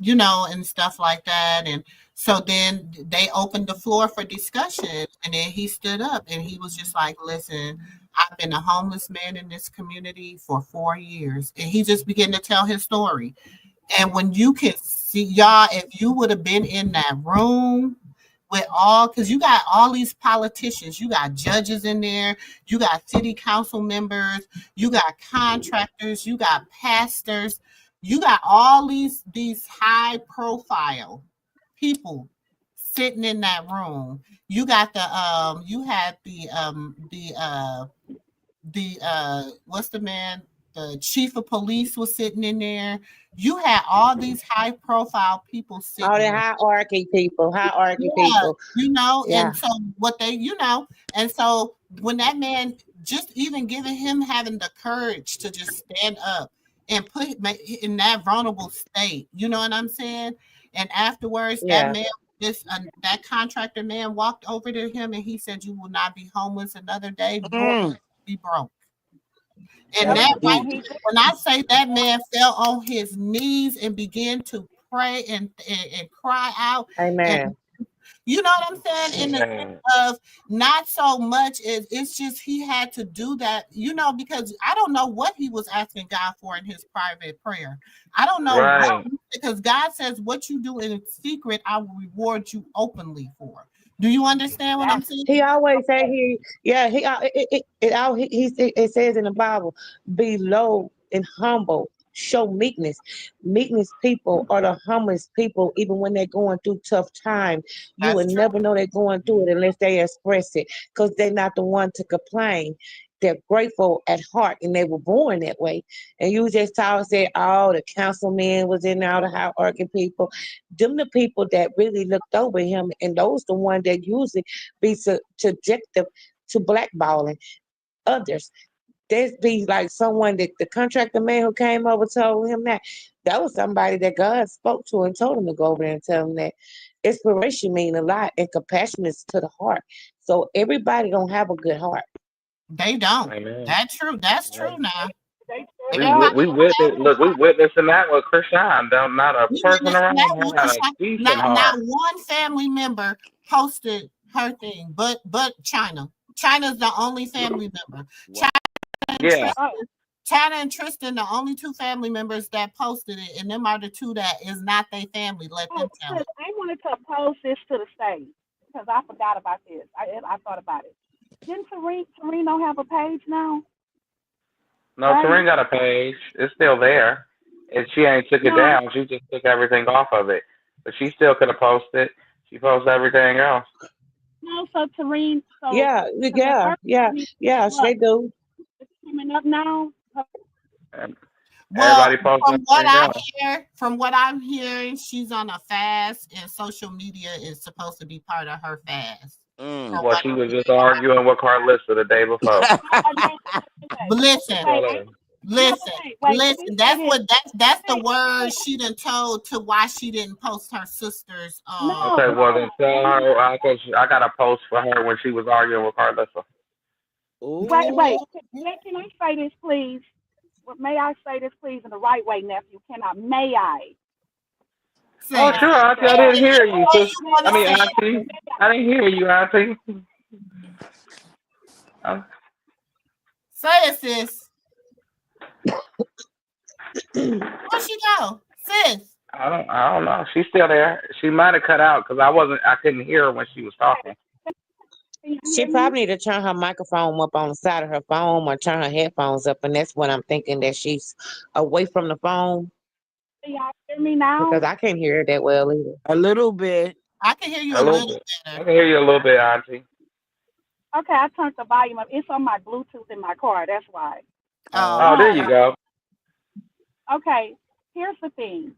and stuff like that. And so then they opened the floor for discussion, and then he stood up and he was just like, listen, I've been a homeless man in this community for 4 years. And he just began to tell his story. And when you can see, y'all, if you would have been in that room with because you got all these politicians, you got judges in there, you got city council members, you got contractors, you got pastors, you got all these high profile people sitting in that room. You got you had the what's the man, the chief of police was sitting in there. You had all these high profile people All the sitting. hierarchy Yeah, people. Yeah. and so what they, and so when that man, just even giving him having the courage to just stand up and in that vulnerable state, you know what I'm saying? And afterwards, that Yeah. man, that contractor man walked over to him and he said, "You will not be homeless another day, nor Mm, be broke." And Yep, that that's right, deep. he did. when I say that man fell on his knees and began to pray and cry out, and Amen. you know what I'm saying? In the sense Yeah. of not so much as it's just he had to do that, because I don't know what he was asking God for in his private prayer. I don't know what, Right. because God says what you do in secret, I will reward you openly for. Do you understand what I'm Exactly. saying? He always say it says in the Bible, be low and humble, show meekness. Meekness people are the humblest people, even when they're going through tough time. You That's would true. never know they're going through it unless they express it, because they're not the one to complain. They're grateful at heart, and they were born that way. And you just said, oh, the councilman was in there, all the hierarchy people. Them the people that really looked over him, and those the one that usually be subjective to blackballing others. There's be like someone that the contractor man who came over told him that was somebody that God spoke to and told him to go over there and tell him that inspiration mean a lot, and compassion is to the heart. So everybody don't have a good heart. They don't. Amen. That's true. That's Yeah. true now. They Everybody We witnessed. Look, we witnessing that with Chrisean. Not a We person witnessed around that him with had a Chrisean. decent Not heart. one family member posted her thing, but China. China's the only family member. Wow. China and Yeah. Tristan, China and Tristan, the only two family members that posted it, and them are the two that is not their family. Let Oh, them tell sis, it. I wanted to post this to the stage because I forgot about this. I thought about it. Didn't Serene don't have a page now? No, Right? Serene got a page. It's still there. And she ain't took it No, down. She just took everything off of it. But she still could have posted. She posts everything else. no. So Serene, so Yeah, because at yeah, first yeah, we yeah. what They do. it's coming up now. And Well, everybody posts everything else. from what I'm hearing, she's on a fast, and social media is supposed to be part of her fast. Mm. From Well, what she I'm was just hearing. arguing with Carlissa the day before. No, But That's listen, all wait, that is. no, but wait. Let me listen. say That's this. what that's the Wait, word wait. she done told to why she didn't post her sister's No, Okay, well then no. tell Let me her I got a post for her when she was arguing with Carlissa. wait. Ooh. Can I say this, please? May I say this, please, in the right way, nephew? May I? Oh, say. sure, Auntie. I Say didn't it hear the you, way sis. you want I to mean, say it. Auntie. I didn't hear you, Auntie. Uh, Say it, sis. Where she go, sis? I don't know. She's still there. She might have cut out because I couldn't hear her when she was talking. Can you She hear me? probably need to turn her microphone up on the side of her phone or turn her headphones up, and that's what I'm thinking, that she's away from the phone, Can y'all hear me now? because I can't hear her that well either. A little bit. I can hear you A a little little bit. I better. can hear you a little bit, Auntie. Okay, I turned the volume up. It's on my Bluetooth in my car. That's why. Oh, Oh, there Um. you okay. go. Okay. Here's the thing.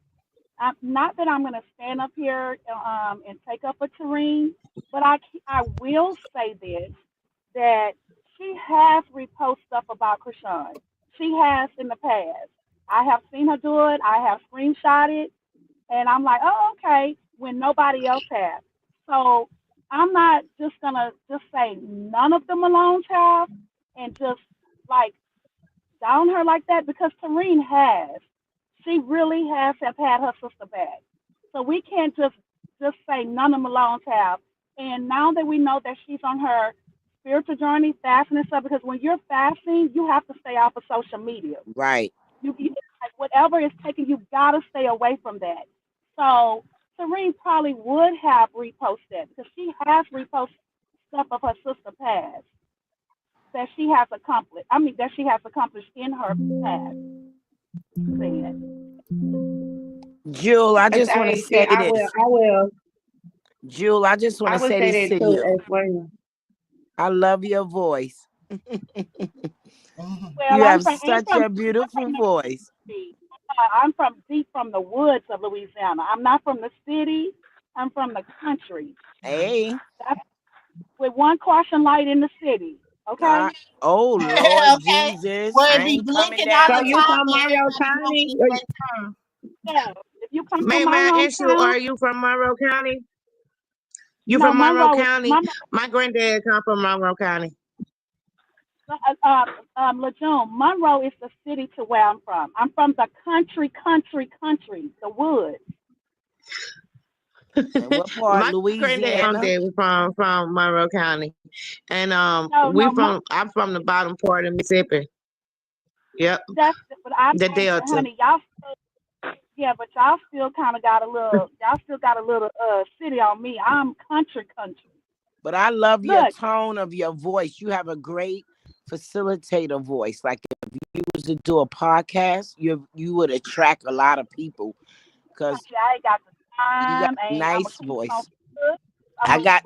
Not that I'm going to stand up here and take up a terrain, but I will say this, that she has reposted stuff about Chrisean. She has in the past. I have seen her do it. I have screenshotted, and I'm like, oh, okay, when nobody else has. So I'm not just going to just say none of the Malones have and just like down her like that because Tareen has. She really has have had her sister back. So we can't just say none of Malone's have. And now that we know that she's on her spiritual journey, fasting and stuff, because when you're fasting, you have to stay off of social media. Right. You like whatever is taking, you gotta stay away from that. So Serene probably would have reposted because she has reposted stuff of her sister past that she has accomplished. I mean that she has accomplished in her past. Said. Jewel, I just want to I see. say this. Jewel, I just want I to would say say this that to too you. as well. I love your voice. Well, You I'm have from such a beautiful voice. Mississippi. I'm from deep from the woods of Louisiana. I'm not from the city. I'm from the country. Hey. That's with one caution light in the city. Okay. God. Oh, Lord Okay. Jesus. Where I it be ain't coming blinking all So the down. you time from and Monroe everybody gonna County? think they turn. Yeah. If you come to May my I ask you, hometown, are you from Monroe County? You no, from Monroe Monroe is County? My granddad come from Monroe County. Lejeune. Monroe is the city to where I'm from. I'm from the country, the woods. And what part? My granddad and Louisiana? dad was from Monroe County, and No, no, I'm from the bottom part of Mississippi. Yep, that's but I, the Delta. honey, y'all. Yeah, but y'all still kind of got a little. Y'all still got a little city on me. I'm country. But I love your Look, tone of your voice. You have a great facilitator voice. Like if you was to do a podcast, you would attract a lot of people because I ain't got the you got time. a I'm a nice keep on voice. sis. I got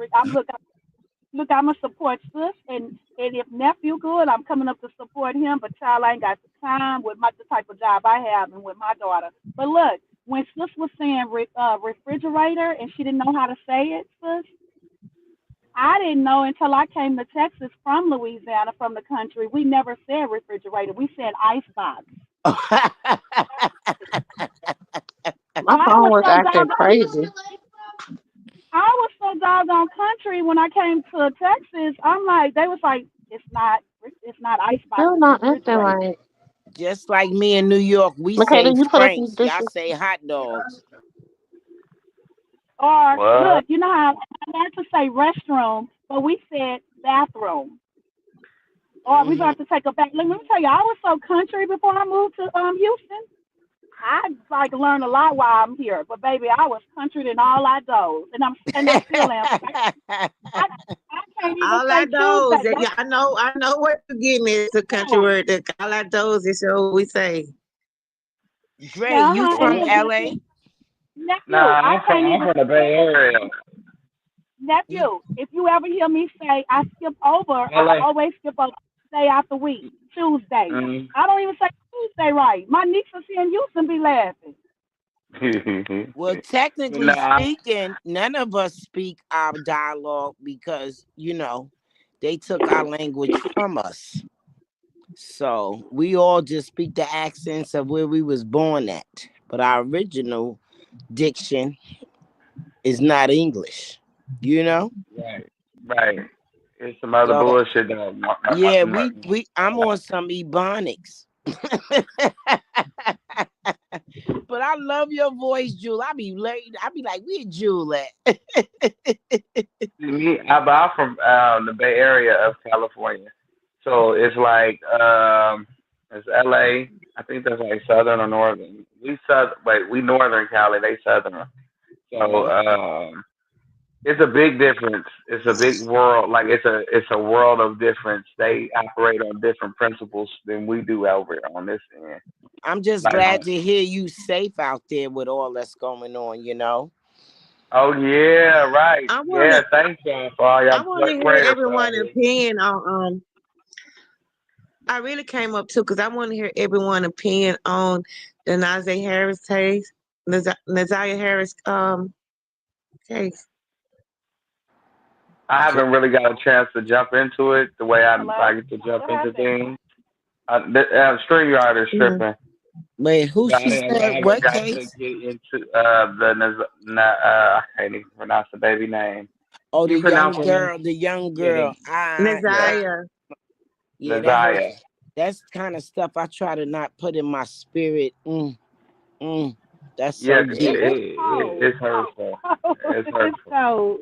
I'm a support sis, and if nephew good, I'm coming up to support him. But child, I ain't got the time with the type of job I have and with my daughter. But look, when sis was saying refrigerator and she didn't know how to say it, sis, I didn't know until I came to Texas from Louisiana, from the country. We never said refrigerator. We said icebox. My I phone was was so acting doggone crazy. country when I came to Texas. I'm like, they was like, it's not icebox, Still it's not acting refrigerator. right. just like me in New York, we Michaela, say you put up these Franks. Y'all dishes. say hot dogs. Or What? look, you know how I had to say restroom, but we said bathroom. Or we Hmm. got to take a bath. Let me tell you, I was so country before I moved to Houston. I like learn a lot while I'm here, but baby, I was country in all I do, and I still am. I can't even All I say knows Tuesday. that yeah, I know what you're getting is a country Yeah, word. That all I knows is what we say. Dre, you uh-huh. from And What? look, LA? nephew, Nah, I can't I'm even from the Bay Area. You nephew. If you ever hear me say I skip over, I LA. always skip over day after week, Tuesday. Mm. I don't even say Tuesday right. My nieces here in Houston be laughing. well, technically Nah. speaking, none of us speak our dialogue because they took our language from us. So we all just speak the accents of where we was born at. But our original diction is not English, you know? Right. Right. It's some other So bullshit that yeah, I'm on some ebonics. But I love your voice, Jewel. I be like, where Jewel at? I'm from the Bay Area of California, so it's like it's LA. I think that's like southern or northern. We northern Cali, they southern. So Mhm. It's a big difference. It's a big world. Like it's a world of difference. They operate on different principles than we do over on this end. I'm just Like, glad to hear you safe out there with all that's going on, you know. oh yeah, right. I want Yeah, to thank y'all for all I y'all want to hear prayers for everyone's me. opinion on. I really came up too because I want to hear everyone's opinion on the Najee Harris case, Naziah Harris case. I haven't really got a chance to jump into it the way I Hello? like to jump What into happened? thing. StreamYard is Mhm. tripping. Wait, who I she said? haven't What got to case? get into I can't even pronounce the baby name. Oh, Can you the young pronounce her name? girl, the young Yeah, girl. yeah, Naziah. Yeah, that hurts. Naziah. That's kind of stuff I try to not put in my spirit. Mm. That's Yeah, so 'cause deep. It's cold. it's hurtful. It's It's hurtful. cold.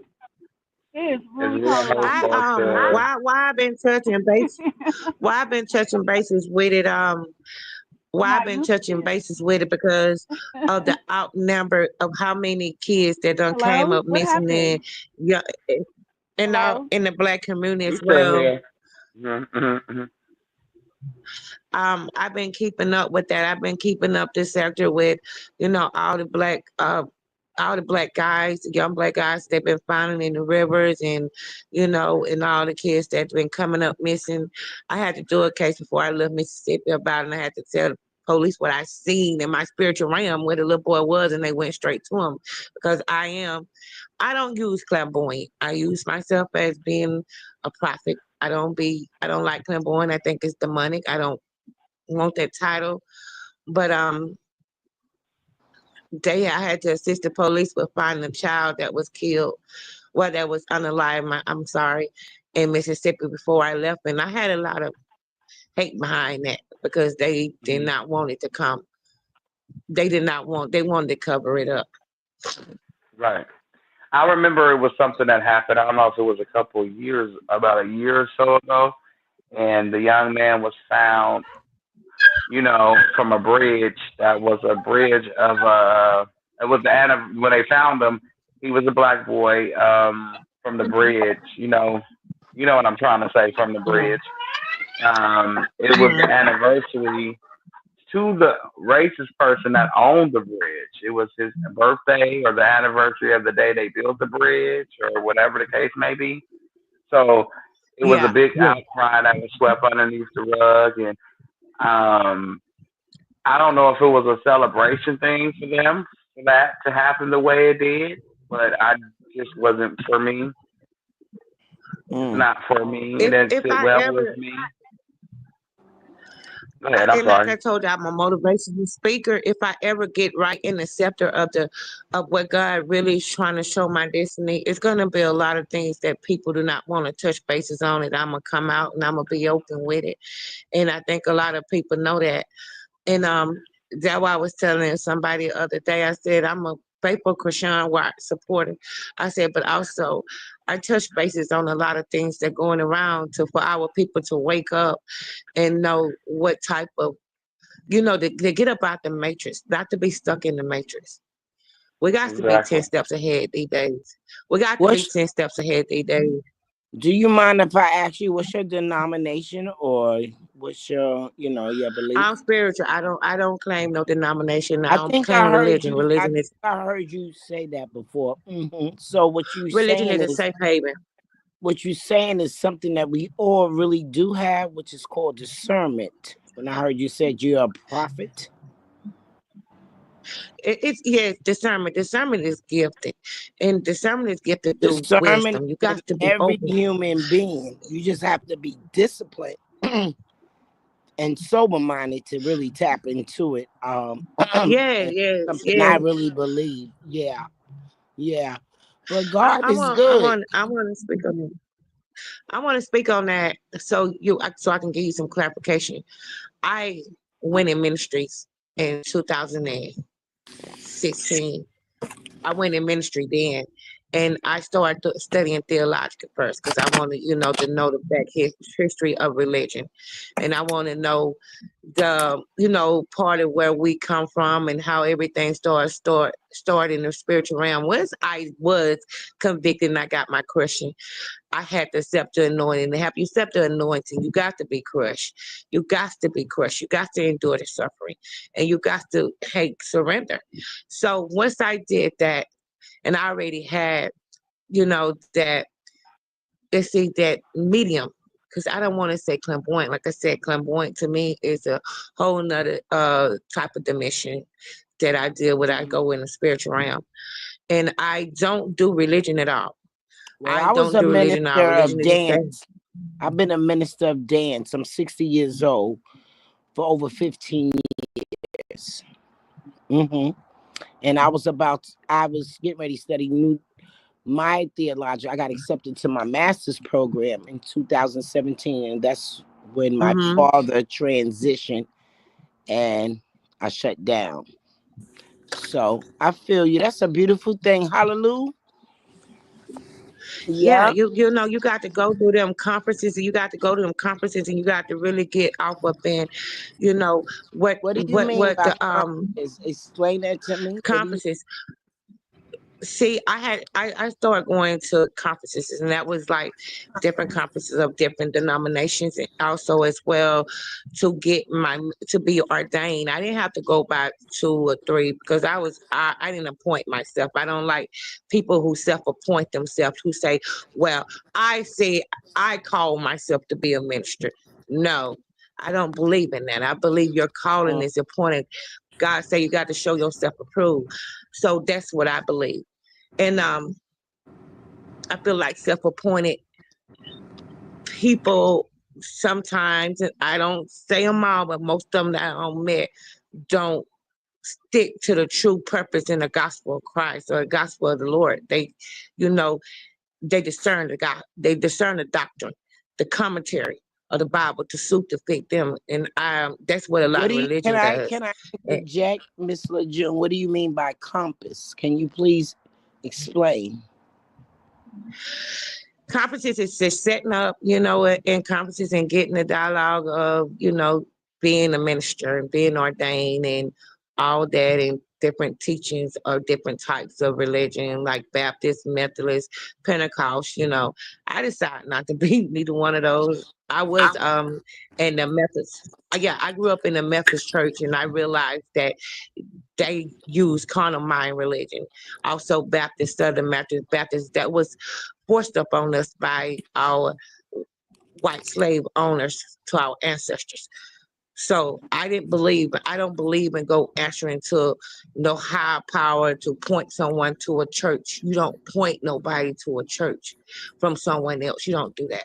It is It's really real cold out I hurtful here. to. why I've been touching base why I've been touching bases with it I'm why I've not been used touching to bases with it because of the outnumber of how many kids that done came Hello? up What missing happened? yeah, Hello? in the black community We as still well. here. Mm-hmm. I've been keeping up with that. I've been keeping up this sector with, all the black guys, the young black guys that been finding in the rivers and, and all the kids that been coming up missing. I had to do a case before I left Mississippi about it, and I had to tell the police what I seen in my spiritual realm where the little boy was, and they went straight to him because I don't use clairvoyant. I use myself as being a prophet. I don't like clairvoyant. I think it's demonic. I don't want that title. But I had to assist the police with finding a child that was killed, well, that was unalive. I'm sorry, in Mississippi before I left, and I had a lot of hate behind that because they did not want it to come. They did not want. They wanted to cover it up. Right. I remember it was something that happened. I don't know if it was a couple of years, about a year or so ago, and the young man was found, from a bridge that was a bridge of it was when they found him, he was a black boy from the bridge, you know what I'm trying to say from the Mhm, bridge. It was the mhm, anniversary to the racist person that owned the bridge. It was his birthday or the anniversary of the day they built the bridge or whatever the case may be. So it was a yeah, big yeah. outcry that was swept underneath the rug, and um, I don't know if it was a celebration thing for them for that to happen the way it did, but I just wasn't for me. It's Mm. not for me. It If didn't if sit I well with ever me. Go ahead. I'm and like I sorry. told you, I'm a motivational speaker. If I ever get right in the scepter of what God really is trying to show my destiny, it's gonna be a lot of things that people do not want to touch bases on it. I'm gonna come out and I'm gonna be open with it. And I think a lot of people know that. And that's why I was telling somebody the other day. I said I'm a faithful Chrisean supporter. I said, but also I touch bases on a lot of things that going around for our people to wake up and know what type of to get up out the matrix, not to be stuck in the matrix. We got to be 10 Exactly. steps ahead these days. We got to be What's 10 steps ahead these days. Do you mind if I ask you what's your denomination or what's your, your belief? I'm spiritual. I don't claim no denomination. I I don't think claim I heard religion. you. I think I heard you say that before. So Religion is a safe haven. what you saying is something that we all really do have, which is called discernment. When I heard you said you're a prophet, It's yes, discernment. Discernment is gifted, and discernment is gifted through discernment wisdom. You is in got to be every open. human being. You just have to be disciplined and sober minded to really tap into it. Yeah, And yes, something I yes. really believe. Yeah, yeah. But God is I good. want, I want to speak on that. I want to speak on that so I can give you some clarification. I went in ministries in 2016. I went in ministry then, And I started studying theological first because I wanted, to know the back history of religion, and I want to know the, part of where we come from and how everything started in the spiritual realm. Once I was convicted and I got my Christian, I had to accept the anointing. To have you accept the anointing, you got to be crushed. You got to be crushed. You got to endure the suffering, and you got to surrender. So once I did that, and I already had, that, let's see, that medium, because I don't want to say clairvoyant. Like I said, clairvoyant to me is a whole nother type of dimension that I deal with. I go in the spiritual realm, and I don't do religion at all. Well, I I was don't a do religion at all. minister Religion of is just that. dance. I've been a minister of dance. I'm 60 years old for over 15 years. And I was getting ready to study my theology. I got accepted to my master's program in 2017, and that's when my father transitioned and I shut down. So I feel you. That's a beautiful thing. Hallelujah. Yeah, Yeah. you got to go through them conferences, and you got to go to them conferences, and you got to really get off up in, what What do you what mean what by the conferences? Explain that to me. conferences. See, I started going to conferences, and that was like different conferences of different denominations, and also as well to be ordained. I didn't have to go by 2 or 3 because I didn't appoint myself. I don't like people who self-appoint themselves, who say, "Well, I call myself to be a minister." No, I don't believe in that. I believe your calling is appointed. God say you got to show yourself approved. So that's what I believe. And I feel like self-appointed people sometimes, and I don't say them all, but most of them that I don't met don't stick to the true purpose in the gospel of Christ or the gospel of the Lord. They discern the God, they discern the doctrine, the commentary of the Bible to suit to fit them, and that's what a lot of religion does. Can I interject, Miss LeJeune? What do you mean by compass? Can you please explain? Conferences is just setting up, in conferences and getting the dialogue of, being a minister and being ordained and all that, and different teachings of different types of religion, like Baptist, Methodist, Pentecost. I decided not to be neither one of those. I was in the Methodist. Yeah, I grew up in the Methodist church, and I realized that they use carnal mind religion. Also, Baptist, Southern Baptist, that was forced upon us by our white slave owners to our ancestors. So I don't believe in go answering to no higher power to point someone to a church. You don't point nobody to a church from someone else. You don't do that.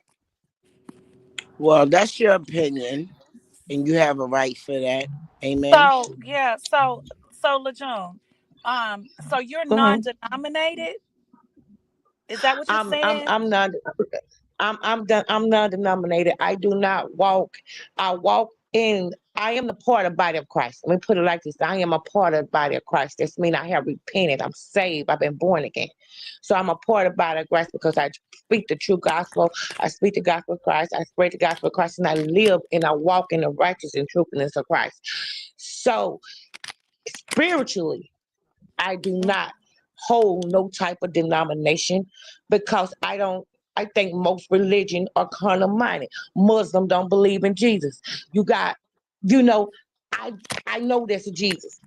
Well, that's your opinion, and you have a right for that. Amen. So yeah, so LeJeune, so you're non-denominated? Is that what you're saying? I'm not. I'm non-denominated. I do not walk. I walk in. I am the part of the body of Christ. Let me put it like this: I am a part of the body of Christ. This means I have repented. I'm saved. I've been born again. So I'm a part of the body of Christ because I speak the true gospel. I speak the gospel of Christ. I spread the gospel of Christ, and I live and I walk in the righteous and truthfulness of Christ. So spiritually, I do not hold no type of denomination because I think most religion are carnal minded. Muslim don't believe in Jesus. You got, you know, I know there's a Jesus.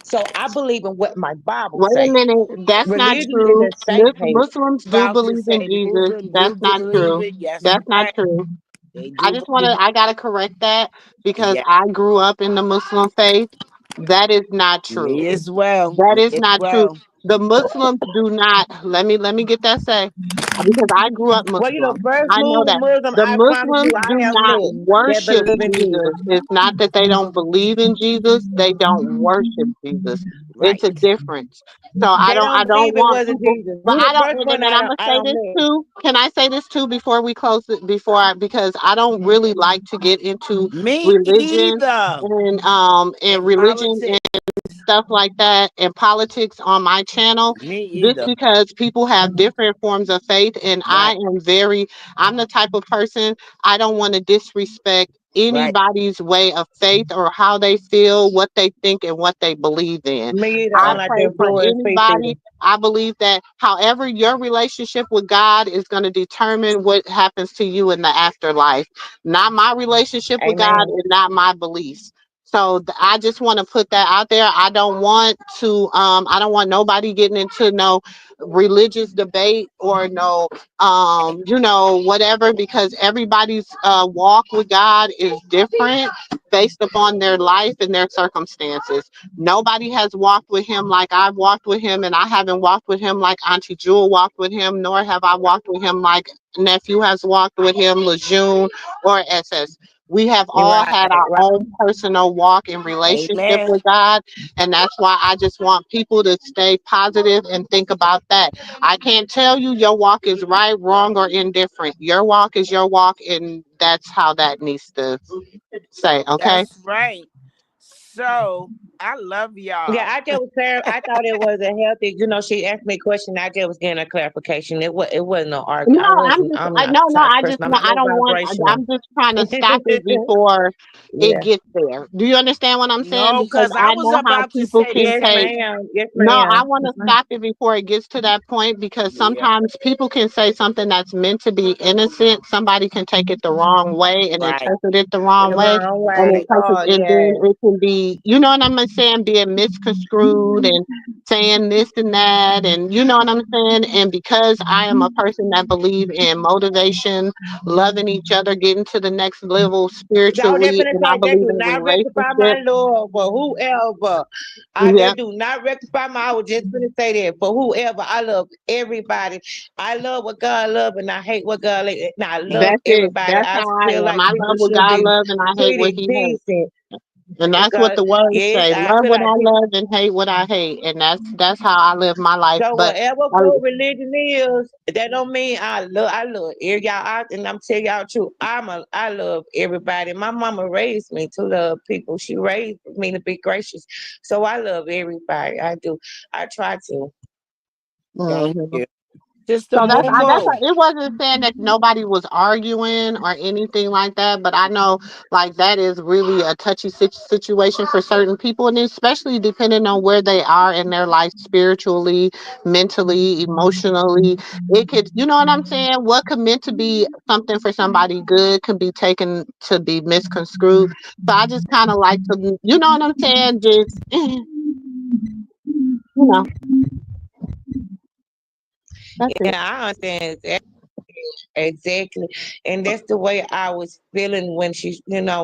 So I believe in what my Bible Wait a say. minute. That's not Religion is true. a safe haven. Muslims do About to believe in say Jesus. Muslims That's do not believe true. it. Yes, That's not right. true. They I do just want to, believe. I got to correct that because Yeah, I grew up in the Muslim faith. That is not true. me as well. That Me is as not true. well. The Muslims do not, let me get that say, because I grew up Well, Muslim. first I know that. Muslim The I promise you Muslims I do have not met that worship believe in Jesus. Jesus. It's not that they don't believe in Jesus, they don't worship Jesus. It's a Right. difference. So They don't I don't believe it want was a people, Jesus. but You I the don't, first and one then I'm gonna I say don't this met. too. Can I say this too before we close it? Because I don't really like to get into Me religion either. and And religion politics. stuff like that and politics on my channel Me just either. because people have different forms of faith. And Right. I'm the type of person, I don't want to disrespect Right. anybody's way of faith or how they feel, what they think, and what they believe in. Me either. I I don't like pray that for blue and face either. anybody. I believe that however your relationship with God is going to determine what happens to you in the afterlife, not my relationship with God Amen. and not my beliefs. So I just want to put that out there. I don't want nobody getting into no religious debate or no whatever, because everybody's walk with God is different based upon their life and their circumstances. Nobody has walked with him like I've walked with him, and I haven't walked with him like Auntie Jewel walked with him, nor have I walked with him like nephew has walked with him, Lejeune or SS. We have all Right. had our Right. own personal walk and relationship Amen. with God. And that's why I just want people to stay positive and think about that. I can't tell you your walk is right, wrong, or indifferent. Your walk is your walk, and that's how that needs to say, okay? That's right. So I love Yeah, y'all. I just was fair. I thought it was a healthy. She asked me a question. I just was getting a clarification. It wasn't no No, argument. I'm not no, the no. type of I person. just I'm want. I low don't want. vibrational. I'm just trying to stop it before it Yeah. gets there. Do you understand what I'm saying? No, Because because I I was know how about to people say the can Yes, take. same. ma'am. Yes, No, I ma'am. want to stop it before it gets to that point, because Yeah. sometimes people can say something that's meant to be innocent. Somebody can take it the wrong way and Right. interpret it the wrong The way, wrong and way. interpret, Oh, and then yeah. it can be, you know what I'm saying, being misconstrued and saying this and that, and you know what I'm saying. And because I am a person that believe in motivation, loving each other, getting to the next level Y'all just spiritually, finna and I say they believe do in not rectify my relationship. love for whoever. They Yeah, do not rectify my. I was just finna say that for whoever. I love everybody. I love what God love, and I hate what God hate. And I love that's it. everybody. That's I how I feel am. like I people love what should God be love, and I hate what treated He hates. decent. And that's what Because the words yes, say. I Love feel what like I people. love and hate what I hate. And that's how I live my life. So But whatever uh, blue religion is, that don't mean I love y'all out, and I'm telling y'all the truth. I love everybody. My mama raised me to love people. She raised me to be gracious. So I love everybody. I do. I try to. Thank mhm. you. Sister So MooMoo. it wasn't saying that nobody was arguing or anything like that, but I know like that is really a touchy situation for certain people, and especially depending on where they are in their life spiritually, mentally, emotionally. It could, you know what I'm saying? What could meant to be something for somebody good can be taken to be misconstrued. So I just kind of like to, you know what I'm saying? Just, know, that's it. Yeah, I understand exactly. And that's the way I was feeling when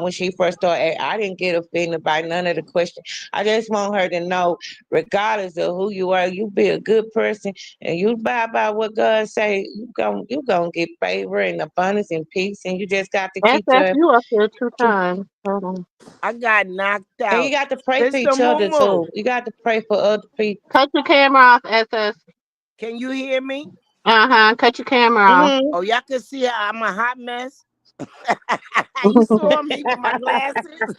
when she first started. I didn't get offended by none of the questions. I just want her to know, regardless of who you are, you be a good person and you abide by what God say, you gonna get favor and abundance and peace, and you just got to keep SF, your you up here 2 times. Hold on. I got knocked and you out. got to pray for Sister each other MooMoo. too. You got to pray for other people. Cut your camera off, SS. Can you hear me? Cut your camera off. Hmm. Oh, y'all can see I'm a hot mess. You saw me with my glasses.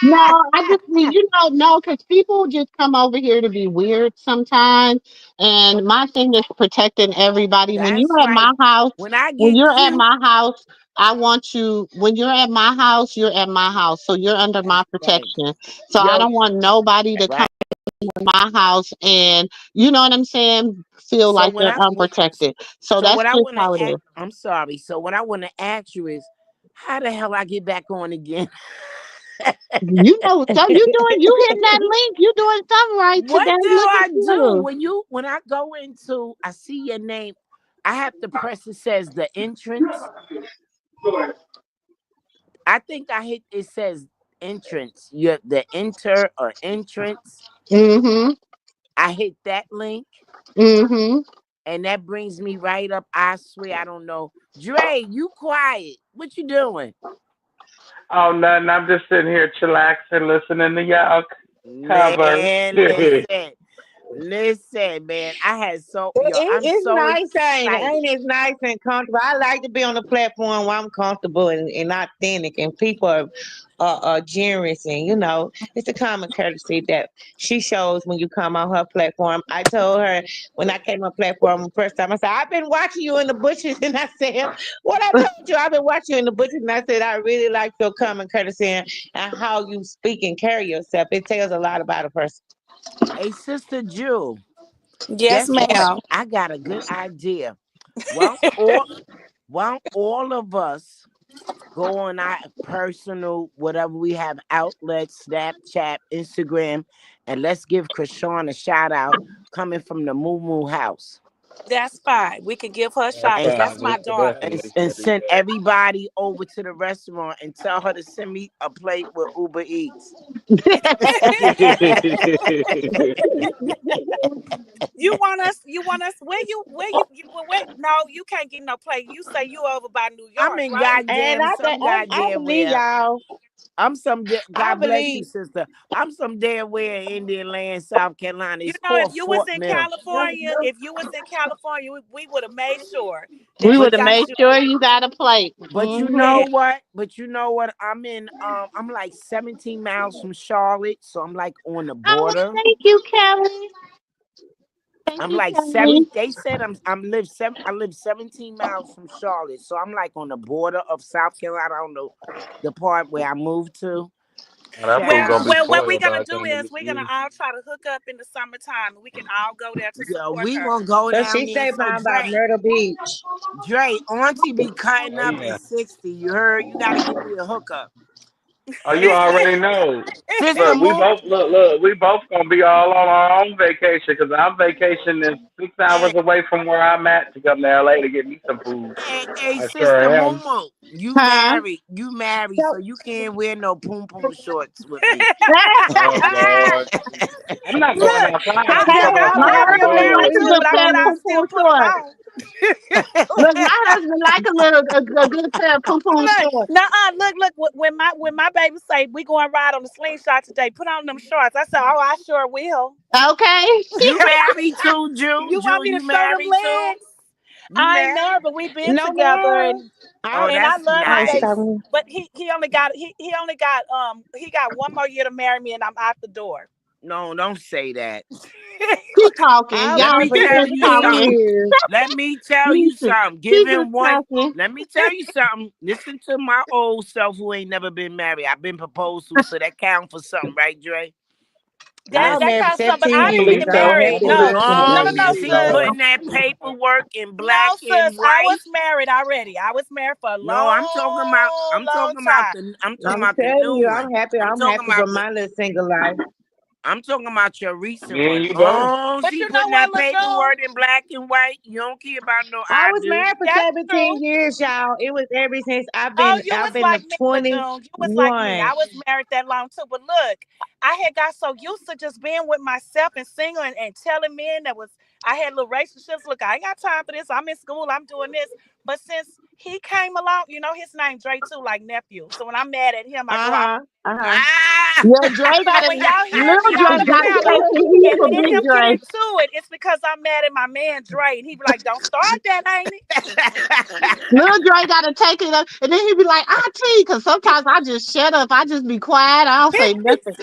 No, I just mean, no, because people just come over here to be weird sometimes. And my thing is protecting everybody. That's right. When I When get you're at cute, my house, I want you, when you're at my house, you're at my house. So you're under that's my right. protection. So I Yo, don't want nobody to come right. to my house and, you know what I'm saying, feel So like when they're unprotected. So so that's what I just want to how it ask, is. I'm sorry. So what I want to ask you is, how the hell I get back on again? So you hitting that link, you doing something right What today. do Look at I do you. when I go into I see your name, I have to press it says the entrance. I think I hit it says entrance. You have the enter or entrance. Mm-hmm. I hit that link Mm-hmm. and that brings me right up. I swear I don't know. Dre, you quiet. What you doing? Oh, nothing. I'm just sitting here chillaxing, listening to y'all cover. Man, listen. Listen, man, It's so nice, excited. ain't it? It's nice and comfortable. I like to be on the platform where I'm comfortable and authentic, and people are generous, and it's a common courtesy that she shows when you come on her platform. I told her when I came on platform the first time, I said, I've been watching you in the bushes, and I said, what I told you, I've been watching you in the bushes, and I said, I really like your common courtesy and how you speak and carry yourself. It tells a lot about a person. Hey, Sister Jewel, Yes, guess what? ma'am. I got a good idea. Why don't all of us go on our personal, whatever we have outlets, Snapchat, Instagram, and let's give Chrisean a shout out coming from the MooMoo house. That's fine. We can give her a That's shout And, because that's fine. We my could daughter. definitely and do send everybody over to the restaurant and tell her to send me a plate with Uber Eats. that. You want us where no, you can't get no plate. You say you over by New I'm York, in right? And some I goddamn believe where. y'all. I God bless you, believe. sister. I'm some damn where in Indian land, South Carolina. You It's know, if called you was Fort in Mill. California, we would have made sure We that we would have But you got made you. sure you got a plate. but you Hmm. know what? I'm like 17 miles from Charlotte, so I'm like on the Oh, border. thank you, Kelly. Thank I'm you, like Kelly. seven. They said I live 17 miles from Charlotte, so I'm like on the border of South Carolina. I don't know the part where I moved to. Oh, that food Well, gonna be Child. well, what we're spoiled gonna by the do time it is gets we're to gonna you. all try to hook up in the summertime, and we can all go there to Yeah, support we her. gonna go So down she there. stay So by Myrtle Beach. Auntie be cutting Oh up yeah. at 60. You heard? You gotta give me a hookup. Oh, you already know. Sister Look, Moon, we both gonna be all on our own vacation because I'm vacationing 6 hours hey, away from where I'm at to come to LA to get me some food. hey, I Sister sure am. Moon, Huh? you married, so So you can't wear no poom poom shorts with me. Oh Lord, I'm not going Look, outside I, to look, talk Kevin, I I'm outside wear of the happy My them for husband you. married like clothes. a too, good but pair of I pom still pom put them shorts. on. Look, my husband like a good pair of pom pom Look, shorts. look. When my baby say we going to ride on the slingshot today, put on them shorts. I said, oh, I sure will. Okay. You married too, Jew? You want Jew, me to you show them married too? legs? You I ain't married? never. We been No, together, ma'am. and Oh, I, I that's love my oh, she baby. nice. talking. But he got one more year to marry me, and I'm out the door. No, don't say that. She talking. I'll Let Y'all, pray me for she tell just you 17 talking. something. years. Let me tell you Listen, something. Give she just him one. talking. Let me tell you something. Listen to my old self who ain't never been married. I've been proposed to, so that count for something, right, Dre? I was That Listen. married for counts some, but 17 I I've years. believe been so. I'm married. happy I to No, believe hear so. no, No, no, you no, I see, believe sis. so. putting that paperwork in No, black and sis. I white. was married already. I was married for a No, long time. I'm talking I'm about the telling new you, one. I'm happy. I'm I'm talking happy for about the my little single life. I'm talking about your recent Me and one. you both. Oh, But she you know putting what, that LaJune? paperwork in black and white. You don't care about no I I was do. married for That's true. 17 years, y'all. It was ever since Oh, you I've was been to like me, LaJune. You was like me. 21. I was married that long too. But look, I had got so used to just being with myself and single and telling men that was I had little relationships. Look, I ain't got time for this. I'm in school. I'm doing this. But since he came along, his name Dre too, like nephew. So when I'm mad at him, I go out. Uh-huh. Uh-huh. Ah, Yeah, Dre got So a when y'all hear little me, y'all Dre just got a remember special heat if for me and Big him get Dre. into it, it's because I'm mad at my man Dre, and he be like, "Don't start that, ain't it?" Little Dre got to take it up, and then he be like, "Auntie," because sometimes I just shut up. I just be quiet. I don't say nothing.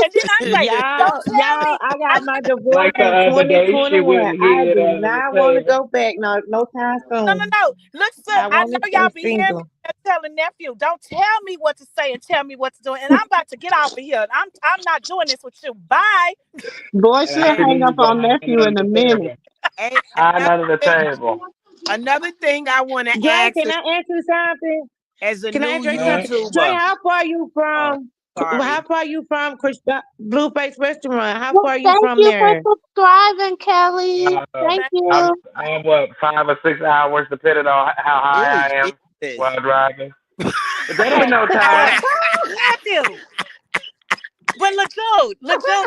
And then I say, "Don't tell Y'all, me." I I got my look, divorce Like the in other day, she 2021. went and I hid do under the not want to table. go back. No time no, no, soon. no. Look, sir, I I want know to y'all stay be hearing me single. telling nephew, "Don't tell me what to say and tell me what to do." And I'm about to get off of here. I'm not doing this with you. Bye. Boy, And I she'll hey, see hang up you on hiding nephew in under a the minute. table. hey, Hiding another under the thing, table. another thing I want to Dre, ask can I answer something? as a Can I new ask Dre something? Dre, YouTuber. how far you Oh, from? How sorry. far you from Blueface Restaurant? How Well, far you thank from you for there? subscribing, Kelly. Thank Thank I'm you. I'm what 5 or 6 hours, depending on how Oh, high I am Jesus. while driving. But that ain't you. no Oh, time. nephew. But Lejeune,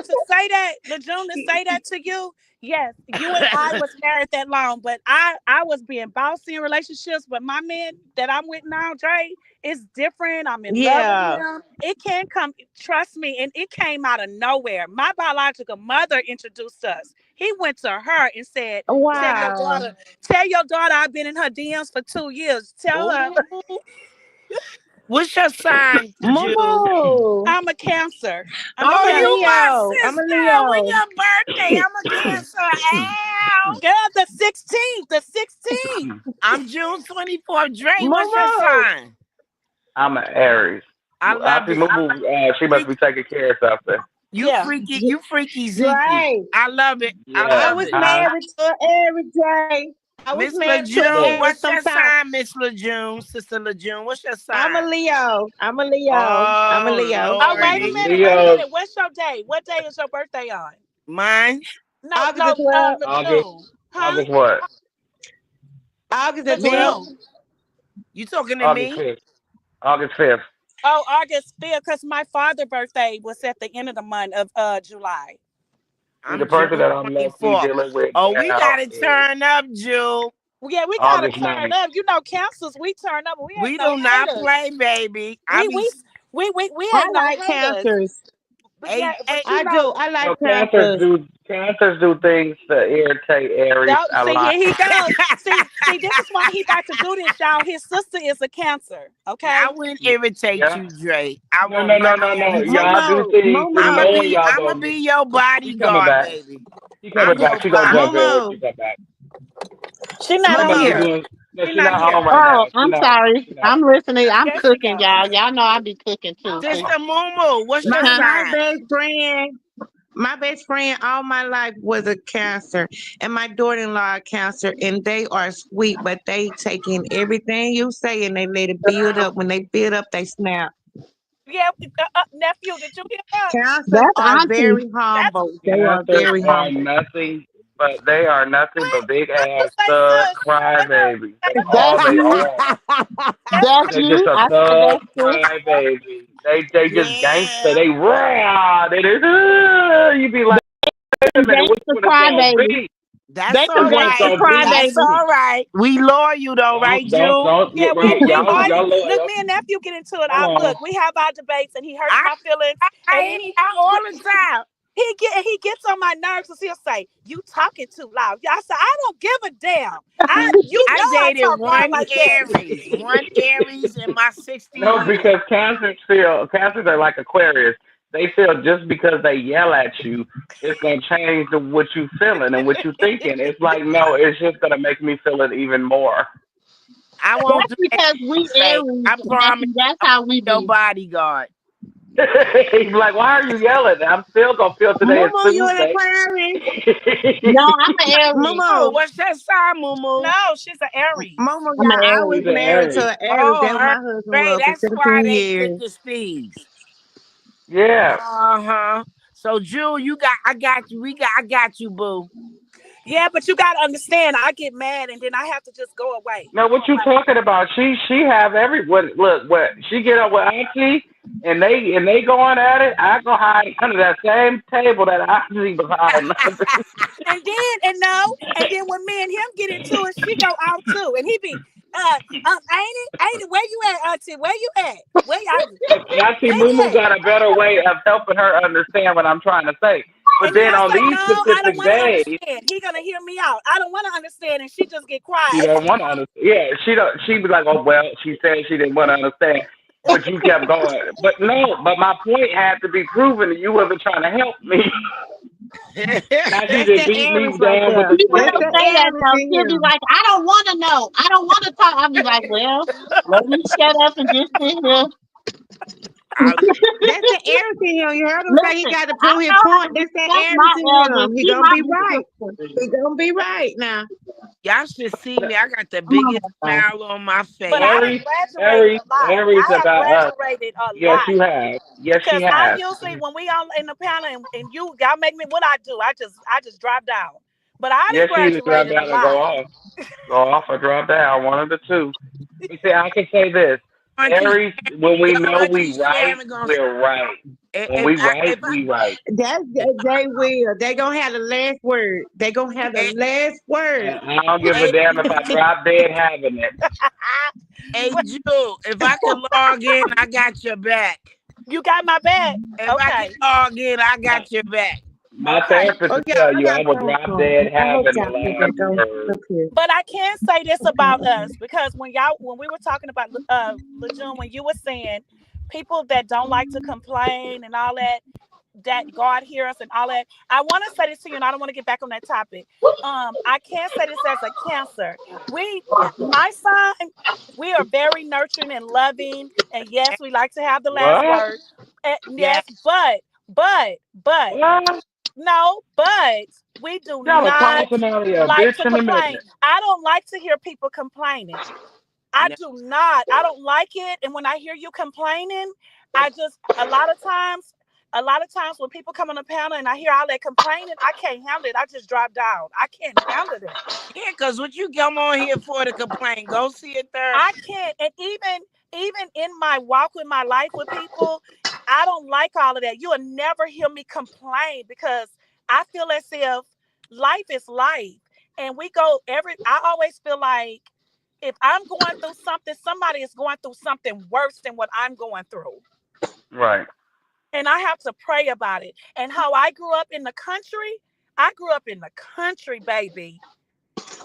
to say that to you, yes, you and I was married that long, but I was being bossy in relationships. But my man that I'm with now, Dre, is different. I'm in love with Yeah. him. It can come, trust me, and it came out of nowhere. My biological mother introduced us. He went to her and said, Wow. tell your daughter I've been in her DMs for 2 years. Tell her What's your sign, Jew? Moo. I'm a Cancer. I'm a Oh, I'm a Cancer. you my Leo. I'm a sister. When Leo. your birthday, I'm a Cancer. Ow. Girl, the 16th, the 16th. I'm June 24th. Dre, what's your Moo. sign? I'm an Aries. I I love see it. MooMoo. She must be taking care of something. You Yeah. freaky Zeke. Dre. I love it. I I Yeah. love was it. married to an Aries, Dre. I was Miss married to an Lejeune, Look, Aries what's your sometime. sign, Miss Lejeune? Sister Lejeune, what's your I'm a sign? Leo. I'm a Leo. I'm a Oh, Leo. Oh, wait a Lordy. minute, wait a Leo, minute. What's your day? What day is your birthday on? Mine? No, August the 12th. August. Lejeune. Huh? August what? August the 12th. Me? Lejeune. You talking to August me? 5th. August 5th. Oh, August 5th, because my father's birthday was at the end of the month of July. See, the I'm June person that I'm low key 24th. dealing with Oh, we now gotta is turn up, Jewel. Well, yeah, we gotta August turn 9th. up. You know, Cancers, we turn up. We ain't We no do not haters. play, baby. I We be we we I ain't no like haters. cancers. But hey, yeah, hey, but you I know, do. I like No, cancers. cancers do things to irritate Aries don't a see lot. here he goes. See, this is why he about to do this, y'all. His sister is a Cancer. I Okay. wouldn't irritate Yeah. you, Dre. I No, won't. no, But no, no, no. cancers Y'all do. do Momo. things and Momo. knowing y'all I'm gonna gonna get. be your She coming bodyguard, back. baby. She coming I'm back. your She gonna jump in when Momo. she come back. She not She on must be Momo. here. doing. No, She she not not here. home right now. Oh, She I'm not. sorry. She not. I'm listening. I'm There she cooking, go. y'all. Y'all know I be cooking too. Okay. Sister Mumu, what's your My sign? best friend. My best friend all my life was a Cancer, and my daughter-in-law a Cancer, and they are sweet, but they take in everything you say and they let it build up. When they build up, they snap. Yeah, nephew, did you hear that? Cancers That's are auntie. very That's humble. They are Cancers very are humble. nothing, but they are nothing what? but big I ass was like, thug sis, crybabies. That's all That's they you. are. that's That's They're just you. a I said thug that's you. crybaby. They just gangster. Yeah. They raw. They just you be like, wait a minute, which Gangsta one is gonna crybaby. be? They That's some all Which one's gangsta right. gonna be? That's crybaby. all right. We loyal though, right, Jew? Don't yeah, get right. we Y'all loyal. Look, loyal. me and nephew get into it. Hold on. Look, we have our debates, and he hurts I my feelings, and I then I all the time. he gets on my nerves because he'll say, "You talking too loud." I said, "I don't give a damn. You I know I dated talk loud one like that." Aries in my 60 No, years. because cancers are like Aquarius. They feel just because they yell at you, it's gonna change what you feeling and what you thinking. It's like no, it's just gonna make me feel it even more. I won't That's do that, because we Ray. Aries, I promise nephew. That's I'll how be we your be. bodyguard. He's like, why are you yelling? I'm still gonna feel today is Momo, you an Tuesday. Aquarius? No, I'm an Aries. Oh, Momo. what's that sign, Mumu? No, she's an Aries. Momo, I'm an y'all, I was He's Aries. an married to Aries. an Aries. Oh, That was her my husband Ray, was for that's why 17 they thick years. as thieves. Yeah. Uh-huh. So Jewel, I got you. I got you, boo. Yeah, but you gotta understand, I get mad and then I have to just go away. No, what you talking about? She have everyone. Look, what she get up with Auntie, and they going at it. I go hide under that same table that Auntie was hiding under. And then when me and him get into it, she go out too, and he be, ain't it? Where you at, Auntie? Where you at? And I see Where you Mumu at? got a better way of helping her understand what I'm trying to say. But And then then I on say, no, these I don't specific want to days, understand. He gonna hear me out. I don't want to understand, and she just get she quiet. don't want to understand. Yeah, she don't. She be like, oh well, she said she didn't want to understand, but you kept going. But no, but my point had to be proven. You wasn't trying to help me. Now she That's just the beat me Aries right down with there. the She That's will the same. say that Aries though. in She'll be him. like, I don't want to know. I don't want to talk. I'll be like, well, let me shut up and just sit here. I That's the Aries in him. You heard him say he Listen, got to I prove his know how point. to That's that respect Aries my in elders. him. He She gonna my be big right. sister. He gonna be right now. Y'all should see me. I got the Come on, biggest now. smile on my But face. I have Aries, graduated Aries, a lot. Aries I have about us. graduated a Yes, lot. you have. Yes, she Cause I has. usually when we all in the panel and y'all make me what I do, I just drop down. But I done Yes, she either drop graduated a down or lot. go off or drop down. One of the two. But see, I can say this: Auntie, Aries, when we your know Auntie we right, Sharon gonna we're right. When we right, we right. They will. They gonna have the last word. They gonna have the last word. And I don't give a damn if I drop dead having it. Hey, Jewel, if I can log in, I got your back. You got my back. If I can log in, I got your back. My therapist will tell you I would drop dead having the last word. But I can say this about us, because when we were talking about Lejeune, when you were saying people that don't like to complain and all that God hear us and all that, I want to say this to you, and I don't want to get back on that topic. I can't say this as a Cancer. My sign, we are very nurturing and loving, and yes, we like to have the last What? word. Yes, but What? no, but we do Y'all are not talking out of your like bitch to in the complain. minute. I don't like to hear people complaining. I do not. I don't like it. And when I hear you complaining, a lot of times when people come on the panel and I hear all that complaining, I can't handle it. I just drop down. I can't handle it. Yeah, because what you come on here for to complain? Go see a therapist. I can't. And even in my walk with my life with people, I don't like all of that. You will never hear me complain, because I feel as if life is life. And I always feel like if I'm going through something, somebody is going through something worse than what I'm going through. Right. And I have to pray about it. And how I grew up in the country, baby.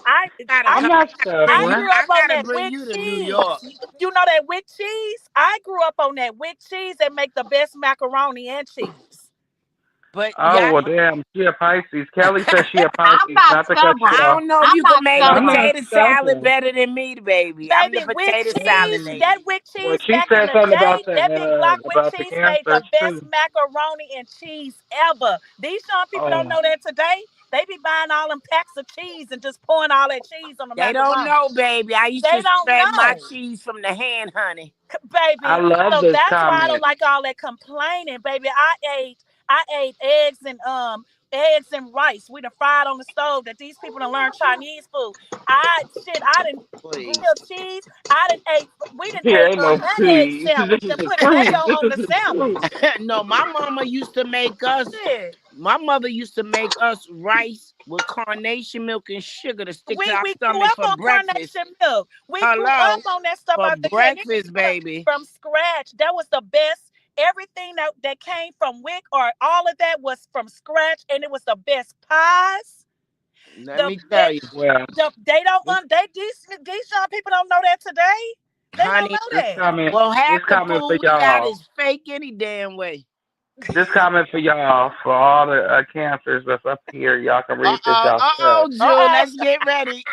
I'm not I stubborn. grew up on gotta that bring wick you to New cheese. York. You know that wick cheese? I grew up on that wick cheese that make the best macaroni and cheese. But Oh, well, damn. She a Pisces. Kelly says she a Pisces. not Not to cut you stubborn. I off. don't know if I'm you not can make I'm not stubborn. potato salad stubborn. better than me, baby. I'm the Baby, wick potato salad cheese, lady. that wick Well, cheese she back in said the something day, about that big block wick the cheese made the cancers best too. macaroni and cheese ever. These young people don't Oh, know that today. They be buying all them packs of cheese and just pouring all that cheese on the They don't macaroni. know, baby. I used They to don't spread my know. cheese from the hand, honey. I Baby. love So this that's why I don't comment. like all that complaining, baby. I ate eggs and rice. We done fried on the stove that these people done learn Chinese food. I done Please. grilled cheese. We done Here ate ain't a no mayonnaise please. This sandwich is and the put truth. mayo This on is the the sandwich. truth. No, my mama used to make us. Shit. My mother used to make us rice with carnation milk and sugar to stick to our We grew stomach up for on breakfast. carnation milk. We grew up Hello, on that stuff for out the can. Nigga, breakfast, baby. from scratch. That was the best. Everything that came from Wick or all of that was from scratch, and it was the best pies. Let The me that tell you, Well, they don't this, these young people don't know that today. They don't honey. know this that. comment, Well, half this the comment for food we got y'all. is fake any damn way. This comment for y'all, for all the cancers that's up here. Y'all can read this yourself. Jewel. Let's get ready.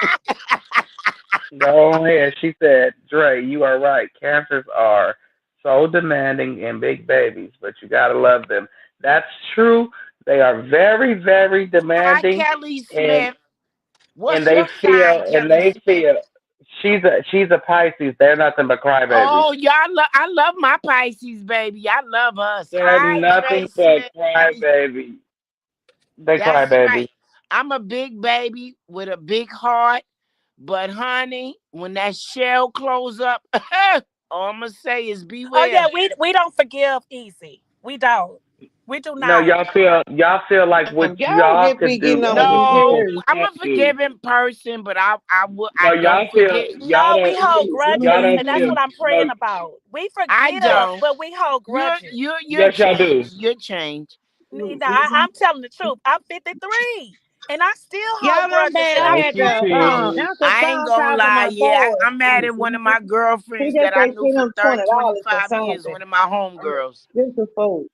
Go ahead. She said, Dre, you are right. Cancers are so demanding and big babies, but you got to love them. That's true. They are very, very Hi, demanding, Kelly and Smith. What's your sign, and Kelly they Smith? feel she's a Pisces. They're nothing but crybabies. Oh, I love my Pisces, baby. I love us. They're Hi, nothing Dre but Smith. crybabies. They That's crybabies. right. I'm a big baby with a big heart. But honey, when that shell close up, all I'm gonna say is Oh beware. yeah, we don't forgive easy. We don't. We do No, not. y'all feel like what Y'all y'all get could be getting do, on my other No, people nerves. I'm can't a do. forgiving person, but I No, don't forget. No, we hold y'all grudges, don't and that's feel what I'm no. praying about. We I forgive, don't. but we hold grudges. You're Yes, y'all do. changed. You're changed. I'm telling the truth. I'm 53, and I still hold Y'all, I'm grudges, bad. and I I'm Thank had to you, thankful. Pig. answer I ain't phone gonna call to lie. my Yeah, boy. I'm mad at one of my He girlfriends just that I say knew send for him 30, $20 or 25 years. something. One of my homegirls. This is food.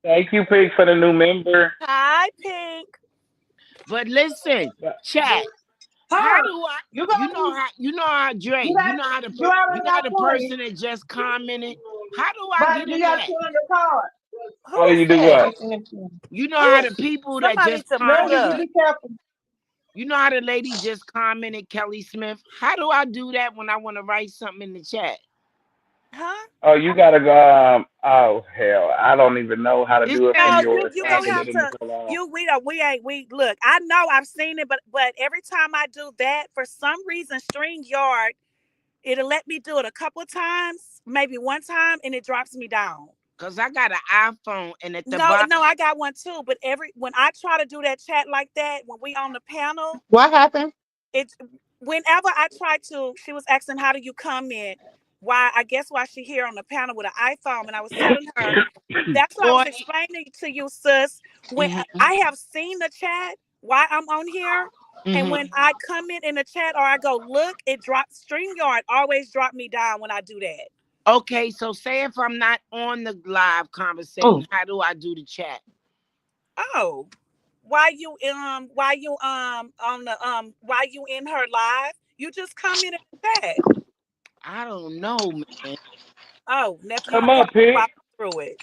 Thank you, Pig, for the new member. Hi, Pink. But listen, chat. How Huh? do I? You got You know how Dre. you got you You already know how got the 20, person that just commented. How do I but get you in got that? 200 cards. How Who do is you do that? what? Just send it to him. You know how the people that Somebody just to mute Look, commented. you up? be careful. You know how the lady just commented, Kelly Smith. How do I do that when I want to write something in the chat? Huh? Oh, you gotta go. Oh hell, I don't even know how to It do it from says No, you yours. you I gonna haven't have did it in to. so long. We look. I know I've seen it, but every time I do that, for some reason, StreamYard it'll let me do it a couple of times, maybe one time, and it drops me down. Cause I got an iPhone, and at the No, bottom, I got one too. But when I try to do that chat like that, when we on the panel, What happened? it's whenever I try to. She was asking, "How do you comment?" Why she here on the panel with an iPhone, and I was telling her that's what I was boy. explaining to you, sis. When Mm-hmm, I have seen the chat, why I'm on here, and mm-hmm. when I comment in the chat or I go look, it drops. StreamYard always drop me down when I do that. Okay, so say if I'm not on the live conversation, how do I do the chat? Oh, why you in her live? You just comment in the chat. I don't know, man. Oh, nephew, you Come gonna on, have to Pete. walk through it.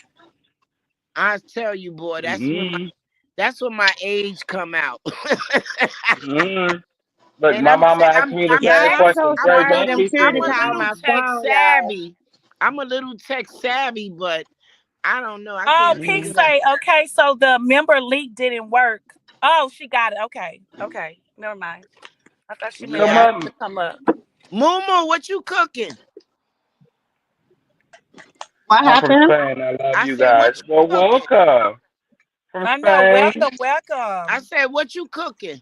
I tell you, boy, Mm-hmm. that's when my age come out. Mm-hmm. Look, And my mama asked me the Yeah, same tech, I'm question. so I'm a Dre, sorry. don't little, Them be I'm security a sitting. called little my tech phone, y'all. savvy. I'm a little tech savvy, but I don't know. I Oh, can't Pete figure that. say, okay, so the member link didn't work. Oh, she got it. Okay, never mind. I thought she meant Come Yeah. for it on. to come up. MooMoo, what you cooking? What I'm from happened? Spain. I love I you said, guys. what you Well, cooking? welcome from I know. Spain. I Welcome. said, what you cooking?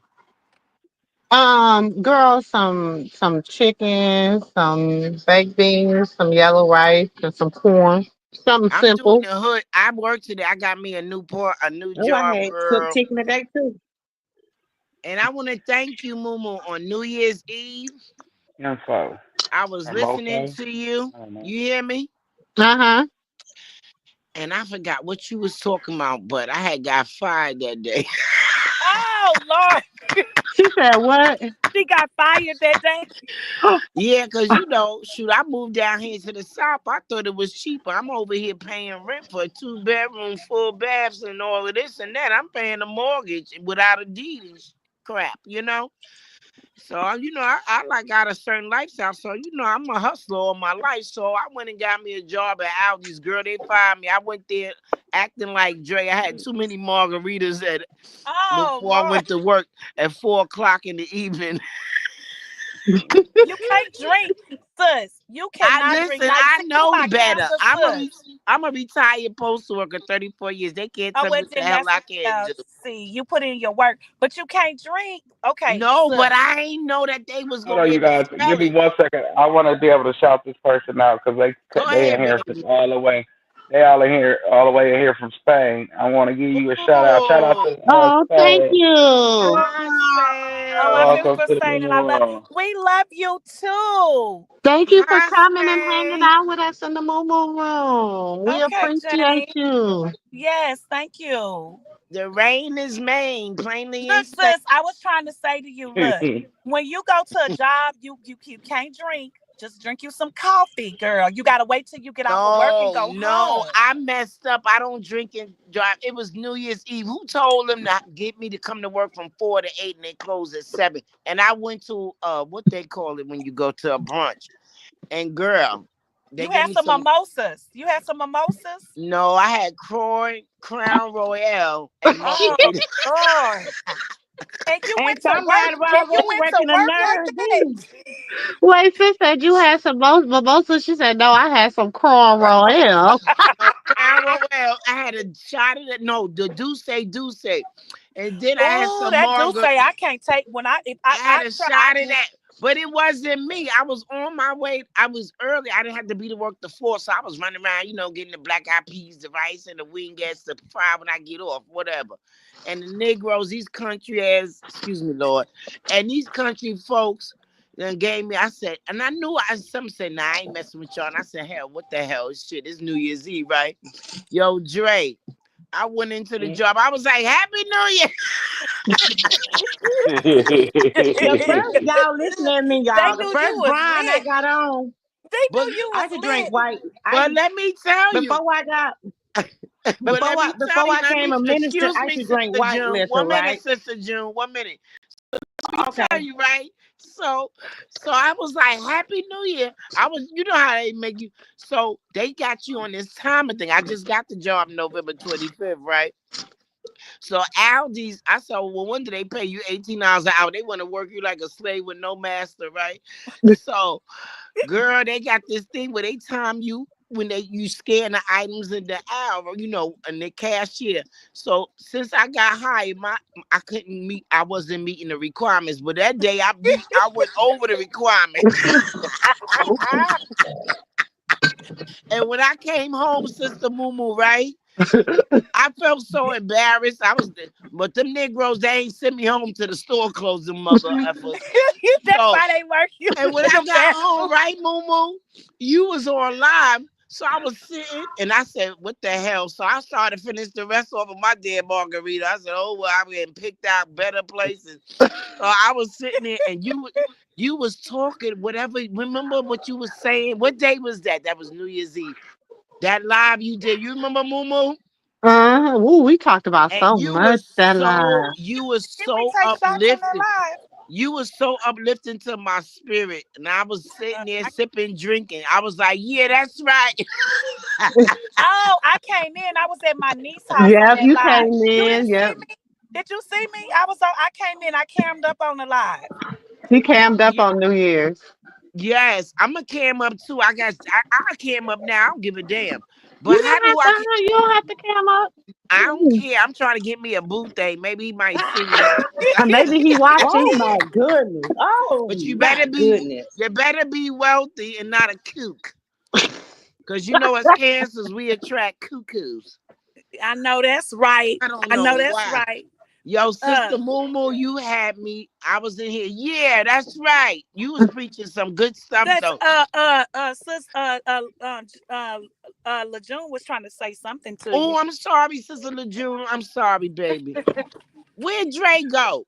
Girl, some chicken, some baked beans, some yellow rice, and some corn. Something I'm doing simple. the hood. I work today. I got me a new Oh, I job, had cooked girl. chicken today too. And I want to thank you, MooMoo, on New Year's Eve. I'm so. I was I'm listening okay. to you. I don't know. You hear me? Uh-huh. And I forgot what you was talking about, but I had got fired that day. Oh Lord, She said what? she got fired that day. Yeah, because shoot, I moved down here to the south. I thought it was cheaper. I'm over here paying rent for a 2-bedroom, full baths, and all of this and that. I'm paying a mortgage without a deed and crap. So, I like got a certain lifestyle. So, I'm a hustler all my life. So I went and got me a job at Aldi's. Girl, they fired me. I went there acting like Dre. I had too many margaritas Oh before I Lord, went to work at 4 o'clock in the evening. you can't drink, sis. You I cannot drink. listen, Now, I see, you know my better. cancer, sis. I'm a retired postal worker, 34 years. They can't Oh, tell me well, what the then hell that's I can't do. see, you put in your work, but you can't drink. Okay, No, sis. but I ain't know that they was Hold gonna on, be you able to guys. Give smell me it. 1 second. I want to be able to shout this person out because Go they in ahead, here from baby. all the way. They all the way in here from Spain. I want to give you a shout out. Shout out Oh, to Oh, thank Spain. you. hi, Oh, I Spain. miss Welcome for to the saying, and I love. room. We love you too. Thank you for Hi, coming and hanging Spain. out with us in the Moo room. We Okay, appreciate Jane. you. Yes, thank you. The rain is Maine, plainly Look, ain't Spain. sis, I was trying to say to you, look, when you go to a job, you can't drink. Just drink you some coffee, girl. You gotta wait till you get off of work and No, go no, home. I messed up. I don't drink and drive. It was New Year's Eve. Who told them to get me to come to work from 4 to 8 and they close at 7? And I went to what they call it when you go to a brunch. And girl, they You gave had me some some. mimosas. You had some mimosas. No, I had Crown Royale and Oh margarita. Lord. And you And went to work. somebody while I And you was went to working a work like nerve that. too. Wait, sis said you had some mimosa. She said, no, I had some cornrow. No, Crown Royale. I had a shot of it. No, the Douce. And then I had Oh, some that do margarita. say I can't take when I if I had I a try shot of that, but it wasn't me. I was on my way. I was early. I didn't have to be to work the 4, so I was running around, getting the black eyed peas, the rice, and the wingettes to fry when I get off, whatever. And the Negroes, these country ass, excuse me, Lord, and these country folks then gave me. I said, and I knew. Some said, "Nah, I ain't messing with y'all." And I said, "Hell, what the hell? Shit, it's New Year's Eve, right?" Yo, Dre. I went into the job. I was like, "Happy New Year." The first y'all listen at me, they y'all. The knew you first was grind I lit. got on, They But knew you I was could drink lit. white. but let me tell you. Before I got But let me tell before you, I came a minister, excuse I me, could drink Sister white June. liquor, 1 minute, right? Sister June. 1 minute. Let me tell Okay. you, right? So I was like, Happy New Year. I was, you know how they make you. So they got you on this timer thing. I just got the job November 25th, right? So Aldi's, I said, well, when do they pay you $18 an hour? They want to work you like a slave with no master, right? So, girl, they got this thing where they time you when you scan the items in the aisle, in the cashier. So since I got hired, I couldn't meet. I wasn't meeting the requirements. But that day I went over the requirements. And when I came home, Sister MooMoo, right? I felt so embarrassed. But them Negroes, they ain't sent me home to the store closing, mother effers. That's why they work you. And when I got home, right, MooMoo, you was on live. So I was sitting and I said, what the hell? So I started to finish the rest off of my damn margarita. I said, oh, well, I'm getting picked out better places. So I was sitting there and you was talking, whatever. Remember what you was saying? What day was that? That was New Year's Eve. That live you did. You remember, MooMoo? Ooh, we talked about And so much that live. you were Did we so take shots on that uplifted. live? You were so uplifting to my spirit. And I was sitting there sipping, drinking. I was like, yeah, that's right. Oh, I came in. I was at my niece's house on Yep, that you live. came You in. didn't see Yep. me? Did you see me? I came in. I cammed up on the live. He cammed up Yeah, on New Year's. yes, I'm a cam up too. I cam up now. I don't give a damn. But You how don't do have I? to. You don't have to cam up. I don't care. I'm trying to get me a boot thing. Maybe he might see me. Maybe he Oh watching. my goodness. Oh But my goodness. you better be wealthy and not a kook. Cause as cancers we attract cuckoos. I know that's right. I don't I know know that's why. right. Yo, Sister MooMoo, you had me. I was in here. Yeah, that's right. You was preaching some good stuff That's though. sis Lejeune was trying to say something to you. Oh, I'm sorry, Sister Lejeune. I'm sorry, baby. Where'd Dre go?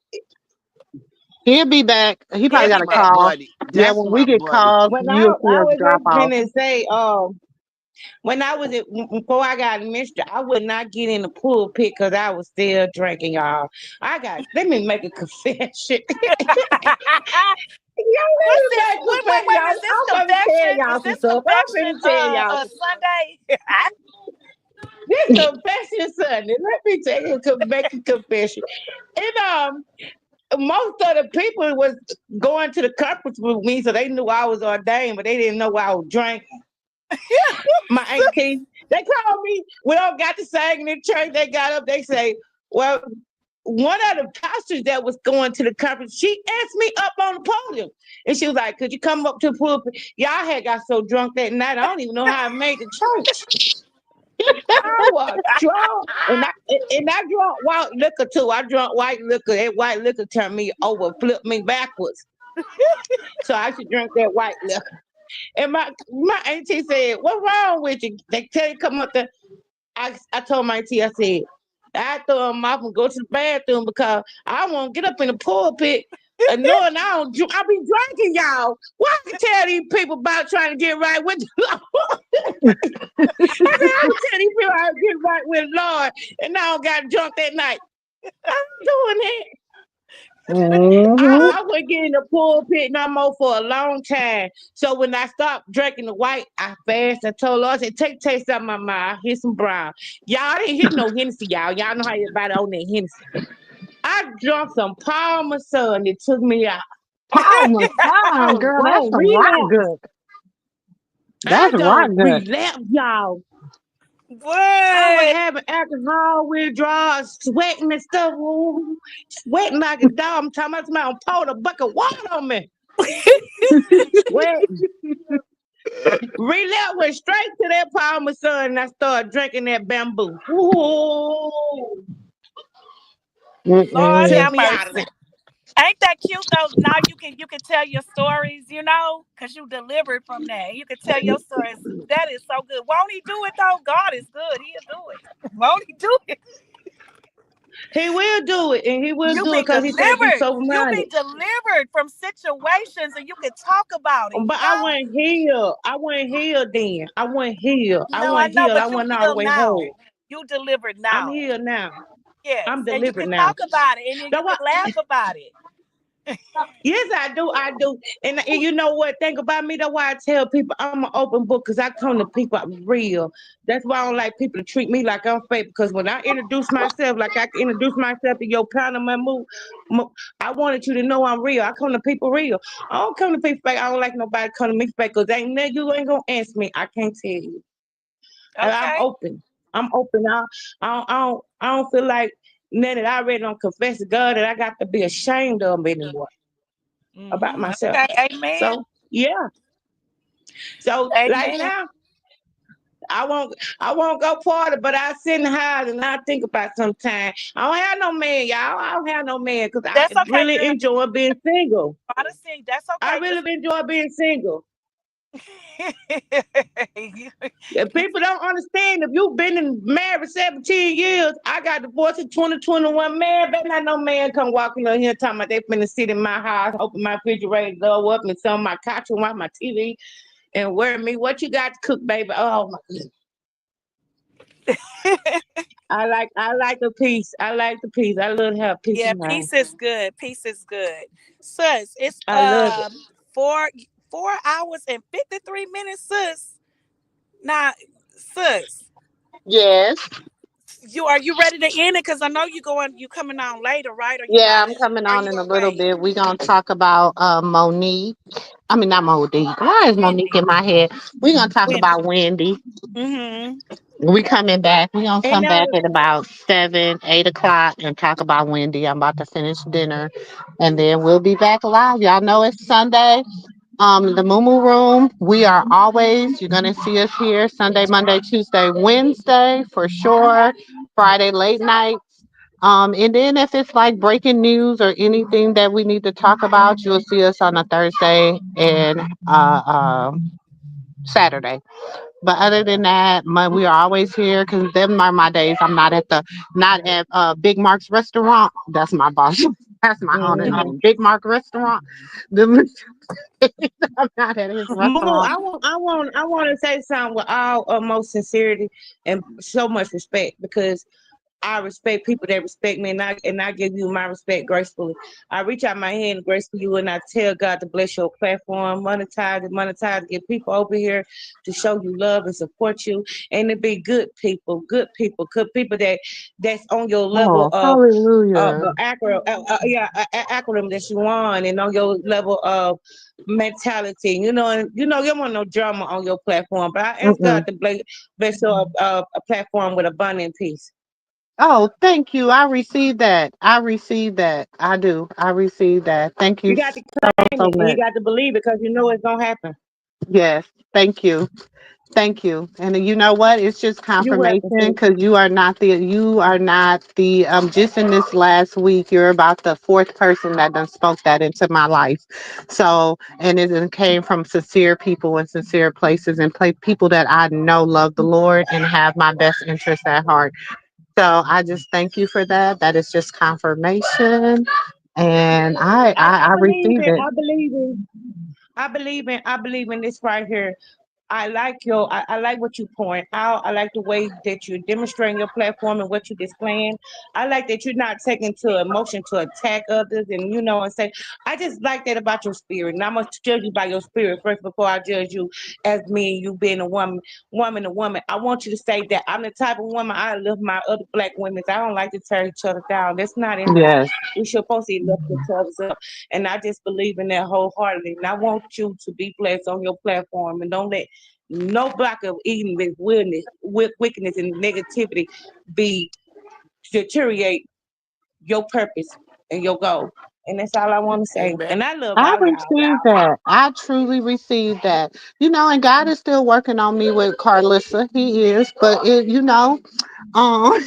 He'll be back. He probably He'll got be a My back. call. buddy. Yeah, That's when we my get buddy. calls, When you'll see I us was drop just off. gonna say, when I was before I got mixed, I would not get in the pulpit because I was still drinking, y'all. Let me make a confession. Y'all, let What's me this? make a confession, Wait, y'all. is this I'm gonna tell confession? Is y'all some this stuff. I'm confession gonna tell y'all Sunday? this confession Sunday. Let me tell you, make a confession. And most of the people was going to the conference with me, so they knew I was ordained, but they didn't know I was drinking. My auntie, they called me. We all got to sing in the church. They got up. They say, "Well, one of the pastors that was going to the conference, she asked me up on the podium, and she was like, "Could you come up to the pulpit?" Y'all had got so drunk that night, I don't even know how I made the church. I was drunk, and I drunk white liquor too. I drunk white liquor. That white liquor turned me over, flipped me backwards. So I should drink that white liquor. And my auntie said, "What's wrong with you?" They tell you come up there. I told my auntie, I said, I throw them off and go to the bathroom because I won't get up in the pulpit and knowing I be drinking, y'all. Why I tell these people about trying to get right with the Lord? I said, I would tell these people how to get right with the Lord, and now I got drunk that night. I'm doing that. Mm-hmm. I wouldn't get in the pulpit no more for a long time. So when I stopped drinking the white, I fast. I told Lord, I said, take taste out my mouth. Here's some brown. Y'all didn't hit no Hennessy, y'all. Y'all know how everybody on that Hennessy. I drunk some Parmesan. It took me out. I Parmesan, was girl, that's gonna some rock relapse. good. I That's rock don't good. relapse, y'all. I was What? having alcohol withdrawals, sweating and stuff. Ooh, sweating like a dog. I'm talking about somebody poured a bucket of water on me. Sweating. Relapse went straight to that Parmesan and I started drinking that bamboo. Ooh, Lord took have me out of mercy. there. Ain't that cute though? Now you can tell your stories, because you delivered from that. You can tell your stories. That is so good. Won't he do it though? God is good. He'll do it. Won't he do it? He will do it, and he will You do it be because he said be delivered. sober You minded. be delivered from situations and you can talk about it, But I wasn't healed. I wasn't healed then. I wasn't healed. I No, I wasn't know, healed. I but you wasn't all the healed way now. whole. You delivered I'm now. healed now. Yes. I'm And you delivered can now. talk about it and then you That's can why. laugh about it. Yes, I do. I do. And you know what? Think about me. That's why I tell people I'm an open book because I come to people real. That's why I don't like people to treat me like I'm fake because when I introduce myself, like I introduce myself to your panel, I wanted you to know I'm real. I come to people real. I don't come to people fake. I don't like nobody come to me fake because you ain't going to answer me. I can't tell you. And I'm Okay. open. I'm open. I don't feel like now that I already don't confess to God that I got to be ashamed of anymore about myself. Okay. Amen. So yeah. So like Amen. now, I won't go party, but I sit in the house and I think about sometimes. I don't have no man, y'all. I don't have no man because I That's okay, really girl. enjoy being single. Try to sing. That's I okay. really Just enjoy being single. you, If people don't understand, if you've been married for 17 years, I got divorced in 2021. Man, better not no man come walking on here talking about they finna sit in my house, open my refrigerator, go up and sit on my couch and watch my TV and worry me. What you got to cook, baby? Oh my goodness. I like the peace. I like the peace. I love to have peace yeah, of mind. peace is good. Peace is good. Sis, it's I love it. 4 hours and 53 minutes, sis. Now, sis, Yes. you ready to end it? Cause I know you coming on later, right? Or you Yeah, got I'm coming or on you in a gonna little wait? bit. We're gonna talk about Monique. I mean not Monique. Why is Monique Wendy. in my head? We're gonna talk Wendy. about Wendy. Mm-hmm. We coming back. We gonna And come now, back at about 7, 8 o'clock and talk about Wendy. I'm about to finish dinner, and then we'll be back live. Y'all know it's Sunday. The MooMoo Room. We are always. You're gonna see us here Sunday, Monday, Tuesday, Wednesday for sure. Friday late night. And then if it's like breaking news or anything that we need to talk about, you'll see us on a Thursday and Saturday. But other than that, we are always here because them are my days. I'm not at Big Mark's restaurant. That's my boss. That's my owner mhm. name. Big Mark restaurant. Them- I'm not at his Moo, restaurant. I want to say something with all utmost sincerity and so much respect because I respect people that respect me, and I give you my respect gracefully. I reach out my hand gracefully, you, and I tell God to bless your platform, monetize, get people over here to show you love and support you, and to be good people that's on your level Oh, of hallelujah. acronym that you want, and on your level of mentality. And you don't want no drama on your platform, but I ask God Mm-mm. to bless your a platform with abundant peace. Oh, thank you. I received that. I received that. I do. I received that. Thank you You got so, to claim so it and you much. got to believe it because you know it's gonna happen. Yes. Thank you. Thank you. And you know what? It's just You confirmation welcome, sis. because you are not the just in this last week, you're about the fourth person that done spoke that into my life. So, and it done came from sincere people and sincere places and people that I know love the Lord and have my best interest at heart. So I just thank you for that. That is just confirmation. And I I, I, I I believe received in it. I believe in I believe in this right here. I like what you point out. I like the way that you're demonstrating your platform and what you're displaying. I like that you're not taking to emotion to attack others and and say, I just like that about your spirit. And I must judge you by your spirit first before I judge you as me and you being a woman. I want you to say that I'm the type of woman I love my other black women. I don't like to tear each other down. That's not in us. Yes. We should supposed to lift each other up. And I just believe in that wholeheartedly. And I want you to be blessed on your platform and don't let no block of eating with wickedness and negativity be deteriorate your purpose and your goal. And that's all I want to say. Amen. And I love I all y'all. received that. I truly received that. And God is still working on me with Carlissa. He is, but um,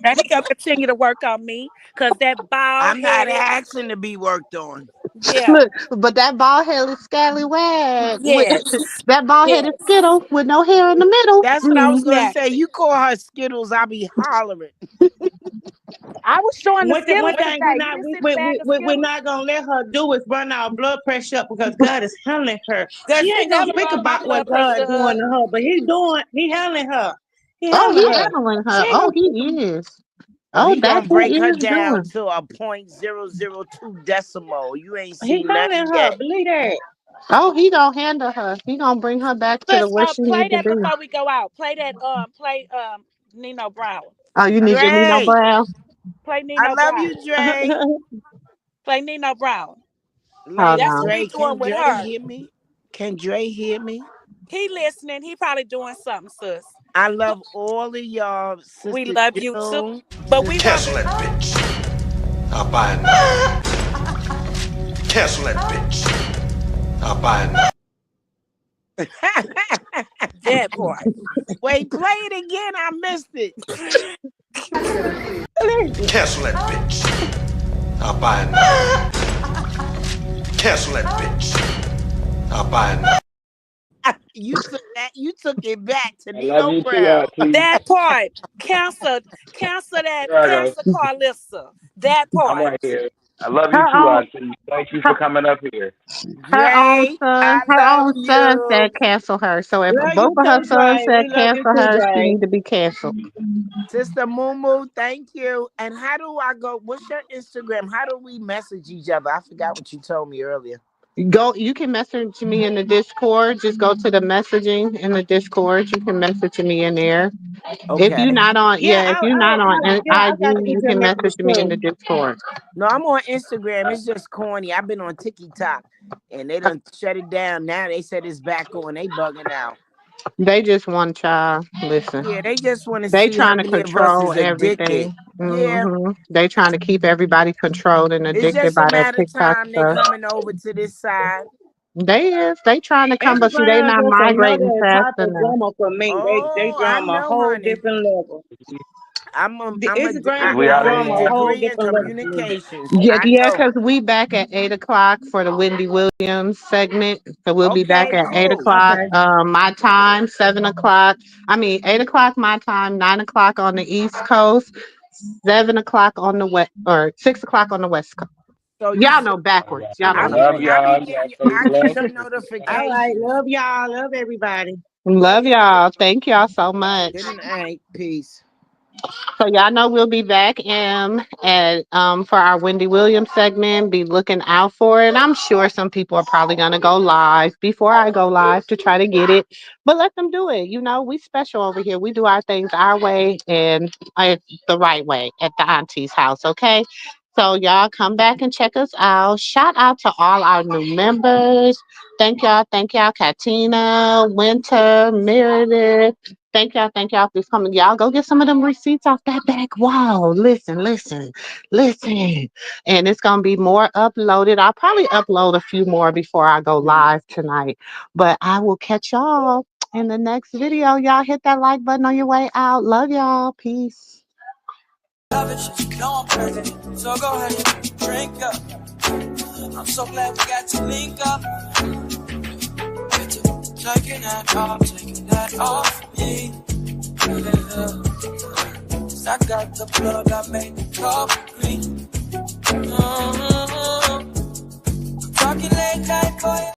And he gonna continue to work on me because that bald I'm not headed, asking to be worked on. yeah, look, but that bald headed scallywag with yes, that bald headed yes, skittle with no hair in the middle. That's what I was gonna say. exactly. You call her Skittles, I'll be hollering. I was showing the One Skittles thing we're today. You not didn't we, see the we, bag we, of we- we're Skittles? not gonna let her do is run our blood pressure up because God is handling her. Cause She he ain't gonna never speak run my about what blood God pressure doing up. to her, but he handling her. He Oh, handling he her. handling She her. ain't Oh, gonna he is. Oh, Oh, he that gonna break he her is down doing. to a .002 decimal. You ain't he seen handling nothing her. yet. Believe that. Oh, he gonna handle her. He gonna bring her back to the Sis, where she play need to that be. before we go out. Play Nino Brown. Oh, you need your Nino Dre, Brown. Play I Nino love Brown. you, Dre. Play Nino Brown. Hold Like That's what on. he Dre, doing can with Dre her. hear me? Can Dre hear me? He listening. He probably doing something, sis. I love all of y'all. We Sister love you Jill. too. But we Cancel that bitch. I'll buy it now. Cancel that bitch. I'll buy it now. that part. Wait, play it again. I missed it. Cancel that bitch. I'll buy it now. Cancel that bitch. I'll buy it now. You took it back to I love Nino you too, Brown. Auntie. That part. Cancel that. There I go. Cancel Carlissa. That I'm part. right here. I love you Her too, own, Auntie. Thank you for coming up here. Dre, I love her own son you. said cancel her. So if Love both you of her too, sons Dre. said We love you cancel too, her, she Dre. need to be canceled. Sister MooMoo, thank you. And how do I go? What's your Instagram? How do we message each other? I forgot what you told me earlier. You can message me in the Discord. Just go to the messaging in the Discord. You can message me in there. If you're Okay. not on, Yeah, if you're not on I IG, got you your can messages message me in the too. Discord. No, I'm on Instagram. It's just corny. I've been on TikTok and they done shut it down. Now they said it's back on. They bugging out. They just want y'all. Listen, Yeah, they just want to they see how trying to many of us control is addicted. everything. Yeah. They trying to keep everybody controlled and It's addicted just a by that matter of TikTok time they stuff. coming over to this side. They trying to come, but see, they Instagram not just migrating another fast type of enough. drama for me. They Oh, I drama a know, whole honey. different level. The Instagram We just out of drama a here. whole degree in different level for me. communications. Yeah, I yeah, know. because we back at 8 o'clock for the Wendy Williams segment. So we'll be back Okay, at eight cool. o'clock, Okay. my time, 7 o'clock. 8 o'clock my time, 9 o'clock on the East Coast, 7 o'clock on the west, or 6 o'clock on the West Coast. So you Y'all said know backwards. Y'all know I how to be Love do it. y'all. getting Y'all stay I get blessed. your All right. notifications. Love y'all. Love everybody. Love y'all. Thank y'all so much. Good night. Peace. So y'all know we'll be back at for our Wendy Williams segment. Be looking out for it. I'm sure some people are probably gonna go live before I go live to try to get it, but let them do it. We special over here. We do our things our way and the right way at the auntie's house. Okay. So y'all come back and check us out. Shout out to all our new members. Thank y'all, Katina, Winter, Meredith. Thank y'all for coming. Y'all go get some of them receipts off that back wall. Listen. And it's gonna be more uploaded. I'll probably upload a few more before I go live tonight. But I will catch y'all in the next video. Y'all hit that like button on your way out. Love y'all. Peace. Love it, you know I'm perfect. So go ahead and drink up. I'm so glad we got to link up. Taking that off me. Yeah. I got the blood that made the cup green. Talking late night for you.